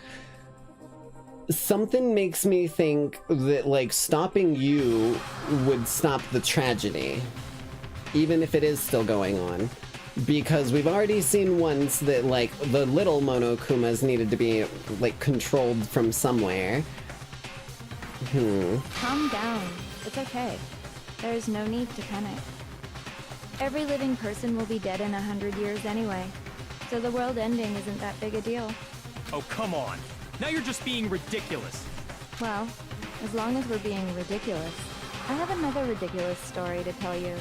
something makes me think that, like, stopping you would stop the tragedy. Even if it is still going on. Because we've already seen once that, like, the little Monokumas needed to be, like, controlled from somewhere. Calm down. It's okay. There's no need to panic. Every living person will be dead in 100 years anyway, so the world ending isn't that big a deal. Oh, come on. Now you're just being ridiculous. Well, as long as we're being ridiculous, I have another ridiculous story to tell you.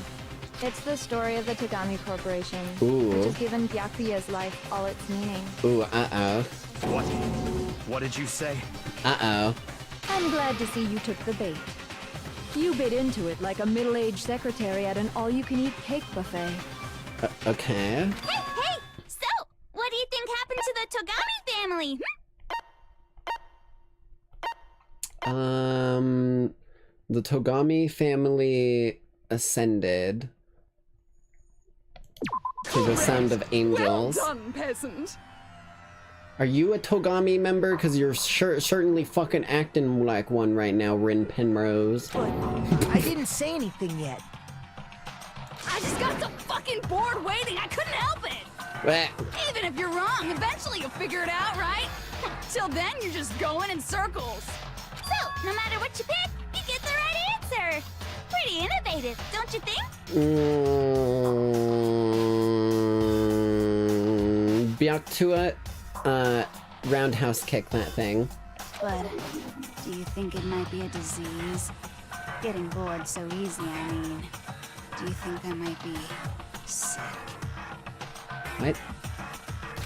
It's the story of the Tagami Corporation, Ooh. which has given Byakuya's life all its meaning. Ooh, uh-oh. What? What did you say? Uh-oh. I'm glad to see you took the bait. You bit into it like a middle-aged secretary at an all-you-can-eat cake buffet. Okay. Hey! So, what do you think happened to the Togami family? The Togami family ascended to the sound of angels. Well done, peasant. Are you a Togami member? Because you're certainly fucking acting like one right now, Rin Penrose. But I didn't say anything yet. I just got so fucking bored waiting, I couldn't help it. Blech. Even if you're wrong, eventually you'll figure it out, right? Till then, you're just going in circles. So, no matter what you pick, you get the right answer. Pretty innovative, don't you think? Byakuya, roundhouse kick that thing. But do you think it might be a disease? Getting bored so easy, I mean. Do you think I might be sick? What?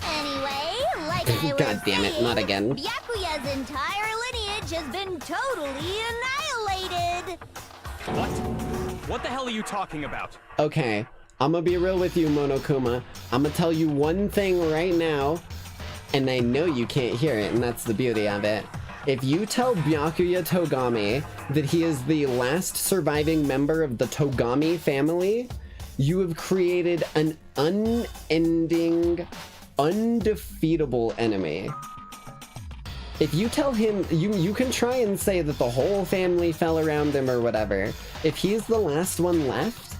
Anyway, like I was God damn it, saying, not again. Byakuya's entire lineage has been totally annihilated. What? What the hell are you talking about? Okay, I'm gonna be real with you, Monokuma. I'm gonna tell you one thing right now. and I know you can't hear it, and that's the beauty of it. If you tell Byakuya Togami that he is the last surviving member of the Togami family, you have created an unending, undefeatable enemy. If you tell him, you can try and say that the whole family fell around him or whatever. If he's the last one left,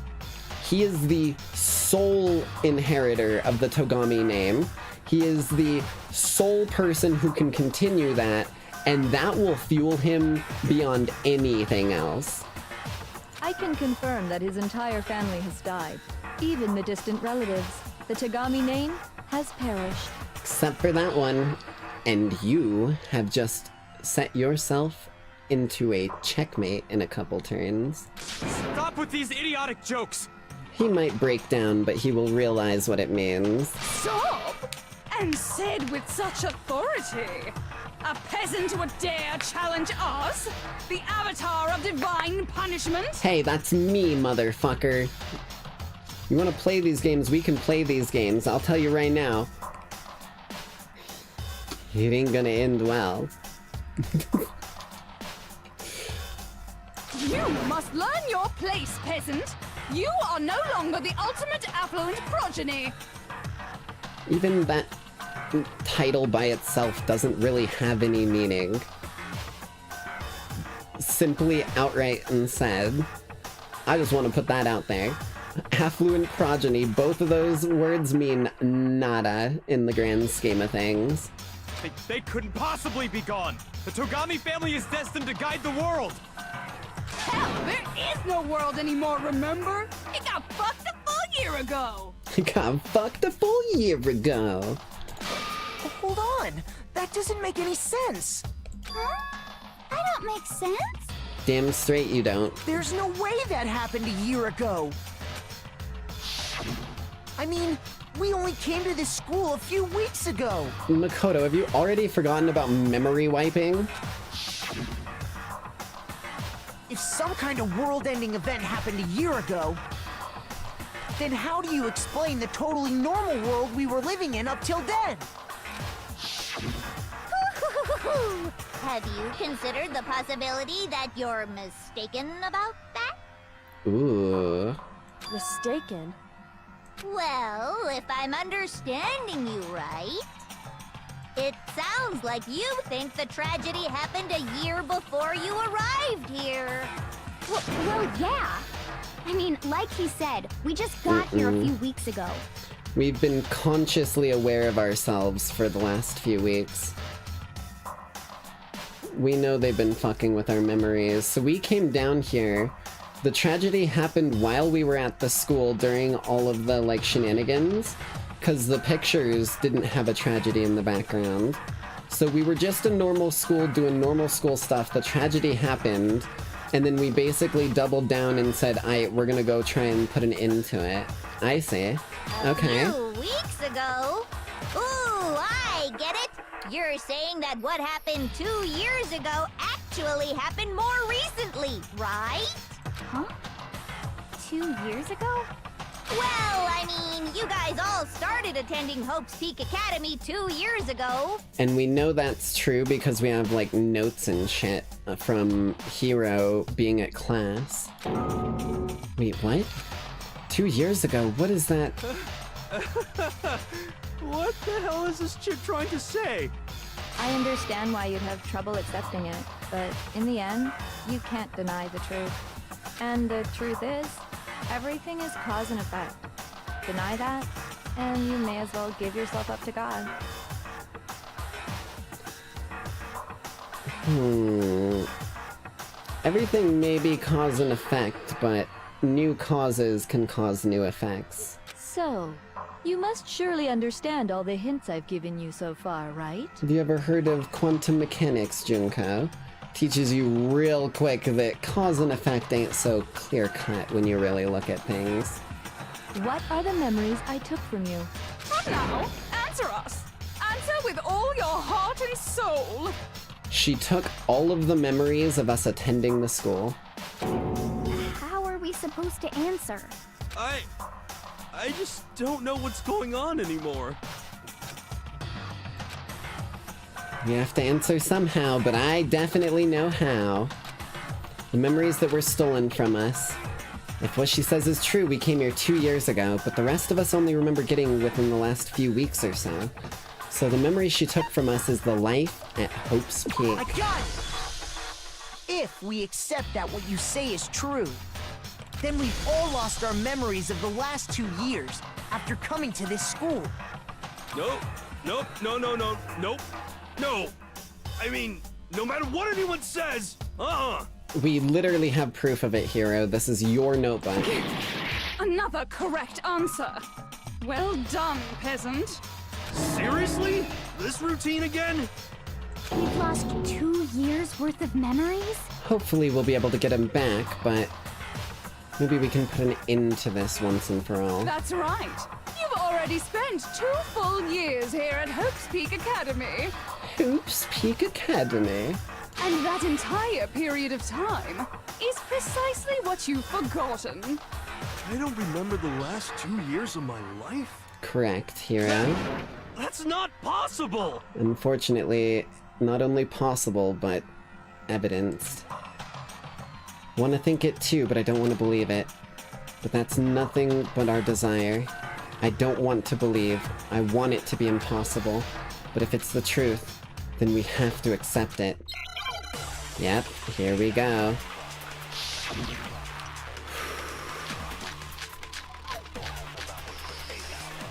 he is the sole inheritor of the Togami name. He is the sole person who can continue that, and that will fuel him beyond anything else. I can confirm that his entire family has died. Even the distant relatives. The Togami name has perished. Except for that one. And you have just set yourself into a checkmate in a couple turns. Stop with these idiotic jokes! He might break down, but he will realize what it means. Stop! And said with such authority. A peasant would dare challenge us? The avatar of divine punishment? Hey, that's me, motherfucker. You wanna play these games, we can play these games. I'll tell you right now. It ain't gonna end well. You must learn your place, peasant. You are no longer the ultimate affluent progeny. Even that title by itself doesn't really have any meaning. Simply outright and said. I just want to put that out there. Affluent progeny, both of those words mean nada in the grand scheme of things. They couldn't possibly be gone! The Togami family is destined to guide the world! Hell, there is no world anymore, remember? It got fucked a full year ago! It got fucked a full year ago. Hold on! That doesn't make any sense! Huh? I don't make sense. Damn straight you don't. There's no way that happened a year ago! I mean, we only came to this school a few weeks ago! Makoto, have you already forgotten about memory wiping? If some kind of world-ending event happened a year ago, then how do you explain the totally normal world we were living in up till then? Have you considered the possibility that you're mistaken about that? Ooh. Mistaken? Well, if I'm understanding you right, it sounds like you think the tragedy happened a year before you arrived here. Well, yeah. I mean, like he said, we just got here a few weeks ago. We've been consciously aware of ourselves for the last few weeks. We know they've been fucking with our memories, so we came down here. The tragedy happened while we were at the school during all of the, like, shenanigans, because the pictures didn't have a tragedy in the background. So we were just a normal school doing normal school stuff. The tragedy happened, and then we basically doubled down and said, we're gonna go try and put an end to it. I see. Okay. A few weeks ago? Ooh, I get it. You're saying that what happened 2 years ago actually happened more recently, right? Huh? 2 years ago? Well, I mean, you guys all started attending Hope's Peak Academy 2 years ago. And we know that's true because we have, like, notes and shit from Hero being at class. Wait, what? 2 years ago? What is that? What the hell is this chick trying to say? I understand why you'd have trouble accepting it, but in the end, you can't deny the truth. And the truth is, everything is cause and effect. Deny that, and you may as well give yourself up to God. Everything may be cause and effect, but new causes can cause new effects. So, you must surely understand all the hints I've given you so far, right? Have you ever heard of quantum mechanics, Junko? Teaches you real quick that cause and effect ain't so clear-cut when you really look at things. What are the memories I took from you? Come now, answer us. Answer with all your heart and soul. She took all of the memories of us attending the school. How are we supposed to answer? I just don't know what's going on anymore. We have to answer somehow, but I definitely know how. The memories that were stolen from us. If what she says is true, we came here 2 years ago, but the rest of us only remember getting within the last few weeks or so. So the memory she took from us is the life at Hope's Peak. I got it! If we accept that what you say is true, then we've all lost our memories of the last 2 years after coming to this school. Nope. Nope. No. No. I mean, no matter what anyone says, We literally have proof of it, Hero. This is your notebook. Another correct answer. Well done, peasant. Seriously? This routine again? We've lost 2 years worth of memories? Hopefully we'll be able to get him back, but maybe we can put an end to this once and for all. That's right. You've already spent 2 full years here at Hope's Peak Academy. Hope's Peak Academy? And that entire period of time is precisely what you've forgotten. I don't remember the last 2 years of my life? Correct, Hero. That's not possible! Unfortunately, not only possible, but evidenced. Want to think it too, but I don't want to believe it. But that's nothing but our desire. I don't want to believe. I want it to be impossible. But if it's the truth, then we have to accept it. Yep, here we go.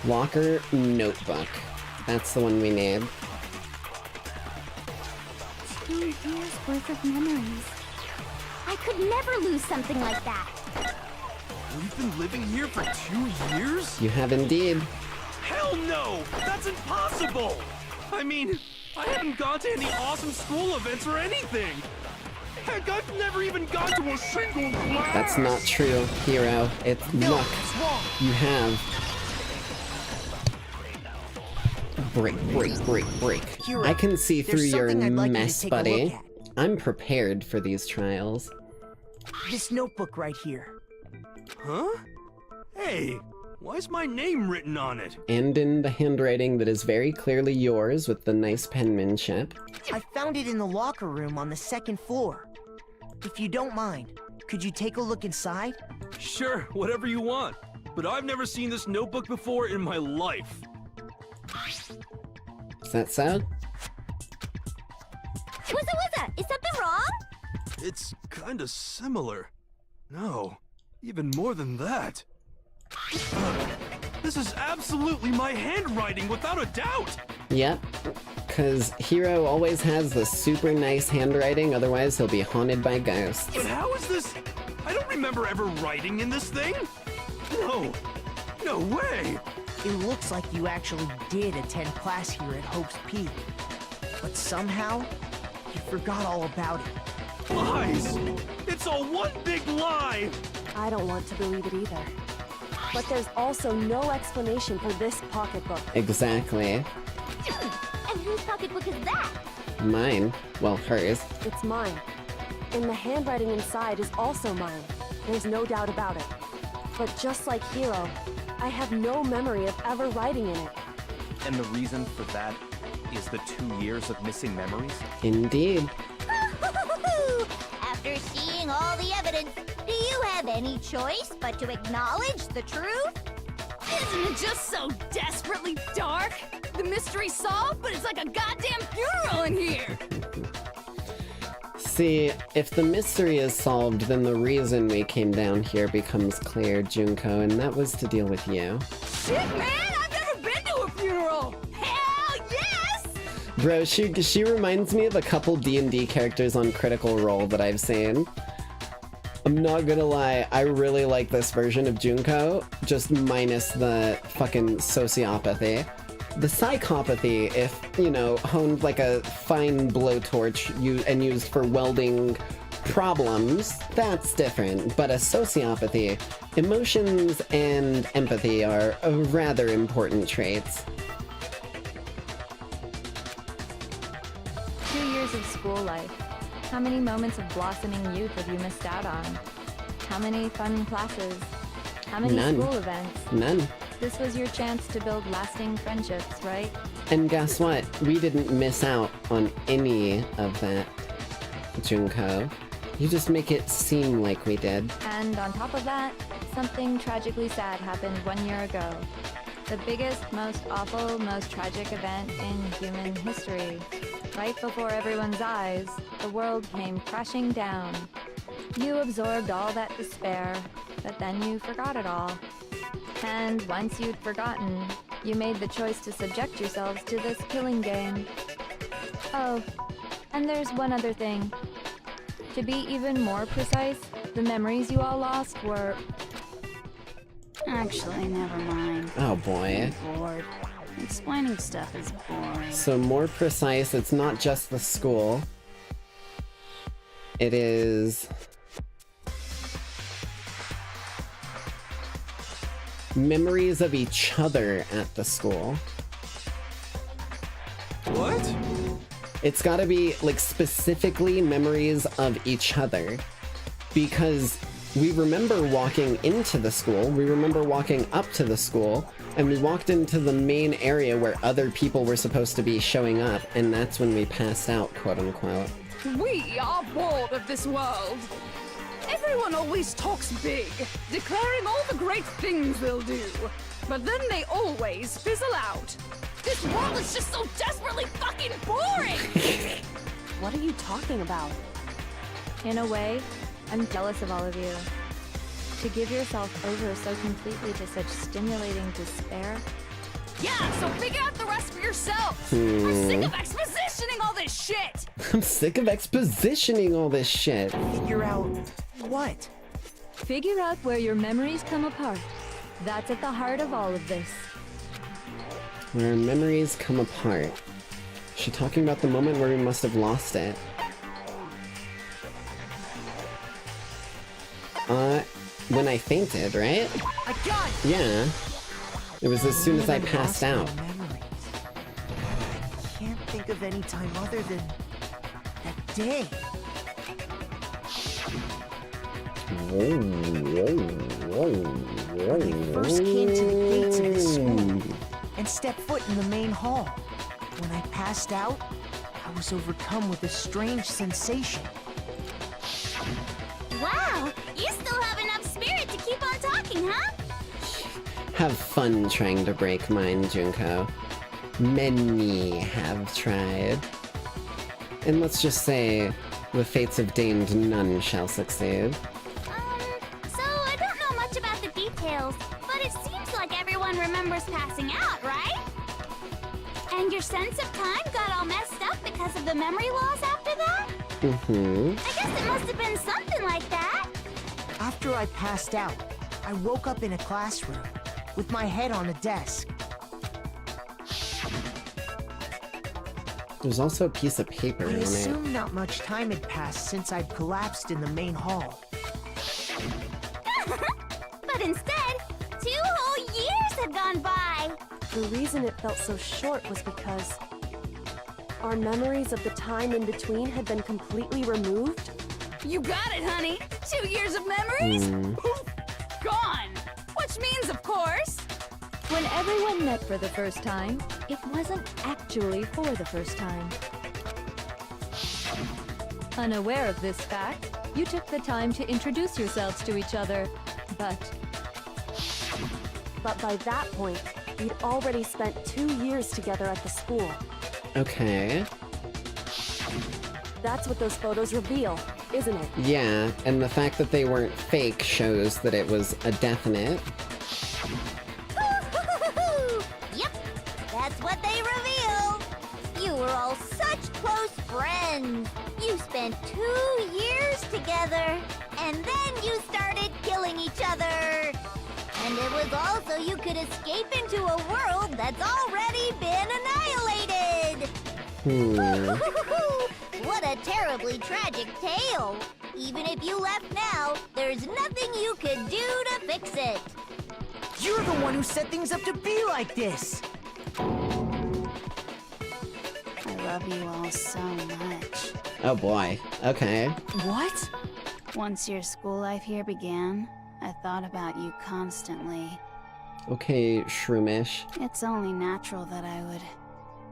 Locker notebook. That's the one we need. 2 years worth of memories. I could never lose something like that. We've been living here for 2 years? You have indeed. Hell no! That's impossible! I mean, I haven't gone to any awesome school events or anything! Heck, I've never even gone to a single class! That's not true, Hero. It's look. You have. Break. Hero, I can see through there's your something I'd like you to mess, take a look buddy. at. I'm prepared for these trials. This notebook right here. Huh? Hey, why is my name written on it? And in the handwriting that is very clearly yours with the nice penmanship. I found it in the locker room on the 2nd floor. If you don't mind, could you take a look inside? Sure, whatever you want. But I've never seen this notebook before in my life. Is that so? What's is something wrong? It's kinda similar. No, even more than that. This is absolutely my handwriting, without a doubt! Yep. Cause Hero always has the super nice handwriting, otherwise he'll be haunted by ghosts. But how is this? I don't remember ever writing in this thing. No way! It looks like you actually did attend class here at Hope's Peak. But somehow, you forgot all about it. Lies! It's all one big lie! I don't want to believe it either. But there's also no explanation for this pocketbook. Exactly. And whose pocketbook is that? Mine. Well, hers. It's mine. And the handwriting inside is also mine. There's no doubt about it. But just like Hero, I have no memory of ever writing in it. And the reason for that is the 2 years of missing memories? Indeed. After seeing all the evidence, do you have any choice but to acknowledge the truth? Isn't it just so desperately dark? The mystery's solved, but it's like a goddamn funeral in here! See, if the mystery is solved, then the reason we came down here becomes clear, Junko, and that was to deal with you. Shit, man! I've never been to a funeral! Hell yes! Bro, she reminds me of a couple D&D characters on Critical Role that I've seen. I'm not gonna lie, I really like this version of Junko, just minus the fucking sociopathy. The psychopathy, if, you know, honed like a fine blowtorch and used for welding problems, that's different. But a sociopathy, emotions and empathy are rather important traits. 2 years of school life. How many moments of blossoming youth have you missed out on? How many fun classes? How many None. school events? None. This was your chance to build lasting friendships, right? And guess what? We didn't miss out on any of that, Junko. You just make it seem like we did. And on top of that, something tragically sad happened 1 year ago. The biggest, most awful, most tragic event in human history. Right before everyone's eyes, the world came crashing down. You absorbed all that despair, but then you forgot it all. And once you'd forgotten, you made the choice to subject yourselves to this killing game. Oh, and there's one other thing. To be even more precise, the memories you all lost were... Actually, never mind. Oh boy. I'm bored. Explaining stuff is boring. So more precise, it's not just the school. It is... memories of each other at the school. What? It's gotta be, like, specifically memories of each other. Because we remember walking into the school, we remember walking up to the school, and we walked into the main area where other people were supposed to be showing up, and that's when we passed out, quote-unquote. We are bored of this world. Everyone always talks big, declaring all the great things they'll do. But then they always fizzle out. This world is just so desperately fucking boring! What are you talking about? In a way, I'm jealous of all of you. To give yourself over so completely to such stimulating despair. Yeah, so figure out the rest for yourselves! I'm sick of expositioning all this shit! I'm sick of expositioning all this shit. Figure out what? Figure out where your memories come apart. That's at the heart of all of this. Where memories come apart. Is she talking about the moment where we must have lost it? When I fainted, right? I got it! Yeah. It was as soon as I passed out. I can't think of any time other than that day. When I first came to the gates of the school and stepped foot in the main hall. When I passed out, I was overcome with a strange sensation. Wow, you still have enough spirit to keep on talking, huh? Have fun trying to break mine, Junko. Many have tried. And let's just say, the fates have deigned none shall succeed. So I don't know much about the details, but it seems like everyone remembers passing out, right? And your sense of time got all messed up because of the memory loss after that? Mm-hmm. I guess it must have been something like that. After I passed out, I woke up in a classroom with my head on a desk. There's also a piece of paper I on it. assume not much time had passed since I'd collapsed in the main hall. But instead, 2 whole years had gone by. The reason it felt so short was because our memories of the time in between had been completely removed. You got it, honey. 2 years of memories? Hmm. Poof, gone. Which means, of course... When everyone met for the first time, it wasn't actually for the first time. Unaware of this fact, you took the time to introduce yourselves to each other, but by that point, we'd already spent 2 years together at the school. Okay. That's what those photos reveal, isn't it? Yeah, and the fact that they weren't fake shows that it was a definite. Yep, that's what they reveal. You were all such close friends. You spent 2 years together, and then you started killing each other. And it was all so you could escape into a world that's already been annihilated. What a terribly tragic tale. Even if you left now, there's nothing you could do to fix it. You're the one who set things up to be like this! I love you all so much. Oh boy. Okay. What? Once your school life here began, I thought about you constantly. Okay, Shroomish. It's only natural that I would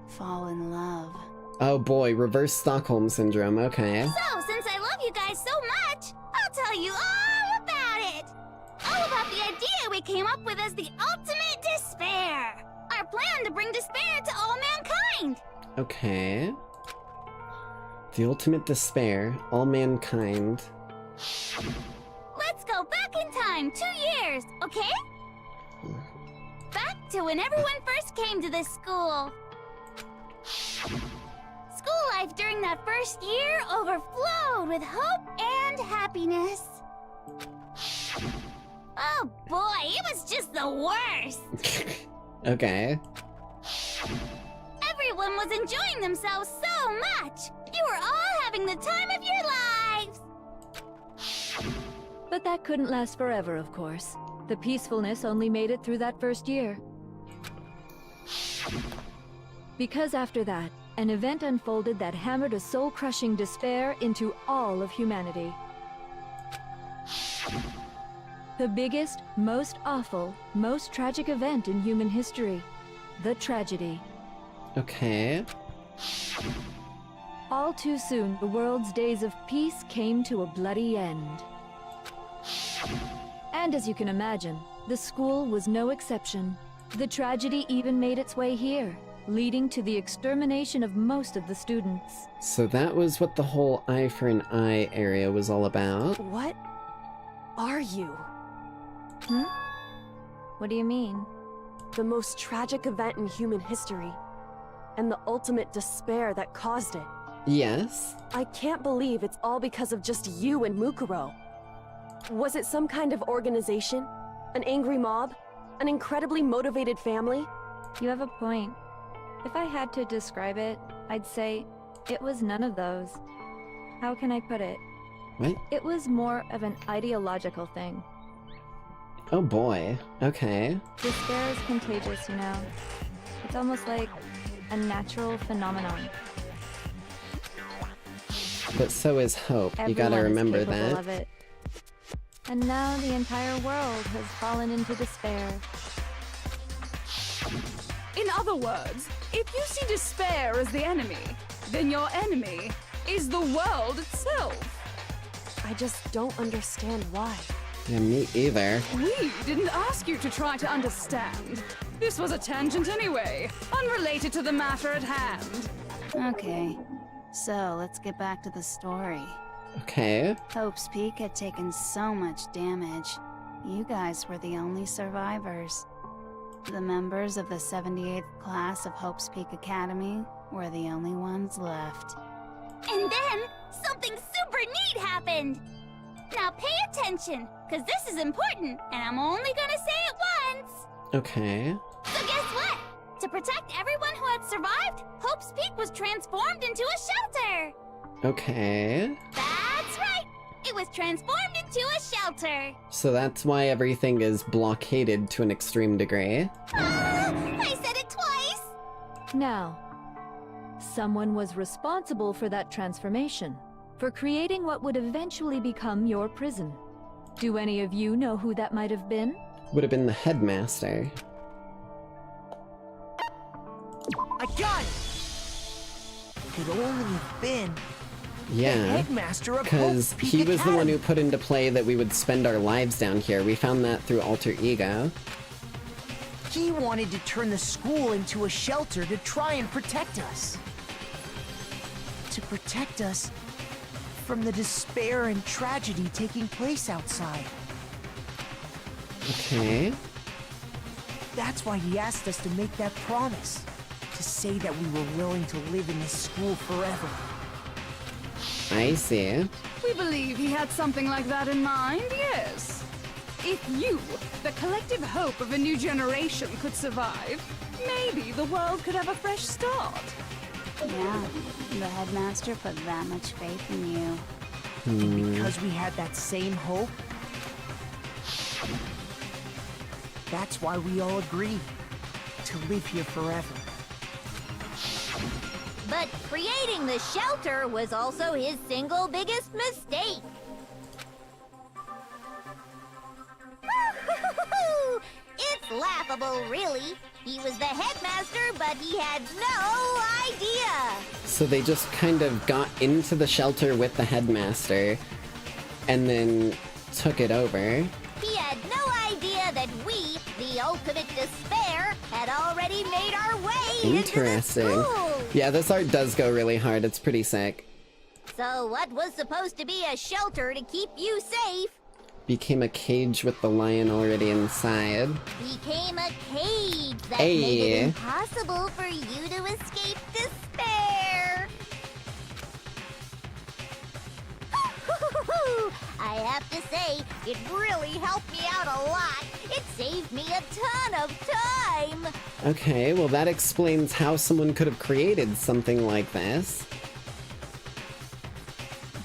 fall in love. Oh boy, reverse Stockholm syndrome, okay. So, since I love you guys so much, I'll tell you all about it. All about the idea we came up with as the ultimate despair. Our plan to bring despair to all mankind. Okay. The ultimate despair, all mankind. Let's go back in time 2 years, okay? Back to when everyone first came to this school. School life during that first year overflowed with hope and happiness. Oh boy, it was just the worst. Okay. Everyone was enjoying themselves so much. You were all having the time of your lives. But that couldn't last forever, of course. The peacefulness only made it through that first year. Because after that, an event unfolded that hammered a soul-crushing despair into all of humanity. The biggest, most awful, most tragic event in human history. The tragedy. Okay. All too soon, the world's days of peace came to a bloody end. And as you can imagine, the school was no exception. The tragedy even made its way here, leading to the extermination of most of the students. So that was what the whole eye for an eye area was all about. What are you? Hmm? What do you mean? The most tragic event in human history, and the ultimate despair that caused it. Yes? I can't believe it's all because of just you and Mukuro. Was it some kind of organization? An angry mob? An incredibly motivated family? You have a point. If I had to describe it, I'd say it was none of those. How can I put it? What? It was more of an ideological thing. Oh boy. Okay. Despair is contagious, you know. It's almost like a natural phenomenon. But so is hope. You gotta Everyone is remember capable that. of it. And now the entire world has fallen into despair. In other words, if you see despair as the enemy, then your enemy is the world itself. I just don't understand why. Yeah, me either. We didn't ask you to try to understand. This was a tangent anyway, unrelated to the matter at hand. Okay, so let's get back to the story. Okay. Hope's Peak had taken so much damage. You guys were the only survivors. The members of the 78th class of Hope's Peak Academy were the only ones left. And then, something super neat happened! Now pay attention, because this is important, and I'm only gonna say it once! Okay. So guess what? To protect everyone who had survived, Hope's Peak was transformed into a shelter! Okay. That's right! It was transformed into a shelter! So that's why everything is blockaded to an extreme degree. I said it twice! Now, someone was responsible for that transformation, for creating what would eventually become your prison. Do any of you know who that might have been? Would have been the Headmaster. I got it! Could only have been the Yeah. Headmaster of Because Hope's Peak he was the one Academy. who put into play that we would spend our lives down here. We found that through Alter Ego. He wanted to turn the school into a shelter to try and protect us. To protect us from the despair and tragedy taking place outside. Okay. That's why he asked us to make that promise. To say that we were willing to live in this school forever. I see. We believe he had something like that in mind, yes. If you, the collective hope of a new generation, could survive, maybe the world could have a fresh start. Yeah, the Headmaster put that much faith in you. And because we had that same hope, that's why we all agreed to live here forever. But creating the shelter was also his single biggest mistake. It's laughable, really. He was the headmaster, but he had no idea. So they just kind of got into the shelter with the headmaster and then took it over. He had no idea that we, the ultimate despair, had already made our way Interesting. into the school. Yeah, this art does go really hard. It's pretty sick. So what was supposed to be a shelter to keep you safe Became a cage with the lion already inside. became a cage that Hey. made it impossible for you to escape despair. I have to say, it really helped me out a lot. It saved me a ton of time. Okay, well that explains how someone could have created something like this.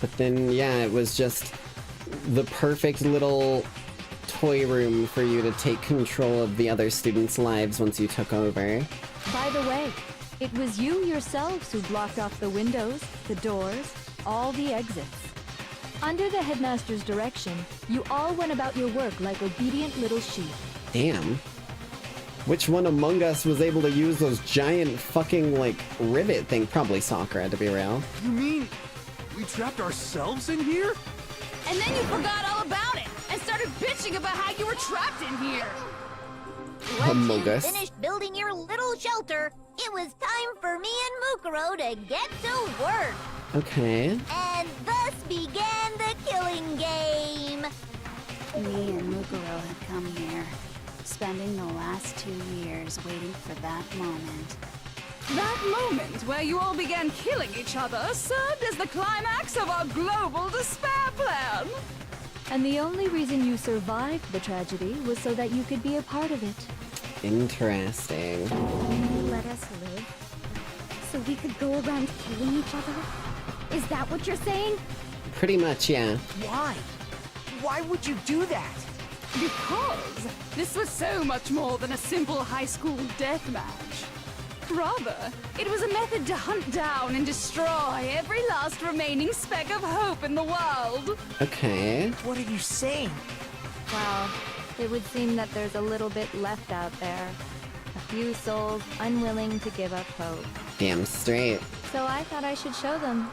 But then, yeah, it was just the perfect little toy room for you to take control of the other students' lives once you took over. By the way, it was you yourselves who blocked off the windows, the doors, all the exits. Under the headmaster's direction, you all went about your work like obedient little sheep. Damn. Which one among us was able to use those giant fucking, like, rivet thing? Probably Sakura, to be real. You mean we trapped ourselves in here? And then you forgot all about it and started bitching about how you were trapped in here. Among us. Finished building your little shelter, it was time for me and Mukuro to get to work. Okay. And thus began the killing game. Me and Mukuro had come here, spending the last 2 years waiting for that moment. That moment where you all began killing each other served as the climax of our global despair plan. And the only reason you survived the tragedy was so that you could be a part of it. Interesting. You let us live so we could go around killing each other? Is that what you're saying? Pretty much, yeah. Why? Why would you do that? Because this was so much more than a simple high school death match. Rather, it was a method to hunt down and destroy every last remaining speck of hope in the world. Okay. What are you saying? Well, it would seem that there's a little bit left out there. A few souls unwilling to give up hope. Damn straight. So I thought I should show them,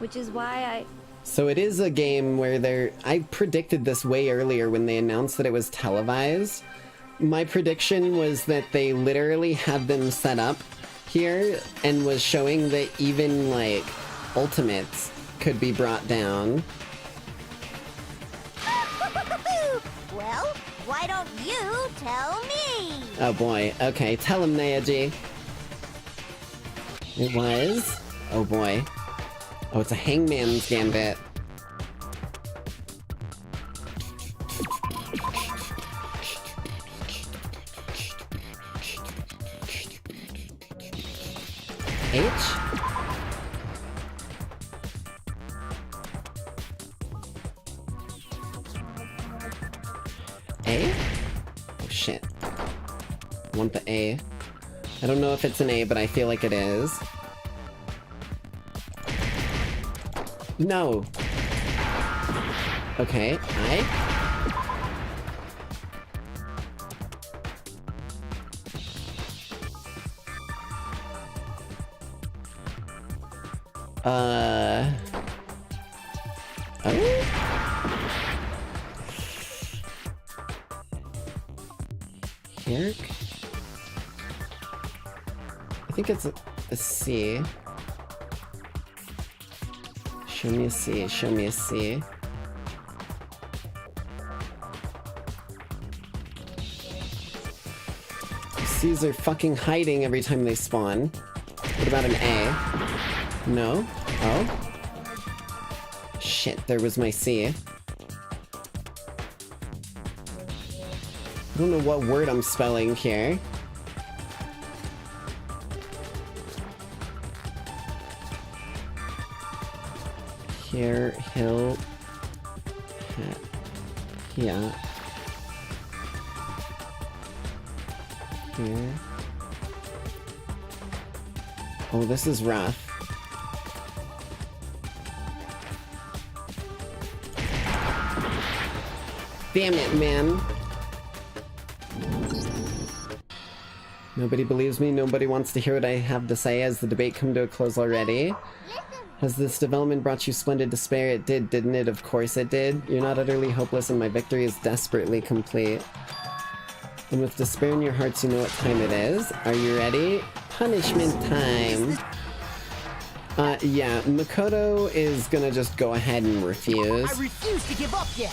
which is why I... So it is a game where I predicted this way earlier when they announced that it was televised. My prediction was that they literally had them set up here and was showing that even, like, ultimates could be brought down. Well, why don't you tell me? Oh boy. Okay, tell him, Neji. It was? Oh boy. Oh, it's a hangman's gambit. H? A? Oh shit. I want the A. I don't know if it's an A, but I feel like it is. No. Okay, I? Oh? Eric? I think it's a C. Show me a C, show me a C. C's are fucking hiding every time they spawn. What about an A? No? Oh? Shit, there was my C. I don't know what word I'm spelling here. Here, hill, yeah. Here. Oh, this is rough. Damn it, man. Nobody believes me, nobody wants to hear what I have to say. Has the debate come to a close already? Has this development brought you splendid despair? It did, didn't it? Of course it did. You're not utterly hopeless and my victory is desperately complete. And with despair in your hearts, you know what time it is. Are you ready? Punishment time! Yeah, Makoto is gonna just go ahead and refuse. I refuse to give up yet!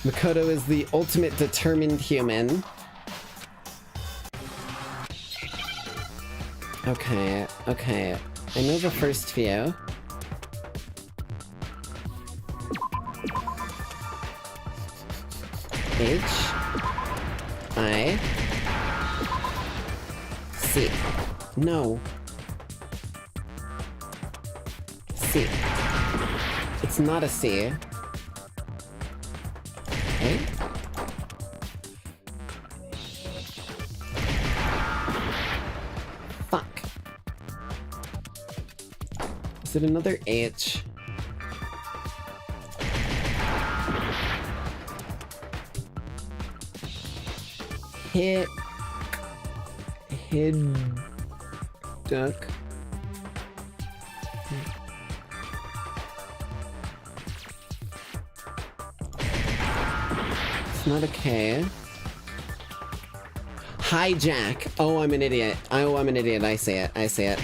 Makoto is the ultimate determined human. Okay, okay. I know the first few. H I C. No. C. It's not a C. Okay. Fuck. Is it another H? Hit duck. It's not a K. Hijack. Oh, I'm an idiot. Oh, I'm an idiot. I see it. I see it.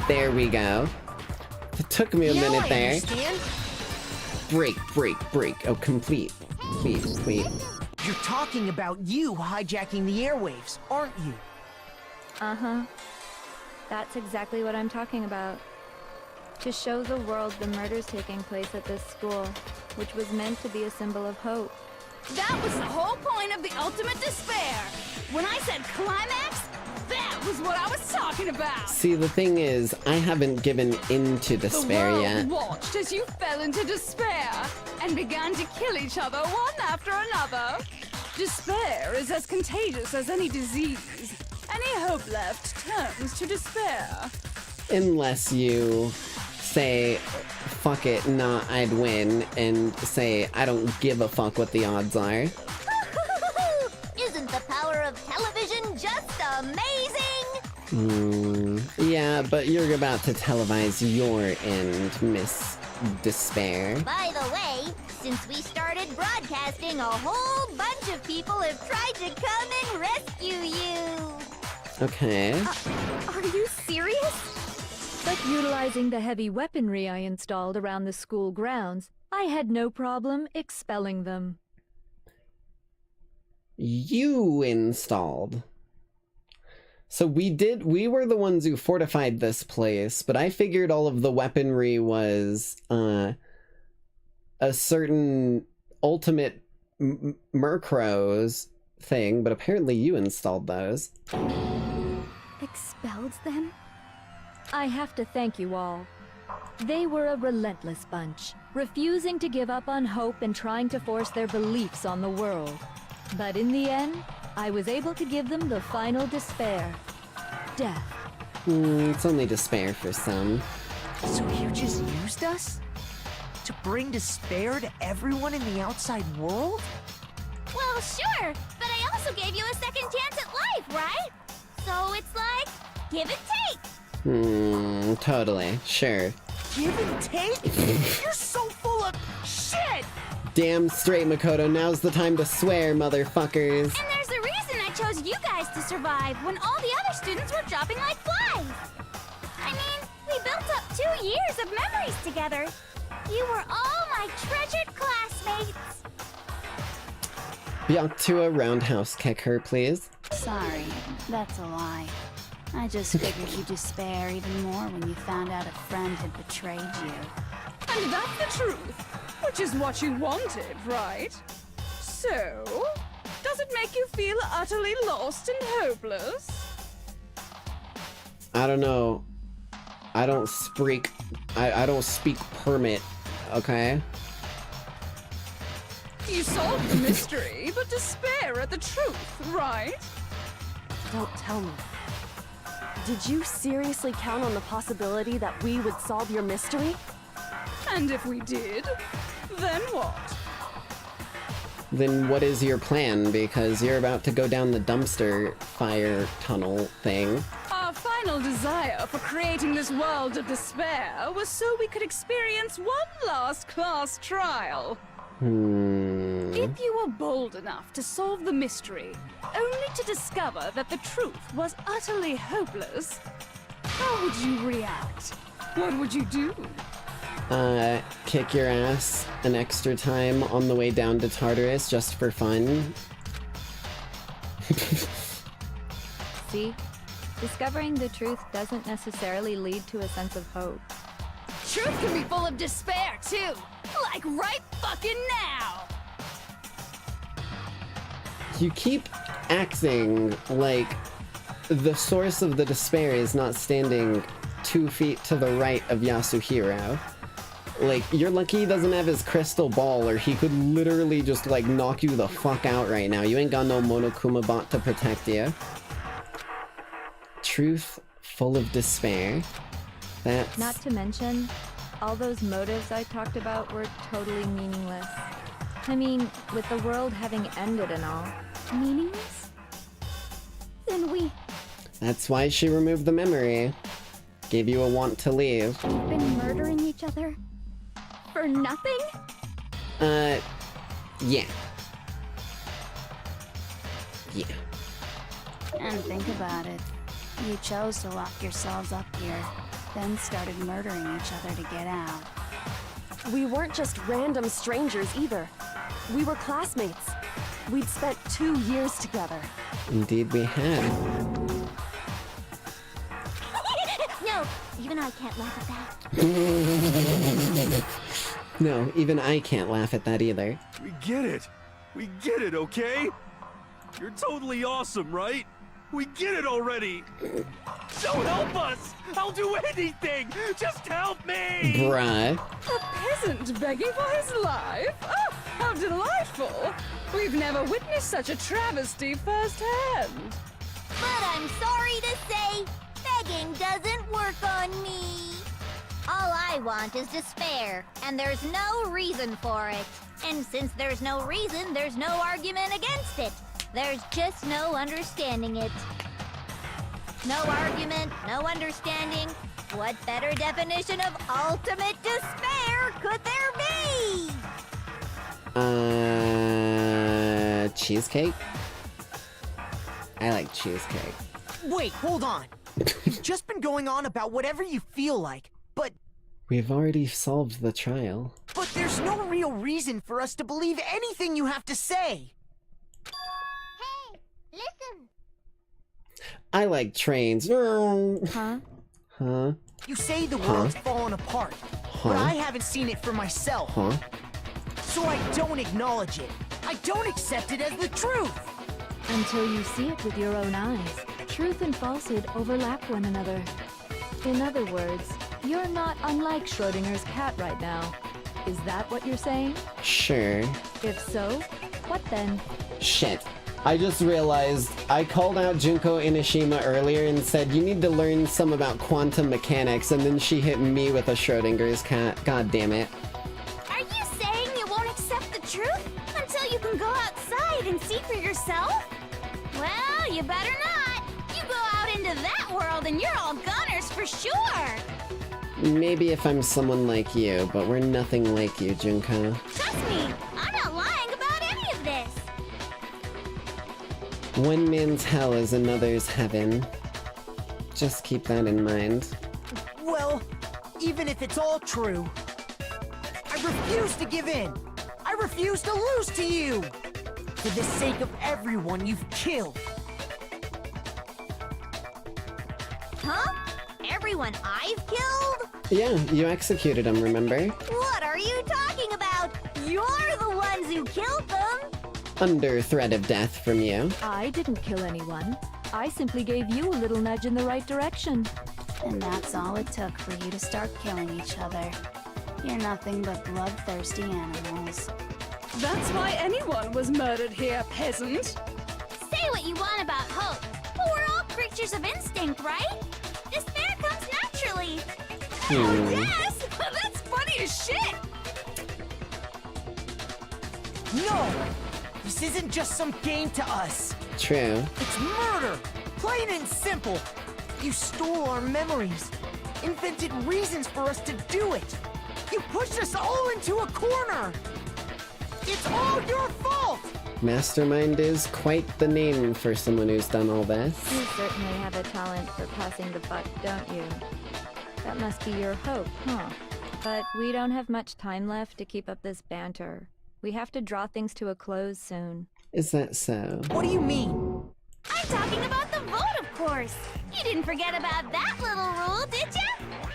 There we go. It took me a minute there. Understand. Break, break, break. Oh, complete. Complete. You're talking about you hijacking the airwaves, aren't you? Uh-huh. That's exactly what I'm talking about. To show the world the murders taking place at this school, which was meant to be a symbol of hope. That was the whole point of the ultimate despair. When I said climax, that was what I was talking about. See, the thing is, I haven't given in to despair the world yet. watched as you fell into despair and began to kill each other one after another. Despair is as contagious as any disease. Any hope left turns to despair. Unless you say, fuck it, nah, I'd win, and say, I don't give a fuck what the odds are. Isn't the power of television just amazing? Yeah, but you're about to televise your end, Miss Despair. By the way, since we started broadcasting, a whole bunch of people have tried to come and rescue you. Okay. Are you serious? But utilizing the heavy weaponry I installed around the school grounds, I had no problem expelling them. You installed. So we were the ones who fortified this place, but I figured all of the weaponry was a certain ultimate Murkrows thing, but apparently you installed those. Expelled them? I have to thank you all. They were a relentless bunch, refusing to give up on hope and trying to force their beliefs on the world. But in the end, I was able to give them the final despair. Death. It's only despair for some. So you just used us? To bring despair to everyone in the outside world? Well, sure, but I also gave you a second chance at life, right? So it's like, give and take. Totally. Sure. Give and take? You're so full of shit! Damn straight, Makoto. Now's the time to swear, motherfuckers. And there's a reason I chose you guys to survive when all the other students were dropping like flies. I mean, we built up 2 years of memories together. You were all my treasured classmates. Byakuya roundhouse kick her, please. Sorry, that's a lie. I just figured you'd despair even more when you found out a friend had betrayed you. And that's the truth, which is what you wanted, right? So, does it make you feel utterly lost and hopeless? I don't know. I don't speak permit, okay? You solved the mystery, but despair at the truth, right? Don't tell me. Did you seriously count on the possibility that we would solve your mystery? And if we did, then what? Then what is your plan? Because you're about to go down the dumpster fire tunnel thing. Our final desire for creating this world of despair was so we could experience one last class trial. If you were bold enough to solve the mystery, only to discover that the truth was utterly hopeless, how would you react? What would you do? Kick your ass an extra time on the way down to Tartarus just for fun. See? Discovering the truth doesn't necessarily lead to a sense of hope. Truth can be full of despair, too! Like right fucking now! You keep acting like the source of the despair is not standing 2 feet to the right of Yasuhiro. Like, you're lucky he doesn't have his crystal ball, or he could literally just, like, knock you the fuck out right now. You ain't got no Monokuma bot to protect you. Truth full of despair. That's... Not to mention, all those motives I talked about were totally meaningless. I mean, with the world having ended and all. Meaningless? Then we... That's why she removed the memory. Gave you a want to leave. We've been murdering each other? For nothing? Yeah. And think about it. You chose to lock yourselves up here, then started murdering each other to get out. We weren't just random strangers either. We were classmates. We'd spent 2 years together. Indeed we had. No, even I can't laugh at that. No, even I can't laugh at that either. We get it! We get it, okay? You're totally awesome, right? We get it already! So help us! I'll do anything! Just help me! Bruh. A peasant begging for his life? Oh, how delightful! We've never witnessed such a travesty firsthand. But I'm sorry to say, begging doesn't work on me. All I want is despair, and there's no reason for it. And since there's no reason, there's no argument against it. There's just no understanding it. No argument, no understanding. What better definition of ultimate despair could there be? Cheesecake? I like cheesecake. Wait, hold on. You've just been going on about whatever you feel like, but... We've already solved the trial. But there's no real reason for us to believe anything you have to say. Hey, listen. I like trains. Huh? Huh? You say the world's fallen apart, but I haven't seen it for myself. Huh? So I don't acknowledge it. I don't accept it as the truth. Until you see it with your own eyes. Truth and falsehood overlap one another. In other words, you're not unlike Schrodinger's cat right now. Is that what you're saying? Sure. If so, what then? Shit. I just realized I called out Junko Inishima earlier and said you need to learn some about quantum mechanics, and then she hit me with a Schrodinger's cat. God damn it. Are you saying you won't accept the truth until you can go outside and see for yourself? Well, you better not. You go out into that world and you're all goners for sure. Maybe if I'm someone like you, but we're nothing like you, Junko. Trust me, I'm not lying about any of this. One man's hell is another's heaven. Just keep that in mind. Well, even if it's all true, I refuse to give in. I refuse to lose to you. For the sake of everyone you've killed. Huh? Everyone I've killed? Yeah, you executed him, remember? What are you talking about? You're the ones who killed them. Under threat of death from you. I didn't kill anyone. I simply gave you a little nudge in the right direction. And that's all it took for you to start killing each other. You're nothing but bloodthirsty animals. That's why anyone was murdered here, peasant. Say what you want about hope, but we're all creatures of instinct, right? Despair comes naturally. Oh, yes! That's funny as shit! No! This isn't just some game to us. True. It's murder! Plain and simple! You stole our memories, invented reasons for us to do it. You pushed us all into a corner! It's all your fault! Mastermind is quite the name for someone who's done all this. You certainly have a talent for passing the buck, don't you? That must be your hope, huh? But we don't have much time left to keep up this banter. We have to draw things to a close soon. Is that so? What do you mean? I'm talking about the vote, of course. You didn't forget about that little rule, did you?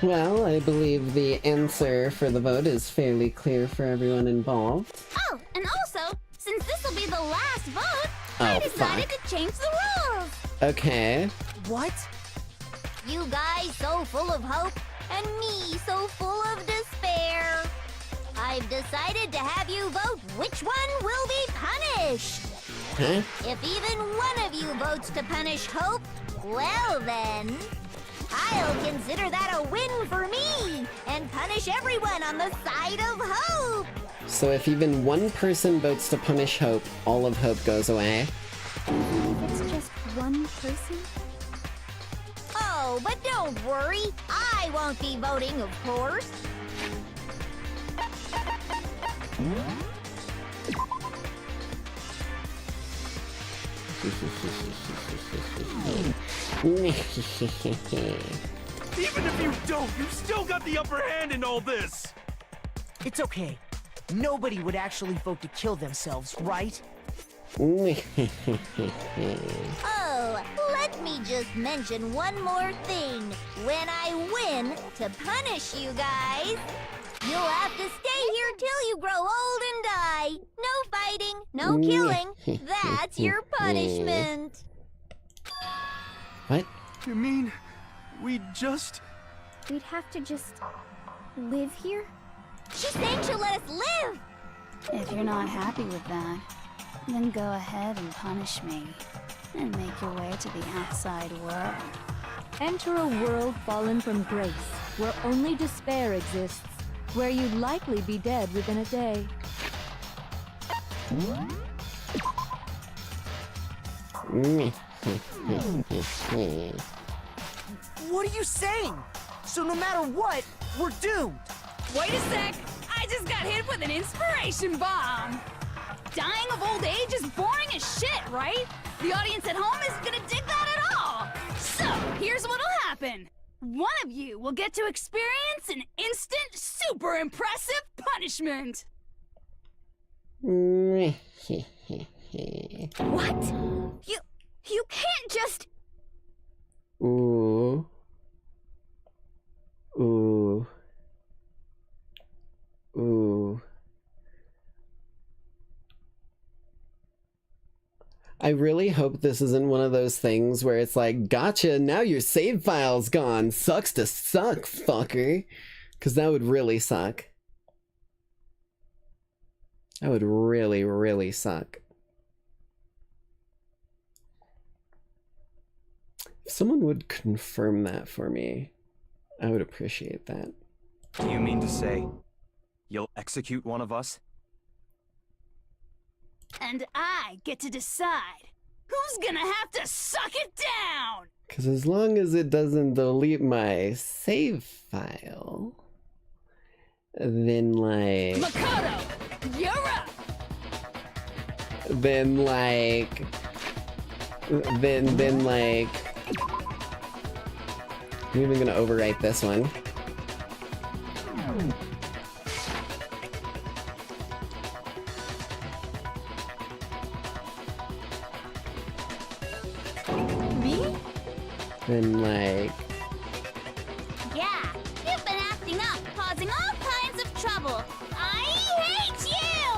Well, I believe the answer for the vote is fairly clear for everyone involved. Oh, and also, since this will be the last vote, Oh, I decided fuck. to change the rules. Okay. What? You guys so full of hope, and me so full of despair. I've decided to have you vote which one will be punished. Huh? If even one of you votes to punish Hope, well then, I'll consider that a win for me and punish everyone on the side of Hope. So if even one person votes to punish Hope, all of Hope goes away. Even if it's just one person? Oh, but don't worry, I won't be voting, of course. Even if you don't, you've still got the upper hand in all this! It's okay. Nobody would actually vote to kill themselves, right? Oh, let me just mention one more thing. When I win to punish you guys, you'll have to stay here till you grow old and die. No fighting, no killing. That's your punishment. What? You mean, we just... We'd have to just live here? She's saying she'll let us live. If you're not happy with that, then go ahead and punish me. And make your way to the outside world. Enter a world fallen from grace, where only despair exists, where you'd likely be dead within a day. What are you saying? So no matter what, we're doomed. Wait a sec! I just got hit with an inspiration bomb! Dying of old age is boring as shit, right? The audience at home isn't gonna dig that at all! So, here's what'll happen. One of you will get to experience an instant, super impressive punishment! What? You can't just... Ooh. Ooh. Ooh. I really hope this isn't one of those things where it's like, gotcha, now your save file's gone. Sucks to suck, fucker. Because that would really suck. That would really, really suck. If someone would confirm that for me, I would appreciate that. Do you mean to say you'll execute one of us? And I get to decide who's gonna have to suck it down! Because as long as it doesn't delete my save file, then like... Makoto, you're up! Then like... Then like... I'm even gonna overwrite this one. Me? Then like... Yeah, you've been acting up, causing all kinds of trouble. I hate you!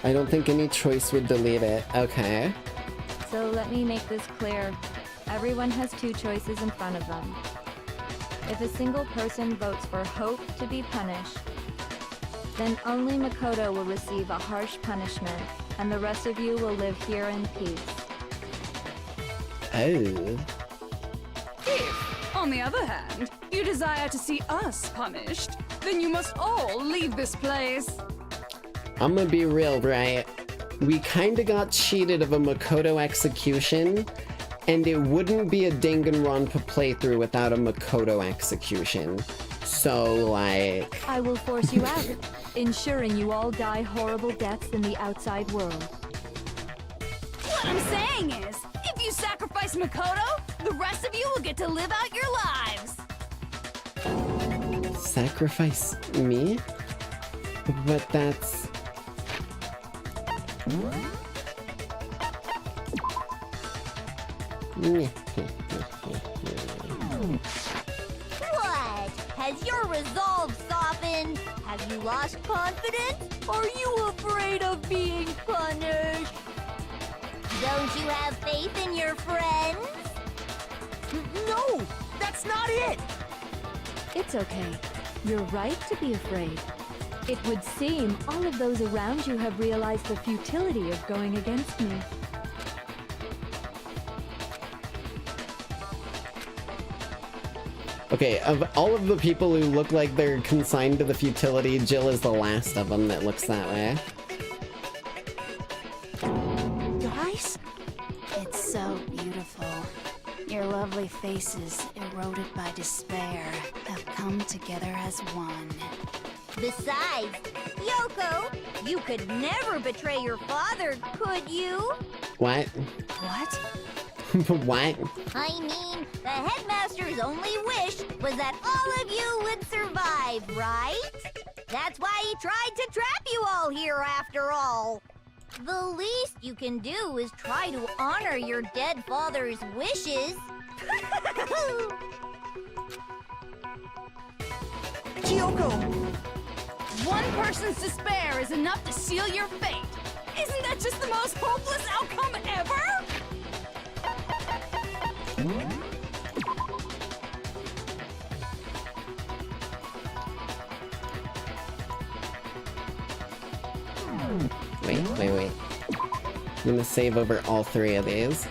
I don't think any choice would delete it. Okay. So let me make this clear. Everyone has two choices in front of them. If a single person votes for Hope to be punished, then only Makoto will receive a harsh punishment, and the rest of you will live here in peace. Oh. If, on the other hand, you desire to see us punished, then you must all leave this place. I'm gonna be real, right? We kinda got cheated of a Makoto execution, and it wouldn't be a Danganronpa playthrough without a Makoto execution. So, like... I will force you out, ensuring you all die horrible deaths in the outside world. What I'm saying is, if you sacrifice Makoto, the rest of you will get to live out your lives. Sacrifice me? But that's... What? Has your resolve softened? Have you lost confidence? Are you afraid of being punished? Don't you have faith in your friends? No! That's not it! It's okay. You're right to be afraid. It would seem all of those around you have realized the futility of going against me. Okay, of all of the people who look like they're consigned to the futility, Jill is the last of them that looks that way. Guys? It's so beautiful. Your lovely faces, eroded by despair, have come together as one. Besides, Yoko, you could never betray your father, could you? What? What? What? I mean, the headmaster's only wish was that all of you would survive, right? That's why he tried to trap you all here after all. The least you can do is try to honor your dead father's wishes. Kyoko! One person's despair is enough to seal your fate. Isn't that just the most hopeless outcome ever? Wait. I'm gonna save over all three of these.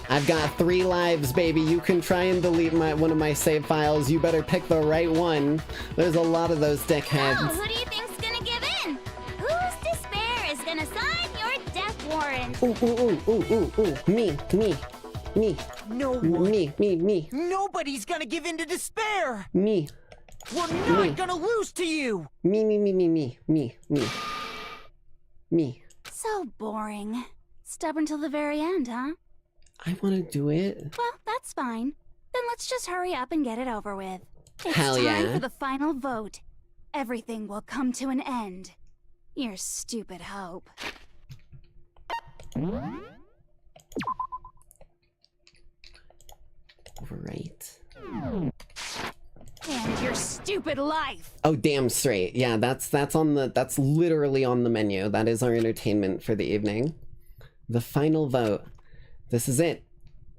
I've got 3 lives, baby. You can try and delete one of my save files. You better pick the right one. There's a lot of those dickheads. Oh, who do you think's gonna give in? Whose despair is gonna sign your death warrant? Ooh. Me. No one. Me. Nobody's gonna give in to despair! Me. We're not gonna lose to you! Me. So boring. Stubborn till the very end, huh? I wanna do it. Well, that's fine. Then let's just hurry up and get it over with. It's Hell time yeah. for the final vote. Everything will come to an end. Your stupid hope. Right. And your stupid life. Oh, damn straight. Yeah, that's literally on the menu. That is our entertainment for the evening. The final vote. This is it.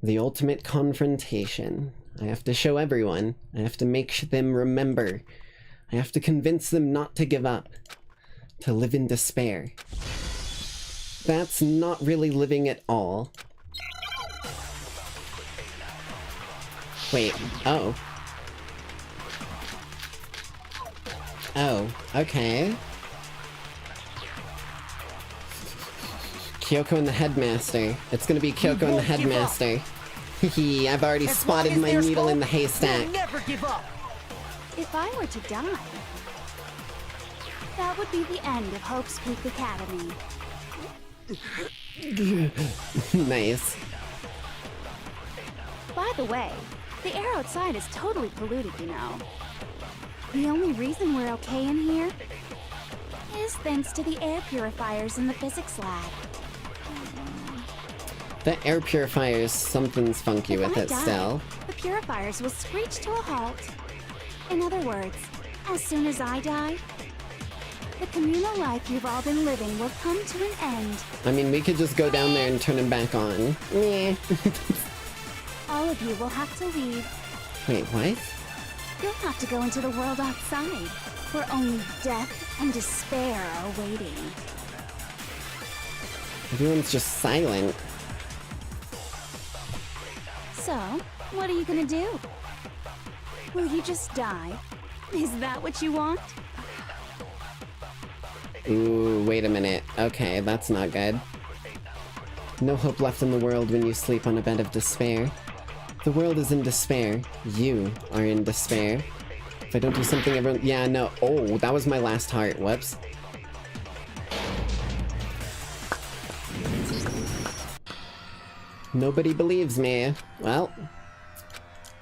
The ultimate confrontation. I have to show everyone. I have to make them remember. I have to convince them not to give up. To live in despair. That's not really living at all. Wait, oh. Oh, okay. Kyoko and the Headmaster. It's gonna be Kyoko and the Headmaster. Hehe, I've already spotted my needle in the haystack. Never give up! If I were to die, that would be the end of Hope's Peak Academy. Nice. By the way, the air outside is totally polluted, you know. The only reason we're okay in here is thanks to the air purifiers in the physics lab. The air purifiers, something's funky If with I it die, still. the purifiers will screech to a halt. In other words, as soon as I die, the communal life you've all been living will come to an end. I mean, we could just go down there and turn them back on. Meh. All of you will have to leave. Wait, what? You'll have to go into the world outside, where only death and despair are waiting. Everyone's just silent. So, what are you gonna do? Will you just die? Is that what you want? Ooh, wait a minute. Okay, that's not good. No hope left in the world when you sleep on a bed of despair. The world is in despair. You are in despair. If I don't do something, everyone... Yeah, no. Oh, that was my last heart. Whoops. Nobody believes me. Well,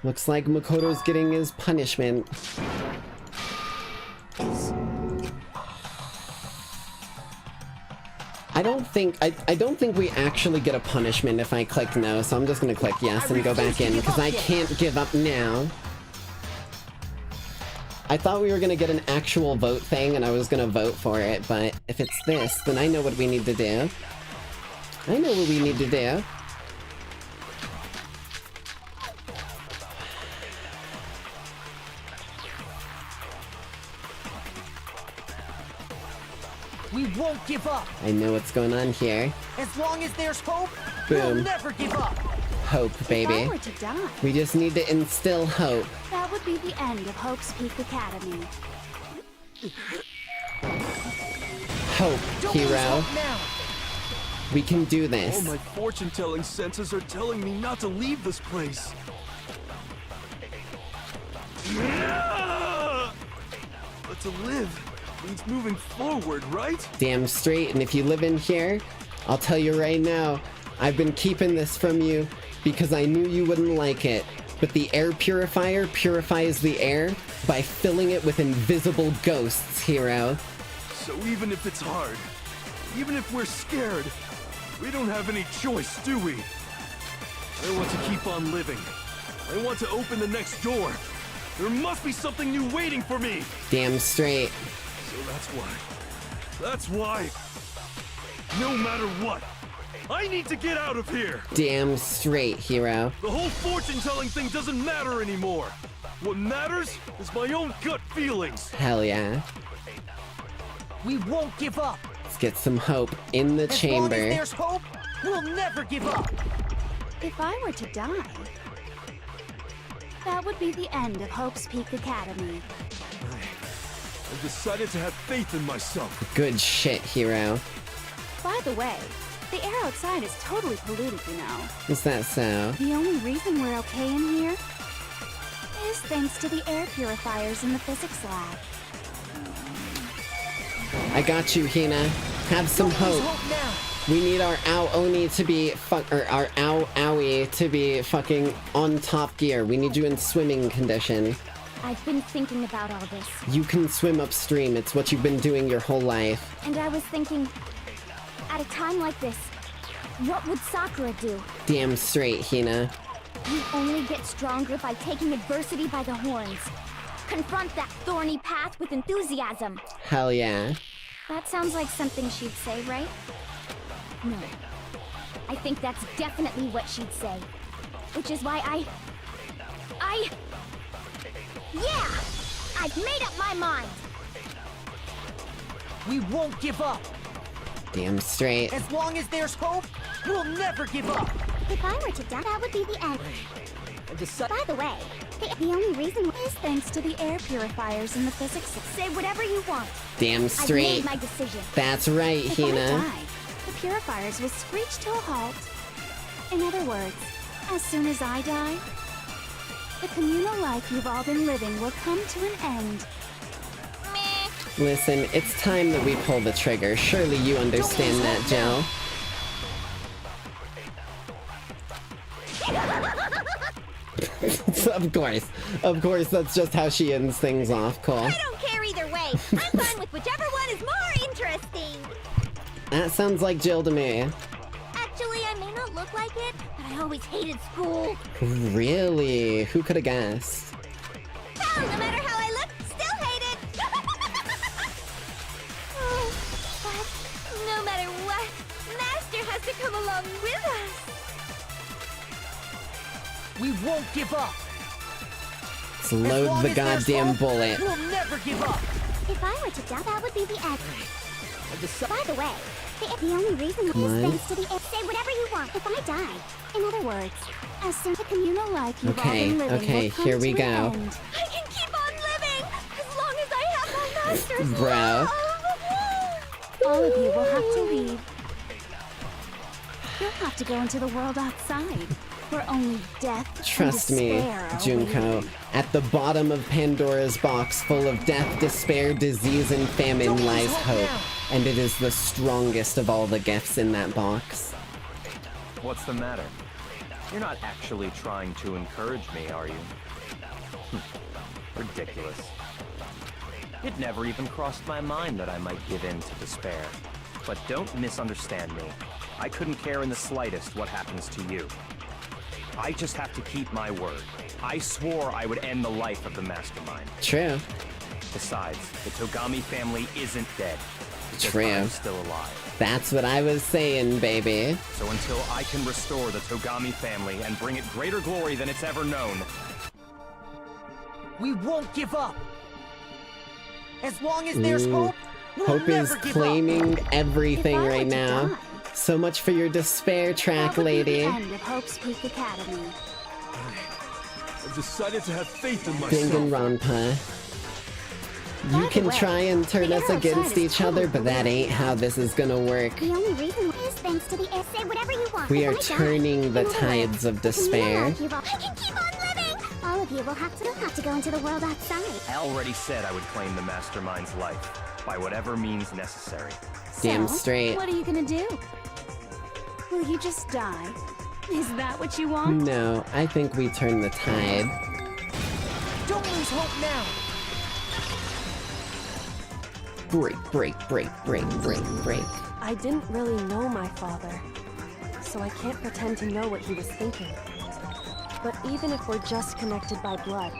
looks like Makoto's getting his punishment. I don't think we actually get a punishment if I click no, so I'm just gonna click yes and go back in, because I can't give up now. I thought we were gonna get an actual vote thing and I was gonna vote for it, but if it's this, then I know what we need to do. I know what we need to do. We won't give up. I know what's going on here. As long as there's hope, Boom. we'll never give up. Hope, baby. If I were to die, We just need to instill hope. that would be the end of Hope's Peak Academy. Hope, Don't lose hero. hope now. We can do All this. my fortune-telling senses are telling me not to leave this place. But to live means moving forward, right? Damn straight, and if you live in here, I'll tell you right now, I've been keeping this from you because I knew you wouldn't like it. But the air purifier purifies the air by filling it with invisible ghosts, hero. So even if it's hard, even if we're scared, we don't have any choice, do we? I want to keep on living. I want to open the next door. There must be something new waiting for me. Damn straight. So that's why, no matter what, I need to get out of here. Damn straight, hero. The whole fortune-telling thing doesn't matter anymore. What matters is my own gut feelings. Hell yeah. We won't give up. Let's get some hope in the As long chamber. as there's hope, we'll never give up. If I were to die, that would be the end of Hope's Peak Academy. I've decided to have faith in myself. Good shit, hero. By the way, the air outside is totally polluted, you know. Is that so? The only reason we're okay in here is thanks to the air purifiers in the physics lab. I got you, Hina. Have some hope. We need our Ow Oni to be our Ow Owie to be fucking on top gear. We need you in swimming condition. I've been thinking about all this, You can swim upstream. It's what you've been doing your whole life. and I was thinking, at a time like this, what would Sakura do? Damn straight, Hina. You only get stronger by taking adversity by the horns. Confront that thorny path with enthusiasm. Hell yeah. That sounds like something she'd say, right? No. I think that's definitely what she'd say. Which is why Yeah! I've made up my mind! We won't give up. Damn straight. As long as there's hope, we'll never give up. If I were to die, that would be the end. By the way, the only reason is thanks to the air purifiers in the physics. Say whatever you want. Damn straight. I've made my decision. That's right, If I Hina. die, the purifiers will screech to a halt. In other words, as soon as I die, the communal life you've all been living will come to an end. Listen, it's time that we pull the trigger. Surely you understand that, Jill. Of course, that's just how she ends things off. Cool. I don't care either way. I'm fine with whichever one is more interesting. That sounds like Jill to me. Actually, I may not look like it, but I always hated school. Really? Who could have guessed? Hell, no matter how I look, still hate it. Oh, but no matter what, Master has to come along with us. We won't give up. Let's load the goddamn bullet. We'll never give up. If I were to die, that would be the end. By the way, The only reason Come is on. thanks to the say whatever you want if I die. In other words, as soon as the communal life you've all Okay, been living okay, will come here we to go. an end. I can keep on living as long as I have my master's Bro. love. All of you will have to leave. You'll have to go into the world outside, where only death Trust and me, despair are Junko. waiting. At the bottom of Pandora's box full of death, despair, disease, and famine lies hope. And it is the strongest of all the gifts in that box. What's the matter? You're not actually trying to encourage me, are you? Ridiculous. It never even crossed my mind that I might give in to despair. But don't misunderstand me. I couldn't care in the slightest what happens to you. I just have to keep my word. I swore I would end the life of the Mastermind. True. Besides, the Togami family isn't dead. Because True. I'm still alive. That's what I was saying, baby. So until I can restore the Togami family and bring it greater glory than it's ever known, We won't give up. As long as there's hope, we'll Hope is never give claiming everything If I right were to now. die, So much for your despair track, that would be lady. the end of Hope's Peak Academy. I've decided to have faith in myself. Danganronpa. You By the can way, try and turn the us arrow against side is each other, but that totally ain't how this is gonna work. The only reason is thanks to the say whatever you want. We if are I die. turning the In other tides words, of the communal despair. life you've all- I can keep on living. All of you will have to go into the world outside. I already said I would claim the Mastermind's life, by whatever means necessary. Damn So, straight. What are you gonna do? Will you just die? Is that what you want? No, I think we turn the tide. Don't lose hope now. Break, break, break, break, break, break. I didn't really know my father, so I can't pretend to know what he was thinking. But even if we're just connected by blood,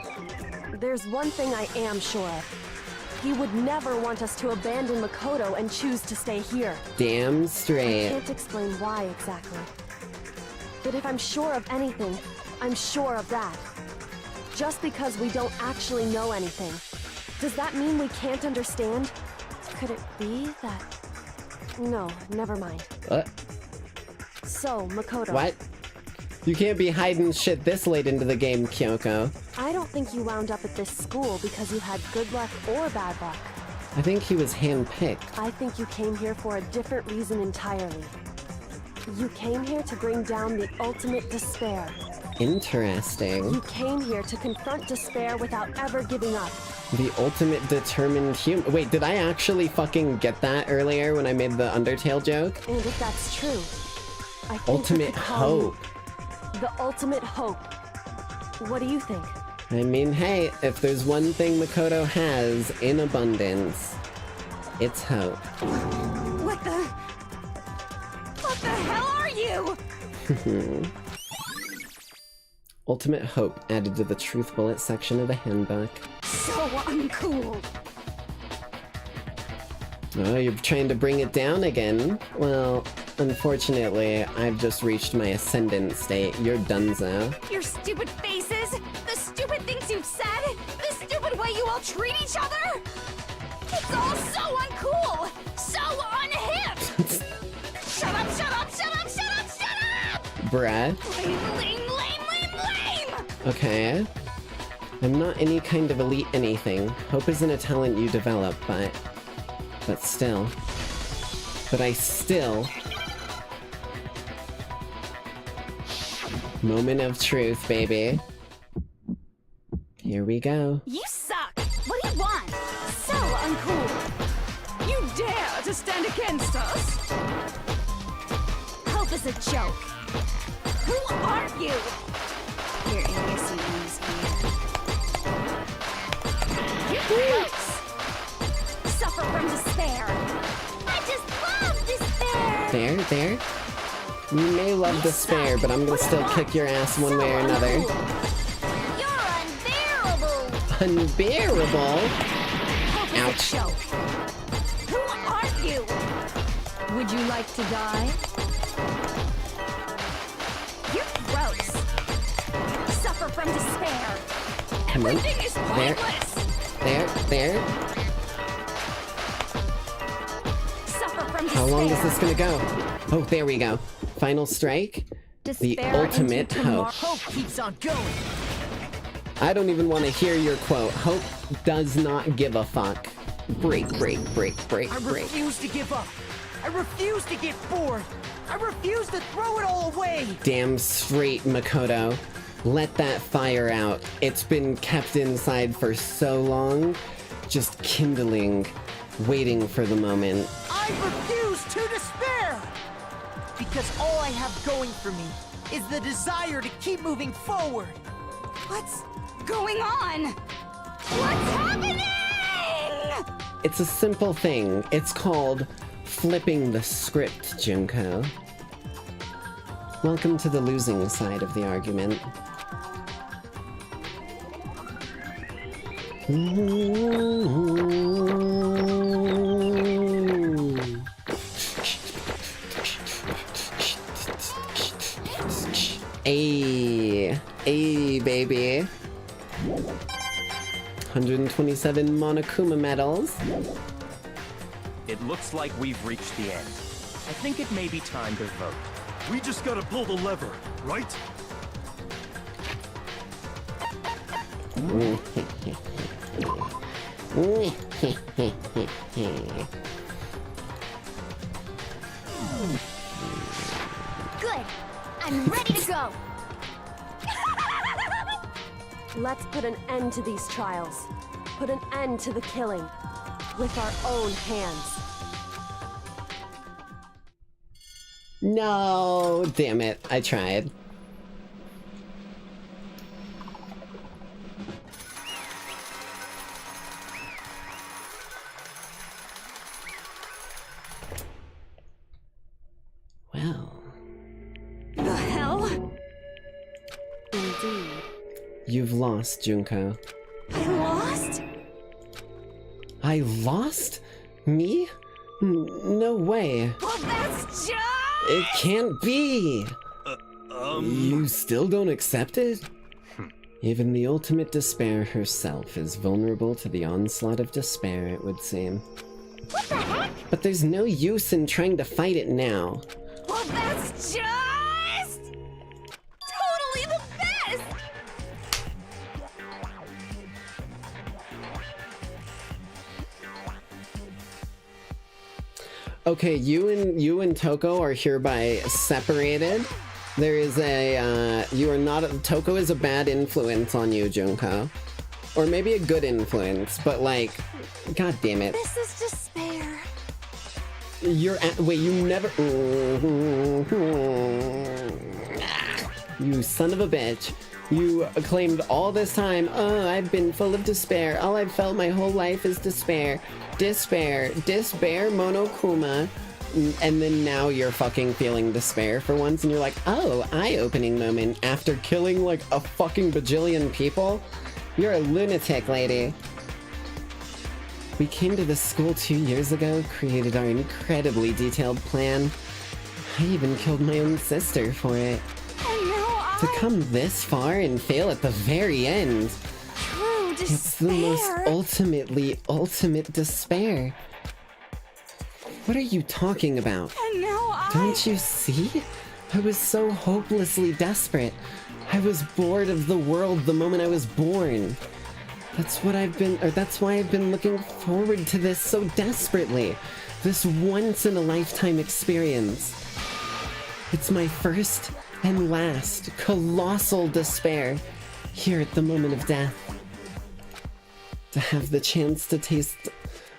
there's one thing I am sure of. He would never want us to abandon Makoto and choose to stay here. Damn I straight. can't explain why exactly. But if I'm sure of anything, I'm sure of that. Just because we don't actually know anything, does that mean we can't understand? Could it be that... No, never mind. What? So, Makoto. What? You can't be hiding shit this late into the game, Kyoko. I don't think you wound up at this school because you had good luck or bad luck. I think he was handpicked. I think you came here for a different reason entirely. You came here to bring down the ultimate despair. Interesting. You came here to confront despair without ever giving up. The ultimate determined human. Wait, did I actually fucking get that earlier when I made the Undertale joke? And if that's true, I think we Ultimate could call you hope. the ultimate hope. What do you think? I mean, hey, if there's one thing Makoto has in abundance, it's hope. What the hell are you? Ultimate hope added to the truth bullet section of the handbook. So uncool. Oh, you're trying to bring it down again? Well, unfortunately, I've just reached my ascendant state. You're donezo. Your stupid faces, the stupid things you've said, the stupid way you all treat each other. It's all so uncool, so unhip. Shut up, shut up, shut up, shut up, shut up! Bruh. Lame, lame, lame, lame, lame! Okay. I'm not any kind of elite anything. Hope isn't a talent you develop, but still. But I still... Moment of truth, baby. Here we go. You suck! What do you want? So uncool! You dare to stand against us? Hope is a joke. Who are you? Your idiocy is here. You're gross! Suffer from despair! I just love despair! There. You may love despair, but I'm gonna still kick your ass one way or another. You're unbearable! Unbearable? Hope is Ouch. a joke. Who are you? Would you like to die? You're gross! Suffer from despair! Come on. Everything is pointless! There. Suffer from from How long is despair. this gonna go? Oh, there we go. Final strike. The Despair ultimate into tomorrow. hope. Hope keeps on going. I don't even want to hear your quote. Hope does not give a fuck. Break, break, break, break, I break. refuse to give up. I refuse to get bored. I refuse to throw it all away. Damn straight, Makoto. Let that fire out. It's been kept inside for so long. Just kindling, waiting for the moment. I refuse to despair. Because all I have going for me is the desire to keep moving forward. What's going on? What's happening? It's a simple thing. It's called flipping the script, Junko. Welcome to the losing side of the argument. Hey, baby. 127 Monokuma medals. It looks like we've reached the end. I think it may be time to vote. We just gotta pull the lever, right? Good. I'm ready to go. Let's put an end to these trials. Put an end to the killing. With our own hands. No, damn it. I tried. Well. The hell? Indeed. You've lost, Junko. I lost? I lost? Me? No way. Well, that's just... It can't be! You still don't accept it? Even the ultimate despair herself is vulnerable to the onslaught of despair, it would seem. What the heck? But there's no use in trying to fight it now. Well, that's just... totally the best! Okay, you and Toko are hereby separated. There is a, you are not, Toko is a bad influence on you, Junko. Or maybe a good influence, but like, god damn it. This is despair. You're wait, you never, you son of a bitch. You claimed all this time, oh, I've been full of despair. All I've felt my whole life is despair. Despair, Monokuma. And then now you're fucking feeling despair for once, and you're like, oh, eye-opening moment after killing like a fucking bajillion people? You're a lunatic, lady. We came to this school 2 years ago, created our incredibly detailed plan. I even killed my own sister for it. And now To come this far and fail at the very end. True despair. It's the most ultimate despair. What are you talking about? And now Don't you see? I was so hopelessly desperate. I was bored of the world the moment I was born. That's why I've been looking forward to this so desperately. This once-in-a-lifetime experience. It's my first and last colossal despair here at the moment of death. To have the chance to taste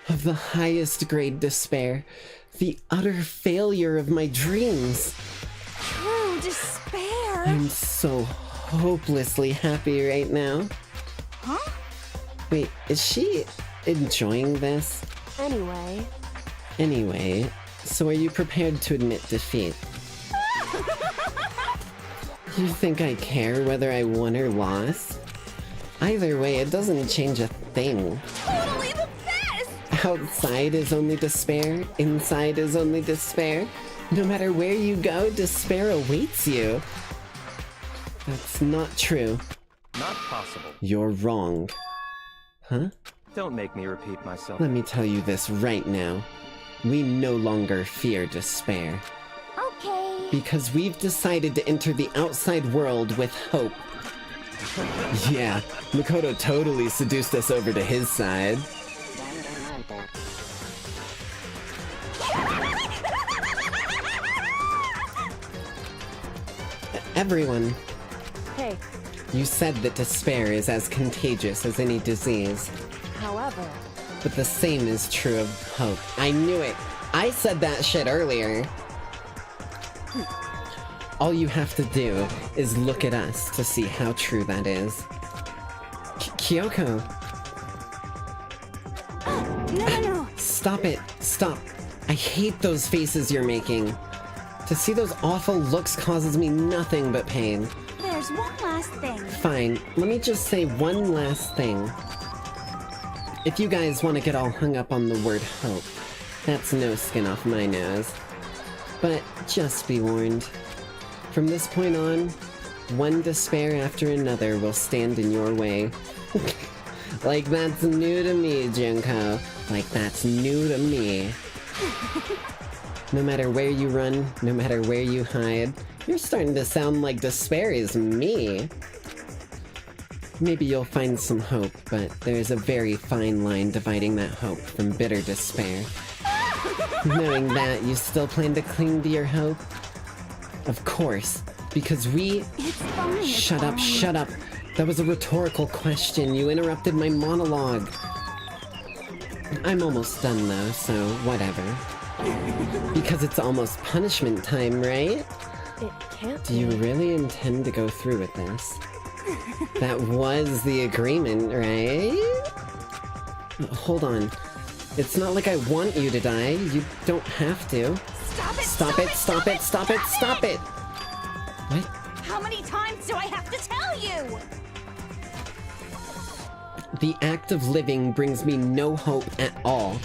of the highest grade despair, the utter failure of my dreams. True despair. I'm so hopelessly happy right now. Huh? Wait, is she enjoying this? Anyway, so are you prepared to admit defeat? You think I care whether I won or lost? Either way, it doesn't change a thing. Totally the best! Outside is only despair, inside is only despair. No matter where you go, despair awaits you. That's not true. Not possible. You're wrong. Huh? Don't make me repeat myself. Let me tell you this right now. We no longer fear despair. Okay. Because we've decided to enter the outside world with hope. Yeah, Makoto totally seduced us over to his side. Everyone, Hey, you said that despair is as contagious as any disease. however, But the same is true of hope. I knew it! I said that shit earlier! All you have to do is look at us to see how true that is. Kyoko! No. Stop it! Stop! I hate those faces you're making! To see those awful looks causes me nothing but pain. There's one last thing. Fine, let me just say one last thing. If you guys want to get all hung up on the word hope, that's no skin off my nose. But just be warned. From this point on, one despair after another will stand in your way. Like that's new to me, Junko. Like that's new to me. No matter where you run, no matter where you hide, you're starting to sound like despair is me. Maybe you'll find some hope, but there's a very fine line dividing that hope from bitter despair. Knowing that, you still plan to cling to your hope? Of course, because we... It's fine. Shut up, shut up! That was a rhetorical question, you interrupted my monologue! I'm almost done though, so whatever. Because it's almost punishment time, right? it can't Do you really intend to go through with this? That was the agreement, right? Hold on. It's not like I want you to die. You don't have to. Stop it! Stop it, stop it, stop it, stop it! What? How many times do I have to tell you? The act of living brings me no hope at all.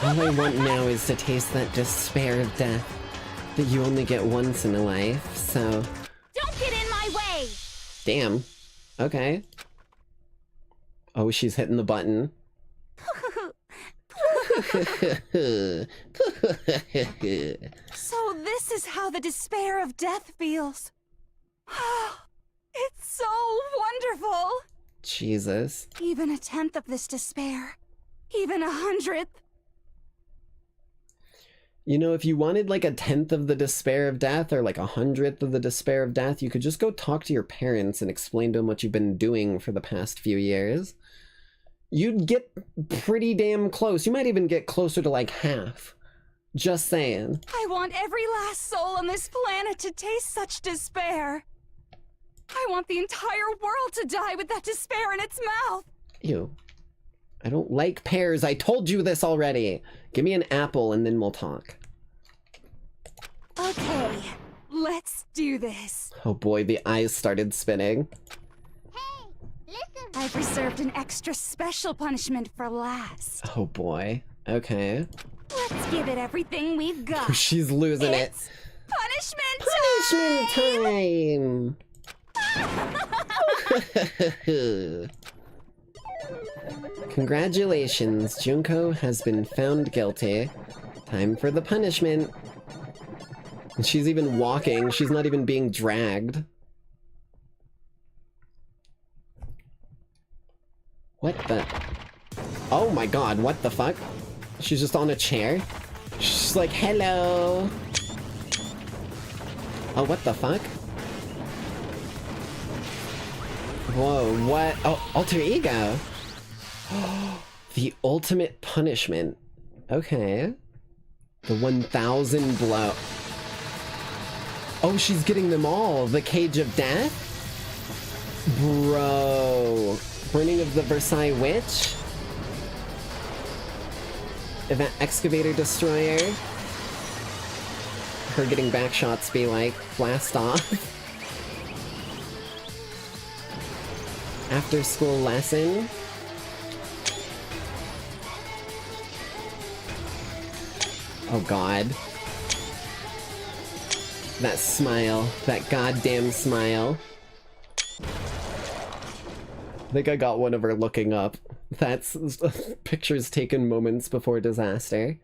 All I want now is to taste that despair of death that you only get once in a life, so... Don't get in my way! Damn. Okay. Oh, she's hitting the button. So this is how the despair of death feels. It's so wonderful. Jesus. Even a tenth of this despair. Even 100th. You know, if you wanted like a 10th of the despair of death or like 100th of the despair of death, you could just go talk to your parents and explain to them what you've been doing for the past few years. You'd get pretty damn close. You might even get closer to like half. Just saying. I want every last soul on this planet to taste such despair. I want the entire world to die with that despair in its mouth. Ew. I don't like pears. I told you this already. Give me an apple and then we'll talk. Okay, let's do this. Oh boy, the eyes started spinning. I've reserved an extra special punishment for last. Oh boy. Okay. Let's give it everything we've got. She's losing It's punishment it. Punishment time! Congratulations, Junko has been found guilty. Time for the punishment. And she's even walking, she's not even being dragged. What the? Oh my god, what the fuck? She's just on a chair? She's like, hello! Oh, what the fuck? Whoa, what? Oh, alter ego! The ultimate punishment. Okay. The 1000 blow. Oh, she's getting them all! The Cage of Death? Bro. Burning of the Versailles Witch? Excavator Destroyer? Her getting back shots be like, blast off. After school lesson? Oh god. That smile. That goddamn smile. I think I got one of her looking up. That's pictures taken moments before disaster.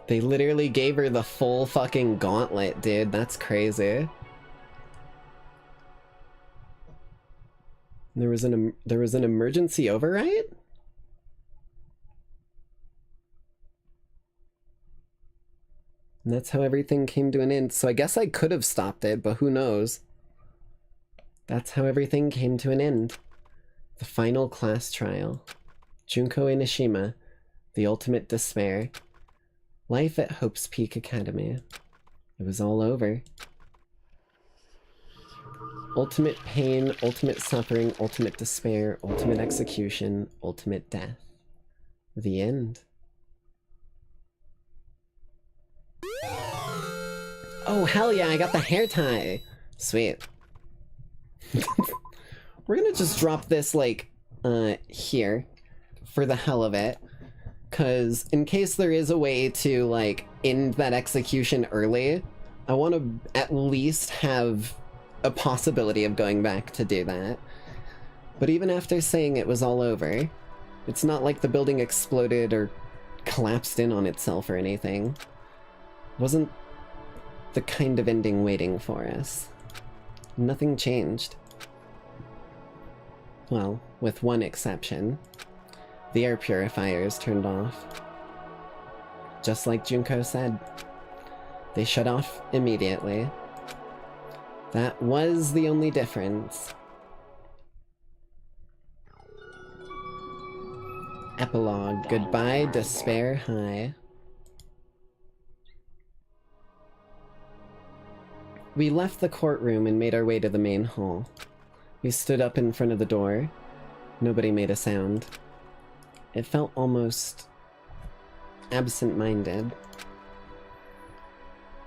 They literally gave her the full fucking gauntlet, dude. That's crazy. There was an emergency override? And that's how everything came to an end. So I guess I could have stopped it, but who knows? That's how everything came to an end. The final class trial. Junko Enoshima. The ultimate despair. Life at Hope's Peak Academy. It was all over. Ultimate pain, ultimate suffering, ultimate despair, ultimate execution, ultimate death. The end. Oh, hell yeah, I got the hair tie! Sweet. We're gonna just drop this, like, here, for the hell of it. Cause, in case there is a way to, like, end that execution early, I want to at least have a possibility of going back to do that. But even after saying it was all over, it's not like the building exploded or collapsed in on itself or anything. Wasn't the kind of ending waiting for us. Nothing changed. Well, with one exception. The air purifiers turned off. Just like Junko said. They shut off immediately. That was the only difference. Epilogue. Goodbye, Despair High. We left the courtroom and made our way to the main hall. We stood up in front of the door. Nobody made a sound. It felt almost absent-minded.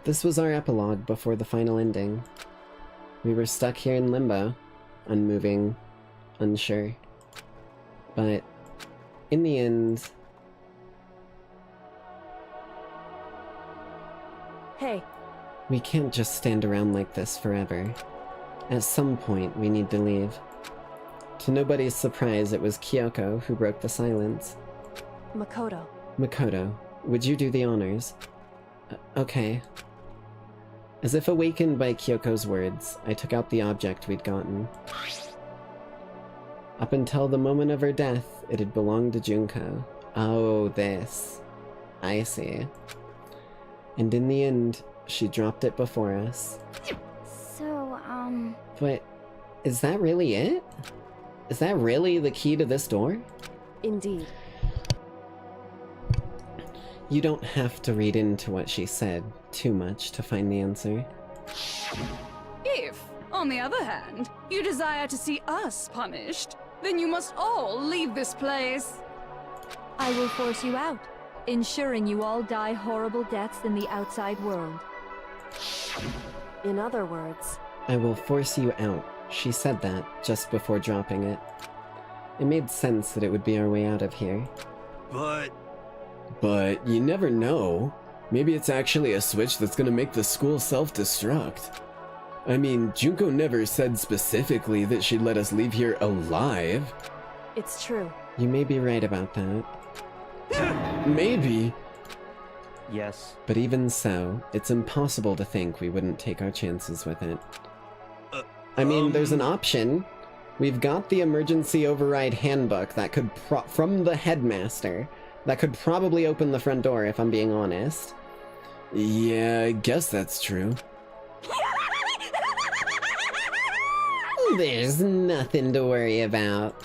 This was our epilogue before the final ending. We were stuck here in limbo, unmoving, unsure. But in the end... Hey. We can't just stand around like this forever. At some point, we need to leave. To nobody's surprise, it was Kyoko who broke the silence. Makoto. Makoto, would you do the honors? Okay. As if awakened by Kyoko's words, I took out the object we'd gotten. Up until the moment of her death, it had belonged to Junko. Oh, this. I see. And in the end, she dropped it before us. So, But, is that really it? Is that really the key to this door? Indeed. You don't have to read into what she said too much to find the answer. If, on the other hand, you desire to see us punished, then you must all leave this place. I will force you out, ensuring you all die horrible deaths in the outside world. In other words... I will force you out. She said that just before dropping it. It made sense that it would be our way out of here. But you never know. Maybe it's actually a switch that's gonna make the school self-destruct. I mean, Junko never said specifically that she'd let us leave here alive. It's true. You may be right about that. Maybe. Yes. But even so, it's impossible to think we wouldn't take our chances with it. I mean, there's an option. We've got the emergency override handbook that could from the Headmaster that could probably open the front door, if I'm being honest. Yeah, I guess that's true. There's nothing to worry about.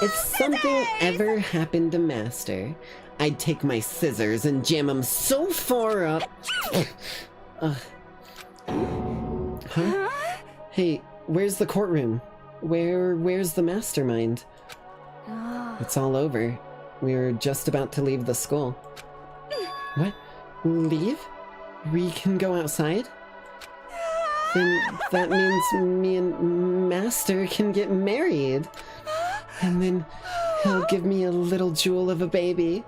If something ever happened to Master, I'd take my scissors and jam them so far up. Huh? Hey, where's the courtroom? Where's the mastermind? It's all over. We were just about to leave the school. What? Leave? We can go outside? Then that means me and Master can get married. And then he'll give me a little jewel of a baby.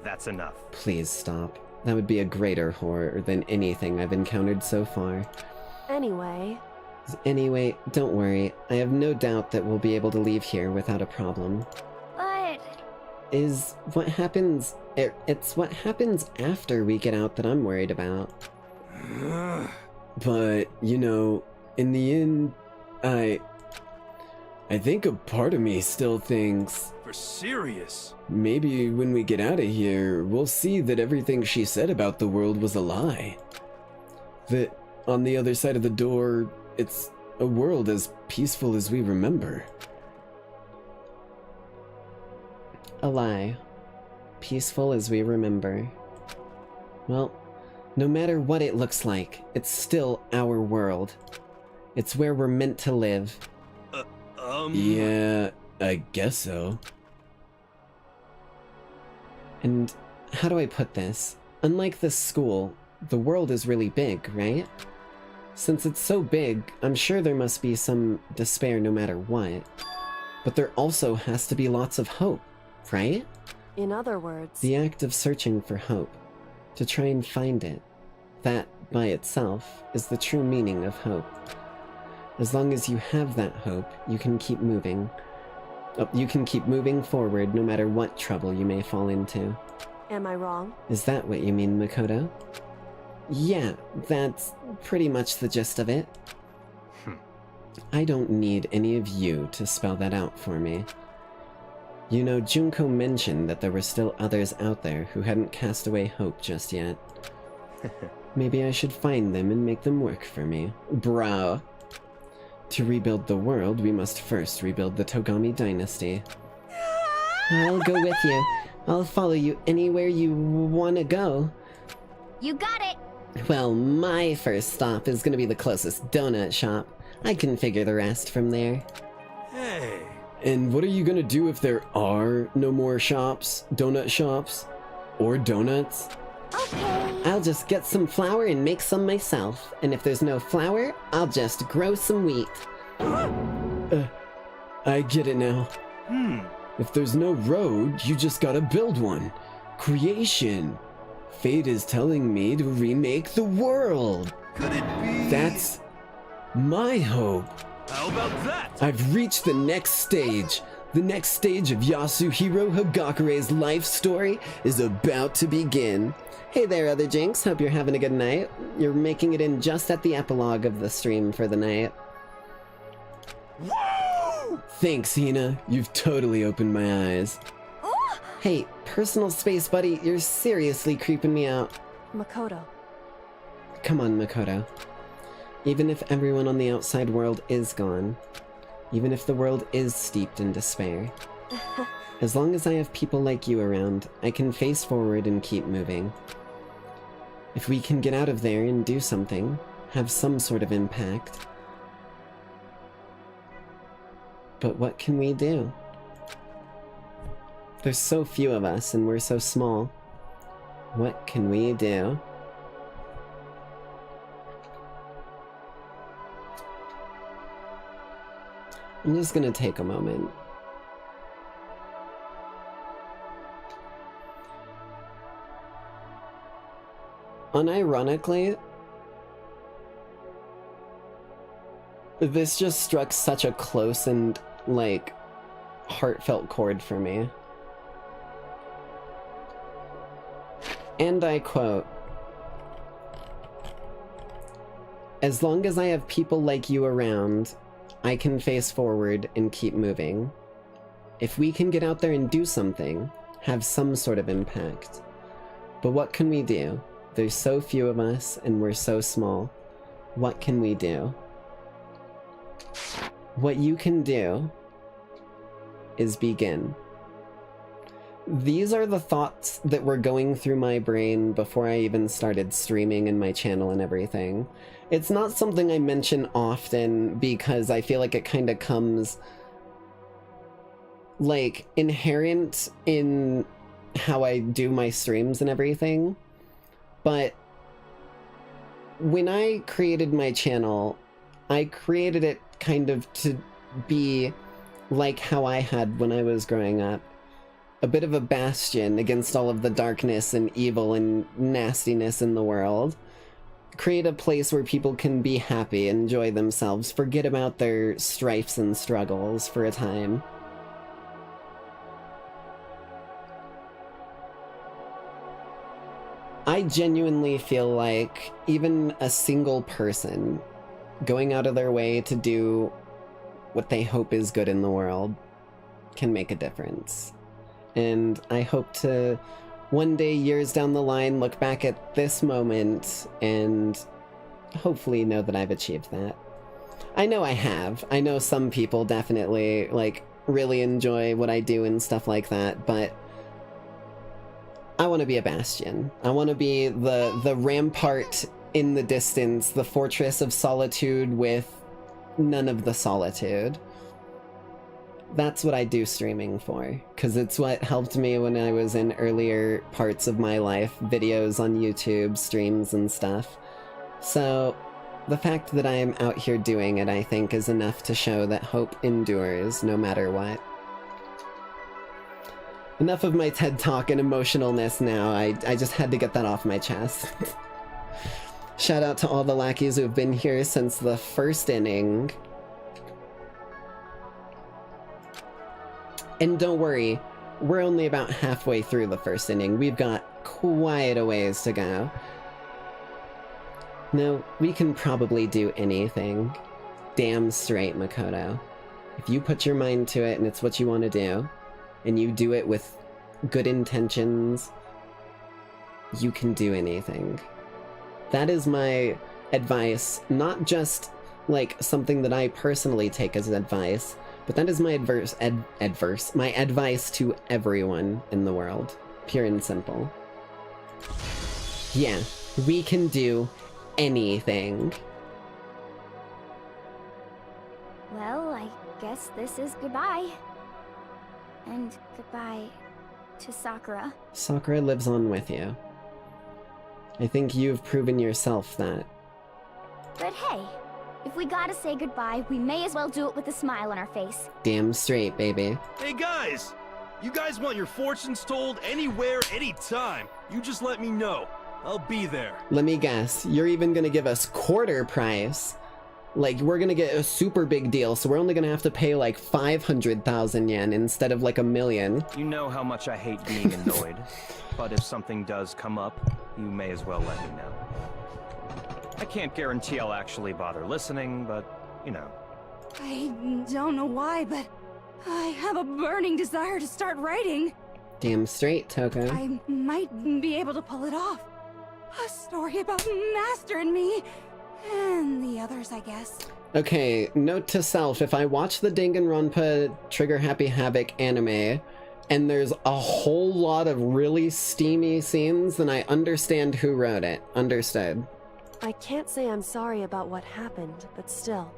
That's enough. Please stop. That would be a greater horror than anything I've encountered so far. Anyway, don't worry. I have no doubt that we'll be able to leave here without a problem. but... is what happens. It's what happens after we get out that I'm worried about. But, you know, in the end, I think a part of me still thinks... For serious? Maybe when we get out of here, we'll see that everything she said about the world was a lie. That on the other side of the door, it's a world as peaceful as we remember. A lie. Peaceful as we remember. Well, no matter what it looks like, it's still our world. It's where we're meant to live. Yeah, I guess so. And how do I put this? Unlike this school, the world is really big, right? Since it's so big, I'm sure there must be some despair no matter what. But there also has to be lots of hope, right? In other words... The act of searching for hope. To try and find it. That, by itself, is the true meaning of hope. As long as you have that hope, you can keep moving. You can keep moving forward no matter what trouble you may fall into. Am I wrong? Is that what you mean, Makoto? Yeah, that's pretty much the gist of it. I don't need any of you to spell that out for me. You know, Junko mentioned that there were still others out there who hadn't cast away hope just yet. Maybe I should find them and make them work for me. Bro. To rebuild the world, we must first rebuild the Togami dynasty. I'll go with you. I'll follow you anywhere you want to go. You got it! Well, my first stop is gonna be the closest donut shop. I can figure the rest from there. Hey. And what are you gonna do if there are no more shops, donut shops, or donuts? Okay. I'll just get some flour and make some myself. And if there's no flour, I'll just grow some wheat. I get it now. If there's no road, you just gotta build one. Creation. Fate is telling me to remake the world. Could it be? That's my hope. How about that? I've reached the next stage. The next stage of Yasuhiro Hagakure's life story is about to begin. Hey there, other Jinx. Hope you're having a good night. You're making it in just at the epilogue of the stream for the night. Whoa! Thanks, Hina. You've totally opened my eyes. Hey, personal space buddy, you're seriously creeping me out. Makoto. Come on, Makoto. Even if everyone on the outside world is gone, even if the world is steeped in despair, as long as I have people like you around, I can face forward and keep moving. If we can get out of there and do something, have some sort of impact. But what can we do? There's so few of us and we're so small. What can we do? I'm just gonna take a moment. Unironically, this just struck such a close and, like, heartfelt chord for me. And I quote, "As long as I have people like you around, I can face forward and keep moving. If we can get out there and do something, have some sort of impact. But what can we do? There's so few of us and we're so small. What can we do?" What you can do is begin. These are the thoughts that were going through my brain before I even started streaming in my channel and everything. It's not something I mention often because I feel like it kind of comes, like, inherent in how I do my streams and everything. But when I created my channel, I created it kind of to be like how I had when I was growing up. A bit of a bastion against all of the darkness and evil and nastiness in the world. Create a place where people can be happy, enjoy themselves, forget about their strifes and struggles for a time. I genuinely feel like even a single person going out of their way to do what they hope is good in the world can make a difference. And I hope to one day, years down the line, look back at this moment and hopefully know that I've achieved that. I know I have. I know some people definitely, like, really enjoy what I do and stuff like that, but I want to be a bastion. I want to be the rampart in the distance, the fortress of solitude with none of the solitude. That's what I do streaming for, because it's what helped me when I was in earlier parts of my life, videos on YouTube, streams and stuff. So the fact that I am out here doing it, I think, is enough to show that hope endures no matter what. Enough of my TED Talk and emotionalness now, I just had to get that off my chest. Shout out to all the lackeys who have been here since the first inning. And don't worry, we're only about halfway through the first inning. We've got quite a ways to go. No, we can probably do anything. Damn straight, Makoto. If you put your mind to it and it's what you want to do, and you do it with good intentions, you can do anything. That is my advice, not just like something that I personally take as advice, but that is my my advice to everyone in the world. Pure and simple. Yeah, we can do anything. Well, I guess this is goodbye. And goodbye to Sakura. Sakura lives on with you. I think you've proven yourself that. But hey, if we gotta say goodbye, we may as well do it with a smile on our face. Damn straight, baby. Hey guys! You guys want your fortunes told anywhere, anytime. You just let me know. I'll be there. Let me guess, you're even gonna give us quarter price? Like, we're gonna get a super big deal, so we're only gonna have to pay like 500,000 yen instead of like 1 million. You know how much I hate being annoyed, but if something does come up, you may as well let me know. I can't guarantee I'll actually bother listening, but, you know. I don't know why, but I have a burning desire to start writing. Damn straight, Toko. I might be able to pull it off. A story about Master and me. And the others, I guess. Okay, note to self, if I watch the Danganronpa Trigger Happy Havoc anime, and there's a whole lot of really steamy scenes, then I understand who wrote it. Understood. I can't say I'm sorry about what happened, but still,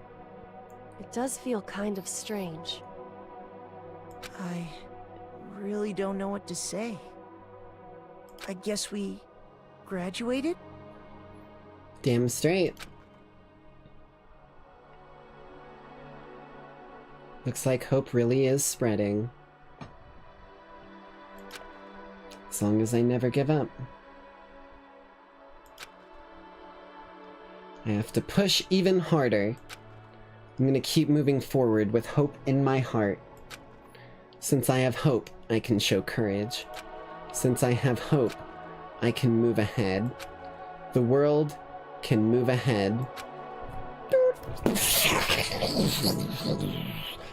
it does feel kind of strange. I really don't know what to say. I guess we graduated? Damn straight. Looks like hope really is spreading. As long as I never give up. I have to push even harder. I'm gonna keep moving forward with hope in my heart. Since I have hope, I can show courage. Since I have hope, I can move ahead. The world can move ahead.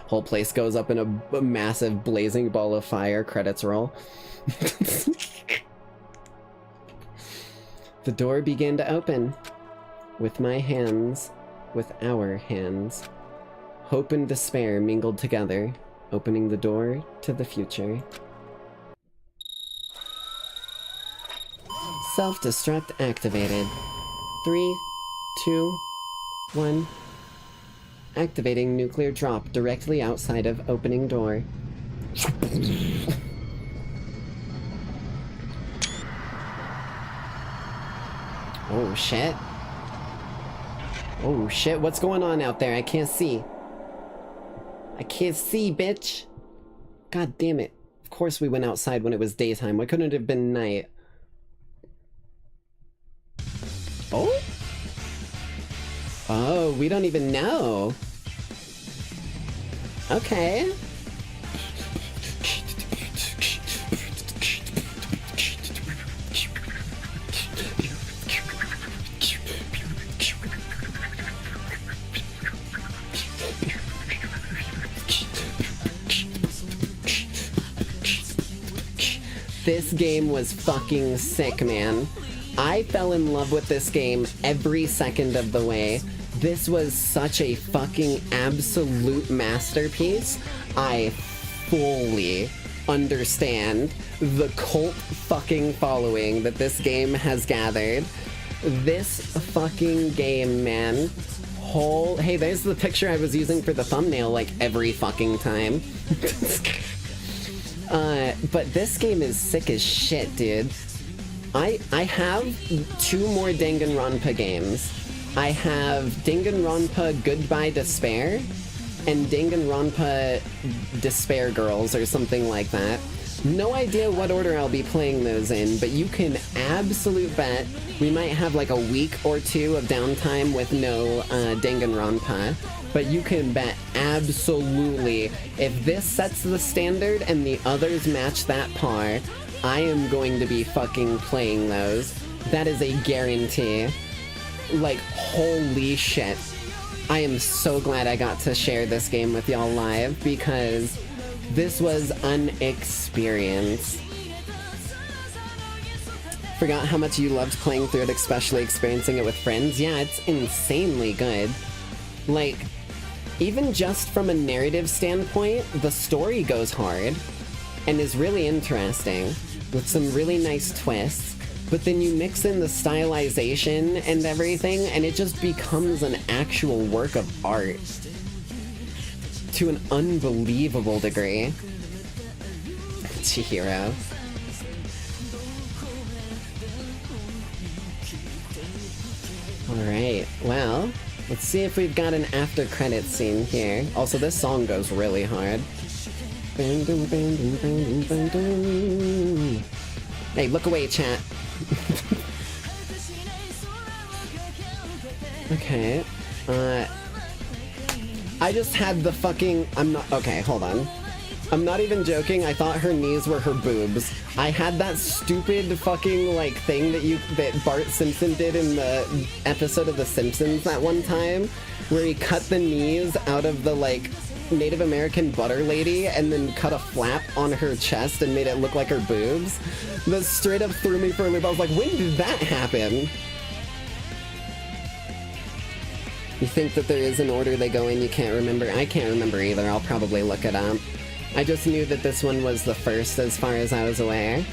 Whole place goes up in a massive blazing ball of fire. Credits roll. The door began to open. With my hands, with our hands. Hope and despair mingled together, opening the door to the future. Self-destruct activated. 3, 2, 1. Activating nuclear drop directly outside of opening door. Oh shit. Oh shit, what's going on out there? I can't see. I can't see, bitch. God damn it. Of course we went outside when it was daytime. Why couldn't it have been night? Oh? Oh, we don't even know. Okay. This game was fucking sick, man. I fell in love with this game every second of the way. This was such a fucking absolute masterpiece. I fully understand the cult fucking following that this game has gathered. This fucking game, man. Hey, there's the picture I was using for the thumbnail like every fucking time. But this game is sick as shit, dude. I have 2 more Danganronpa games. I have Danganronpa Goodbye Despair and Danganronpa Despair Girls or something like that. No idea what order I'll be playing those in, but you can absolute bet we might have like a week or 2 of downtime with no Danganronpa. But you can bet absolutely if this sets the standard and the others match that par, I am going to be fucking playing those. That is a guarantee. Like, holy shit. I am so glad I got to share this game with y'all live because this was an experience. Forgot how much you loved playing through it, especially experiencing it with friends. Yeah, it's insanely good. Like, even just from a narrative standpoint, the story goes hard and is really interesting with some really nice twists, but then you mix in the stylization and everything and it just becomes an actual work of art to an unbelievable degree. Chihiro. Alright, well, let's see if we've got an after credits scene here. Also, this song goes really hard. Hey, look away, chat. Okay. I just had the fucking... Okay, hold on. I'm not even joking, I thought her knees were her boobs. I had that stupid fucking, like, thing that Bart Simpson did in the episode of The Simpsons that one time, where he cut the knees out of the, like, Native American butter lady and then cut a flap on her chest and made it look like her boobs. That straight up threw me for a loop. I was like, when did that happen? You think that there is an order they go in you can't remember? I can't remember either. I'll probably look it up. I just knew that this one was the first as far as I was aware.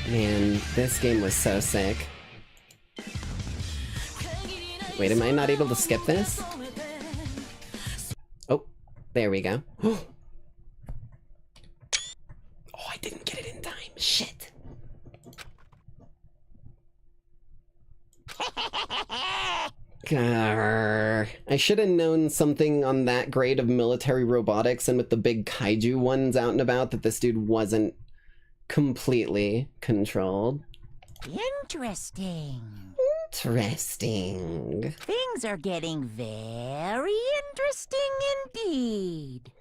Man, this game was so sick. Wait, am I not able to skip this? Oh, there we go. Oh, I didn't get it in time. Shit. Grr. I should have known something on that grade of military robotics and with the big kaiju ones out and about that this dude wasn't completely controlled. Interesting. Interesting. Things are getting very interesting indeed.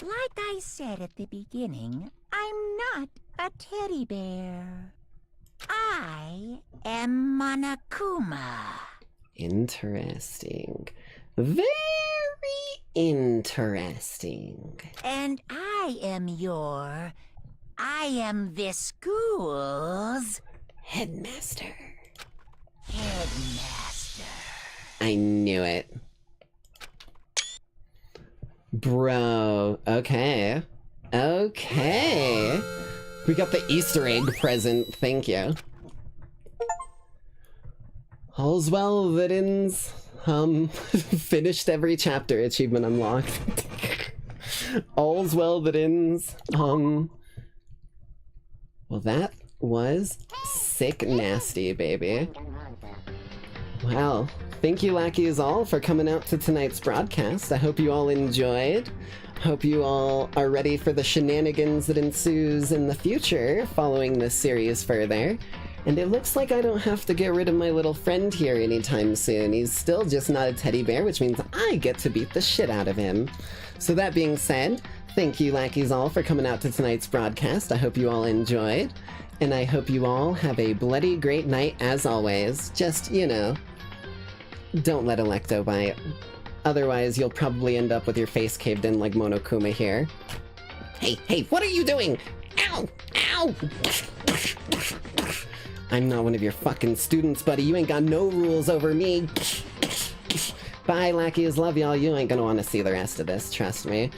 Like I said at the beginning, I'm not a teddy bear. I am Monokuma. Interesting. Very interesting. And I am this school's Headmaster. Headmaster. I knew it. Bro, okay. Okay. We got the Easter egg present, thank you. All's well that ends. Finished every chapter, achievement unlocked. All's well that ends. Well, that was sick nasty, baby. Wow. Thank you, Lackeys all, for coming out to tonight's broadcast. I hope you all enjoyed. Hope you all are ready for the shenanigans that ensues in the future following this series further. And it looks like I don't have to get rid of my little friend here anytime soon. He's still just not a teddy bear, which means I get to beat the shit out of him. So that being said, thank you, Lackeys all, for coming out to tonight's broadcast. I hope you all enjoyed. And I hope you all have a bloody great night as always. Just, you know, don't let Electo bite. Otherwise, you'll probably end up with your face caved in like Monokuma here. Hey, what are you doing? Ow! Ow! I'm not one of your fucking students, buddy. You ain't got no rules over me. Bye, Lackeys. Love y'all. You ain't gonna want to see the rest of this, trust me.